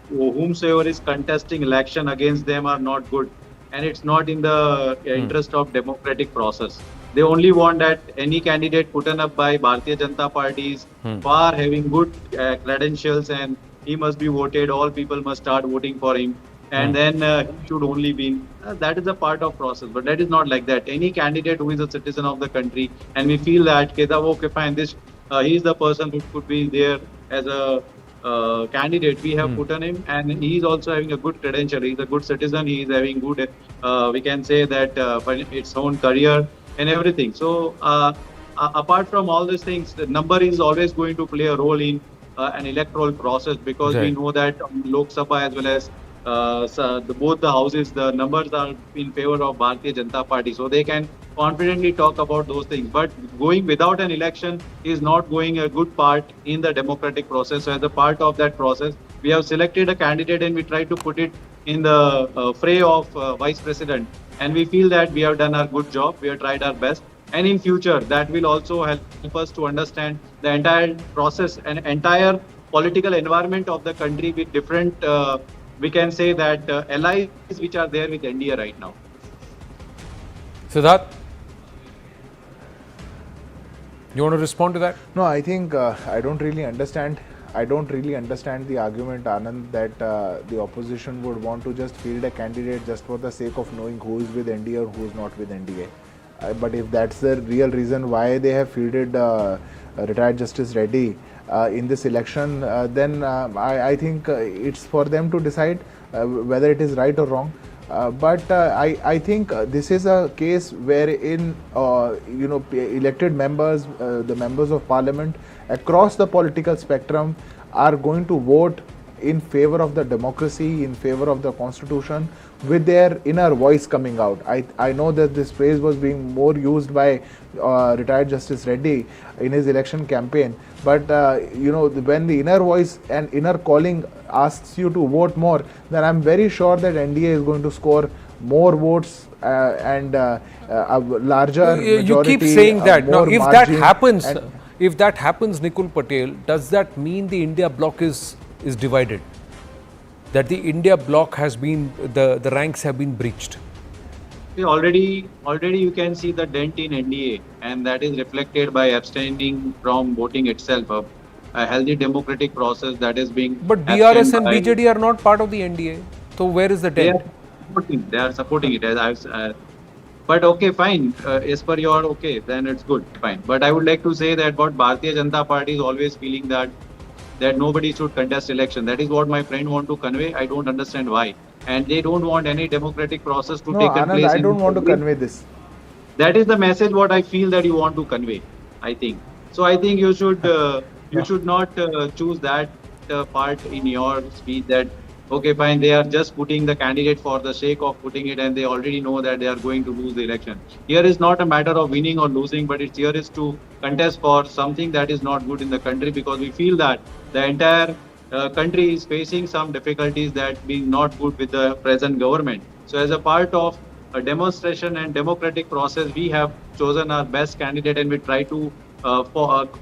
whomsoever is contesting election against them are not good, and it's not in the interest of democratic process. They only want that any candidate put up by Bharatiya Janata Party is far having good credentials, and he must be voted. All people must start voting for him, and then he should only win. That is a part of process, but that is not like that. Any candidate who is a citizen of the country, and we feel that okay, fine, this he is the person who could be there as a candidate. We have put on him, and he is also having a good credential. He is a good citizen. He is having good, we can say that for its own career and everything. So apart from all these things, the number is always going to play a role in an electoral process, because we know that Lok Sabha as well as both the houses, the numbers are in favor of Bharatiya Janata Party, so they can confidently talk about those things. But going without an election is not going a good part in the democratic process. So as a part of that process, we have selected a candidate and we try to put it in the fray of vice president. And we feel that we have done our good job. We have tried our best. And in future, that will also help us to understand the entire process and entire political environment of the country with different, we can say that allies which are there with NDA right now. Siddharth, you want to respond to that? No, I think I don't really understand the argument, Anand, that the opposition would want to just field a candidate just for the sake of knowing who is with NDA or who is not with NDA. But if that's the real reason why they have fielded retired Justice Reddy in this election, then I think it's for them to decide whether it is right or wrong. But I think this is a case wherein elected members, the members of parliament across the political spectrum are going to vote in favor of the democracy, in favor of the constitution, with their inner voice coming out. I know that this phrase was being more used by retired Justice Reddy in his election campaign, but when the inner voice and inner calling asks you to vote more, then I'm very sure that NDA is going to score more votes and a larger majority. You keep saying that. Now, if that happens, Nikul Patel, does that mean the India bloc is divided? That the India bloc has been, the ranks have been breached? Already you can see the dent in NDA, and that is reflected by abstaining from voting itself. A healthy democratic process that is being. But BRS and BJD are not part of the NDA. So where is the dent? They are supporting it. But okay, fine. As per your okay, then it's good, fine. But I would like to say that what Bharatiya Janata Party is always feeling that nobody should contest election. That is what my friend want to convey. I don't understand why. And they don't want any democratic process to take place. I don't want to convey this. That is the message what I feel that you want to convey, I think. So I think you should should not choose that part in your speech that okay, fine, they are just putting the candidate for the sake of putting it, and they already know that they are going to lose the election. Here is not a matter of winning or losing, but here is to contest for something that is not good in the country, because we feel that the entire country is facing some difficulties that being not good with the present government. So as a part of a demonstration and democratic process, we have chosen our best candidate and we try to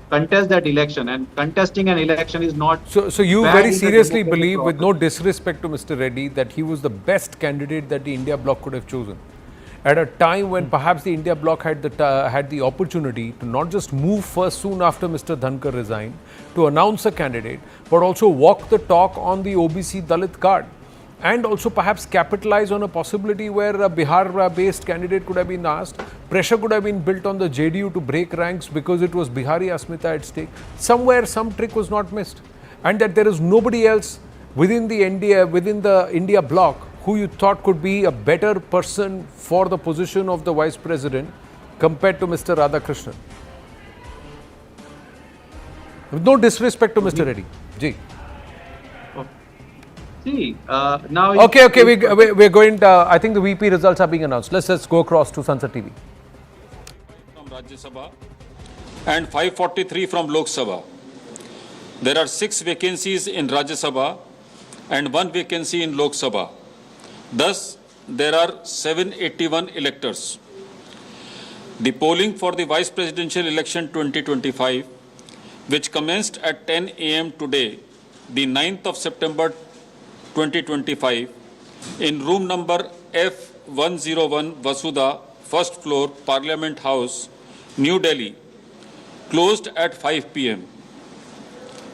contest that election. And contesting an election is not. So you very seriously believe, with no disrespect to Mr. Reddy, that he was the best candidate that the India bloc could have chosen at a time when perhaps the India bloc had the opportunity to not just move first soon after Mr. Dhankar resigned to announce a candidate, but also walk the talk on the OBC Dalit card, and also perhaps capitalize on a possibility where a Bihar-based candidate could have been asked. Pressure could have been built on the JDU to break ranks because it was Bihari Asmita at stake. Somewhere, some trick was not missed, and that there is nobody else within the India bloc, who you thought could be a better person for the position of the Vice President compared to Mr. Radhakrishnan? With no disrespect to Mr. Reddy. Ji. See, now... Okay, we're going to, I think the VP results are being announced. Let's go across to Sansad TV. From Rajya Sabha and 543 from Lok Sabha. There are 6 vacancies in Rajya Sabha and 1 vacancy in Lok Sabha. Thus, there are 781 electors. The polling for the Vice Presidential Election 2025, which commenced at 10 a.m. today, the 9th of September 2025, in room number F101 Vasudha, first floor, Parliament House, New Delhi, closed at 5 p.m.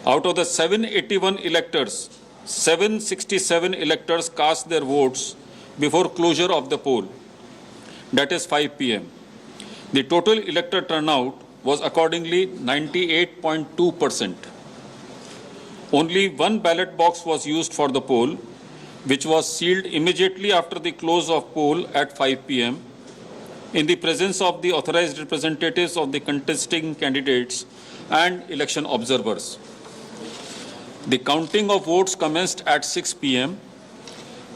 Out of the 781 electors, 767 electors cast their votes before closure of the poll, that is 5 p.m. The total elector turnout was accordingly 98.2%. Only 1 ballot box was used for the poll, which was sealed immediately after the close of poll at 5 p.m. in the presence of the authorized representatives of the contesting candidates and election observers. The counting of votes commenced at 6 p.m.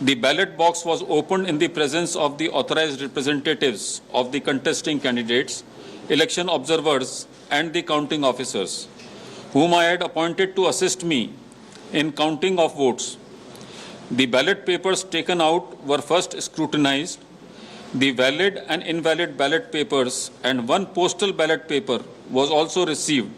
The ballot box was opened in the presence of the authorized representatives of the contesting candidates, election observers, and the counting officers, whom I had appointed to assist me in counting of votes. The ballot papers taken out were first scrutinized. The valid and invalid ballot papers and 1 postal ballot paper was also received,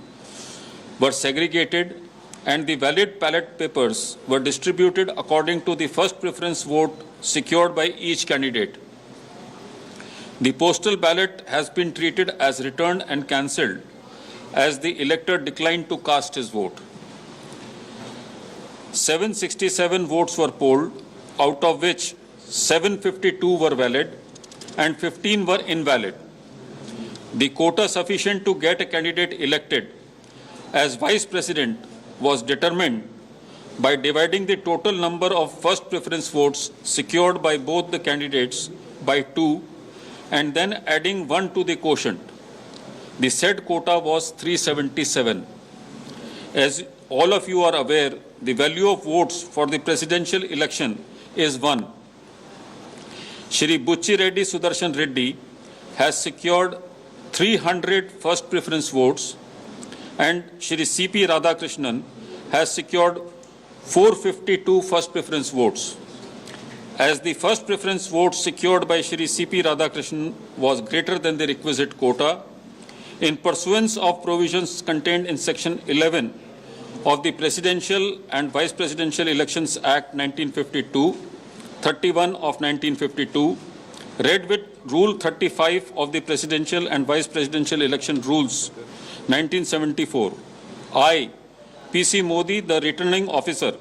were segregated, and the valid ballot papers were distributed according to the first preference vote secured by each candidate. The postal ballot has been treated as returned and cancelled, as the elector declined to cast his vote. 767 votes were polled, out of which 752 were valid and 15 were invalid. The quota sufficient to get a candidate elected as Vice President was determined by dividing the total number of first preference votes secured by both the candidates by 2 and then adding 1 to the quotient. The said quota was 377. As all of you are aware, the value of votes for the presidential election is 1. Shri Bucci Reddy Sudarshan Reddy has secured 300 first preference votes and Shri C.P. Radhakrishnan has secured 452 first preference votes. As the first preference vote secured by Shri C.P. Radhakrishnan was greater than the requisite quota, in pursuance of provisions contained in Section 11 of the Presidential and Vice Presidential Elections Act 1952, 31 of 1952, read with Rule 35 of the Presidential and Vice Presidential Election Rules 1974, I, P.C. Modi, the returning officer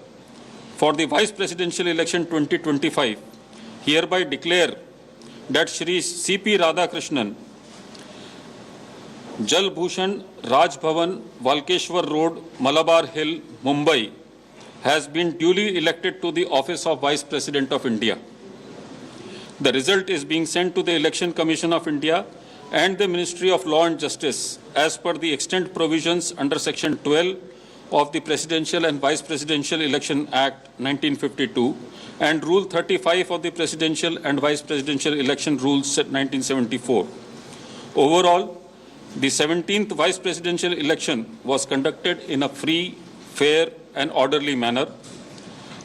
for the Vice Presidential Election 2025, hereby declare that Shri C.P. Radhakrishnan, Jal Bhushan Raj Bhavan, Valkeshwar Road, Malabar Hill, Mumbai, has been duly elected to the office of Vice President of India. The result is being sent to the Election Commission of India and the Ministry of Law and Justice as per the extant provisions under Section 12 of the Presidential and Vice Presidential Election Act 1952 and Rule 35 of the Presidential and Vice Presidential Election Rules 1974. Overall, the 17th Vice Presidential election was conducted in a free, fair and orderly manner.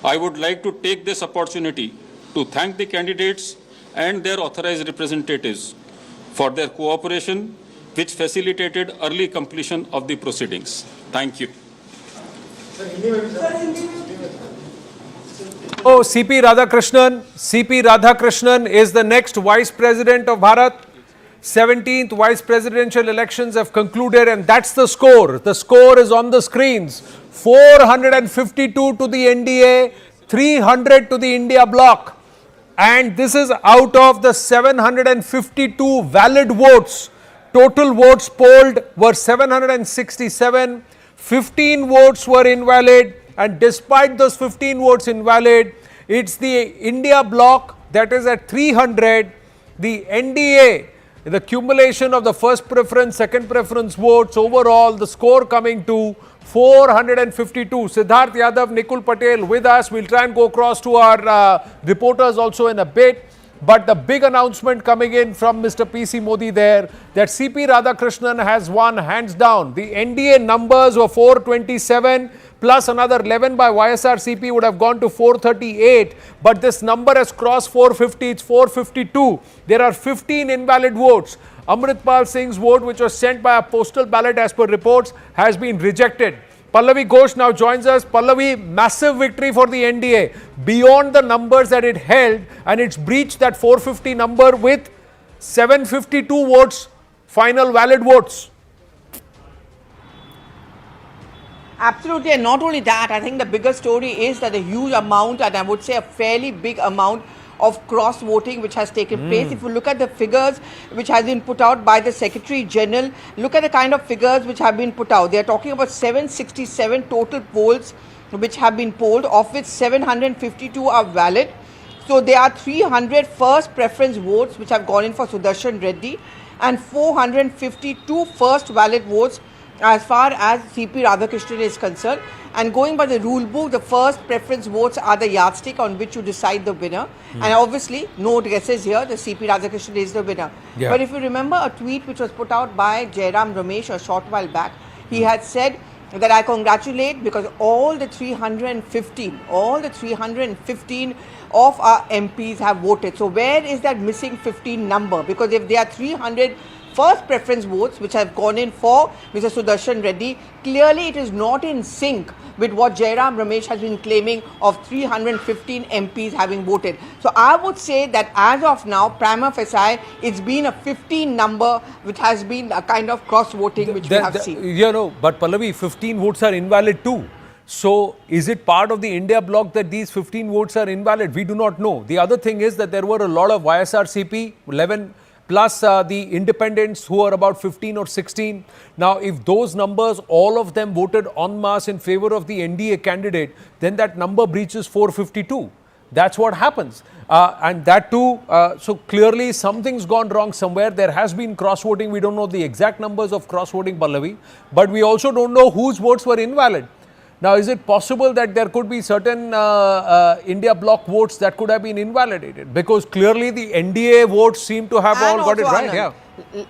I would like to take this opportunity to thank the candidates and their authorized representatives for their cooperation, which facilitated early completion of the proceedings. Thank you. Oh, C.P. Radhakrishnan is the next Vice President of Bharat. 17th Vice Presidential elections have concluded and that's the score. The score is on the screens. 452 to the NDA, 300 to the India bloc. And this is out of the 752 valid votes. Total votes polled were 767. 15 votes were invalid And despite those 15 votes invalid, it's the India bloc that is at 300. The NDA, the accumulation of the first preference, second preference votes, overall the score coming to 452. Siddharth Yadav, Nikul Patel with us. We'll try and go across to our reporters also in a bit. But the big announcement coming in from Mr. PC Modi there, that CP Radhakrishnan has won hands down. The NDA numbers were 427 plus another 11 by YSRCP would have gone to 438. But this number has crossed 450, it's 452. There are 15 invalid votes. Amritpal Singh's vote, which was sent by a postal ballot as per reports, has been rejected. Pallavi Ghosh now joins us. Pallavi, massive victory for the NDA beyond the numbers that it held, and it's breached that 450 number with 752 votes, final valid votes. Absolutely, and not only that, I think the bigger story is that a huge amount, and I would say a fairly big amount of cross voting which has taken place. If you look at the figures which has been put out by the Secretary General, look at the kind of figures which have been put out. They are talking about 767 total polls which have been polled, of which 752 are valid. So there are 300 first preference votes which have gone in for Sudarshan Reddy, and 452 first valid votes as far as CP Radhakrishnan is concerned. And going by the rule book, the first preference votes are the yardstick on which you decide the winner. And obviously, no guesses here, the CP Radhakrishnan is the winner. Yeah. But if you remember a tweet which was put out by Jairam Ramesh a short while back, he had said that I congratulate because all the 315 of our MPs have voted. So where is that missing 15 number? Because if there are 300 first preference votes which have gone in for Mr. Sudarshan Reddy, clearly it is not in sync with what Jairam Ramesh has been claiming of 315 MPs having voted. So I would say that as of now, prima facie, it's been a 15 number which has been a kind of cross voting which we have seen. You know, but Pallavi, 15 votes are invalid too. So is it part of the India bloc that these 15 votes are invalid? We do not know. The other thing is that there were a lot of YSRCP, 11 plus the independents who are about 15 or 16. Now, if those numbers, all of them voted en masse in favor of the NDA candidate, then that number breaches 452. That's what happens. And that too, so clearly something's gone wrong somewhere. There has been cross-voting. We don't know the exact numbers of cross-voting, Pallavi, but we also don't know whose votes were invalid. Now, is it possible that there could be certain India bloc votes that could have been invalidated? Because clearly the NDA votes seem to have all got it right. Anand, yeah.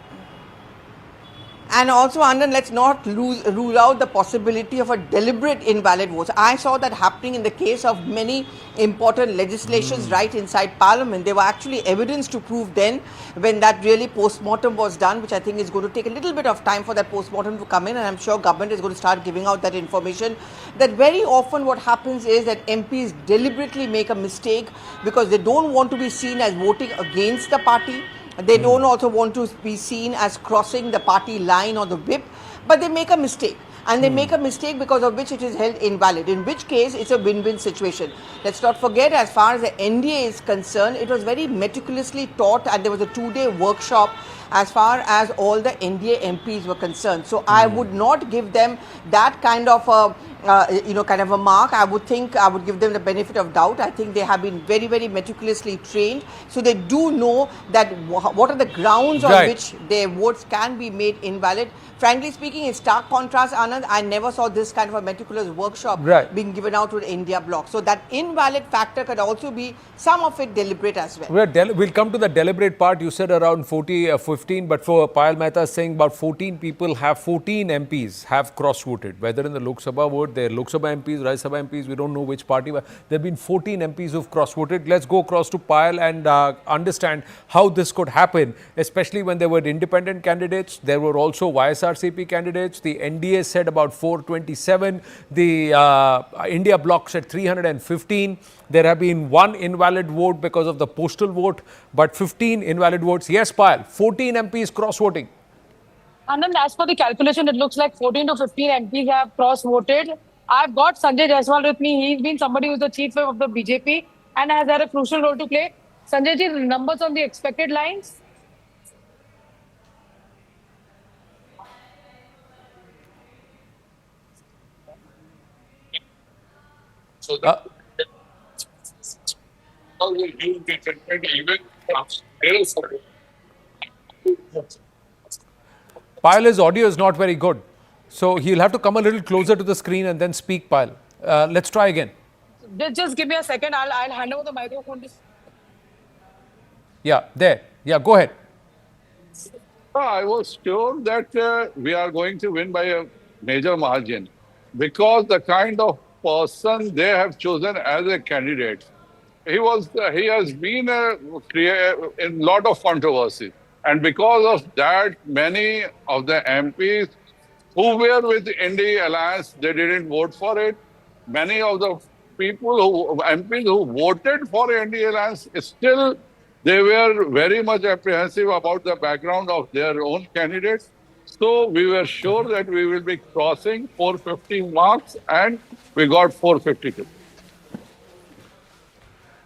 And also, Anand, let's not rule out the possibility of a deliberate invalid vote. I saw that happening in the case of many important legislations right inside Parliament. There were actually evidence to prove then when that really post-mortem was done, which I think is going to take a little bit of time for that post-mortem to come in, and I'm sure government is going to start giving out that information, that very often what happens is that MPs deliberately make a mistake because they don't want to be seen as voting against the party. They don't also want to be seen as crossing the party line or the whip, but they make a mistake. And they make a mistake because of which it is held invalid, in which case it's a win-win situation. Let's not forget, as far as the NDA is concerned, it was very meticulously taught, and there was a 2-day workshop as far as all the NDA MPs were concerned. So I would not give them that kind of a kind of a mark. I would think I would give them the benefit of doubt. I think they have been very, very meticulously trained. So they do know that what are the grounds on which their votes can be made invalid. Frankly speaking, in stark contrast, Anand, I never saw this kind of a meticulous workshop being given out to the India bloc. So that invalid factor could also be some of it deliberate as well. We'll come to the deliberate part. You said around 15, but for Payal Mehta saying about 14 people have 14 MPs have cross-voted, whether in the Lok Sabha vote, they're Lok Sabha MPs, Rajya Sabha MPs, we don't know which party, but there have been 14 MPs who've cross-voted. Let's go across to Payal and understand how this could happen, especially when there were independent candidates. There were also YSRCP candidates. The NDA said about 427. The India bloc said 315. There have been one invalid vote because of the postal vote, but 15 invalid votes. Yes, Payal, 14 MPs cross-voting. Anand, as per the calculation, it looks like 14 to 15 MPs have cross-voted. I've got Sanjay Jaiswal with me. He's been somebody who's the chief whip of the BJP and has had a crucial role to play. Sanjay ji, numbers on the expected lines? Payal's audio is not very good. So he'll have to come a little closer to the screen and then speak, Payal. Let's try again. Just give me a second. I'll hand over the microphone to. Yeah, there. Yeah, go ahead. I was sure that we are going to win by a major margin because the kind of person they have chosen as a candidate, he has been in lot of controversy, and because of that, many of the MPs who were with the NDA alliance, they didn't vote for it. Many of the MPs who voted for NDA alliance, still they were very much apprehensive about the background of their own candidates. So we were sure that we will be crossing 450 marks, and we got 452.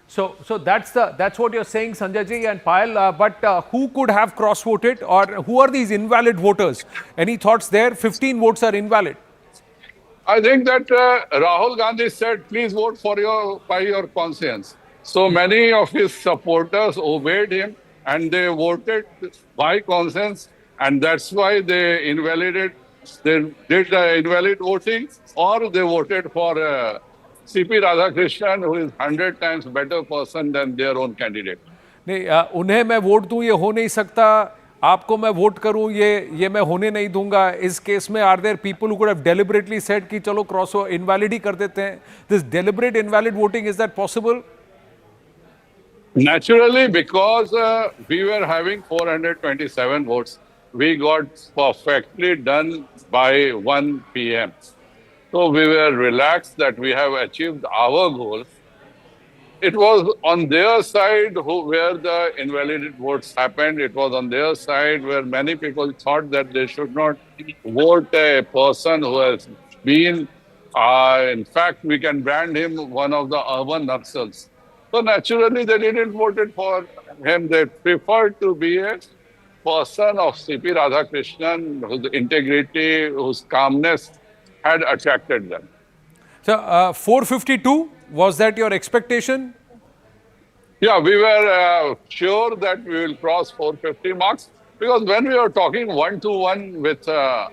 So that's what you're saying, Sanjay ji and Payal. But who could have cross-voted, or who are these invalid voters? Any thoughts there? 15 votes are invalid. I think that Rahul Gandhi said, please vote by your conscience. So many of his supporters obeyed him and they voted by conscience, and that's why they did the invalid voting, or they voted for CP Radhakrishnan, who is 100 times better person than their own candidate. नहीं, उन्हें मैं vote दूं ये हो नहीं सकता, आपको मैं वोट करूं ये मैं होने नहीं दूंगा. इस केस में are there people who could have deliberately said कि चलो क्रॉस इनवैलिड ही कर देते हैं. This deliberate invalid voting, is that possible? Naturally, because we were having 427 votes, we got perfectly done by 1 p.m. So we were relaxed that we have achieved our goal. It was on their side where the invalidated votes happened. It was on their side where many people thought that they should not vote a person who has been, in fact, we can brand him one of the urban Naxals. So naturally, they didn't vote for him. They preferred to be a person of CP Radhakrishnan, whose integrity, whose calmness had attracted them. So 452, was that your expectation? Yeah, we were sure that we will cross 450 marks, because when we were talking 1-to-1 with our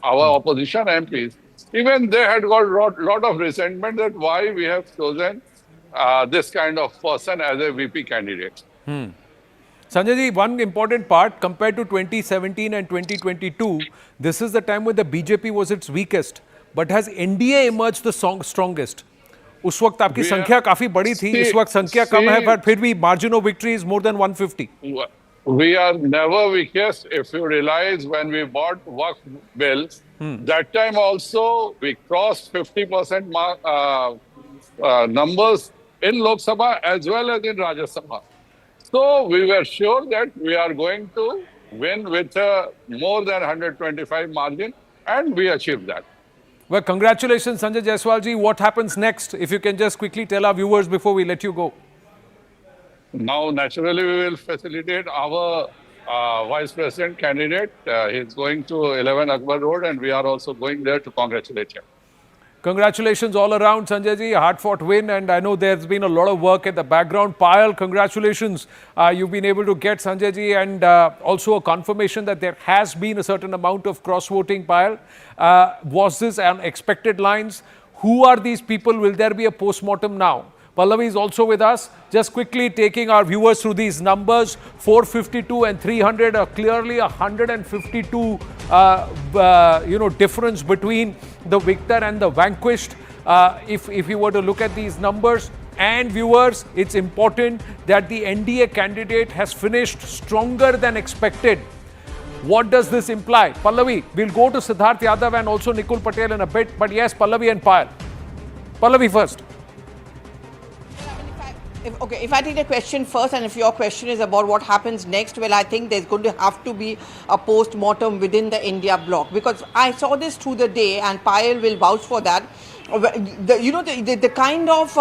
opposition MPs, even they had got a lot of resentment that why we have chosen this kind of person as a VP candidate. Sanjay ji, one important part, compared to 2017 and 2022, this is the time when the BJP was its weakest. But has NDA emerged the strongest? उस वक्त आपकी संख्या काफी बड़ी थी, इस वक्त संख्या कम है, पर फिर भी margin of victory is more than 150. We are never weakest. If you realize, when we bought Waqf bill, that time also we crossed 50% numbers in Lok Sabha as well as in Rajya Sabha. So we were sure that we are going to win with a more than 125 margin, and we achieved that. Well, congratulations, Sanjay Jaiswal ji. What happens next? If you can just quickly tell our viewers before we let you go. Now, naturally, we will facilitate our Vice President candidate. He's going to 11 Akbar Road, and we are also going there to congratulate him. Congratulations all around, Sanjay ji. Hard-fought win, and I know there's been a lot of work at the background. Payal, congratulations. You've been able to get Sanjay ji, and also a confirmation that there has been a certain amount of cross-voting, Payal. Was this on expected lines? Who are these people? Will there be a post-mortem now? Pallavi is also with us. Just quickly taking our viewers through these numbers. 452 and 300 are clearly 152 difference between the victor and the vanquished. If you were to look at these numbers, and viewers, it's important that the NDA candidate has finished stronger than expected. What does this imply? Pallavi, we'll go to Siddharth Yadav and also Nikul Patel in a bit. But yes, Pallavi and Payal. Pallavi first. If I take the question first, and if your question is about what happens next, well, I think there's going to have to be a post-mortem within the India bloc, because I saw this through the day, and Payal will vouch for that. The kind of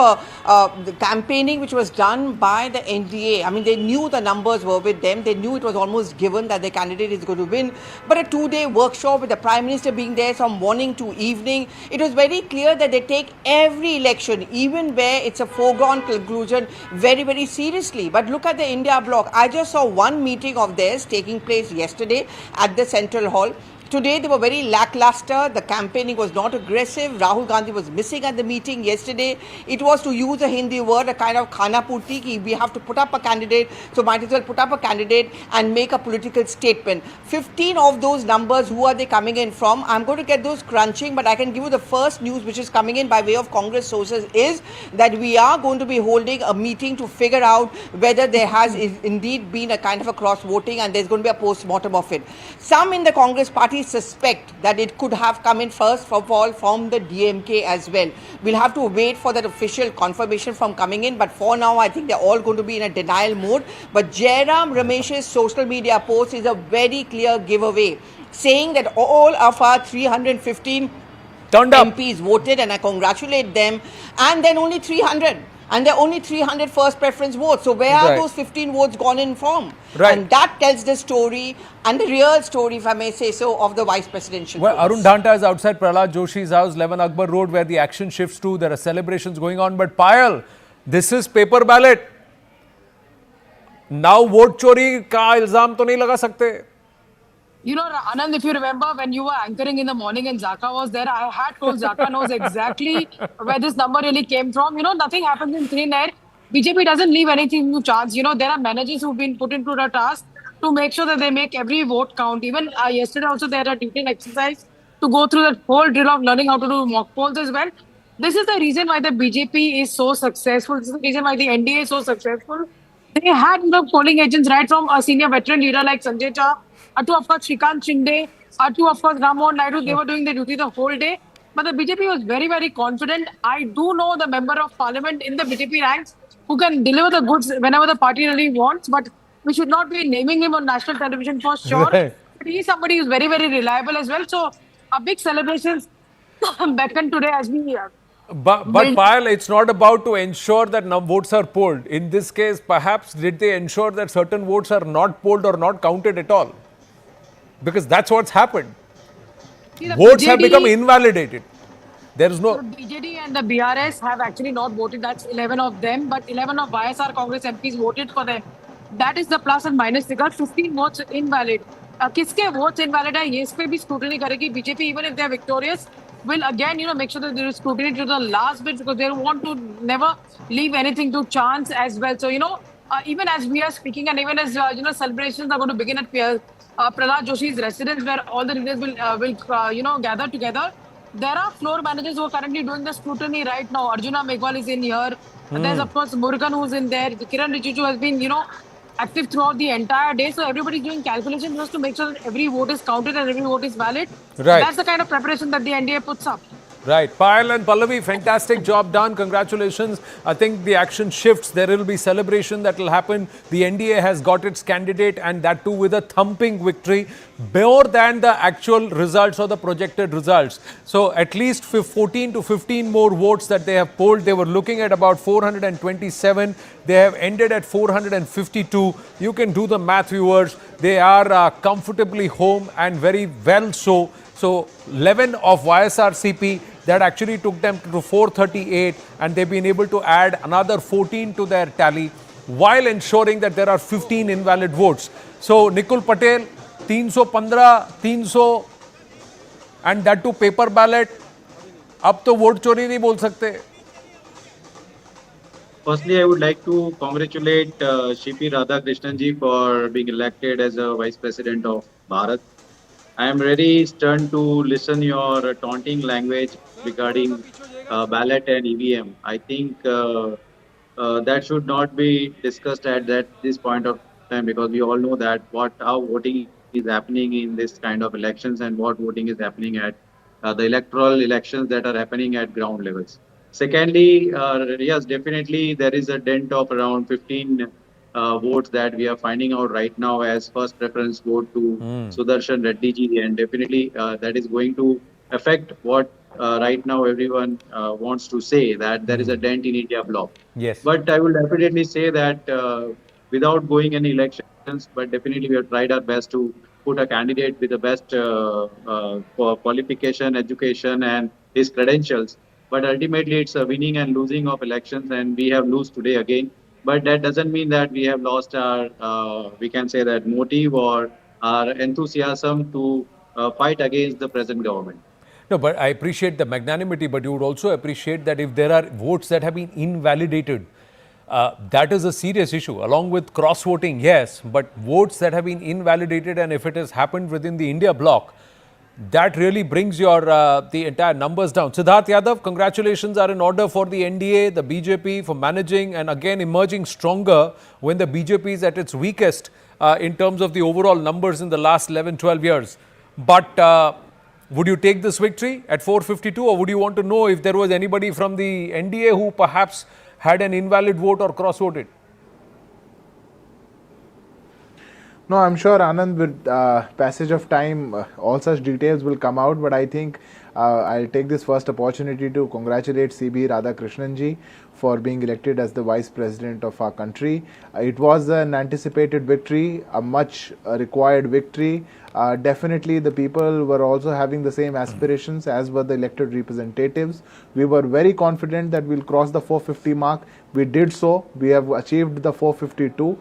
the campaigning which was done by the NDA, I mean, they knew the numbers were with them. They knew it was almost given that the candidate is going to win. But a 2-day workshop with the Prime Minister being there from morning to evening, it was very clear that they take every election, even where it's a foregone conclusion, very, very seriously. But look at the India bloc. I just saw one meeting of theirs taking place yesterday at the Central Hall. Today they were very lackluster. The campaigning was not aggressive. Rahul Gandhi was missing at the meeting yesterday. It was, to use a Hindi word, a kind of khana purti, ki we have to put up a candidate, so might as well put up a candidate and make a political statement. 15 of those numbers, who are they coming in from? I'm going to get those crunching, but I can give you the first news which is coming in by way of Congress sources is that we are going to be holding a meeting to figure out whether there has indeed been a kind of a cross voting, and there's going to be a post-mortem of it. Some in the Congress party suspect that it could have come in first of all from the DMK as well. We'll have to wait for that official confirmation from coming in, but for now I think they're all going to be in a denial mode. But Jairam Ramesh's social media post is a very clear giveaway, saying that all of our 315 MPs voted, and I congratulate them, and then only 300. And there are only 300 first preference votes. So where are those 15 votes gone in from? And that tells the story, and the real story, if I may say so, of the vice presidential Well, votes. Arun Dhanta is outside Prahlad Joshi's house, 11 Akbar Road, where the action shifts to. There are celebrations going on. But Payal, this is paper ballot. Now vote chori ka ilzam to nahi laga sakte. You know, Anand, if you remember when you were anchoring in the morning and Zaka was there, I had told Zaka knows exactly where this number really came from. You know, nothing happens in thin air. BJP doesn't leave anything to chance. You know, there are managers who've been put into the task to make sure that they make every vote count. Even yesterday also they had a detailed exercise to go through that whole drill of learning how to do mock polls as well. This is the reason why the BJP is so successful. This is the reason why the NDA is so successful. They had polling agents right from a senior veteran leader like Sanjay Jha, to of course Shrikant Shinde, to of course Ram Mohan Naidu. They were doing their duty the whole day. But the BJP was very, very confident. I do know the member of parliament in the BJP ranks who can deliver the goods whenever the party really wants. But we should not be naming him on national television for sure. Right. But he is somebody who's very, very reliable as well. So a big celebrations beckon today as we But Payal, it's not about to ensure that votes are polled. In this case, perhaps did they ensure that certain votes are not polled or not counted at all? Because that's what's happened. See, the Votes have BJD become invalidated. There is no... The BJD and the BRS have actually not voted. That's 11 of them. But 11 of YSR Congress MPs voted for them. That is the plus and minus figure. 15 votes invalid. Kiske votes invalid hai, yes pe bhi scrutiny karegi. BJP, even if they are victorious, will again, make sure that there is scrutiny to the last bit, because they want to never leave anything to chance as well. So, even as we are speaking, and even as, celebrations are going to begin at Prahlad Joshi's residence, where all the leaders will gather together. There are floor managers who are currently doing the scrutiny right now. Arjuna Meghwal is in here. There's, of course, Murugan who's in there. Kiran Rijiju has been, active throughout the entire day. So everybody's doing calculations just to make sure that every vote is counted and every vote is valid. Right. That's the kind of preparation that the NDA puts up. Right. Payal and Pallavi, fantastic job done. Congratulations. I think the action shifts. There will be celebration that will happen. The NDA has got its candidate, and that too with a thumping victory, more than the actual results or the projected results. So at least 14 to 15 more votes that they have polled. They were looking at about 427. They have ended at 452. You can do the math, viewers. They are comfortably home, and very well so. So 11 of YSRCP, that actually took them to 438, and they've been able to add another 14 to their tally while ensuring that there are 15 invalid votes. So Nikul Patel, 315, 300, and that too paper ballot. अब तो vote चोरी नहीं बोल सकते. Firstly, I would like to congratulate Shri Radhakrishnan ji for being elected as a Vice President of Bharat. I am very stunned to listen your taunting language regarding ballot and EVM. I think that should not be discussed at this point of time, because we all know that how voting is happening in this kind of elections and what voting is happening at the electoral elections that are happening at ground levels. Secondly, yes, definitely there is a dent of around 15 votes that we are finding out right now as first preference vote to Sudarshan Reddy ji, and definitely that is going to affect what right now everyone wants to say that there is a dent in India bloc. Yes. But I will definitely say that without going any elections, but definitely we have tried our best to put a candidate with the best qualification, education, and his credentials. But ultimately, it's a winning and losing of elections, and we have lost today again. But that doesn't mean that we have lost our, we can say that motive or our enthusiasm to fight against the present government. No, but I appreciate the magnanimity, but you would also appreciate that if there are votes that have been invalidated, that is a serious issue. Along with cross-voting, yes, but votes that have been invalidated, and if it has happened within the India bloc, that really brings your the entire numbers down. Siddharth Yadav, congratulations are in order for the NDA, the BJP for managing and again emerging stronger when the BJP is at its weakest in terms of the overall numbers in the last 11-12 years. But would you take this victory at 452, or would you want to know if there was anybody from the NDA who perhaps had an invalid vote or cross-voted? No, I'm sure, Anand, with passage of time, all such details will come out. But I think I'll take this first opportunity to congratulate CB Radhakrishnan for being elected as the Vice President of our country. It was an anticipated victory, a much required victory. Definitely the people were also having the same aspirations as were the elected representatives. We were very confident that we'll cross the 450 mark. We did so. We have achieved the 452.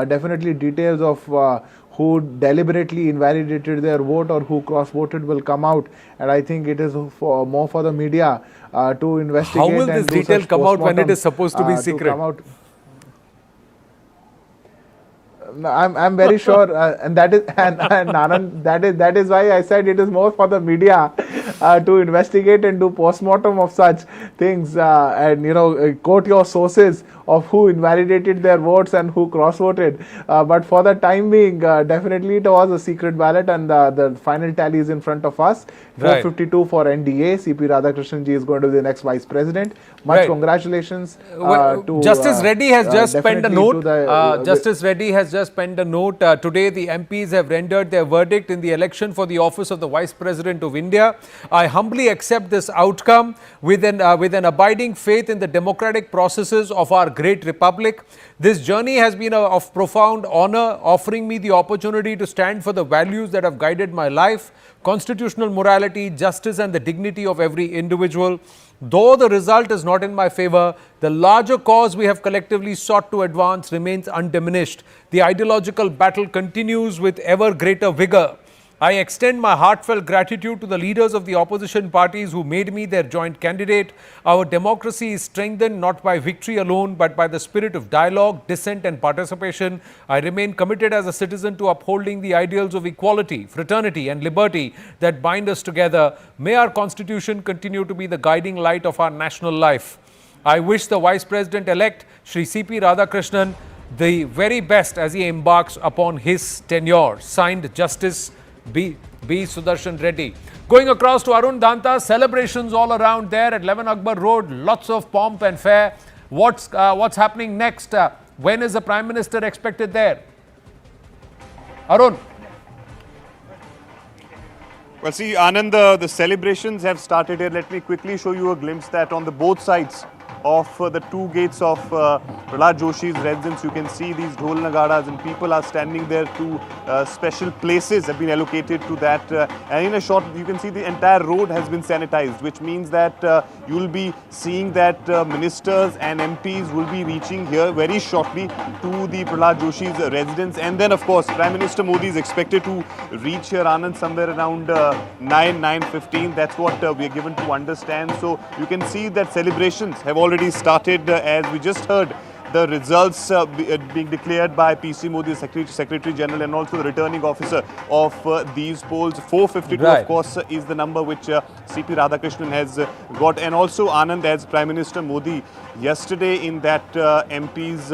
Definitely details of who deliberately invalidated their vote or who cross-voted will come out, and I think it is more for the media to investigate. How will this detail come out when it is supposed to be secret? I'm very sure, and that is and Anand, that is why I said it is more for the media to investigate and do post-mortem of such things, and quote your sources of who invalidated their votes and who cross-voted. But for the time being, definitely it was a secret ballot, and the final tally is in front of us. 452 for NDA. CP Radhakrishnan is going to be the next Vice President. Much congratulations to Justice Reddy has just penned a note. Justice Reddy has just penned a note. Today, the MPs have rendered their verdict in the election for the office of the Vice President of India. I humbly accept this outcome with an abiding faith in the democratic processes of our great republic. This journey has been of profound honor, offering me the opportunity to stand for the values that have guided my life: constitutional morality, justice, and the dignity of every individual. Though the result is not in my favor, the larger cause we have collectively sought to advance remains undiminished. The ideological battle continues with ever greater vigor. I extend my heartfelt gratitude to the leaders of the opposition parties who made me their joint candidate. Our democracy is strengthened not by victory alone, but by the spirit of dialogue, dissent, and participation. I remain committed as a citizen to upholding the ideals of equality, fraternity, and liberty that bind us together. May our Constitution continue to be the guiding light of our national life. I wish the Vice President-elect, Shri C.P. Radhakrishnan, the very best as he embarks upon his tenure. Signed, Justice B. Sudarshan Reddy. Going across to Arun Danta, celebrations all around there at 11 Akbar Road, lots of pomp and fare. What's happening next? When is the Prime Minister expected there? Arun. Well, see, Anand, the celebrations have started here. Let me quickly show you a glimpse that on the both sides of the two gates of Prahlad Joshi's residence, you can see these dhol nagaras, and people are standing there. Two special places have been allocated to that, and in a short, you can see the entire road has been sanitized, which means that you will be seeing that ministers and MPs will be reaching here very shortly to the Prahlad Joshi's residence. And then, of course, Prime Minister Modi is expected to reach here, Anand, somewhere around 9:15. That's what we are given to understand. So you can see that celebrations have already started, as we just heard the results being declared by PC Modi, Secretary General, and also the returning officer of these polls. 452, of course, is the number which CP Radhakrishnan has got. And also, Anand, as Prime Minister Modi yesterday in that MP's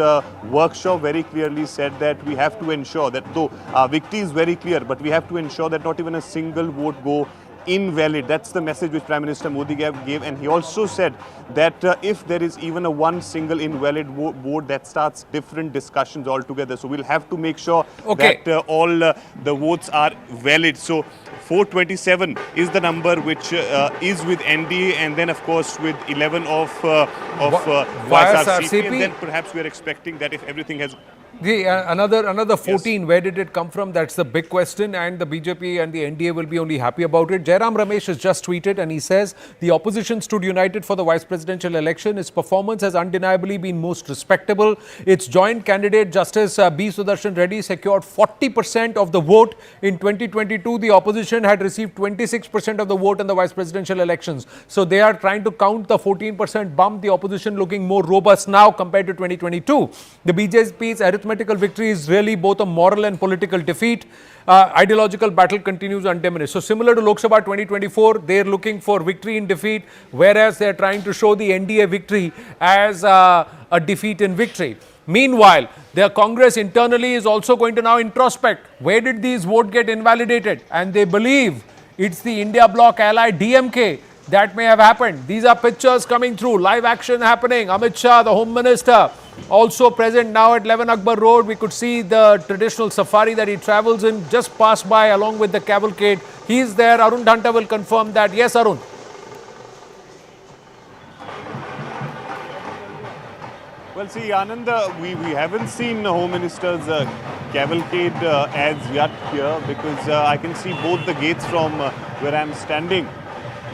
workshop very clearly said that we have to ensure that, though victory is very clear, but we have to ensure that not even a single vote go invalid. That's the message which Prime Minister Modi gave, and he also said that if there is even a one single invalid vote, that starts different discussions altogether. So we'll have to make sure that all the votes are valid. So 427 is the number which is with NDA, and then of course with 11 of YSRCP, and then perhaps we are expecting that if everything has another 14, where did it come from? That's the big question, and the BJP and the NDA will be only happy about it. Jairam Ramesh has just tweeted and he says, the opposition stood united for the vice presidential election. Its performance has undeniably been most respectable. Its joint candidate, Justice B. Sudarshan Reddy, secured 40% of the vote. In 2022, the opposition had received 26% of the vote in the vice presidential elections. So they are trying to count the 14% bump, the opposition looking more robust now compared to 2022. The BJP's arithmetical victory is really both a moral and political defeat. Ideological battle continues undiminished. So similar to Lok Sabha 2024, they're looking for victory in defeat, whereas they're trying to show the NDA victory as a defeat in victory. Meanwhile, their Congress internally is also going to now introspect. Where did these votes get invalidated? And they believe it's the India bloc ally DMK that may have happened. These are pictures coming through, live action happening. Amit Shah, the Home Minister, also present now at 11 Akbar Road. We could see the traditional safari that he travels in just pass by along with the cavalcade. He is there. Arun Dhanta will confirm that. Yes, Arun. Well, see, Anand, we haven't seen the Home Minister's cavalcade as yet here, because I can see both the gates from where I'm standing.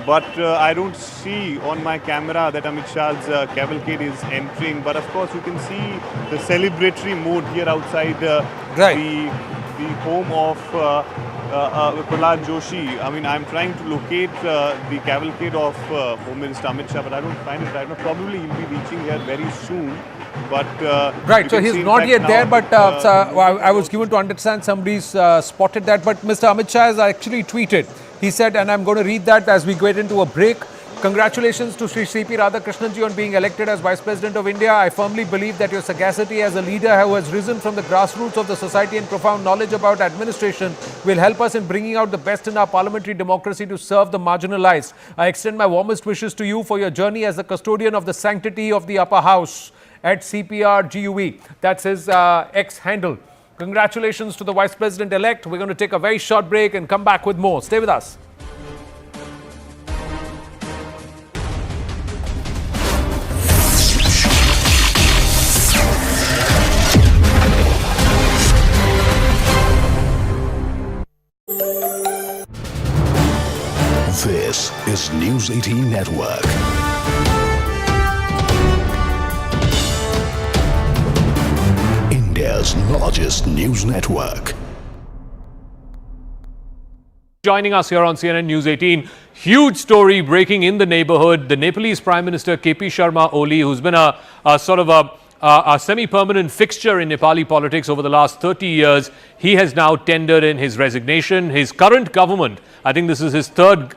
But I don't see on my camera that Amit Shah's cavalcade is entering. But of course, you can see the celebratory mood here outside the home of Prahlad Joshi. I mean, I'm trying to locate the cavalcade of Home Minister Amit Shah, but I don't find it right now. Probably he'll be reaching here very soon. But right, so he's not yet there, but I was given to understand somebody's spotted that. But Mr. Amit Shah has actually tweeted. He said, and I'm going to read that as we get into a break. Congratulations to Sri C.P. Radhakrishnan on being elected as Vice President of India. I firmly believe that your sagacity as a leader who has risen from the grassroots of the society and profound knowledge about administration will help us in bringing out the best in our parliamentary democracy to serve the marginalized. I extend my warmest wishes to you for your journey as the custodian of the sanctity of the upper house at CPR-GUE. That's his X handle. Congratulations to the Vice President-elect. We're going to take a very short break and come back with more. Stay with us. This is News 18 Network. India's largest news network. Joining us here on CNN News 18, huge story breaking in the neighborhood. The Nepalese Prime Minister KP Sharma Oli, who's been a sort of a semi-permanent fixture in Nepali politics over the last 30 years, he has now tendered in his resignation. His current government, I think this is his third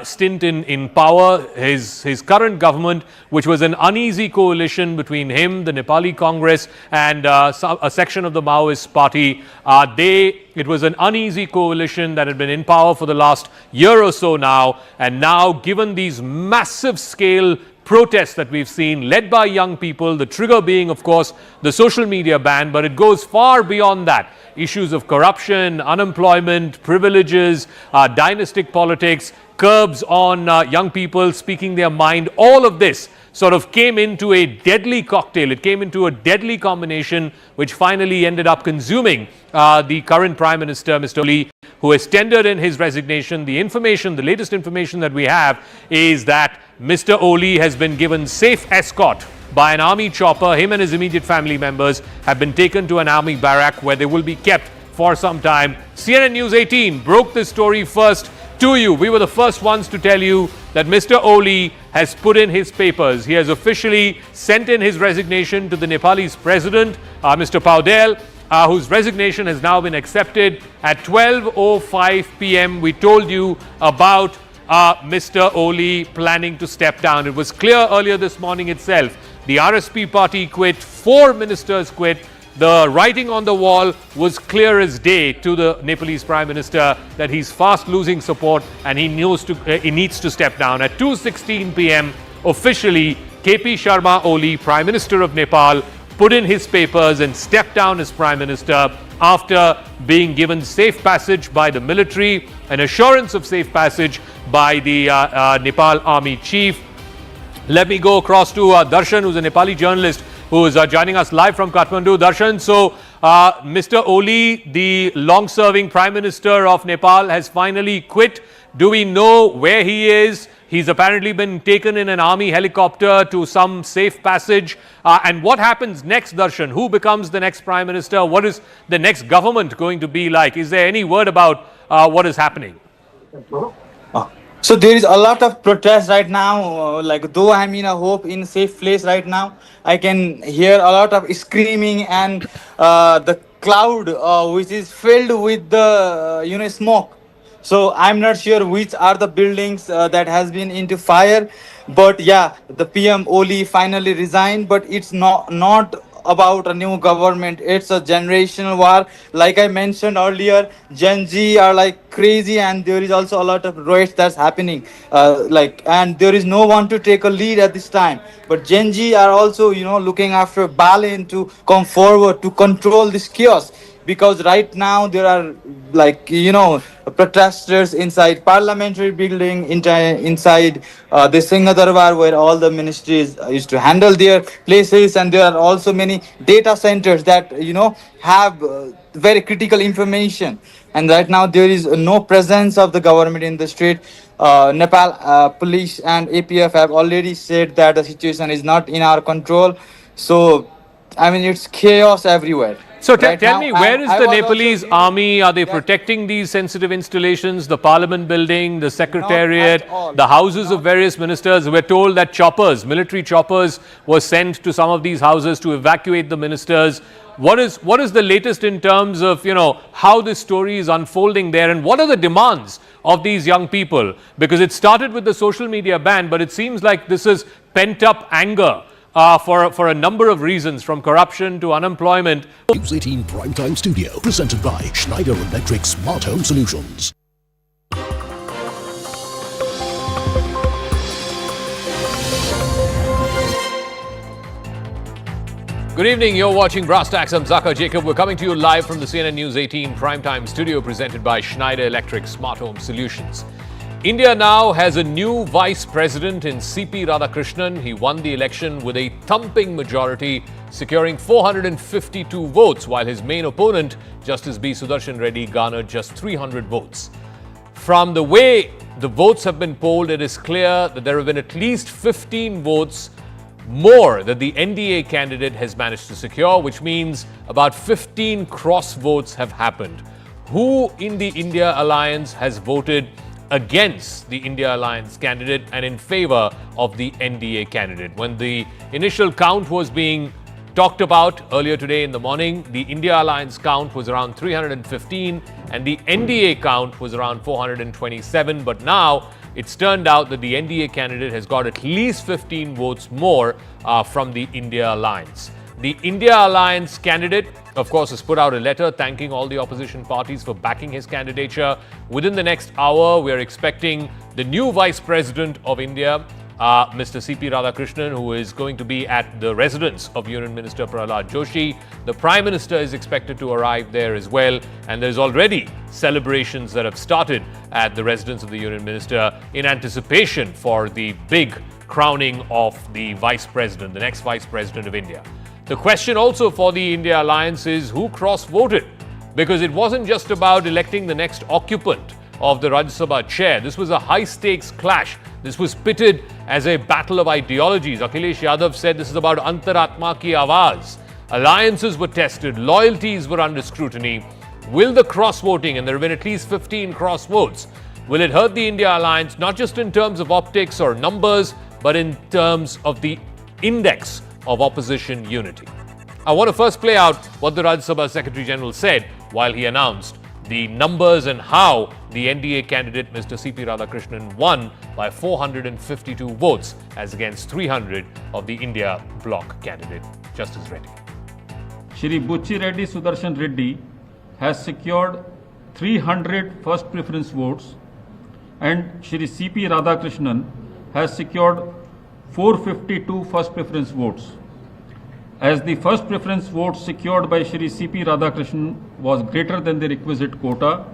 stint in power, his current government, which was an uneasy coalition between him, the Nepali Congress, and a section of the Maoist party. It was an uneasy coalition that had been in power for the last year or so now, and now given these massive scale protests that we've seen led by young people, the trigger being, of course, the social media ban, but it goes far beyond that. Issues of corruption, unemployment, privileges, dynastic politics, curbs on young people speaking their mind, all of this sort of came into a deadly cocktail. It came into a deadly combination, which finally ended up consuming the current Prime Minister, Mr. Oli, who has tendered in his resignation. The latest information that we have is that Mr. Oli has been given safe escort by an army chopper. Him and his immediate family members have been taken to an army barrack where they will be kept for some time. CNN News 18 broke this story first to you. We were the first ones to tell you that Mr. Oli has put in his papers. He has officially sent in his resignation to the Nepalese president, Mr. Paudel, whose resignation has now been accepted at 12:05 p.m. We told you about Mr. Oli planning to step down. It was clear earlier this morning itself. The RSP party quit, 4 ministers quit. the writing on the wall was clear as day to the Nepalese Prime Minister that he's fast losing support and he needs to step down. At 2:16 p.m. officially, KP Sharma Oli, Prime Minister of Nepal, put in his papers and stepped down as Prime Minister after being given safe passage by the military, an assurance of safe passage by the Nepal Army Chief. Let me go across to Darshan, who's a Nepali journalist, who is joining us live from Kathmandu. Darshan, so Mr. Oli, the long-serving Prime Minister of Nepal, has finally quit. Do we know where he is? He's apparently been taken in an army helicopter to some safe passage. And what happens next, Darshan? Who becomes the next Prime Minister? What is the next government going to be like? Is there any word about what is happening? So there is a lot of protest right now. Like though I'm in a hope in safe place right now, I can hear a lot of screaming and the cloud which is filled with the smoke. So I'm not sure which are the buildings that has been into fire, but yeah, the PM Oli finally resigned. But it's not about a new government. It's a generational war. Like I mentioned earlier, Gen Z are like crazy, and there is also a lot of riots that's happening. And there is no one to take a lead at this time. But Gen Z are also, looking after Balin to come forward to control this chaos. Because right now there are protesters inside parliamentary building, inside the Singha Darbar, where all the ministries used to handle their places, and there are also many data centers that have very critical information. And right now there is no presence of the government in the street. Nepal police and APF have already said that the situation is not in our control. So I mean, it's chaos everywhere. So tell me, where is the Nepalese army? Are they protecting these sensitive installations, the parliament building, the secretariat, the houses of various ministers? We're told that choppers, military choppers, were sent to some of these houses to evacuate the ministers. What is the latest in terms of, how this story is unfolding there, and what are the demands of these young people? Because it started with the social media ban, but it seems like this is pent-up anger. For a number of reasons, from corruption to unemployment. News 18 Primetime Studio, presented by Schneider Electric Smart Home Solutions. Good evening, you're watching Brass Tacks. I'm Zaka Jacob. We're coming to you live from the CNN News 18 Primetime Studio, presented by Schneider Electric Smart Home Solutions. India now has a new vice president in CP Radhakrishnan. He won the election with a thumping majority, securing 452 votes, while his main opponent, Justice B. Sudarshan Reddy, garnered just 300 votes. From the way the votes have been polled, it is clear that there have been at least 15 votes more that the NDA candidate has managed to secure, which means about 15 cross votes have happened. Who in the India Alliance has voted against the India Alliance candidate and in favor of the NDA candidate? When the initial count was being talked about earlier today in the morning, the India Alliance count was around 315 and the NDA count was around 427. But now it's turned out that the NDA candidate has got at least 15 votes more from the India Alliance. The India Alliance candidate, of course, has put out a letter thanking all the opposition parties for backing his candidature. Within the next hour, we are expecting the new Vice President of India, Mr. CP Radhakrishnan, who is going to be at the residence of Union Minister Prahlad Joshi. The Prime Minister is expected to arrive there as well, and there's already celebrations that have started at the residence of the Union Minister in anticipation for the big crowning of the Vice President, the next Vice President of India. The question also for the India Alliance is who cross-voted, because it wasn't just about electing the next occupant of the Rajya Sabha chair. This was a high-stakes clash. This was pitted as a battle of ideologies. Akhilesh Yadav said this is about Antaratma ki Awaaz. Alliances were tested, loyalties were under scrutiny. Will the cross-voting, and there have been at least 15 cross-votes, will it hurt the India Alliance, not just in terms of optics or numbers, but in terms of the index of opposition unity? I want to first play out what the Rajya Sabha Secretary General said while he announced the numbers and how the NDA candidate, Mr. CP Radhakrishnan, won by 452 votes as against 300 of the India bloc candidate, Justice Reddy. Shri Buchi Reddy Sudarshan Reddy has secured 300 first preference votes and Shri C.P. Radhakrishnan has secured 452 first preference votes. As the first preference votes secured by Shri C.P. Radhakrishnan was greater than the requisite quota,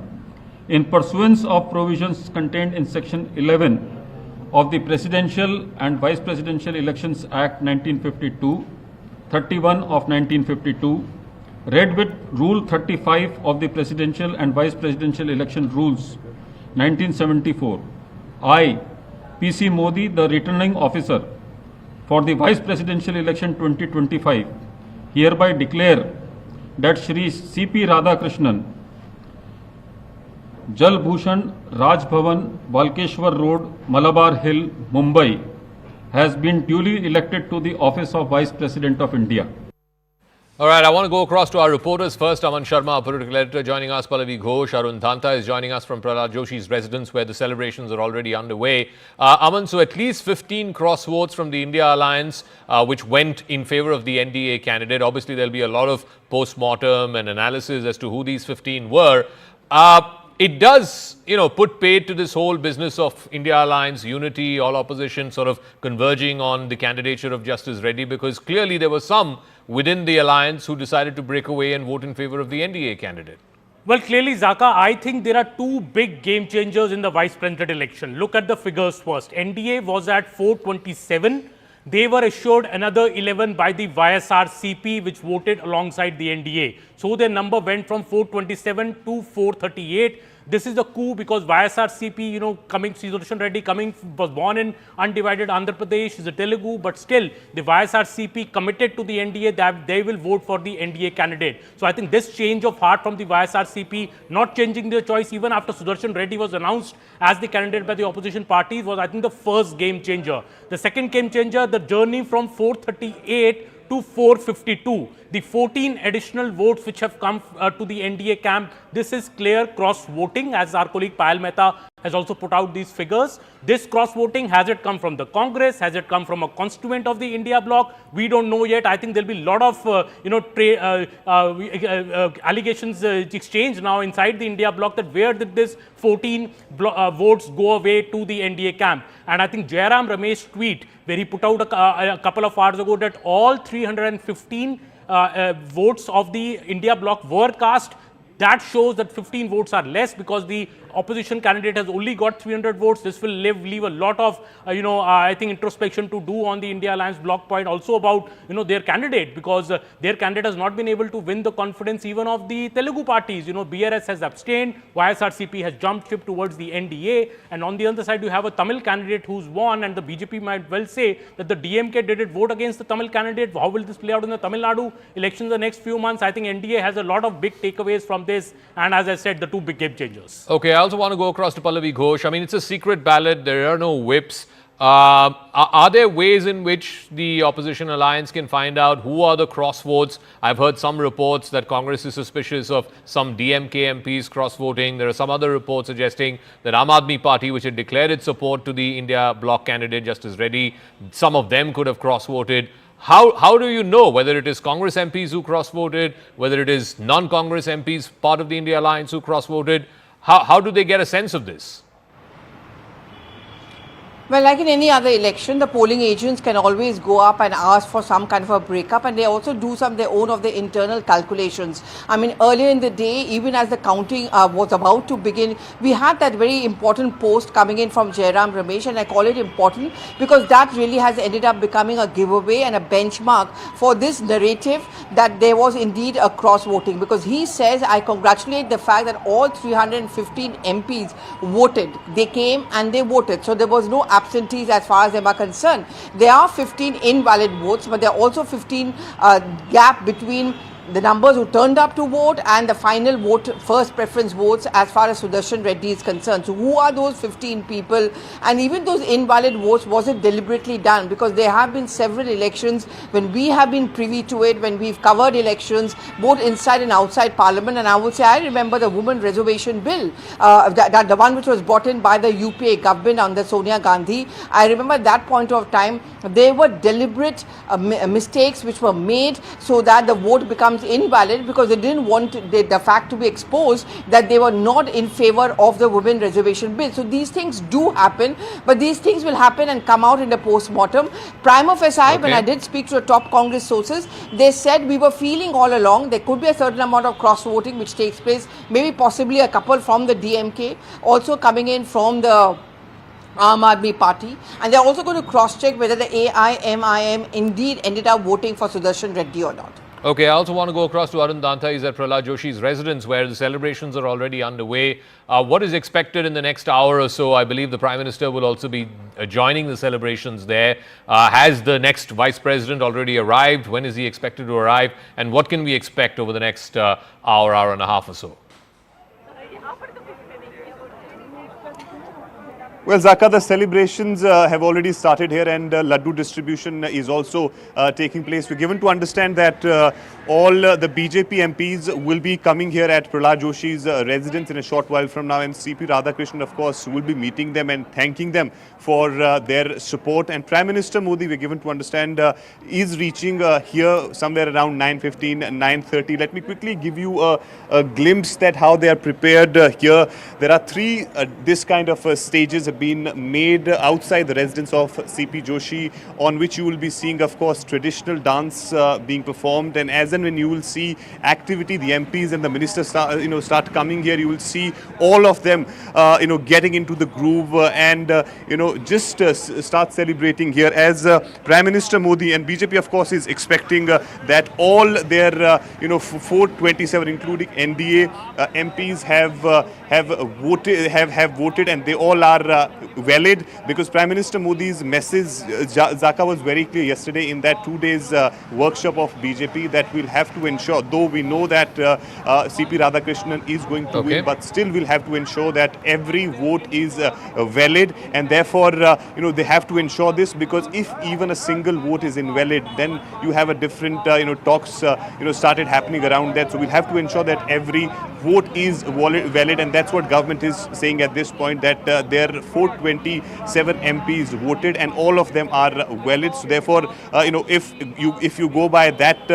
in pursuance of provisions contained in Section 11 of the Presidential and Vice Presidential Elections Act 1952, 31 of 1952, read with Rule 35 of the Presidential and Vice Presidential Election Rules 1974, I, P.C. Modi, the returning officer for the Vice Presidential Election 2025, hereby declare that Shri C.P. Radhakrishnan, Jal Bhushan, Raj Bhavan, Balkeshwar Road, Malabar Hill, Mumbai, has been duly elected to the office of Vice President of India. All right, I want to go across to our reporters first. Aman Sharma, our political editor, joining us. Pallavi Ghosh, Arun Dhanta is joining us from Prahlad Joshi's residence where the celebrations are already underway. Aman, so at least 15 cross votes from the India Alliance, which went in favor of the NDA candidate. Obviously, there'll be a lot of post-mortem and analysis as to who these 15 were. It does, put paid to this whole business of India Alliance, unity, all opposition sort of converging on the candidature of Justice Reddy, because clearly there were some within the alliance who decided to break away and vote in favor of the NDA candidate. Well, clearly, Zaka, I think there are two big game changers in the vice president election. Look at the figures first. NDA was at 427. They were assured another 11 by the YSRCP, which voted alongside the NDA. So their number went from 427 to 438. This is the coup because YSRCP, Sudarshan Reddy was born in undivided Andhra Pradesh, is a Telugu, but still the YSRCP committed to the NDA that they will vote for the NDA candidate. So I think this change of heart from the YSRCP, not changing their choice even after Sudarshan Reddy was announced as the candidate by the opposition parties, was I think the first game changer. The second game changer, the journey from 438 to 452. The 14 additional votes which have come to the NDA camp, this is clear cross-voting, as our colleague Payal Mehta has also put out these figures. This cross-voting, has it come from the Congress? Has it come from a constituent of the India bloc? We don't know yet. I think there'll be a lot of, allegations exchanged now inside the India bloc that where did this 14 votes go away to the NDA camp? And I think Jairam Ramesh tweet, where he put out a couple of hours ago that all 315 votes of the India bloc were cast. That shows that 15 votes are less because the opposition candidate has only got 300 votes. This will leave a lot of, I think, introspection to do on the India Alliance bloc point, also about, their candidate, because their candidate has not been able to win the confidence even of the Telugu parties. BRS has abstained, YSRCP has jumped ship towards the NDA, and on the other side, you have a Tamil candidate who's won, and the BJP might well say that the DMK didn't vote against the Tamil candidate. How will this play out in the Tamil Nadu elections the next few months? I think NDA has a lot of big takeaways from this, and as I said, the two big game changers. Okay, I also want to go across to Pallavi Ghosh. I mean, it's a secret ballot. There are no whips. Are there ways in which the opposition alliance can find out who are the cross votes? I've heard some reports that Congress is suspicious of some DMK MPs cross voting. There are some other reports suggesting that Aam Aadmi Party, which had declared its support to the India bloc candidate Justice Reddy, some of them could have cross voted. How do you know whether it is Congress MPs who cross voted, whether it is non-Congress MPs, part of the India alliance, who cross voted? How do they get a sense of this? Well, like in any other election, the polling agents can always go up and ask for some kind of a breakup, and they also do some of their own of their internal calculations. I mean, earlier in the day, even as the counting was about to begin, we had that very important post coming in from Jairam Ramesh, and I call it important because that really has ended up becoming a giveaway and a benchmark for this narrative that there was indeed a cross-voting, because he says, I congratulate the fact that all 315 MPs voted. They came and they voted. So there was no absentees as far as them are concerned. There are 15 invalid votes, but there are also 15 gap between the numbers who turned up to vote and the final vote, first preference votes as far as Sudarshan Reddy is concerned. So who are those 15 people? And even those invalid votes, was it deliberately done? Because there have been several elections when we have been privy to it, when we've covered elections both inside and outside Parliament. And I would say I remember the Women Reservation Bill, the one which was brought in by the UPA government under Sonia Gandhi. I remember at that point of time, there were deliberate mistakes which were made so that the vote becomes becomes invalid because they didn't want the fact to be exposed that they were not in favor of the women reservation bill. So these things do happen, but these things will happen and come out in the post-mortem. Prima facie, when I did speak to the top Congress sources, they said we were feeling all along there could be a certain amount of cross-voting which takes place, maybe possibly a couple from the DMK, also coming in from the Aam Aadmi Party, and they're also going to cross-check whether the AIMIM indeed ended up voting for Sudarshan Reddy or not. Okay, I also want to go across to Arun Danta. He's at Prahlad Joshi's residence where the celebrations are already underway. What is expected in the next hour or so? I believe the Prime Minister will also be joining the celebrations there. Has the next Vice President already arrived? When is he expected to arrive? And what can we expect over the next hour, hour and a half or so? Well, Zaka, the celebrations have already started here, and laddu distribution is also taking place. We're given to understand that all the BJP MPs will be coming here at Prahlad Joshi's residence in a short while from now, and CP Radhakrishnan, of course, will be meeting them and thanking them for their support. And Prime Minister Modi, we're given to understand, is reaching here somewhere around 9:15, 9:30. Let me quickly give you a glimpse that how they are prepared here. There are three this kind of stages been made outside the residence of CP Joshi, on which you will be seeing, of course, traditional dance being performed, and as and when you will see activity, the MPs and the ministers start coming here, you will see all of them getting into the groove and just start celebrating here, as Prime Minister Modi and BJP, of course, is expecting that all their 427 including NDA MPs have voted, and they all are valid, because Prime Minister Modi's message, Zaka, was very clear yesterday in that 2 days workshop of BJP, that we'll have to ensure, though we know that CP Radhakrishnan is going to win, but still we'll have to ensure that every vote is valid, and therefore they have to ensure this, because if even a single vote is invalid, then you have a different talks started happening around that. So we'll have to ensure that every vote is valid, and that's what government is saying at this point, that their 427 MPs voted and all of them are valid. So therefore, if you go by that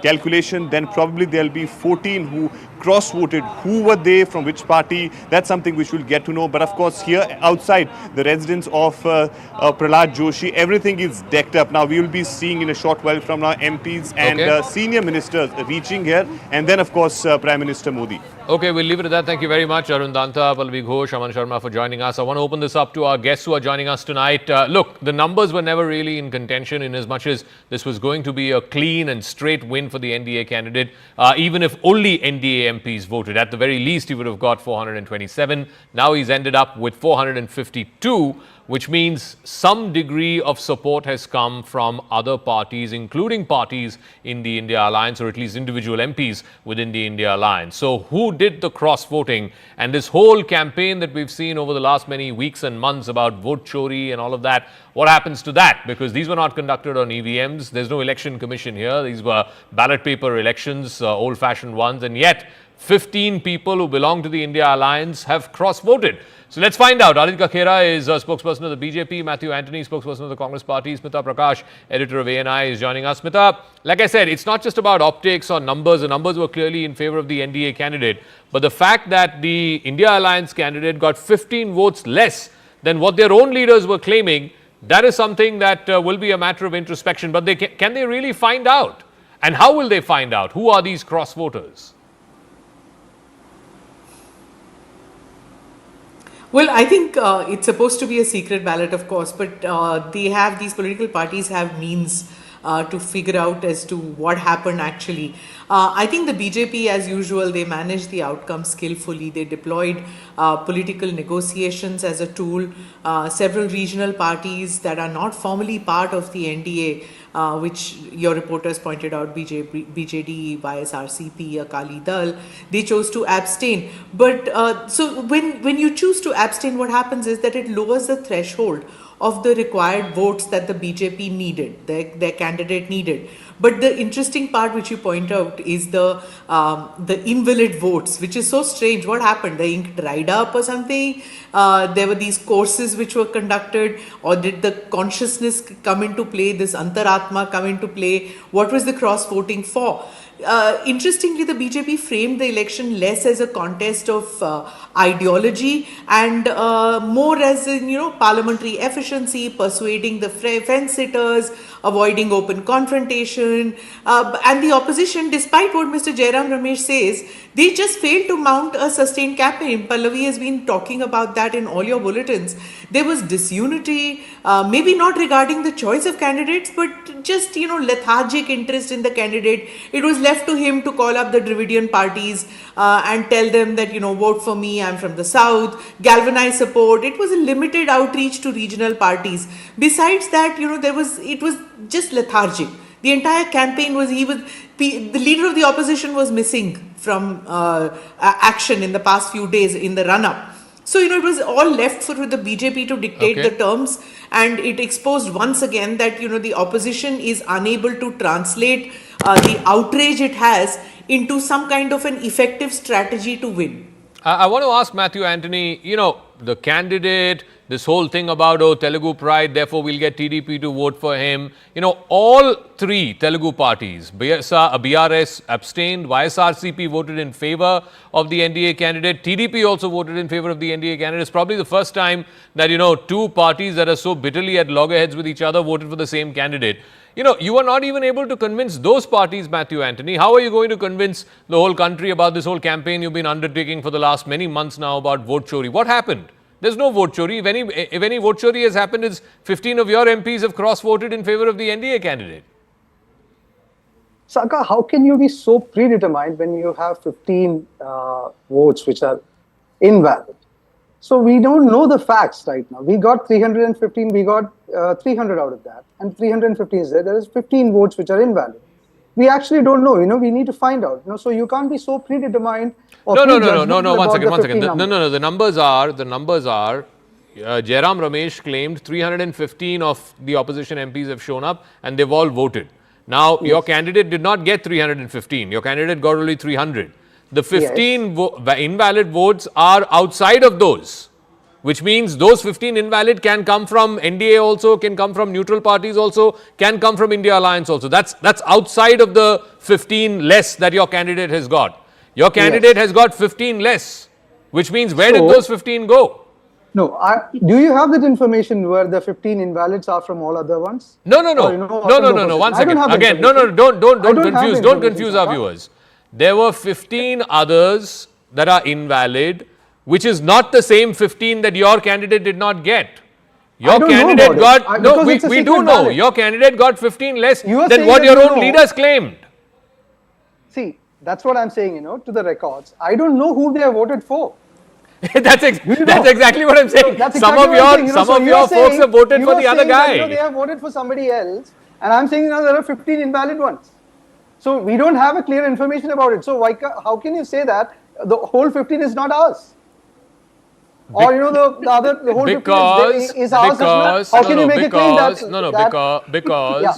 calculation, then probably there'll be 14 who cross-voted. Who were they, from which party? That's something which we'll get to know. But of course, here outside the residence of Prahlad Joshi, everything is decked up. Now we will be seeing in a short while from now MPs and senior ministers reaching here, and then of course Prime Minister Modi. Okay, we'll leave it at that. Thank you very much, Arun Danta, Pallavi Ghosh, Aman Sharma, for joining us. I want to open this up to our guests who are joining us tonight. Look, the numbers were never really in contention, in as much as this was going to be a clean and straight win for the NDA candidate. Even if only NDA MPs voted, at the very least he would have got 427. Now he's ended up with 452. Which means some degree of support has come from other parties, including parties in the India Alliance, or at least individual MPs within the India Alliance. So who did the cross-voting? And this whole campaign that we've seen over the last many weeks and months about vote chori and all of that, what happens to that? Because these were not conducted on EVMs. There's no election commission here. These were ballot paper elections, old-fashioned ones, and yet 15 people who belong to the India Alliance have cross-voted. So let's find out. Aditya Khera is a spokesperson of the BJP. Matthew Antony, spokesperson of the Congress Party. Smita Prakash, editor of ANI, is joining us. Smita, like I said, it's not just about optics or numbers. The numbers were clearly in favor of the NDA candidate. But the fact that the India Alliance candidate got 15 votes less than what their own leaders were claiming, that is something that will be a matter of introspection. But can they really find out? And how will they find out? Who are these cross-voters? Well, I think it's supposed to be a secret ballot, of course, but these political parties have means to figure out as to what happened actually. I think the BJP, as usual, they managed the outcome skillfully. They deployed political negotiations as a tool. Several regional parties that are not formally part of the NDA, which your reporters pointed out, BJD, YSRCP, Akali Dal, they chose to abstain. But so when you choose to abstain, what happens is that it lowers the threshold of the required votes that the BJP needed, their candidate needed. But the interesting part which you point out is the invalid votes, which is so strange. What happened? The ink dried up or something? There were these courses which were conducted, or did the consciousness come into play, this antaratma come into play? What was the cross voting for? Interestingly, the BJP framed the election less as a contest of ideology and more as parliamentary efficiency, persuading the fence sitters, avoiding open confrontation, and the opposition, despite what Mr. Jairam Ramesh says, they just failed to mount a sustained campaign. Pallavi has been talking about that in all your bulletins. There was disunity, maybe not regarding the choice of candidates, but just, lethargic interest in the candidate. It was left to him to call up the Dravidian parties and tell them that, vote for me, I'm from the south, galvanize support. It was a limited outreach to regional parties. Besides that, it was just lethargic. The entire campaign the leader of the opposition was missing from action in the past few days in the run-up. So, it was all left for the BJP to dictate the terms, and it exposed once again that, the opposition is unable to translate the outrage it has into some kind of an effective strategy to win. I want to ask Matthew Anthony, the candidate, this whole thing about, Telugu pride, therefore we'll get TDP to vote for him. All three Telugu parties, BRS abstained, YSRCP voted in favor of the NDA candidate, TDP also voted in favor of the NDA candidate. It's probably the first time that, two parties that are so bitterly at loggerheads with each other voted for the same candidate. You are not even able to convince those parties, Matthew Anthony. How are you going to convince the whole country about this whole campaign you've been undertaking for the last many months now about vote chori? What happened? There's no vote chori. If any vote chori has happened, it's 15 of your MPs have cross-voted in favor of the NDA candidate. Saka, how can you be so predetermined when you have 15 votes which are invalid? So we don't know the facts right now. We got 315, we got 300 out of that, and 315 is there. There is 15 votes which are invalid. We actually don't know. We need to find out. So you can't be so predetermined. No. One second. No. The numbers are. Jairam Ramesh claimed 315 of the opposition MPs have shown up, and they've all voted. Now, your candidate did not get 315. Your candidate got only 300. The 15 invalid votes are outside of those, which means those 15 invalid can come from NDA also, can come from neutral parties also, can come from India Alliance also. That's outside of the 15 less that your candidate has got. Your candidate has got 15 less, which means where did those 15 go? No, do you have that information where the 15 invalids are from all other ones? No. One second. Again, don't confuse our viewers. There were 15 others that are invalid, which is not the same 15 that your candidate did not get. Your candidate got, we do know, your candidate got 15 less than what your own leaders claimed. See, that's what I'm saying, to the records. I don't know who they have voted for. That's exactly what I'm saying. Some of your folks have voted for the other guy. They have voted for somebody else, and I'm saying there are 15 invalid ones. So we don't have a clear information about it. So how can you say that the whole 15 is not ours? Or the whole 15 is ours? How can you make a claim that?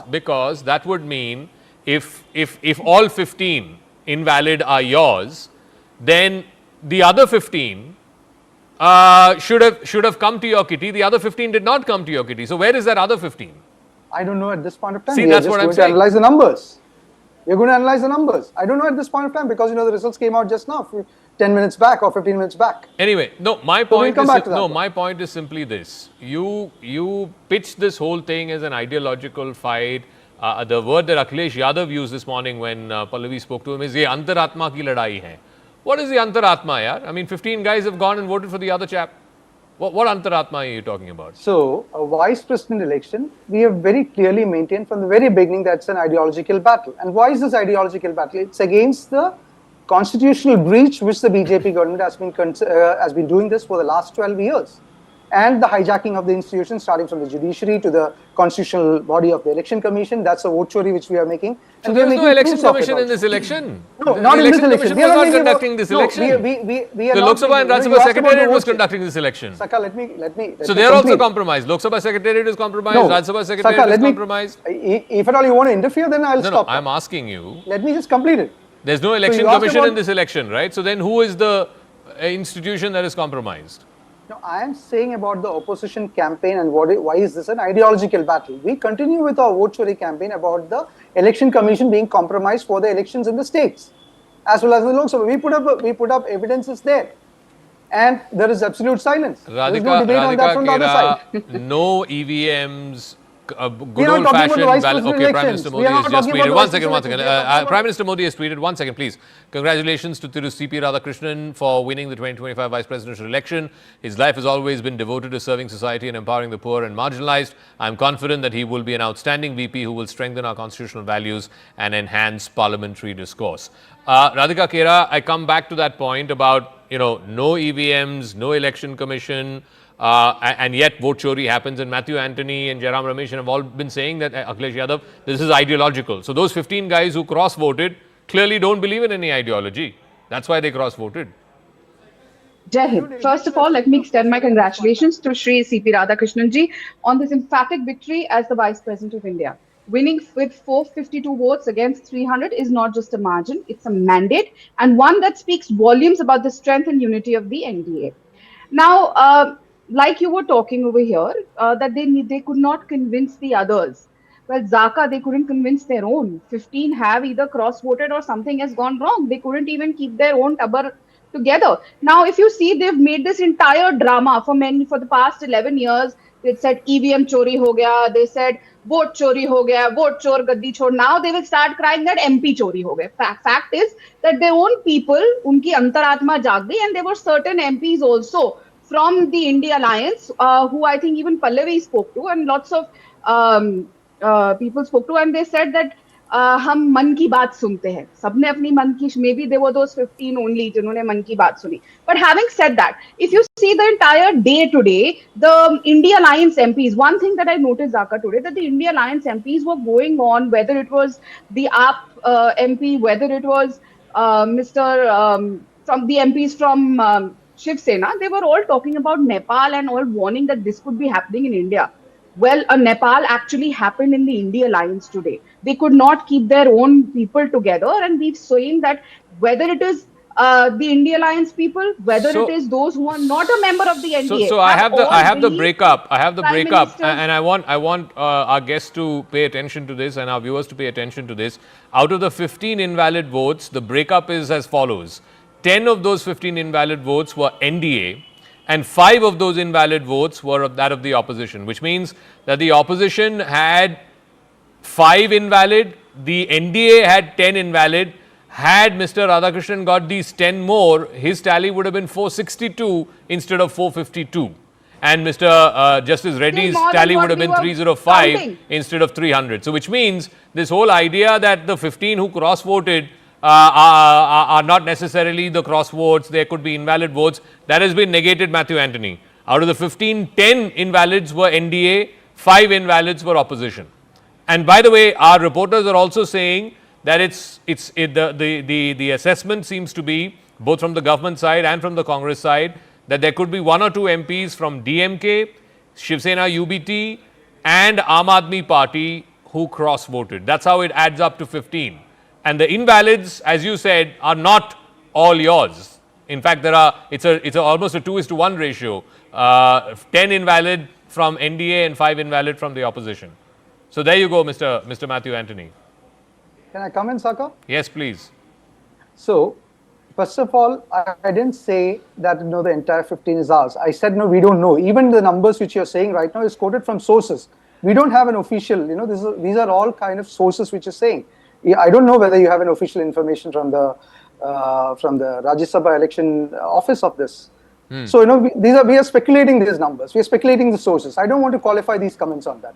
Because that would mean if all 15 invalid are yours, then the other 15 should have come to your kitty. The other 15 did not come to your kitty. So where is that other 15? I don't know at this point of time. See, that's what I'm saying. Analyze the numbers. We're going to analyze the numbers. I don't know at this point of time because the results came out just now, 10 minutes back or 15 minutes back. Anyway, my point is simply this: you pitch this whole thing as an ideological fight. The word that Akhilesh Yadav used this morning when Pallavi spoke to him is "Ye antaratma ki ladai hai." What is the antaratma, yaar? I mean, 15 guys have gone and voted for the other chap. What antaratma are you talking about? So, a vice president election, we have very clearly maintained from the very beginning that's an ideological battle. And why is this ideological battle? It's against the constitutional breach which the BJP government has been doing this for the last 12 years. and the hijacking of the institutions, starting from the judiciary to the constitutional body of the election commission. That's a vote chori which we are making. So there was no election commission in this election. No, not in this election. We are not conducting this election. We are the Lok Sabha and Rajya Sabha Secretariat was conducting this election. Saka, let me. So they are also compromised. Lok Sabha Secretariat is compromised. No. Rajya Sabha Secretariat is compromised. If at all you want to interfere, then I'll stop. No, I'm asking you. Let me just complete it. There's no election commission in this election, right? So then who is the institution that is compromised? No, I am saying about the opposition campaign and why is this an ideological battle. We continue with our vote chori campaign about the election commission being compromised for the elections in the states, as well as the Lok Sabha. We put up evidences there, and there is absolute silence. There is no debate on that from the other side. No EVMs. Good old fashioned ballot. Okay, Prime Minister Modi has just tweeted. One second. Prime Minister Modi has tweeted. 1 second, please. Congratulations to Thiru CP Radhakrishnan for winning the 2025 Vice Presidential election. His life has always been devoted to serving society and empowering the poor and marginalized. I am confident that he will be an outstanding VP who will strengthen our constitutional values and enhance parliamentary discourse. Radhika Kera, I come back to that point about, no EVMs, no election commission. And yet vote chori happens, and Matthew Antony and Jairam Ramesh have all been saying that Akhilesh Yadav, this is ideological. So those 15 guys who cross-voted clearly don't believe in any ideology. That's why they cross-voted. Jai Hind. First of all, let me extend my congratulations to Shri C.P. Radhakrishnan ji on this emphatic victory as the Vice President of India. Winning with 452 votes against 300 is not just a margin, it's a mandate, and one that speaks volumes about the strength and unity of the NDA. Now, like you were talking over here, that they could not convince the others. Well, Zaka, they couldn't convince their own. 15 have either cross-voted or something has gone wrong. They couldn't even keep their own tabar together. Now, if you see, they've made this entire drama for the past 11 years. They said EVM chori ho gaya. They said vote chori ho gaya, vote chor gaddi chor. Now they will start crying that MP chori ho gaya. Fact is that their own people, unki antaratma jaag gayi, and there were certain MPs also from the India Alliance, who I think even Pallavi spoke to, and lots of people spoke to, and they said that हम मन की बात सुनते हैं. सबने अपनी मन की, maybe there were those 15 only जिन्होंने मन की बात सुनी. But having said that, if you see the entire day today, the India Alliance MPs, one thing that I noticed, Zaka, today, that the India Alliance MPs were going on, whether it was the AAP MP, whether it was from the MPs from Shiv Sena, they were all talking about Nepal and all warning that this could be happening in India. Well, Nepal actually happened in the India Alliance today. They could not keep their own people together, and we've seen that whether it is the India Alliance people, whether it is those who are not a member of the NDA. So I have the breakup. And I want our guests to pay attention to this and our viewers to pay attention to this. Out of the 15 invalid votes, the breakup is as follows. 10 of those 15 invalid votes were NDA, and 5 of those invalid votes were that of the opposition, which means that the opposition had 5 invalid, the NDA had 10 invalid. Had Mr. Radhakrishnan got these 10 more, his tally would have been 462 instead of 452. And Mr. Justice Reddy's tally would have been 305 instead of 300. So which means this whole idea that the 15 who cross-voted are not necessarily the cross votes, there could be invalid votes, that has been negated, Matthew Antony. Out of the 15, 10 invalids were NDA, 5 invalids were opposition. And by the way, our reporters are also saying that the assessment seems to be, both from the government side and from the Congress side, that there could be 1 or 2 MPs from DMK, Shiv Sena UBT and Aam Aadmi Party who cross-voted. That's how it adds up to 15. And the invalids, as you said, are not all yours. In fact, it's almost a 2:1 ratio. 10 invalid from NDA and 5 invalid from the opposition. So there you go, Mr. Matthew Antony. Can I come in, Saka? Yes, please. So, first of all, I didn't say that the entire 15 is ours. I said no, we don't know. Even the numbers which you're saying right now is quoted from sources. We don't have an official. These are all kind of sources which are saying. I don't know whether you have an official information from the Rajya Sabha election office of this. So we are speculating these numbers. We are speculating the sources. I don't want to qualify these comments on that.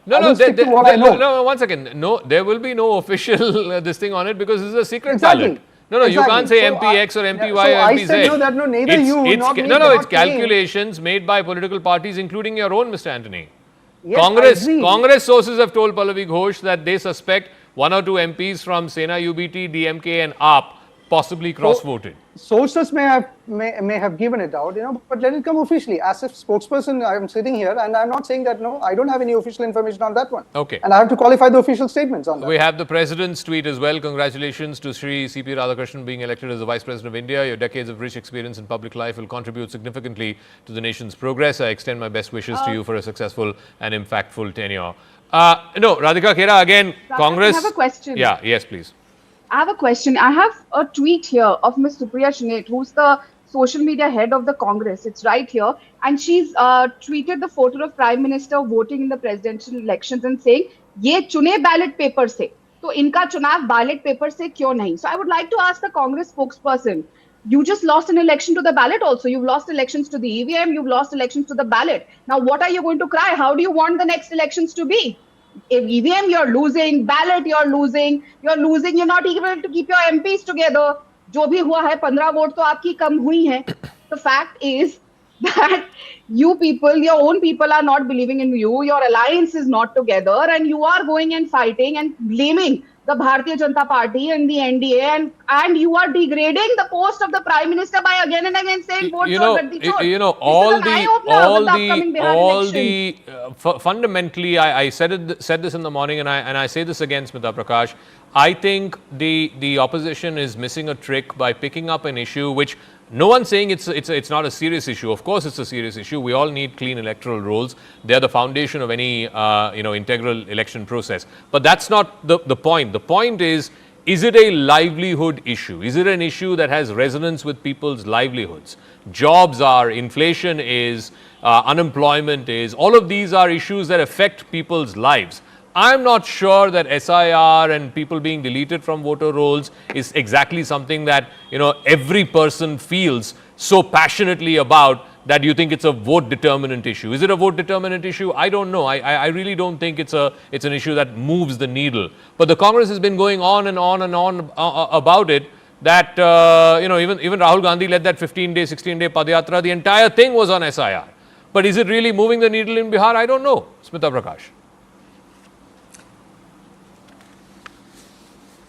No, 1 second. No, there will be no official this thing on it because this is a secret ballot. No, you Exactly. can't say So MP X or MP yeah, Y so or I MP said Z. no, that no, neither you nor me No, cannot it's claim. calculations made by political parties, including your own, Mr. Anthony. Yes, I agree. Congress sources have told Pallavi Ghosh that they suspect 1 or 2 MPs from Sena UBT, DMK and AAP possibly cross-voted. Sources may have given it out, but let it come officially. As a spokesperson, I am sitting here and I'm not saying that, no, I don't have any official information on that one. Okay. And I have to qualify the official statements on that. We have the President's tweet as well. Congratulations to Shri C.P. Radhakrishnan being elected as the Vice President of India. Your decades of rich experience in public life will contribute significantly to the nation's progress. I extend my best wishes to you for a successful and impactful tenure. No, Radhika Khera, again, Congress... I have a question. Yeah, yes, please. I have a question. I have a tweet here of Ms. Supriya Shunait, who's the social media head of the Congress. It's right here. And she's tweeted the photo of Prime Minister voting in the presidential elections and saying, ye chune ballot paper se. So inka chunav ballot paper se kyo nahi? So I would like to ask the Congress spokesperson, you just lost an election to the ballot also. You've lost elections to the EVM. You've lost elections to the ballot. Now, what are you going to cry? How do you want the next elections to be? If EVM, you're losing. Ballot, you're losing. You're not able to keep your MPs together. जो भी हुआ है 15 vote तो आपकी कम हुई हैं. The fact is that you people, your own people are not believing in you. Your alliance is not together, and you are going and fighting and blaming the Bharatiya Janata Party and the NDA, and you are degrading the post of the Prime Minister by again and again saying vote fundamentally, I said this in the morning, and I say this again, Smita Prakash. I think the opposition is missing a trick by picking up an issue which no one's saying it's not a serious issue. Of course, it's a serious issue. We all need clean electoral rolls. They are the foundation of any integral election process. But that's not the point. The point is it a livelihood issue? Is it an issue that has resonance with people's livelihoods? Jobs are, inflation is, unemployment is. All of these are issues that affect people's lives. I'm not sure that SIR and people being deleted from voter rolls is exactly something that every person feels so passionately about that you think it's a vote determinant issue. Is it a vote determinant issue? I don't know. I really don't think it's an issue that moves the needle. But the Congress has been going on and on and on about it. That even Rahul Gandhi led that 15-day, 16-day Padyatra. The entire thing was on SIR. But is it really moving the needle in Bihar? I don't know. Smita Prakash.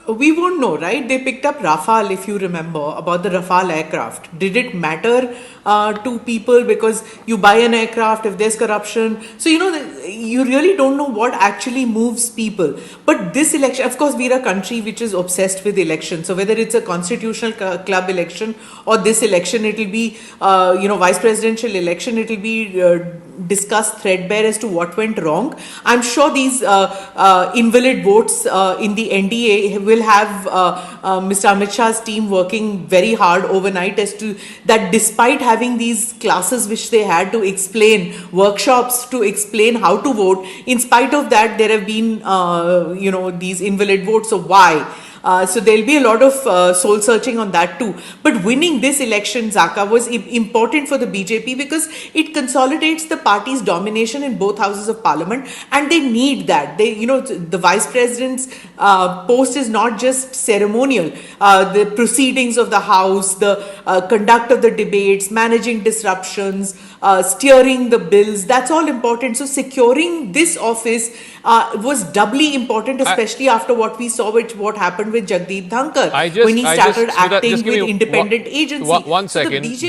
We won't know, right? They picked up Rafale, if you remember, about the Rafale aircraft. Did it matter to people because you buy an aircraft if there's corruption? So, you really don't know what actually moves people. But this election, of course, we're a country which is obsessed with elections. So whether it's a constitutional club election or this election, it will be, vice presidential election, it will be discussed threadbare as to what went wrong. I'm sure these invalid votes in the NDA will have Mr. Amit Shah's team working very hard overnight as to that despite having these classes which they had to explain, workshops to explain how to vote, in spite of that there have been these invalid votes. So why? So there'll be a lot of soul searching on that too. But winning this election, Zaka, was important for the BJP because it consolidates the party's domination in both houses of parliament, and they need that. The vice president's post is not just ceremonial. The proceedings of the house, the conduct of the debates, managing disruptions, steering the bills, that's all important. So securing this office was doubly important, especially after what we saw with what happened with Jagdeep Dhankar when he started acting with independent agency. One second. So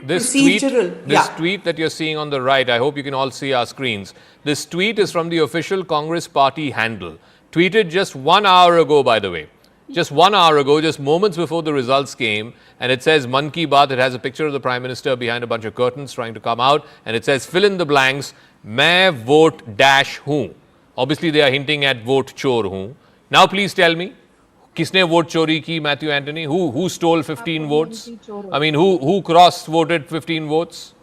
this tweet that you're seeing on the right, I hope you can all see our screens. This tweet is from the official Congress party handle. Tweeted just 1 hour ago, by the way. Just 1 hour ago, just moments before the results came, and it says Man Ki Baat. It has a picture of the Prime Minister behind a bunch of curtains trying to come out, and it says fill in the blanks, main vote dash hoon. Obviously, they are hinting at vote chor hoon. Now, please tell me, kisne vote chori ki, Matthew Anthony? Who stole 15 votes? I mean, who cross-voted 15 votes?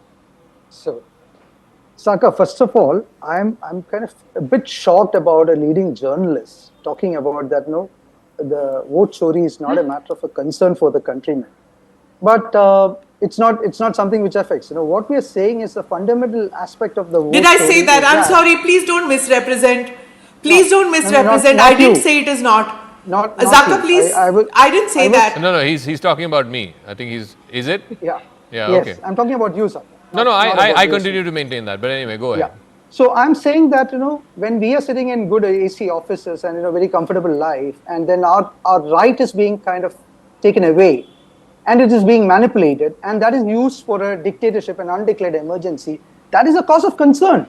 So, Saka, first of all, I'm kind of a bit shocked about a leading journalist talking about that, the vote chori is not a matter of a concern for the countrymen. But it's not something which affects. What we are saying is the fundamental aspect of the vote. Did I say that? I'm sorry. Please don't misrepresent. Please don't misrepresent. I didn't say it is not. Not Zaka, you. please. I didn't say that. No, he's talking about me. I think is it? Yeah. Yeah, Yes, okay. I'm talking about you, sir. No, Not about I you, sir. continue to maintain that. But anyway, go ahead. Yeah. So I'm saying that, when we are sitting in good AC offices and, very comfortable life, and then our right is being kind of taken away, and it is being manipulated, and that is used for a dictatorship, an undeclared emergency, that is a cause of concern.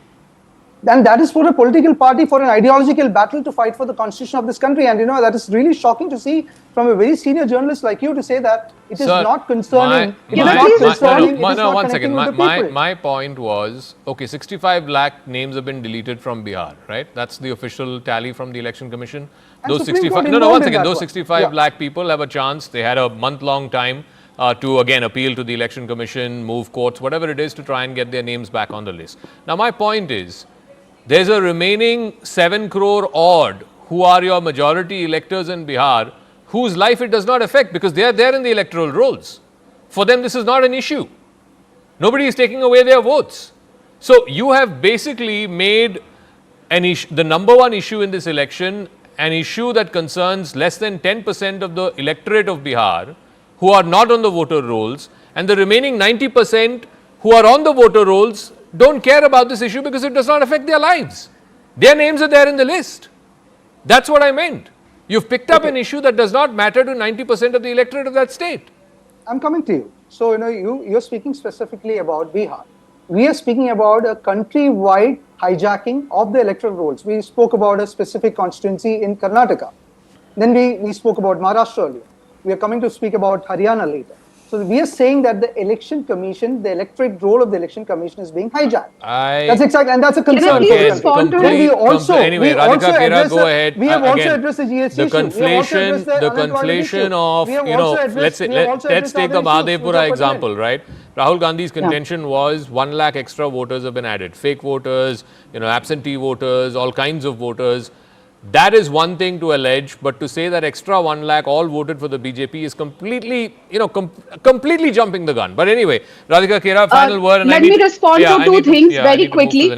And that is for a political party, for an ideological battle to fight for the constitution of this country. And, that is really shocking to see from a very senior journalist like you to say that it is not concerning. One second. My point was, okay, 65 lakh names have been deleted from Bihar, right? That's the official tally from the Election Commission. Those 65, one second. Those 65 lakh people have a chance. They had a month-long time to again appeal to the Election Commission, move courts, whatever it is, to try and get their names back on the list. Now, my point is, there's a remaining 7 crore odd who are your majority electors in Bihar, whose life it does not affect because they are there in the electoral rolls. For them, this is not an issue. Nobody is taking away their votes. So you have basically made the number one issue in this election an issue that concerns less than 10% of the electorate of Bihar who are not on the voter rolls, and the remaining 90% who are on the voter rolls don't care about this issue because it does not affect their lives. Their names are there in the list. That's what I meant. You've picked up an issue that does not matter to 90% of the electorate of that state. I'm coming to you. So, you're speaking specifically about Bihar. We are speaking about a country-wide hijacking of the electoral rolls. We spoke about a specific constituency in Karnataka. Then we spoke about Maharashtra earlier. We are coming to speak about Haryana later. So we are saying that the election commission, the electorate role of the election commission is being hijacked. That's exactly, and that's a concern. Anyway, Radhika Kera, go ahead. We have also addressed the GST issue. The conflation of, let's take the Mahadevpura example, right? Rahul Gandhi's contention was 1 lakh extra voters have been added. Fake voters, absentee voters, all kinds of voters. That is one thing to allege, but to say that extra 1 lakh all voted for the BJP is completely, completely jumping the gun. But anyway, Radhika Kera, final word. Let me respond to two things very quickly.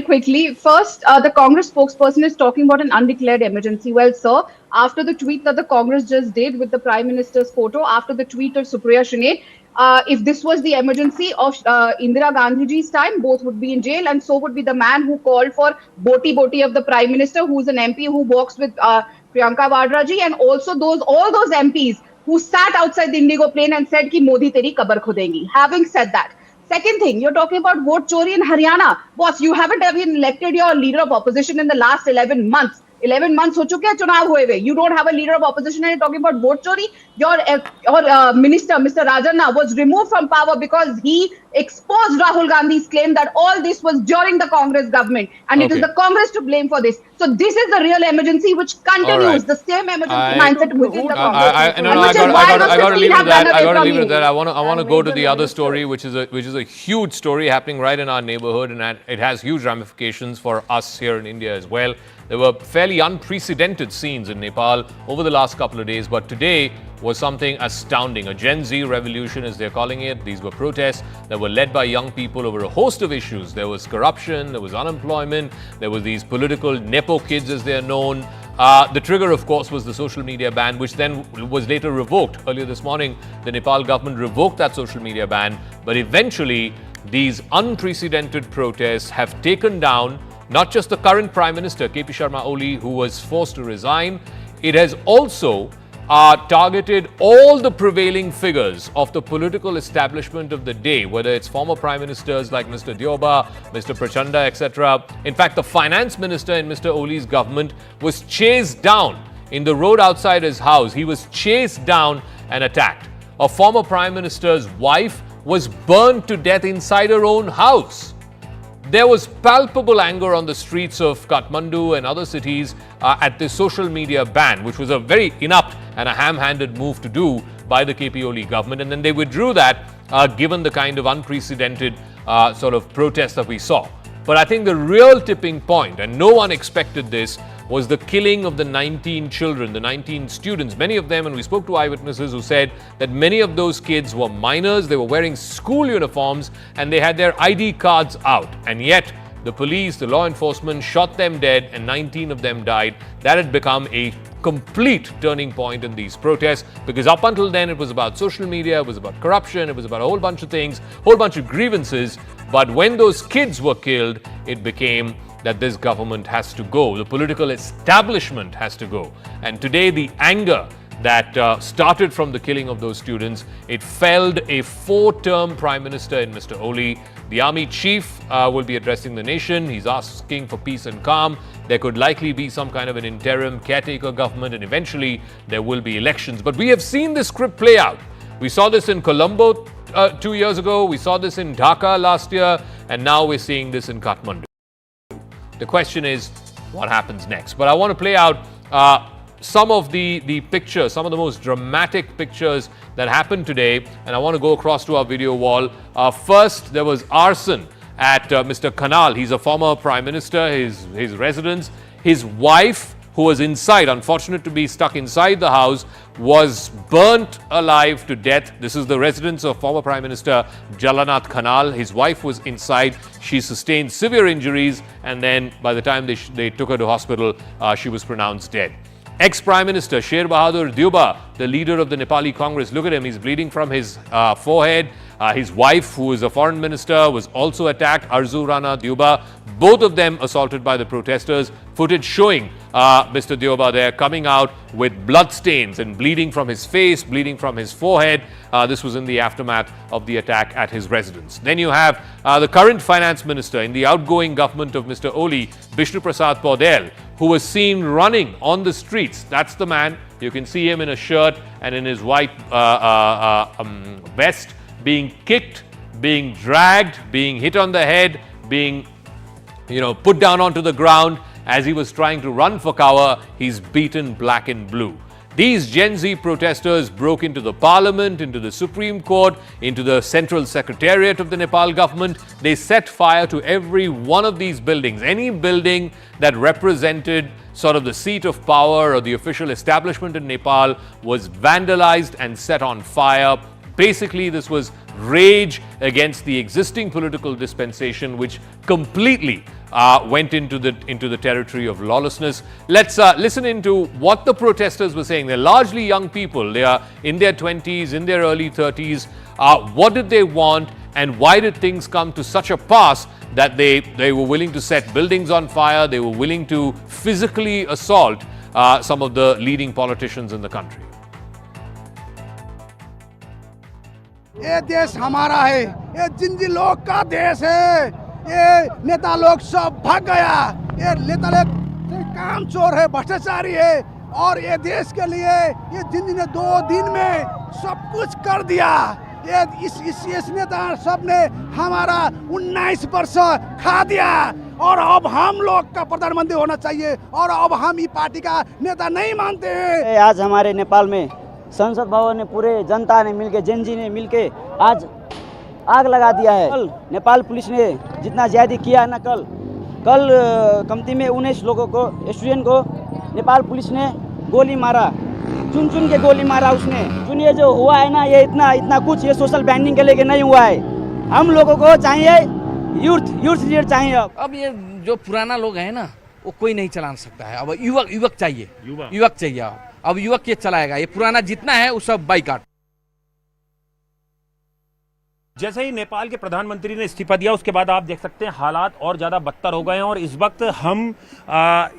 Quickly. First, the Congress spokesperson is talking about an undeclared emergency. Well, sir, after the tweet that the Congress just did with the Prime Minister's photo, after the tweet of Supriya Shene, if this was the emergency of Indira Gandhiji's time, both would be in jail, and so would be the man who called for Boti of the Prime Minister, who's an MP who works with Priyanka Vadra ji, and also all those MPs who sat outside the Indigo plane and said ki Modi teri kabar khudengi. Having said that, second thing, you're talking about vote chori in Haryana. Boss, you haven't even elected your leader of opposition in the last 11 months. 11 months ho chuke hain chunav hue hue. You don't have a leader of opposition and you're talking about vote chori. Your minister, Mr. Rajanna, was removed from power because he exposed Rahul Gandhi's claim that all this was during the Congress government, and it is the Congress to blame for this. So this is the real emergency which continues, the same emergency mindset within the Congress. I got to leave it at that. I got to leave it at that. I want to go to the other story, which is a huge story happening right in our neighborhood, and it has huge ramifications for us here in India as well. There were fairly unprecedented scenes in Nepal over the last couple of days, but today was something astounding. A Gen Z revolution, as they're calling it. These were protests that were led by young people over a host of issues. There was corruption, there was unemployment, there were these political Nepo kids, as they're known. The trigger, of course, was the social media ban, which then was later revoked. Earlier this morning, the Nepal government revoked that social media ban, but eventually these unprecedented protests have taken down not just the current Prime Minister, KP Sharma Oli, who was forced to resign. It has also targeted all the prevailing figures of the political establishment of the day, whether it's former Prime Ministers like Mr. Dioba, Mr. Prachanda, etc. In fact, the Finance Minister in Mr. Oli's government was chased down in the road outside his house. He was chased down and attacked. A former Prime Minister's wife was burned to death inside her own house. There was palpable anger on the streets of Kathmandu and other cities at this social media ban, which was a very inept and a ham-handed move to do by the KP Oli government. And then they withdrew that given the kind of unprecedented sort of protest that we saw. But I think the real tipping point, and no one expected this, was the killing of the 19 children, the 19 students. Many of them, and we spoke to eyewitnesses who said that many of those kids were minors, they were wearing school uniforms, and they had their ID cards out. And yet, the police, the law enforcement shot them dead and 19 of them died. That had become a complete turning point in these protests, because up until then it was about social media, it was about corruption, it was about a whole bunch of things, whole bunch of grievances. But when those kids were killed, it became that this government has to go. The political establishment has to go. And today the anger that started from the killing of those students, it felled a 4-term Prime Minister in Mr. Oli. The army chief will be addressing the nation. He's asking for peace and calm. There could likely be some kind of an interim caretaker government, and eventually there will be elections. But we have seen this script play out. We saw this in Colombo 2 years ago. We saw this in Dhaka last year. And now we're seeing this in Kathmandu. The question is, what happens next? But I want to play out some of the pictures, some of the most dramatic pictures that happened today. And I want to go across to our video wall. First, there was arson at Mr. Kanal. He's a former Prime Minister, his residence. His wife, who was inside, unfortunate to be stuck inside the house, was burnt alive to death. This is the residence of former Prime Minister Jalanath Kanal. His wife was inside. She sustained severe injuries, and then by the time they took her to hospital, she was pronounced dead. Ex-Prime Minister Sher Bahadur Deuba, the leader of the Nepali Congress, look at him, he's bleeding from his forehead. His wife, who is a foreign minister, was also attacked, Arzu Rana Deuba. Both of them assaulted by the protesters. Footage showing Mr. Deuba there coming out with blood stains and bleeding from his face, bleeding from his forehead. This was in the aftermath of the attack at his residence. Then you have the current finance minister in the outgoing government of Mr. Oli, Bishnu Prasad Paudel, who was seen running on the streets. That's the man. You can see him in a shirt and in his white vest, being kicked, being dragged, being hit on the head, being, put down onto the ground. As he was trying to run for cover, he's beaten black and blue. These Gen Z protesters broke into the parliament, into the Supreme Court, into the central secretariat of the Nepal government. They set fire to every one of these buildings. Any building that represented sort of the seat of power or the official establishment in Nepal was vandalized and set on fire. Basically, this was rage against the existing political dispensation, which completely went into the territory of lawlessness. Let's listen into what the protesters were saying. They're largely young people. They are in their 20s, in their early 30s. What did they want, and why did things come to such a pass that they were willing to set buildings on fire? They were willing to physically assault some of the leading politicians in the country. ये देश हमारा है, ये जिंजी लोग का देश है, ये नेता लोग सब भाग गया, ये नेता लोग काम चोर है, भ्रष्टाचारी है, और ये देश के लिए ये जिंजी ने 2 दिन में सब कुछ कर दिया। ये इस नेता सब ने हमारा 19 वर्ष खा दिया, और अब हम लोग का प्रधानमंत्री होना चाहिए, और अब हम ये पार्टी का नेता नहीं मानते हैं। आज हमारे नेपाल में संसद भवन ने पूरे जनता ने मिलके, जेनजी ने मिलके आज आग लगा दिया है। कल नेपाल पुलिस ने जितना ज्यादा किया है ना, कल कमती में 19 लोगों को, स्टूडेंट को नेपाल पुलिस ने गोली मारा, चुन के गोली मारा उसने। चुन ये जो हुआ है ना, ये इतना कुछ ये सोशल बैंडिंग के लेके नहीं हुआ है। हम लोगों को चाहिए यूथ लीडर चाहिए। अब ये जो पुराना लोग है ना, वो कोई नहीं चला सकता है। अब युवक चाहिए, युवक चाहिए। अब युवक ये चलाएगा, ये पुराना जितना है वो सब बाइकाट। जैसे ही नेपाल के प्रधानमंत्री ने इस्तीफा दिया, उसके बाद आप देख सकते हैं हालात और ज़्यादा बदतर हो गए हैं। और इस वक्त हम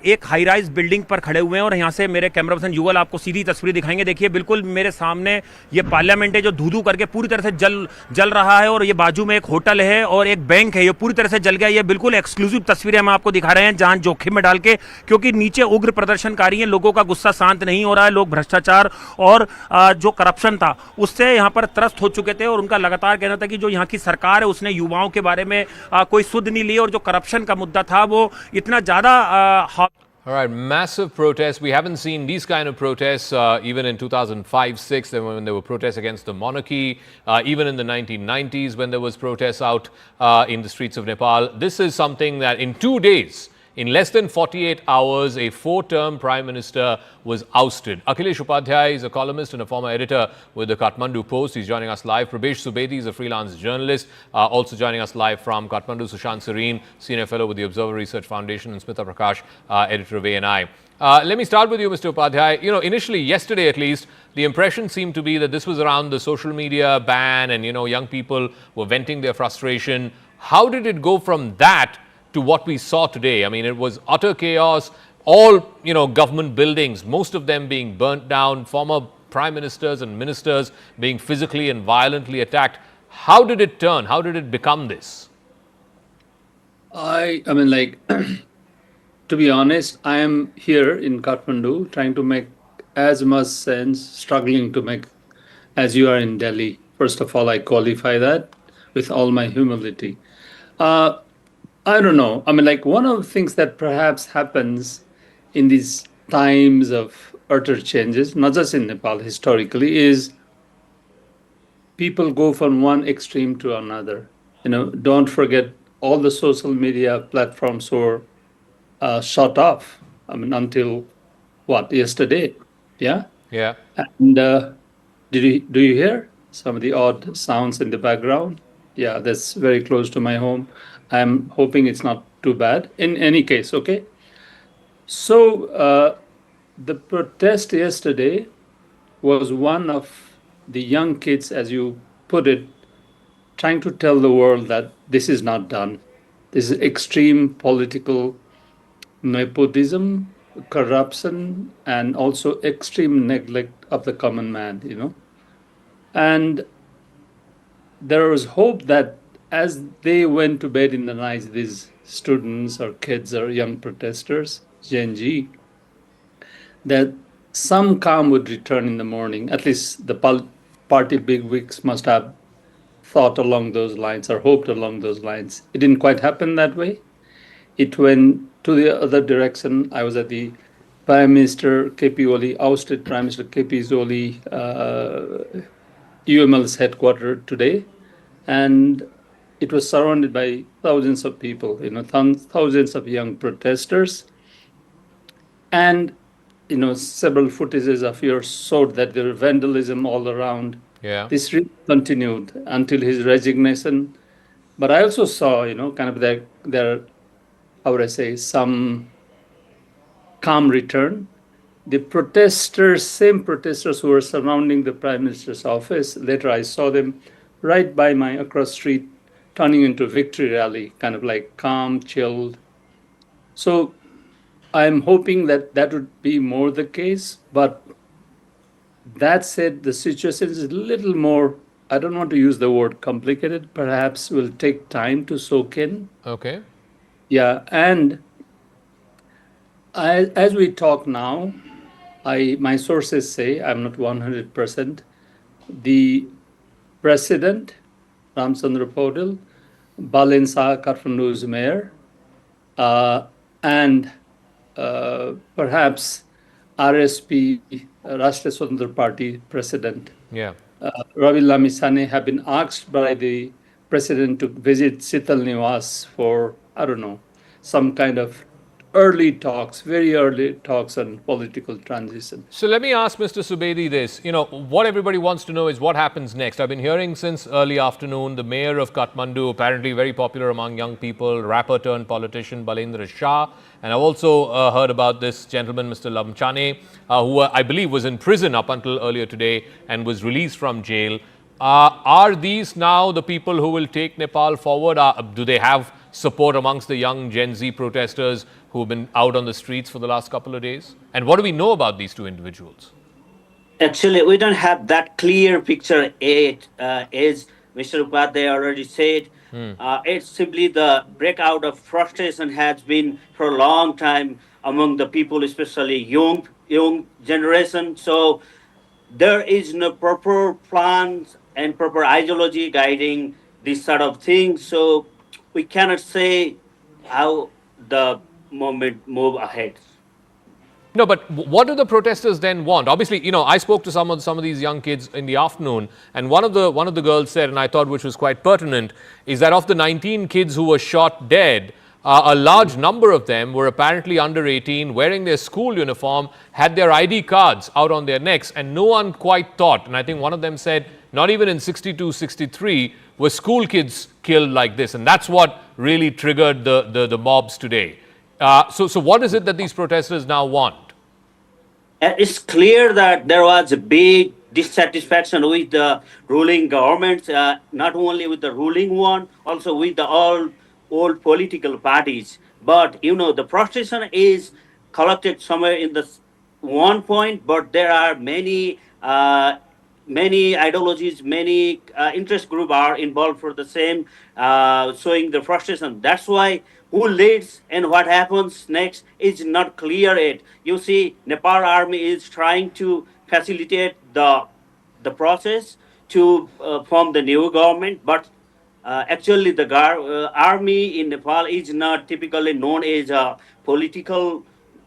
एक हाई राइज बिल्डिंग पर खड़े हुए हैं, और यहाँ से मेरे कैमरा पर्सन युगल आपको सीधी तस्वीर दिखाएंगे। देखिए, बिल्कुल मेरे सामने ये पार्लियामेंट है जो धू करके पूरी तरह से जल रहा है, और ये बाजू में एक होटल है और एक बैंक है, ये पूरी तरह से जल गया। ये बिल्कुल एक्सक्लूसिव तस्वीरें हम आपको दिखा रहे हैं, जान जोखिम में डाल के, क्योंकि नीचे उग्र प्रदर्शनकारी हैं। लोगों का गुस्सा शांत नहीं हो रहा है। लोग भ्रष्टाचार और जो करप्शन था उससे यहाँ पर त्रस्त हो चुके थे, और उनका लगातार कहना था कि जो यहाँ की सरकार है उसने युवाओं के बारे में कोई सुध नहीं ली, और जो करप्शन का मुद्दा था वो इतना ज्यादा All right, massive protests. We haven't seen these kind of protests even in 2005-06 when there were protests against the monarchy, even in the 1990s when there was protests out in the streets of Nepal. This is something that in 2 days, In less than 48 hours, a 4-term Prime Minister was ousted. Akhilesh Upadhyay is a columnist and a former editor with the Kathmandu Post. He's joining us live. Prabesh Subedi is a freelance journalist, also joining us live from Kathmandu. Sushant Sareen, senior fellow with the Observer Research Foundation, and Smita Prakash, editor of ANI. Let me start with you, Mr. Upadhyay. Initially, yesterday at least, the impression seemed to be that this was around the social media ban and, young people were venting their frustration. How did it go from that to what we saw today? I mean, it was utter chaos, all, government buildings, most of them being burnt down, former prime ministers and ministers being physically and violently attacked. How did it turn? How did it become this? I mean, like, to be honest, I am here in Kathmandu trying to make as much sense, struggling to make, as you are in Delhi. First of all, I qualify that with all my humility. I don't know. I mean, like, one of the things that perhaps happens in these times of utter changes, not just in Nepal historically, is people go from one extreme to another. Don't forget all the social media platforms were shut off. I mean, until yesterday? Yeah. Yeah. And do you hear some of the odd sounds in the background? Yeah, that's very close to my home. I'm hoping it's not too bad. In any case, okay. So the protest yesterday was one of the young kids, as you put it, trying to tell the world that this is not done. This is extreme political nepotism, corruption, and also extreme neglect of the common man, And there was hope that as they went to bed in the night, these students or kids or young protesters, Gen Z, that some calm would return in the morning. At least the party bigwigs must have thought along those lines or hoped along those lines. It didn't quite happen that way. It went to the other direction. I was at the Prime Minister KP Oli, ousted Prime Minister KP Oli, UML's headquarters today, and it was surrounded by thousands of people, thousands of young protesters, and several footages of yours showed that there was vandalism all around. Yeah. This really continued until his resignation. But I also saw, kind of there, how would I say, some calm return. The same protesters who were surrounding the Prime Minister's office, later I saw them right by across the street, turning into a victory rally, kind of like calm, chilled. So I'm hoping that would be more the case. But that said, the situation is a little more, I don't want to use the word complicated, perhaps will take time to soak in. Okay. Yeah, and as we talk now, my sources say, I'm not 100%, the President, Ramchandra Paudel, Balen Saha, Kathmandu's mayor, and perhaps RSP, Rashtriya Swatantra Party President, Ravi Lamisane, have been asked by the President to visit Sital Niwas for, I don't know, some kind of very early talks on political transition. So let me ask Mr. Subedi this. What everybody wants to know is what happens next. I've been hearing since early afternoon, the mayor of Kathmandu, apparently very popular among young people, rapper turned politician Balendra Shah. And I've also heard about this gentleman, Mr. Lamchane, who I believe was in prison up until earlier today and was released from jail. Are these now the people who will take Nepal forward? Do they have support amongst the young Gen Z protesters who have been out on the streets for the last couple of days? And what do we know about these two individuals? Actually, we don't have that clear picture yet. As Mr. Upadhyay already said, it's simply the breakout of frustration has been for a long time among the people, especially young generation. So there is no proper plans and proper ideology guiding this sort of thing. So we cannot say how the moment move ahead. No, but what do the protesters then want? Obviously, I spoke to some of these young kids in the afternoon, and one of the girls said, and I thought which was quite pertinent, is that of the 19 kids who were shot dead, A large number of them were apparently under 18, wearing their school uniform, had their ID cards out on their necks, and no one quite thought, and I think one of them said, not even in 62, 63 were school kids killed like this, and that's what really triggered the mobs today. So what is it that these protesters now want? It's clear that there was a big dissatisfaction with the ruling government, not only with the ruling one, also with the all old political parties. But the frustration is collected somewhere in the one point, but there are many ideologies, many interest groups are involved for the same, showing the frustration. That's why who leads and what happens next is not clear yet. You see, Nepal army is trying to facilitate the process to form the new government, but actually the army in Nepal is not typically known as a political,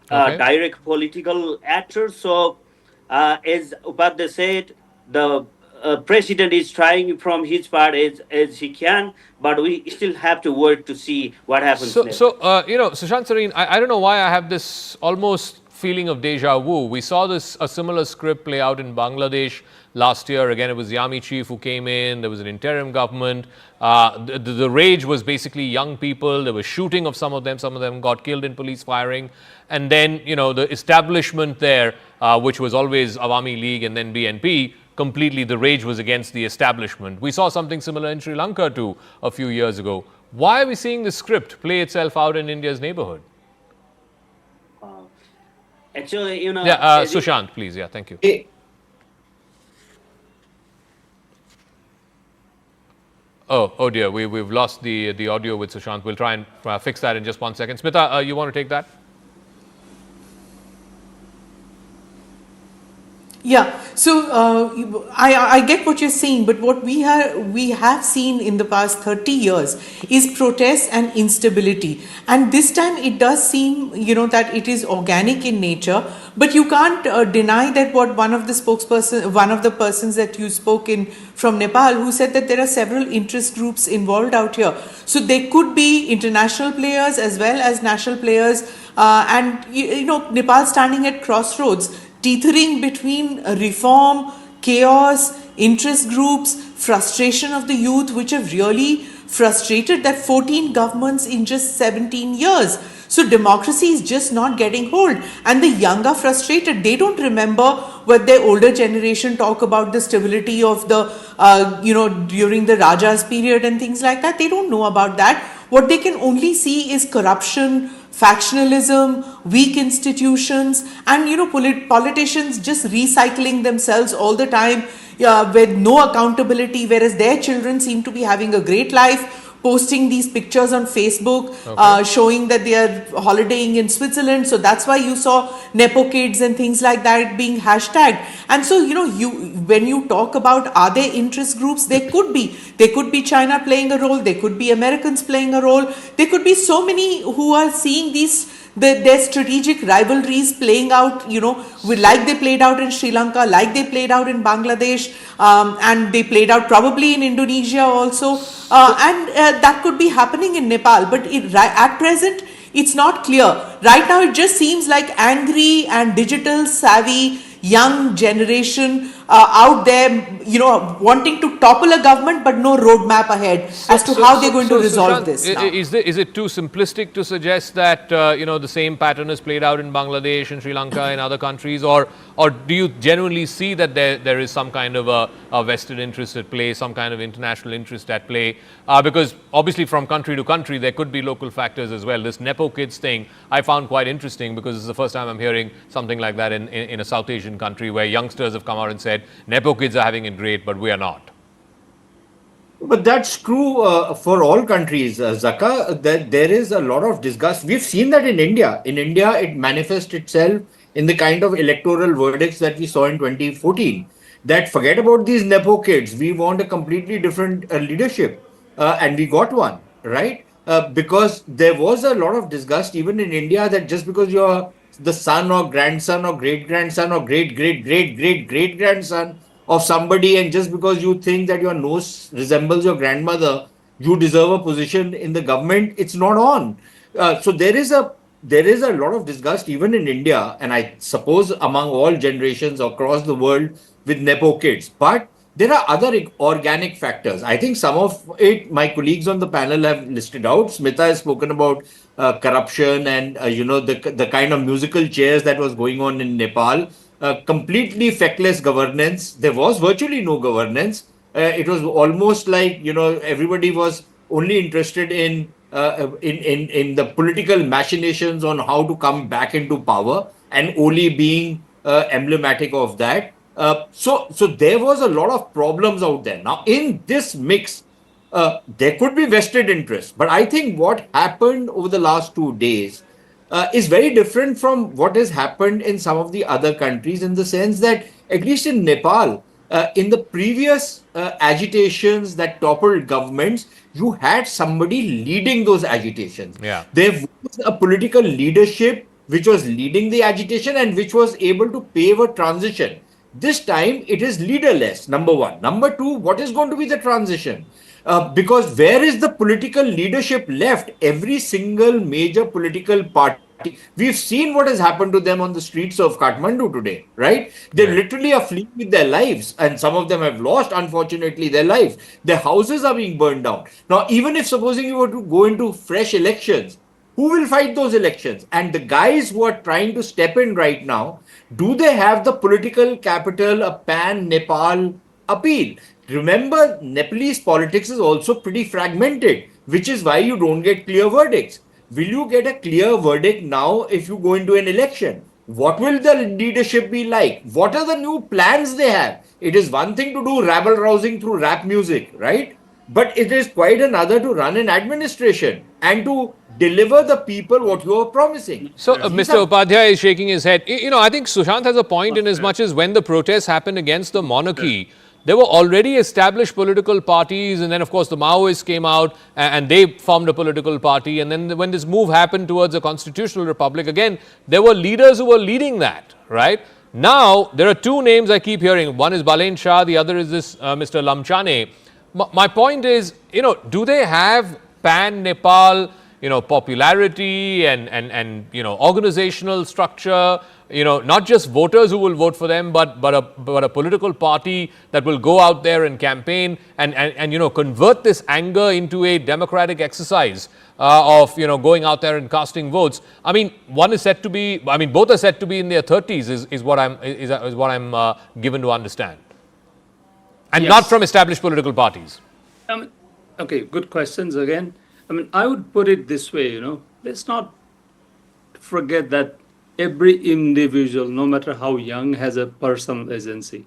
direct political actor. So as Upadhyay said, the president is trying from his part as he can, but we still have to wait to see what happens next. So Sushant Sareen, I don't know why I have this almost feeling of deja vu. We saw a similar script play out in Bangladesh last year. Again, it was the army chief who came in. There was an interim government. The rage was basically young people. There was shooting of some of them. Some of them got killed in police firing. And then, the establishment there, which was always Awami League and then BNP, completely the rage was against the establishment. We saw something similar in Sri Lanka too a few years ago. Why are we seeing the script play itself out in India's neighborhood? Actually, Sushant, please. Yeah, thank you. Oh dear, we've lost the audio with Sushant. We'll try and fix that in just 1 second. Smita, you want to take that? Yeah, so I get what you're saying, but what we have seen in the past 30 years is protest and instability, and this time it does seem that it is organic in nature. But you can't deny that what one of the persons that you spoke in from Nepal, who said that there are several interest groups involved out here. So they could be international players as well as national players, and Nepal standing at crossroads, teetering between reform, chaos, interest groups, frustration of the youth, which have really frustrated that 14 governments in just 17 years. So democracy is just not getting hold, and the young are frustrated. They don't remember what their older generation talk about the stability of the, during the Raja's period and things like that. They don't know about that. What they can only see is corruption, factionalism, weak institutions, and politicians just recycling themselves all the time with no accountability, whereas their children seem to be having a great life, posting these pictures on Facebook, showing that they are holidaying in Switzerland. So that's why you saw Nepo kids and things like that being hashtagged. And so, when you talk about are there interest groups, there could be. There could be China playing a role. There could be Americans playing a role. There could be so many who are seeing their strategic rivalries playing out, like they played out in Sri Lanka, like they played out in Bangladesh, and they played out probably in Indonesia also. And that could be happening in Nepal. But at present, it's not clear. Right now, it just seems like angry and digital savvy young generation out there, wanting to topple a government, but no roadmap ahead as to how they're going to resolve Sushant, this now. Is it too simplistic to suggest that, the same pattern is played out in Bangladesh and Sri Lanka and other countries, or do you genuinely see that there is some kind of a vested interest at play, some kind of international interest at play? Because obviously from country to country, there could be local factors as well. This Nepo kids thing I found quite interesting, because it's the first time I'm hearing something like that in a South Asian country, where youngsters have come out and said, Nepo kids are having it great, but we are not. But that's true for all countries, Zaka. That there is a lot of disgust. We've seen that in India. In India, it manifests itself in the kind of electoral verdicts that we saw in 2014. That forget about these Nepo kids. We want a completely different leadership. And we got one, right? Because there was a lot of disgust even in India that just because you're the son or grandson or great-grandson or great-great-great-great-great-grandson of somebody, and just because you think that your nose resembles your grandmother, you deserve a position in the government. It's not on. So there is a lot of disgust even in India, and I suppose among all generations across the world with Nepo kids. But there are other organic factors. I think some of it my colleagues on the panel have listed out. Smita has spoken about corruption and the kind of musical chairs that was going on in Nepal. Completely feckless governance. There was virtually no governance. It was almost like everybody was only interested in the political machinations on how to come back into power, and Oli being emblematic of that. So there was a lot of problems out there. Now, in this mix, there could be vested interest, but I think what happened over the last 2 days is very different from what has happened in some of the other countries, in the sense that, at least in Nepal, in the previous agitations that toppled governments, you had somebody leading those agitations. Yeah. There was a political leadership which was leading the agitation and which was able to pave a transition. This time it is leaderless, number one. Number two, what is going to be the transition? Because where is the political leadership left? Every single major political party, we've seen what has happened to them on the streets of Kathmandu today, right? They literally are fleeing with their lives, and some of them have lost, unfortunately, their lives. Their houses are being burned down. Now, even if supposing you were to go into fresh elections, who will fight those elections? And the guys who are trying to step in right now, do they have the political capital, a pan-Nepal appeal? Remember, Nepalese politics is also pretty fragmented, which is why you don't get clear verdicts. Will you get a clear verdict now if you go into an election? What will the leadership be like? What are the new plans they have? It is one thing to do rabble-rousing through rap music, right? But it is quite another to run an administration and to deliver the people what you are promising. So, Mr. Upadhyay is shaking his head. I think Sushant has a point in as much as when the protests happened against the monarchy, there were already established political parties, and then, of course, the Maoists came out and they formed a political party. And then when this move happened towards a constitutional republic, again, there were leaders who were leading that, right? Now, there are two names I keep hearing. One is Balen Shah, the other is this Mr. Lamchane. My point is, do they have pan-Nepal, popularity and organizational structure, not just voters who will vote for them, but a political party that will go out there and campaign and convert this anger into a democratic exercise of, going out there and casting votes. I mean, both are said to be in their 30s is what I'm given to understand. And not from established political parties. Okay, good questions again. I would put it this way, let's not forget that every individual, no matter how young, has a personal agency.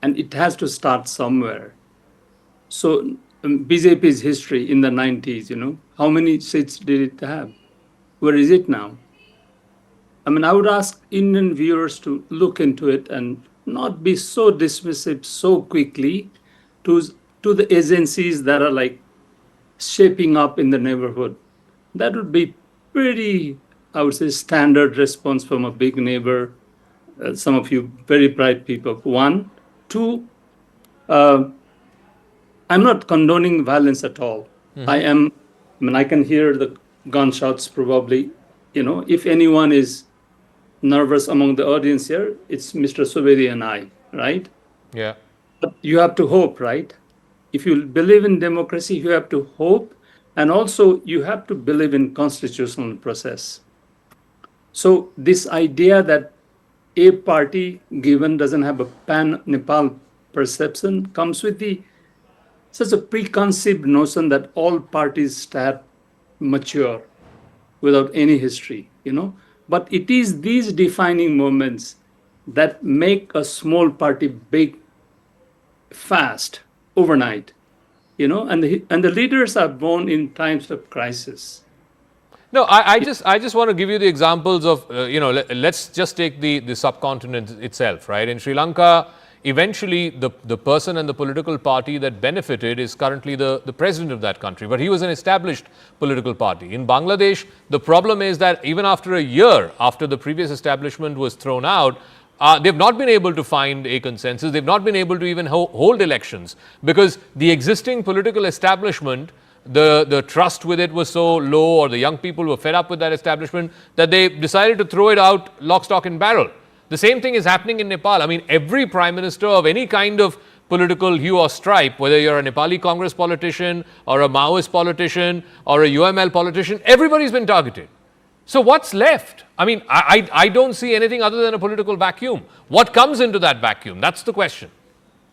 And it has to start somewhere. So BJP's history in the 90s, how many seats did it have? Where is it now? I would ask Indian viewers to look into it and not be so dismissive so quickly to the agencies that are like shaping up in the neighborhood. That would be pretty, I would say, standard response from a big neighbor. Some of you very bright people. One. Two, I'm not condoning violence at all. I can hear the gunshots probably. If anyone is nervous among the audience here, it's Mr. Subedi and I, right? Yeah. But you have to hope, right? If you believe in democracy, you have to hope, and also you have to believe in constitutional process. So this idea that a party given doesn't have a pan-Nepal perception comes with such a preconceived notion that all parties start mature without any history, But it is these defining moments that make a small party big, fast, overnight, and the leaders are born in times of crisis. No, I just want to give you the examples of, let's just take the subcontinent itself, right? In Sri Lanka, eventually the person and the political party that benefited is currently the president of that country, but he was an established political party. In Bangladesh, the problem is that even after a year after the previous establishment was thrown out, they've not been able to find a consensus. They've not been able to even hold elections because the existing political establishment the trust with it was so low, or the young people were fed up with that establishment, that they decided to throw it out lock, stock and barrel. The same thing is happening in Nepal. I mean, every prime minister of any kind of political hue or stripe, whether you're a Nepali Congress politician or a Maoist politician or a UML politician, everybody's been targeted. So what's left? I mean, I don't see anything other than a political vacuum. What comes into that vacuum? That's the question.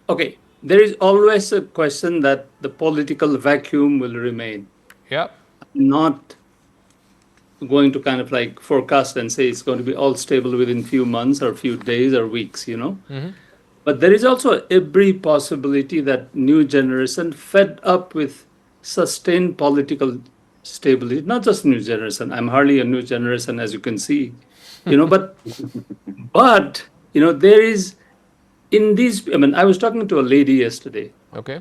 Okay. There is always a question that the political vacuum will remain. Yeah. Not going to kind of like forecast and say it's going to be all stable within few months or few days or weeks, you know. But there is also every possibility that new generation fed up with sustained political stability, not just new generation. I'm hardly a new generation, as you can see, you know, but you know, there is in these, I mean, I was talking to a lady yesterday. Okay.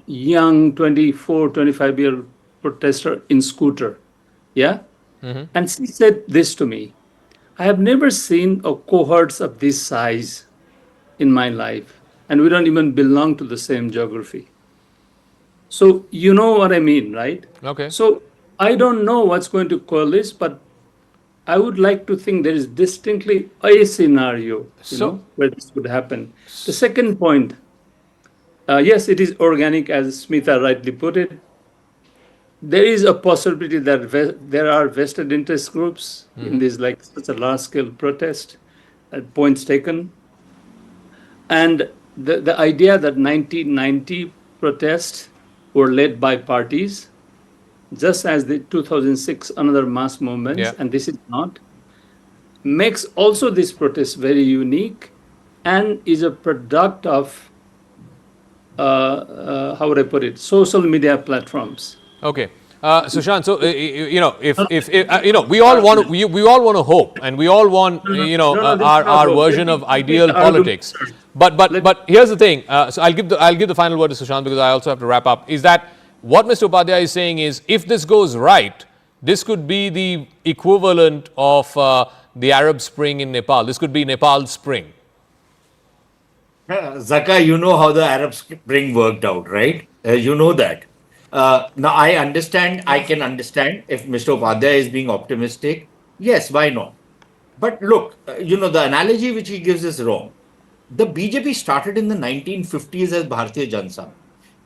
Young 24, 25-year-old protester in scooter. Yeah. And she said this to me: I have never seen a cohorts of this size in my life, and we don't even belong to the same geography. So you know what I mean, right? Okay. So I don't know what's going to coalesce, but I would like to think there is distinctly a scenario, you know, where this would happen. The second point, yes, it is organic, as Smita rightly put it. There is a possibility that there are vested interest groups in this, like such a large-scale protest. Points taken. And the idea that 1990 protests were led by parties, just as the 2006 another mass movements, and this is not, makes also this protest very unique and is a product of, how would I put it, social media platforms. Okay. Sushant, so you know, if you know, we all want to hope, and we all want our version of ideal politics. But here's the thing. So I'll give the final word to Sushant, because I also have to wrap up. Is that what Mr. Upadhyay is saying is, if this goes right, this could be the equivalent of the Arab Spring in Nepal. This could be Nepal's spring. Zaka, you know how the Arab Spring worked out, right? You know that. Now, I can understand if Mr. Upadhyay is being optimistic. Yes, why not? But look, you know, the analogy which he gives is wrong. The BJP started in the 1950s as Bharatiya Janata,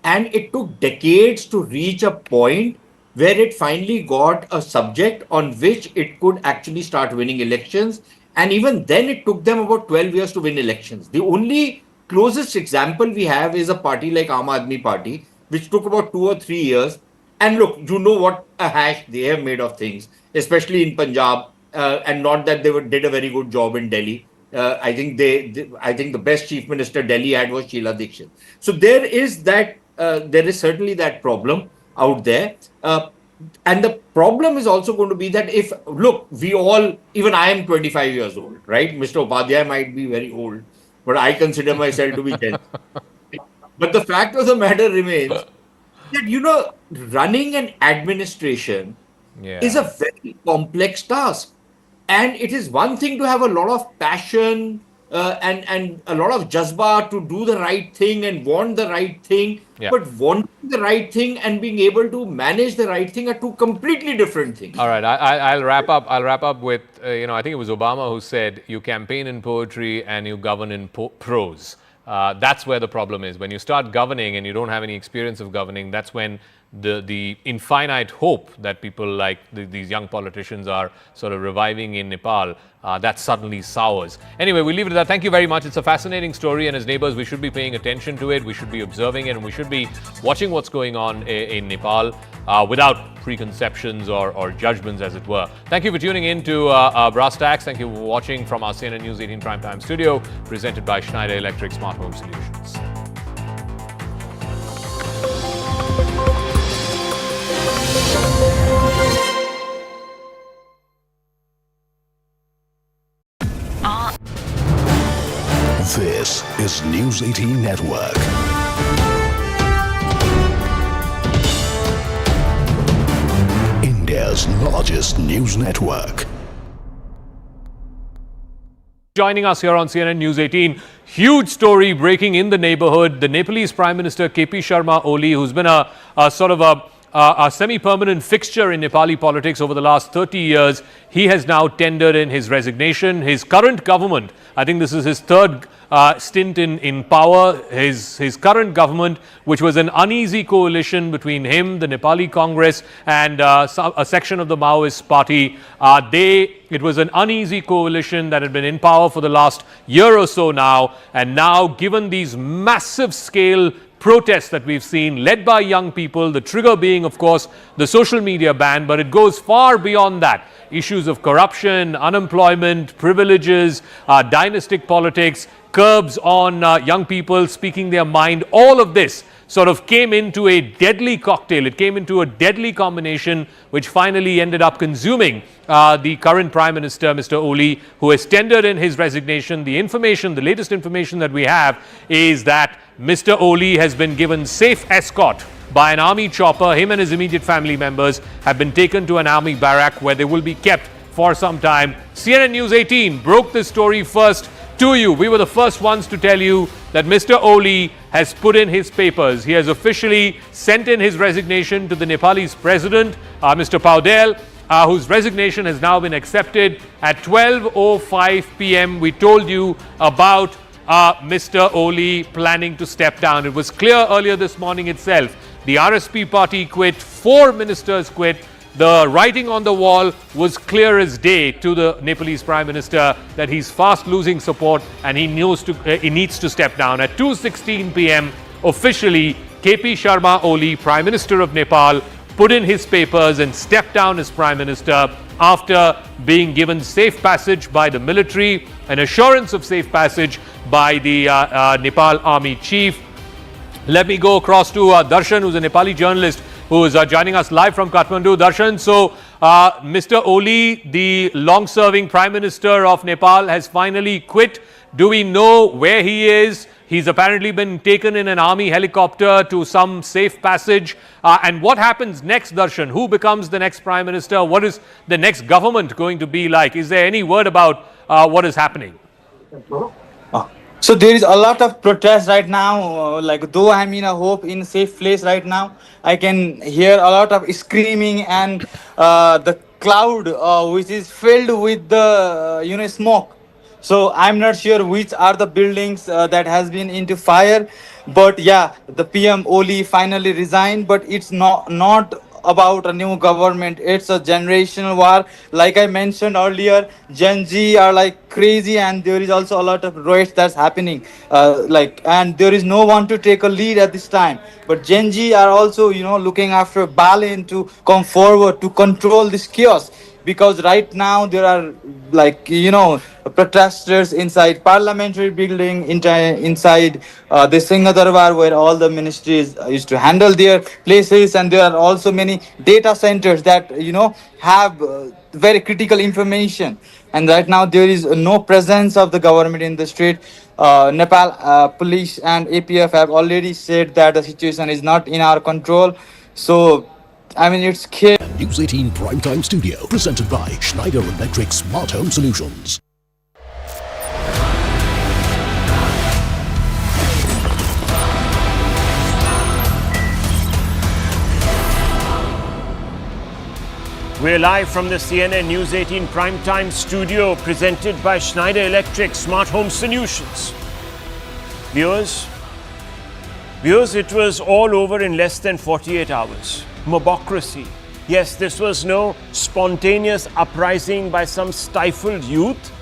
and it took decades to reach a point where it finally got a subject on which it could actually start winning elections. And even then, it took them about 12 years to win elections. The only closest example we have is a party like Aam Aadmi Party, which took about 2 or 3 years. And look, you know what a hash they have made of things, especially in Punjab, and not that they did a very good job in Delhi. I think the best chief minister Delhi had was Sheila Dikshit. So there is certainly that problem out there. And the problem is also going to be that even I am 25 years old, right? Mr. Upadhyay might be very old, but I consider myself to be 10. But the fact of the matter remains that, you know, running an administration is a very complex task. And it is one thing to have a lot of passion and a lot of jazba to do the right thing and want the right thing. But wanting the right thing and being able to manage the right thing are two completely different things. All right, I'll wrap up. I'll wrap up with, I think it was Obama who said, you campaign in poetry and you govern in prose. That's where the problem is. When you start governing and you don't have any experience of governing, that's when the infinite hope that people like these young politicians are sort of reviving in Nepal, that suddenly sours. Anyway, we'll leave it at that. Thank you very much. It's a fascinating story, and as neighbors, we should be paying attention to it. We should be observing it, and we should be watching what's going on in Nepal without preconceptions or judgments, as it were. Thank you for tuning in to Brass Tacks. Thank you for watching from our CNN News 18 Primetime Studio, presented by Schneider Electric Smart Home Solutions. This is News 18 Network. India's largest news network. Joining us here on CNN News 18, huge story breaking in the neighborhood. The Nepalese Prime Minister KP Sharma Oli, who's been a sort of a semi-permanent fixture in Nepali politics over the last 30 years, he has now tendered in his resignation. His current government, I think this is his third stint in power, his current government, which was an uneasy coalition between him, the Nepali Congress, and a section of the Maoist party. It was an uneasy coalition that had been in power for the last year or so now, and now, given these massive scale protests that we've seen, led by young people, the trigger being, of course, the social media ban, but it goes far beyond that. Issues of corruption, unemployment, privileges, dynastic politics, curbs on young people speaking their mind, all of this sort of came into a deadly cocktail. It came into a deadly combination, which finally ended up consuming the current Prime Minister, Mr. Oli, who has tendered in his resignation. The latest information that we have is that Mr. Oli has been given safe escort by an army chopper. Him and his immediate family members have been taken to an army barrack where they will be kept for some time. CNN News 18 broke this story first to you. We were the first ones to tell you that Mr. Oli has put in his papers. He has officially sent in his resignation to the Nepalese president, Mr. Paudel, whose resignation has now been accepted. At 12:05 p.m. we told you about Mr. Oli planning to step down. It was clear earlier this morning itself. The RSP party quit, 4 ministers quit. The writing on the wall was clear as day to the Nepalese Prime Minister that he's fast losing support and he needs to step down. At 2:16 p.m. officially, KP Sharma Oli, Prime Minister of Nepal, put in his papers and stepped down as Prime Minister after being given safe passage by the military, an assurance of safe passage by the Nepal Army Chief. Let me go across to Darshan, who's a Nepali journalist, who is joining us live from Kathmandu. Darshan, so Mr. Oli, the long-serving Prime Minister of Nepal, has finally quit. Do we know where he is? He's apparently been taken in an army helicopter to some safe passage. And what happens next, Darshan? Who becomes the next Prime Minister? What is the next government going to be like? Is there any word about what is happening? So there is a lot of protest right now. Like though I'm in a safe place right now, I can hear a lot of screaming and the cloud which is filled with the smoke. So I'm not sure which are the buildings that has been into fire, but yeah, the PM Oli finally resigned. But it's not about a new government. It's a generational war. Like I mentioned earlier, Gen Z are like crazy, and there is also a lot of riots that's happening. And there is no one to take a lead at this time. But Gen Z are also, looking after Balin to come forward to control this chaos. Because right now there are protesters inside parliamentary building, inside the Singha Darbar, where all the ministries used to handle their places, and there are also many data centers that have very critical information. And right now there is no presence of the government in the street. Nepal police and APF have already said that the situation is not in our control. So it's scary. News 18 Primetime Studio, presented by Schneider Electric Smart Home Solutions. We're live from the CNN News 18 Primetime Studio, presented by Schneider Electric Smart Home Solutions. Viewers, it was all over in less than 48 hours. Mobocracy. Yes, this was no spontaneous uprising by some stifled youth.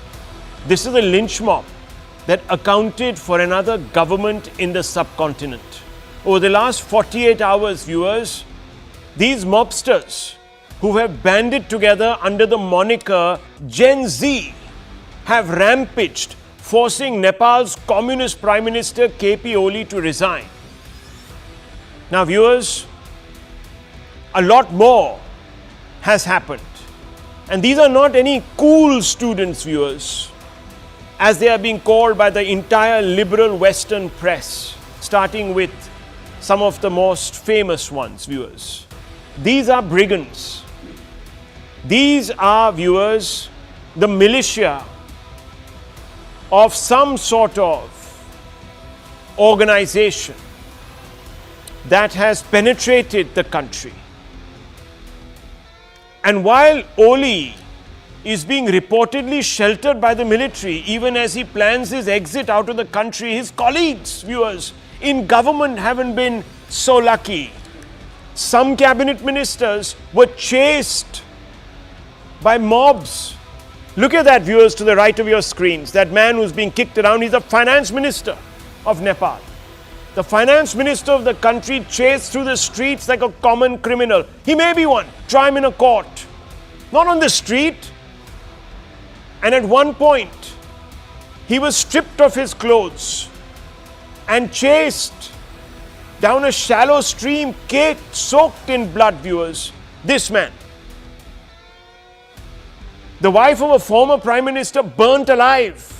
This is a lynch mob that accounted for another government in the subcontinent. Over the last 48 hours, viewers, these mobsters who have banded together under the moniker Gen Z have rampaged, forcing Nepal's communist Prime Minister KP Oli to resign. Now, viewers, a lot more has happened. And these are not any cool students, viewers, as they are being called by the entire liberal Western press, starting with some of the most famous ones, viewers. These are brigands. These are, viewers, the militia of some sort of organization that has penetrated the country. And while Oli is being reportedly sheltered by the military, even as he plans his exit out of the country, his colleagues, viewers, in government haven't been so lucky. Some cabinet ministers were chased by mobs. Look at that, viewers, to the right of your screens. That man who's being kicked around, he's the finance minister of Nepal. The finance minister of the country chased through the streets like a common criminal. He may be one. Try him in a court. Not on the street. And at one point, he was stripped of his clothes and chased down a shallow stream caked, soaked in blood, viewers. This man. The wife of a former prime minister burnt alive